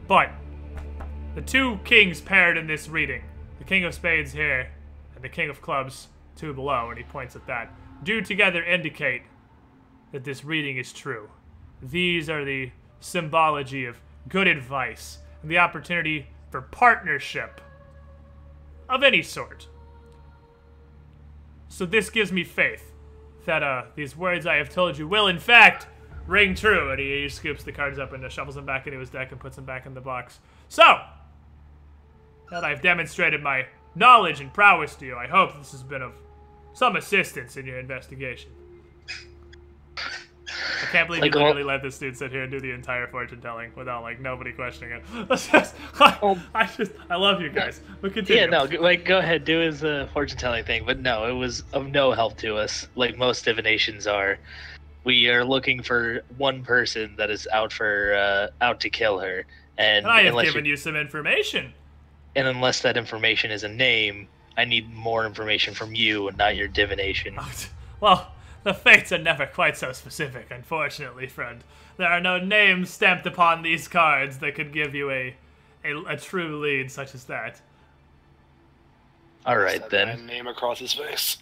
But the two kings paired in this reading, the King of Spades here and the King of Clubs two below, and he points at that, do together indicate that this reading is true. These are the symbology of good advice and the opportunity for partnership of any sort. So this gives me faith that these words I have told you will, in fact, ring true. And he scoops the cards up and shovels them back into his deck and puts them back in the box. So, now that I've demonstrated my knowledge and prowess to you, I hope this has been of some assistance in your investigation. I can't believe you literally let this dude sit here and do the entire fortune telling without nobody questioning it. I love you guys. But continue. Yeah, no, go ahead, do his fortune telling thing. But no, it was of no help to us. Like most divinations are, we are looking for one person that is out to kill her. And I have given you some information. And unless that information is a name, I need more information from you, not your divination. Well, the fates are never quite so specific, unfortunately, friend. There are no names stamped upon these cards that could give you a true lead such as that. Alright, then. My name across his face.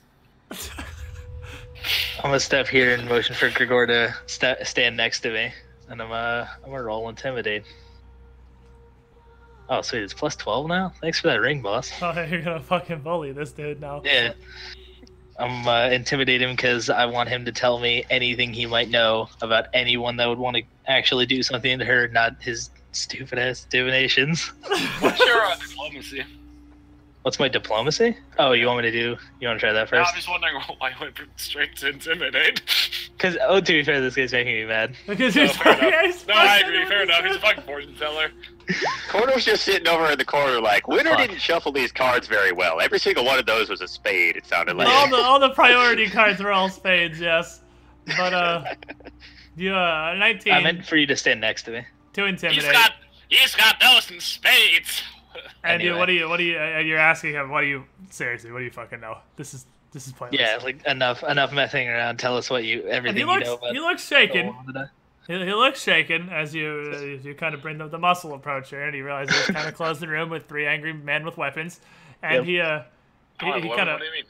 I'm gonna step here and motion for Grigor to stand next to me. And I'm gonna roll Intimidate. Oh, sweet, it's plus 12 now? Thanks for that ring, boss. Oh, you're gonna fucking bully this dude now. Yeah. intimidate him because I want him to tell me anything he might know about anyone that would want to actually do something to her, not his stupid ass divinations. What's your diplomacy? What's my diplomacy? Oh, you want me to do? You want to try that Yeah, first? I'm just wondering why I went straight to intimidate. Because to be fair, this guy's making me mad. Because No, he's fair enough. fucking- No, I agree. Fair enough. He's a fucking fortune teller. Cordo's just sitting over in the corner like, Winter Fuck. didn't shuffle these cards very well. Every single one of those was a spade, it sounded like. all the priority cards were all spades, yes. But you 19 I meant for you to stand next to me. to intimidate. He's got those in spades. And you, Anyway. what do you? And you're asking him, what do you? Seriously, what do you fucking know? This is pointless. Yeah, like enough messing around. Tell us what And everything he you looks know about. he looks shaken. Oh, He looks shaken as you kind of bring the muscle approach here, and he realizes he's kind of closed the room with 3 angry men with weapons, and Yep. he kind of What do you mean?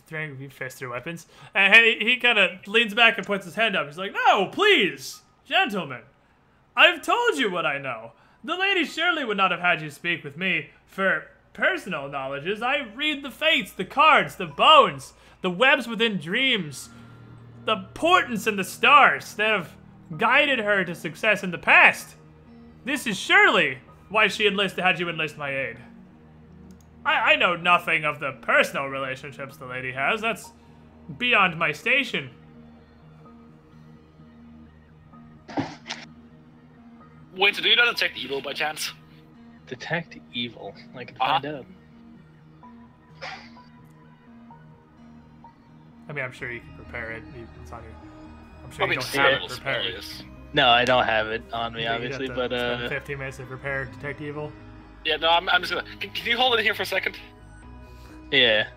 3 angry fists through weapons, and he kind of leans back and puts his hand up. He's like, "No, please, gentlemen, I've told you what I know. The lady surely would not have had you speak with me for personal knowledges. I read the fates, the cards, the bones, the webs within dreams, the portents in the stars that have guided her to success in the past. This is surely why she had you enlist my aid. I know nothing of the personal relationships the lady has. That's beyond my station." Winter, do you not detect evil by chance? Detect evil. I can find out. I mean, I'm sure you can prepare it. It's on your. I'm sure I mean, you don't have it Samuel's prepared. hilarious. No, I don't have it on me, You'd have obviously, to but spend 15 minutes to prepare detect evil. Yeah, no, I'm just gonna. Can you hold it here for a second? yeah,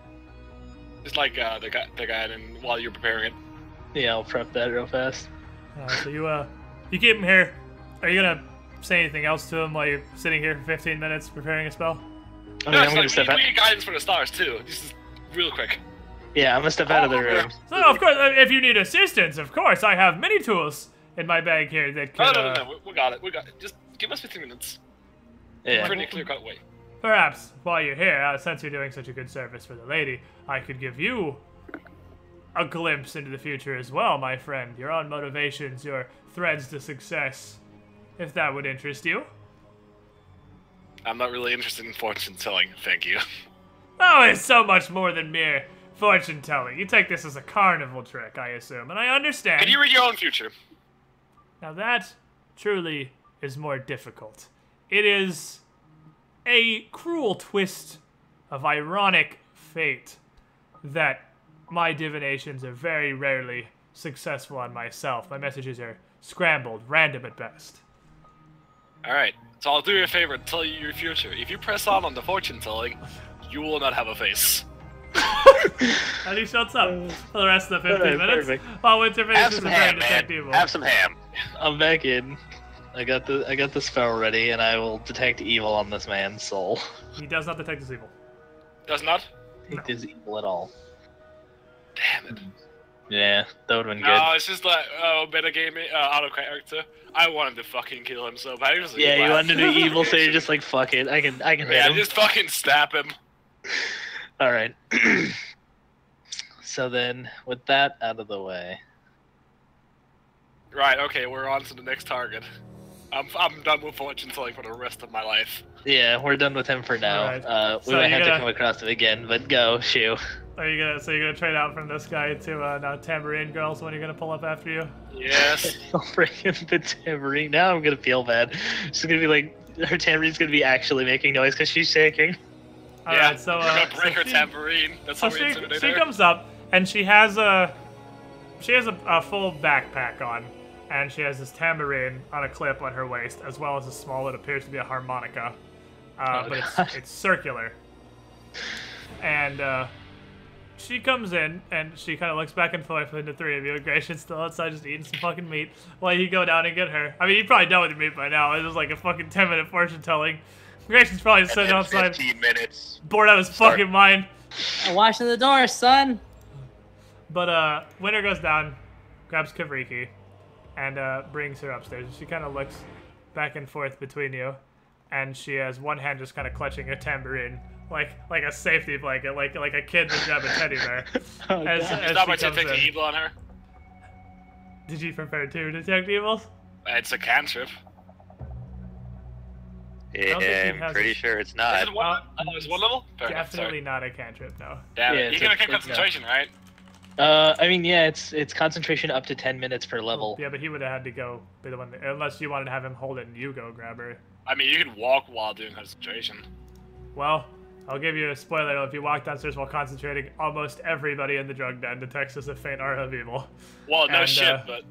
Just like the guy, and while you're preparing it. yeah, I'll prep that real fast. So you keep him here. Are you gonna say anything else to him while you're sitting here for 15 minutes preparing a spell? I mean, No, I'm it's gonna like step we out. need guidance for the stars too. This is real quick. Yeah, I'm gonna step out of the room. So of course, if you need assistance, of course, I have many tools in my bag here that could. No, we got it. We got it. Just give us 15 minutes. Yeah. Pretty clear cut way. Perhaps while you're here, since you're doing such a good service for the lady, I could give you a glimpse into the future as well, my friend. Your own motivations, your threads to success, if that would interest you. I'm not really interested in fortune telling. Thank you. Oh, it's so much more than mere fortune telling. You take this as a carnival trick, I assume, and I understand. Can you read your own future? Now that truly is more difficult. It is a cruel twist of ironic fate that my divinations are very rarely successful on myself. My messages are scrambled, random at best. Alright, so I'll do you a favor and tell you your future. If you press on the fortune telling, you will not have a face. And he shuts up for the rest of the 15 Alright, minutes perfect. while Winter Have finishes some preparing ham, to man. detect evil. Have some ham. I'm back in. I got the spell ready, and I will detect evil on this man's soul. He does not detect his evil. Does not? Detect his evil at all. Damn it. Yeah, that would've been good. No, it's just like, metagaming, out of character. I wanted to fucking kill him so bad. He was like, Yeah, you "Wow." wanted to do evil, so you're just like, fuck it, I can hit Yeah, him. just fucking stab him. Alright. So then, with that out of the way. Right, okay, we're on to the next target. I'm done with fortune telling for the rest of my life. Yeah, we're done with him for now. Alright. We So might you're have to gonna- come across him again, but go, shoo. Are you gonna? So you're gonna trade out from this guy to now tambourine girls when you're gonna pull up after you? Yes. I'll bring him the tambourine. Now I'm gonna feel bad. She's gonna be like, her tabourine's gonna be actually making noise because she's shaking. All Yeah, right, so we're gonna break so her she- tambourine. That's So how we she intimidate she her. comes up and she has a full backpack on, and she has this tambourine on a clip on her waist, as well as a small what appears to be a harmonica, Oh, but God. it's circular. And she comes in and she kind of looks back and forth between the three of you. Gracian's still outside just eating some fucking meat while you go down and get her. I mean, you probably done with your meat by now. It was like a fucking 10-minute fortune telling. Gracian's probably And sitting then outside, 15 minutes. bored out of his Start. fucking mind. I'm washing the door, son. But Winter goes down, grabs Kavriki, and brings her upstairs. She kind of looks back and forth between you, and she has one hand just kind of clutching a tambourine, like a safety blanket, like a kid would grab a teddy bear. As Is that my she comes detect in. evil on her? Did you prepare to detect evil? It's a cantrip. don't think he I'm has pretty a- sure it's Is not. it one? It's one level? Fair enough, Definitely sorry. not a cantrip, no. Damn Yeah, it. it's You're gonna a- get it's, concentration, right? I mean, yeah, it's concentration up to 10 minutes per level. Yeah, but he would have had to go be the one, unless you wanted to have him hold it and you go grab her. I mean, you can walk while doing concentration. Well, I'll give you a spoiler. If you walk downstairs while concentrating, almost everybody in the drug den detects as a faint aura of evil. Well, no And, shit, but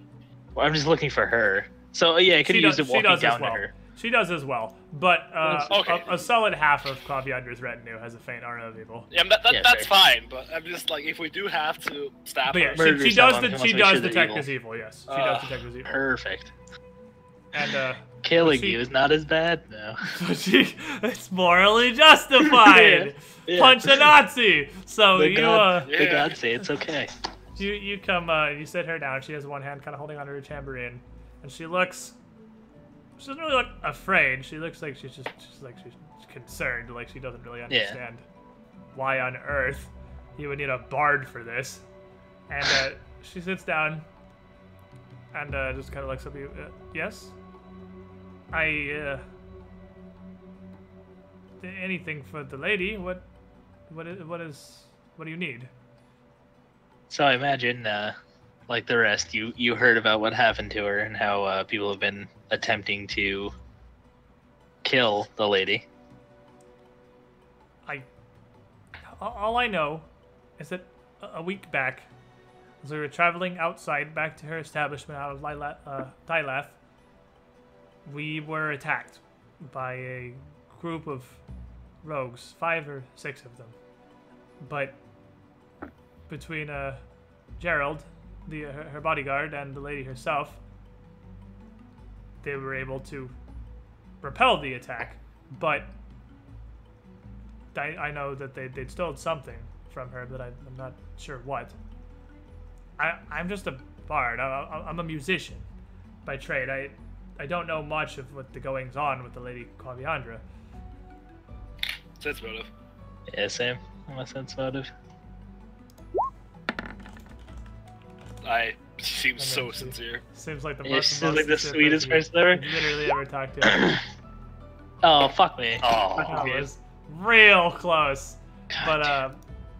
Well, I'm just looking for her. So yeah, I could have used it walking down to her. She does as well. But Okay. a solid half of Claviandra's retinue has a faint aura of evil. yeah, Yeah, that's fair. fine. But I'm just like, if we do have to stab But her, yeah, Murder she does someone, he wants she to make does sure they're detect evil. as evil. Yes, she does detect as evil. Perfect. And Killing she- you is not as bad. No. it's morally justified. Yeah. Punch a Nazi. So The you God, the Yeah. gods say it's okay. you come you sit her down. She has one hand kind of holding onto her tambourine, and she looks. She doesn't really look afraid. She looks like she's concerned. Like she doesn't really understand why on earth you would need a bard for this. And she sits down and just kind of looks up at you. Yes. Anything for the lady? What do you need? So I imagine, like the rest, you heard about what happened to her and how people have been attempting to kill the lady. All I know is that a week back, as we were traveling outside back to her establishment out of Dylath, we were attacked by a group of rogues, 5 or 6 of them. But between Gerald, her bodyguard, and the lady herself, they were able to repel the attack. But I know that they'd stolen something from her, but I'm not sure what. I'm just a bard. I'm a musician by trade. I don't know much of what the goings on with the Lady Claviandra. sense motive. Yeah, same. My sense motive. She seems so she- sincere. Seems like the Yeah, most she seems like the sincere sweetest person person ever. you've literally ever talked to. Oh, fuck me. Oh, That was real close. God. But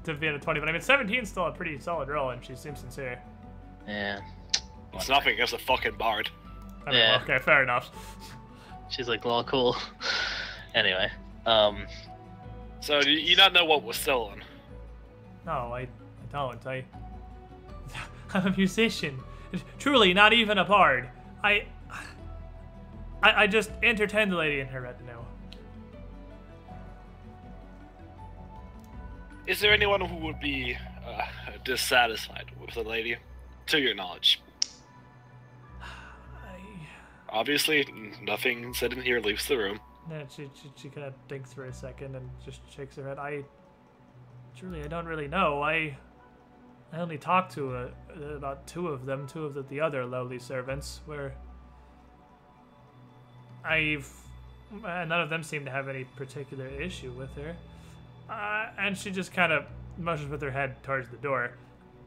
to be at a 20, but I mean 17 is still a pretty solid roll, and she seems sincere. Yeah. It's nothing against a fucking bard. I mean, Yeah. okay, fair enough. She's like, well, cool. Anyway, So do you not know what was stolen? No, I don't. I'm a musician. Truly, not even a bard. I just entertained the lady in her retinue. Is there anyone who would be dissatisfied with the lady, to your knowledge? Obviously, nothing said in here leaves the room. Yeah, she kind of thinks for a second and just shakes her head. I don't really know. I only talked to about 2 of them, 2 of the other lowly servants, where none of them seem to have any particular issue with her. And she just kind of motions with her head towards the door.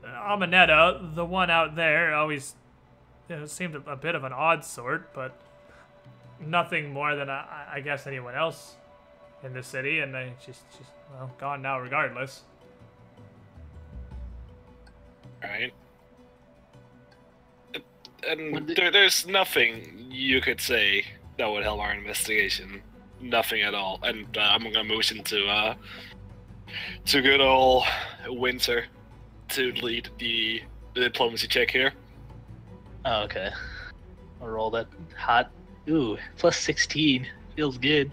Amanetta, the one out there, always seemed a bit of an odd sort, but nothing more than I guess anyone else in the city, and she's well gone now regardless. Right. And there's nothing you could say that would help our investigation. Nothing at all. And I'm gonna motion to good old Winter to lead the diplomacy check here. oh, okay. I'll roll that hot. Ooh, plus 16. Feels good.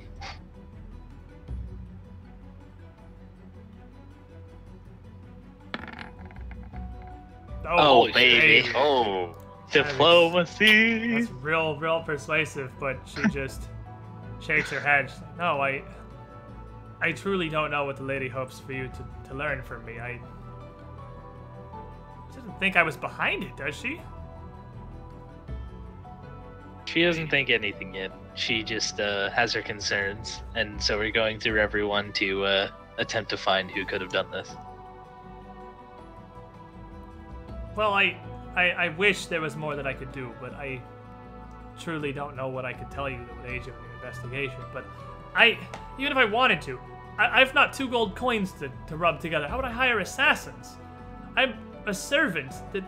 Oh, baby. Oh, Diplomacy. That's real persuasive, but she just shakes her head. She's like, no, I truly don't know what the lady hopes for you to learn from me. She doesn't think I was behind it, does she? She doesn't think anything yet. She just has her concerns, and so we're going through everyone to attempt to find who could have done this. Well, I wish there was more that I could do, but I truly don't know what I could tell you that would aid you in your investigation. But even if I wanted to, I've not 2 gold coins to rub together. How would I hire assassins? I'm a servant that...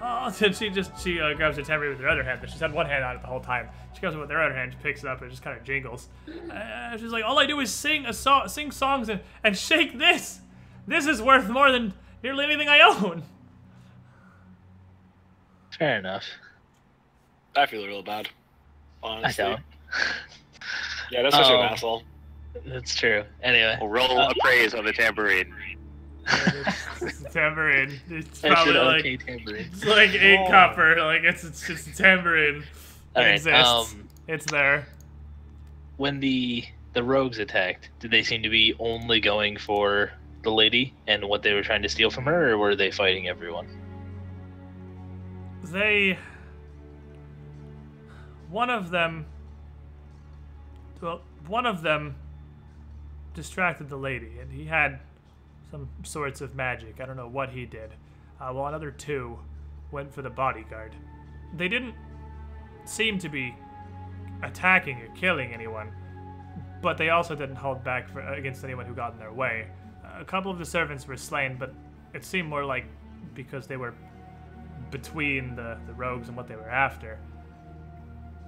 Oh, she grabs her tambourine with her other hand. She's had one hand on it the whole time. She grabs it with her other hand, she picks it up, and it just kind of jingles. She's like, all I do is sing songs and shake this. This is worth more than nearly anything I own. Fair enough. I feel real bad. Honestly. I don't. Yeah, that's such an asshole. That's true. Anyway. We'll roll appraise on the tambourine. It's a tambourine. It's That's probably an like okay tambourine. it's like 8 copper. Like it's just a tambourine. All It right, exists. It's there. When the rogues attacked, did they seem to be only going for the lady and what they were trying to steal from her, or were they fighting everyone? One of them distracted the lady, and he had some sorts of magic. I don't know what he did. While another 2 went for the bodyguard. They didn't seem to be attacking or killing anyone, but they also didn't hold back against anyone who got in their way. A couple of the servants were slain, but it seemed more like because they were between the rogues and what they were after.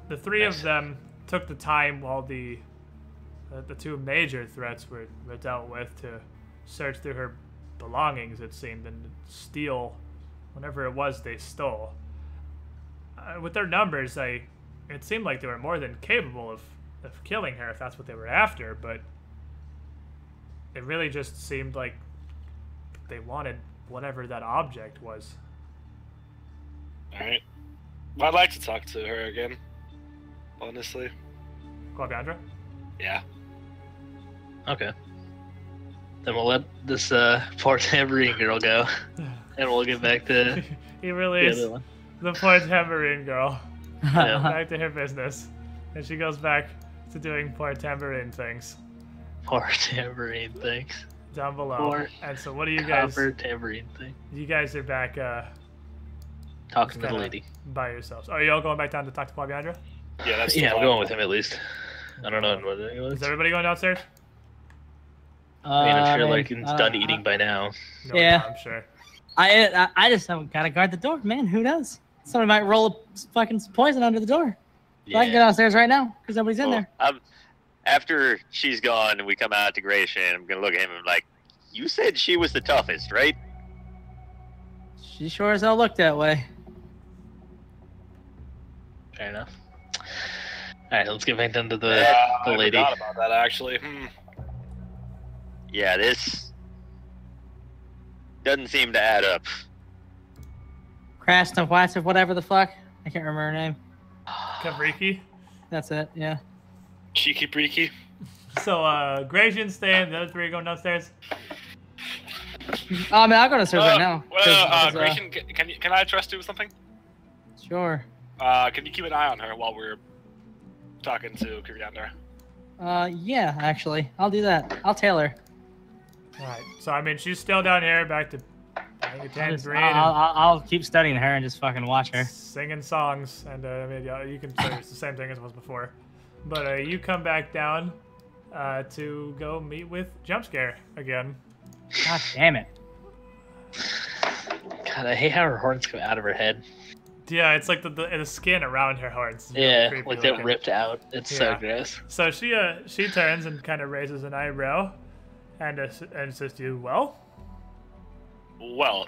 The 3 of them took the time while the 2 major threats were dealt with to search through her belongings, it seemed, and steal whatever it was they stole. With their numbers, it seemed like they were more than capable of killing her if that's what they were after, but it really just seemed like they wanted whatever that object was. Alright. Well, I'd like to talk to her again. Honestly. Quabiandra? Yeah. Okay. Then we'll let this poor tambourine girl go, and we'll get back to He really the is other one. the poor tambourine girl. Yeah. Back to her business. And she goes back to doing poor tambourine things Poor tambourine things. down below. Poor And so what do you guys... Copper tambourine thing. You guys are back Talking to the kinda lady. by yourselves. Are you all going back down to talk to Quabiandra? Yeah, that's Yeah, the I'm plan. going with him at least. I don't know what it was. Is everybody going downstairs? I mean, I'm sure Larkin's done eating by now. No, Yeah. I'm sure. I just haven't gotta guard the door, man. Who knows? Somebody might roll fucking poison under the door. So I can get downstairs right now because nobody's in there. After she's gone and we come out to Gratian, I'm gonna look at him and be like, you said she was the toughest, right? She sure as hell looked that way. Fair enough. Alright, let's get back down to the I lady. forgot about that, actually. Yeah, this doesn't seem to add up. Krasna Watts or whatever the fuck. I can't remember her name. Kavriki. That's it, yeah. Cheeky breaky. So, Gratian's staying, the other 3 are going downstairs. Oh, man, I'll go downstairs right now. Gratian, can I trust you with something? Sure. Can you keep an eye on her while we're talking to Kiriander? Yeah, actually. I'll do that. I'll tail her. Alright, so I mean, she's still down here, back to tambourine and I'll keep studying her and just fucking watch her. singing songs, and I mean, yeah, you can say it's the same thing as it was before. But you come back down to go meet with Jumpscare again. God damn it. God, I hate how her horns come out of her head. Yeah, it's like the skin around her horns. It's really Yeah, creepy like they're looking. ripped out. It's Yeah. so gross. So she turns and kind of raises an eyebrow, and says to you, "Well, Well,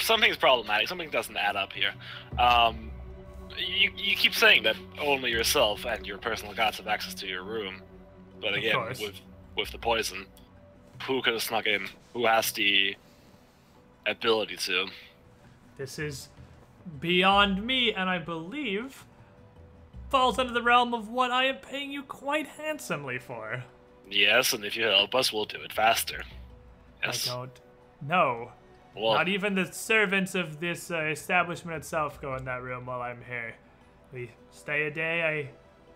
something's problematic. Something doesn't add up here. You keep saying that only yourself and your personal gods have access to your room, but again, course. with the poison, who could have snuck in? Who has the ability to? this is beyond me, and I believe falls under the realm of what I am paying you quite handsomely for." Yes, and if you help us, we'll do it faster. Yes. I don't know. Well, Not even the servants of this establishment itself go in that room while I'm here. We stay a day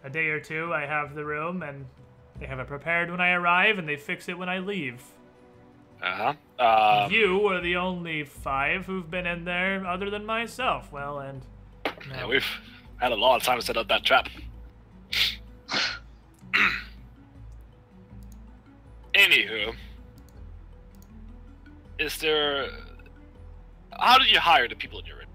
or two. I have the room, and they have it prepared when I arrive, and they fix it when I leave. You are the only 5 who've been in there other than myself. Well, and yeah, we've had a lot of time to set up that trap. Anywho, is there... How did you hire the people in your room?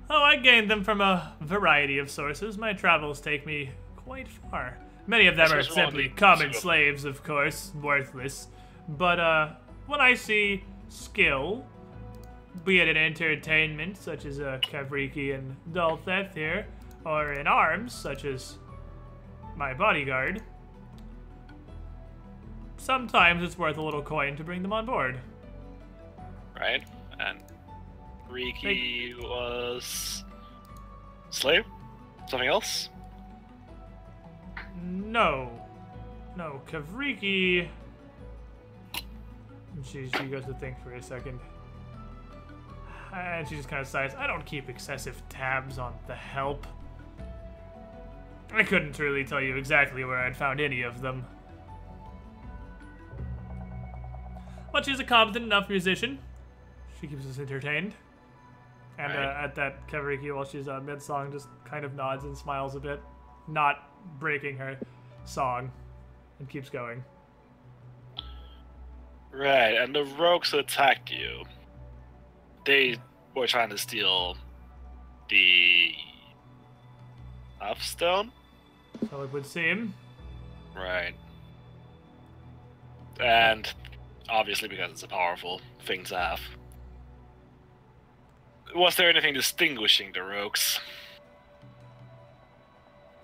Oh, I gained them from a variety of sources. My travels take me quite far. Many of them are simply common slaves, of course, worthless. But when I see skill, be it in entertainment, such as Kavriki and Dultheth here, or in arms, such as my bodyguard, sometimes it's worth a little coin to bring them on board. Right, and Riki was slave? Something else? No, Kavriki. She goes to think for a second, and she just kind of sighs. I don't keep excessive tabs on the help. I couldn't really tell you exactly where I'd found any of them. But she's a competent enough musician. She keeps us entertained. And at that, Kavriki, while she's mid-song, just kind of nods and smiles a bit, not breaking her song, and keeps going. Right, and the rogues who attacked you, they were trying to steal the Hearthstone? So it would seem. Right. And obviously because it's a powerful thing to have. Was there anything distinguishing the rogues?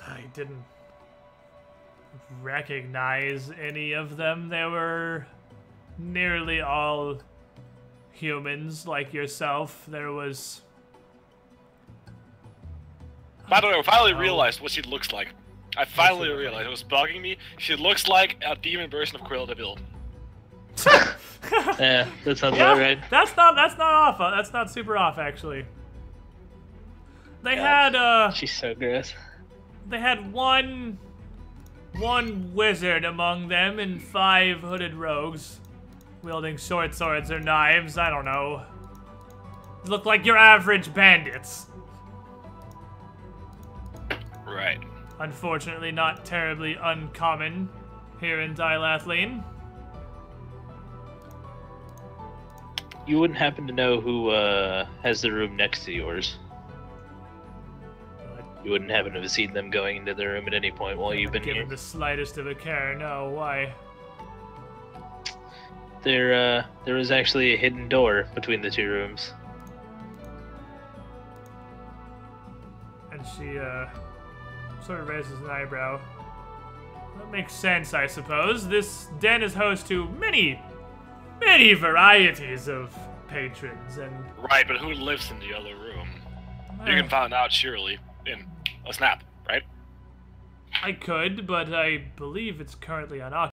I didn't recognize any of them. They were nearly all humans like yourself. There was... By the way, I finally realized what she looks like. I finally realized. It was bugging me. She looks like a demon version of Quill the Bill. Yeah, that sounds about right. That's not off. That's not super off, actually. They had She's so gross. They had one wizard among them and 5 hooded rogues wielding short swords or knives. I don't know. Look like your average bandits. Right. Unfortunately, not terribly uncommon here in Dilathleen. You wouldn't happen to know who has the room next to yours? You wouldn't happen to have seen them going into the room at any point while you've been Given here? the slightest of a care, no. Why? There was actually a hidden door between the 2 rooms. And she sort of raises an eyebrow. That makes sense, I suppose. This den is host to many varieties of patrons, and... Right, but who lives in the other room? You can find out, surely, in a snap, right? I could, but I believe it's currently unoccupied.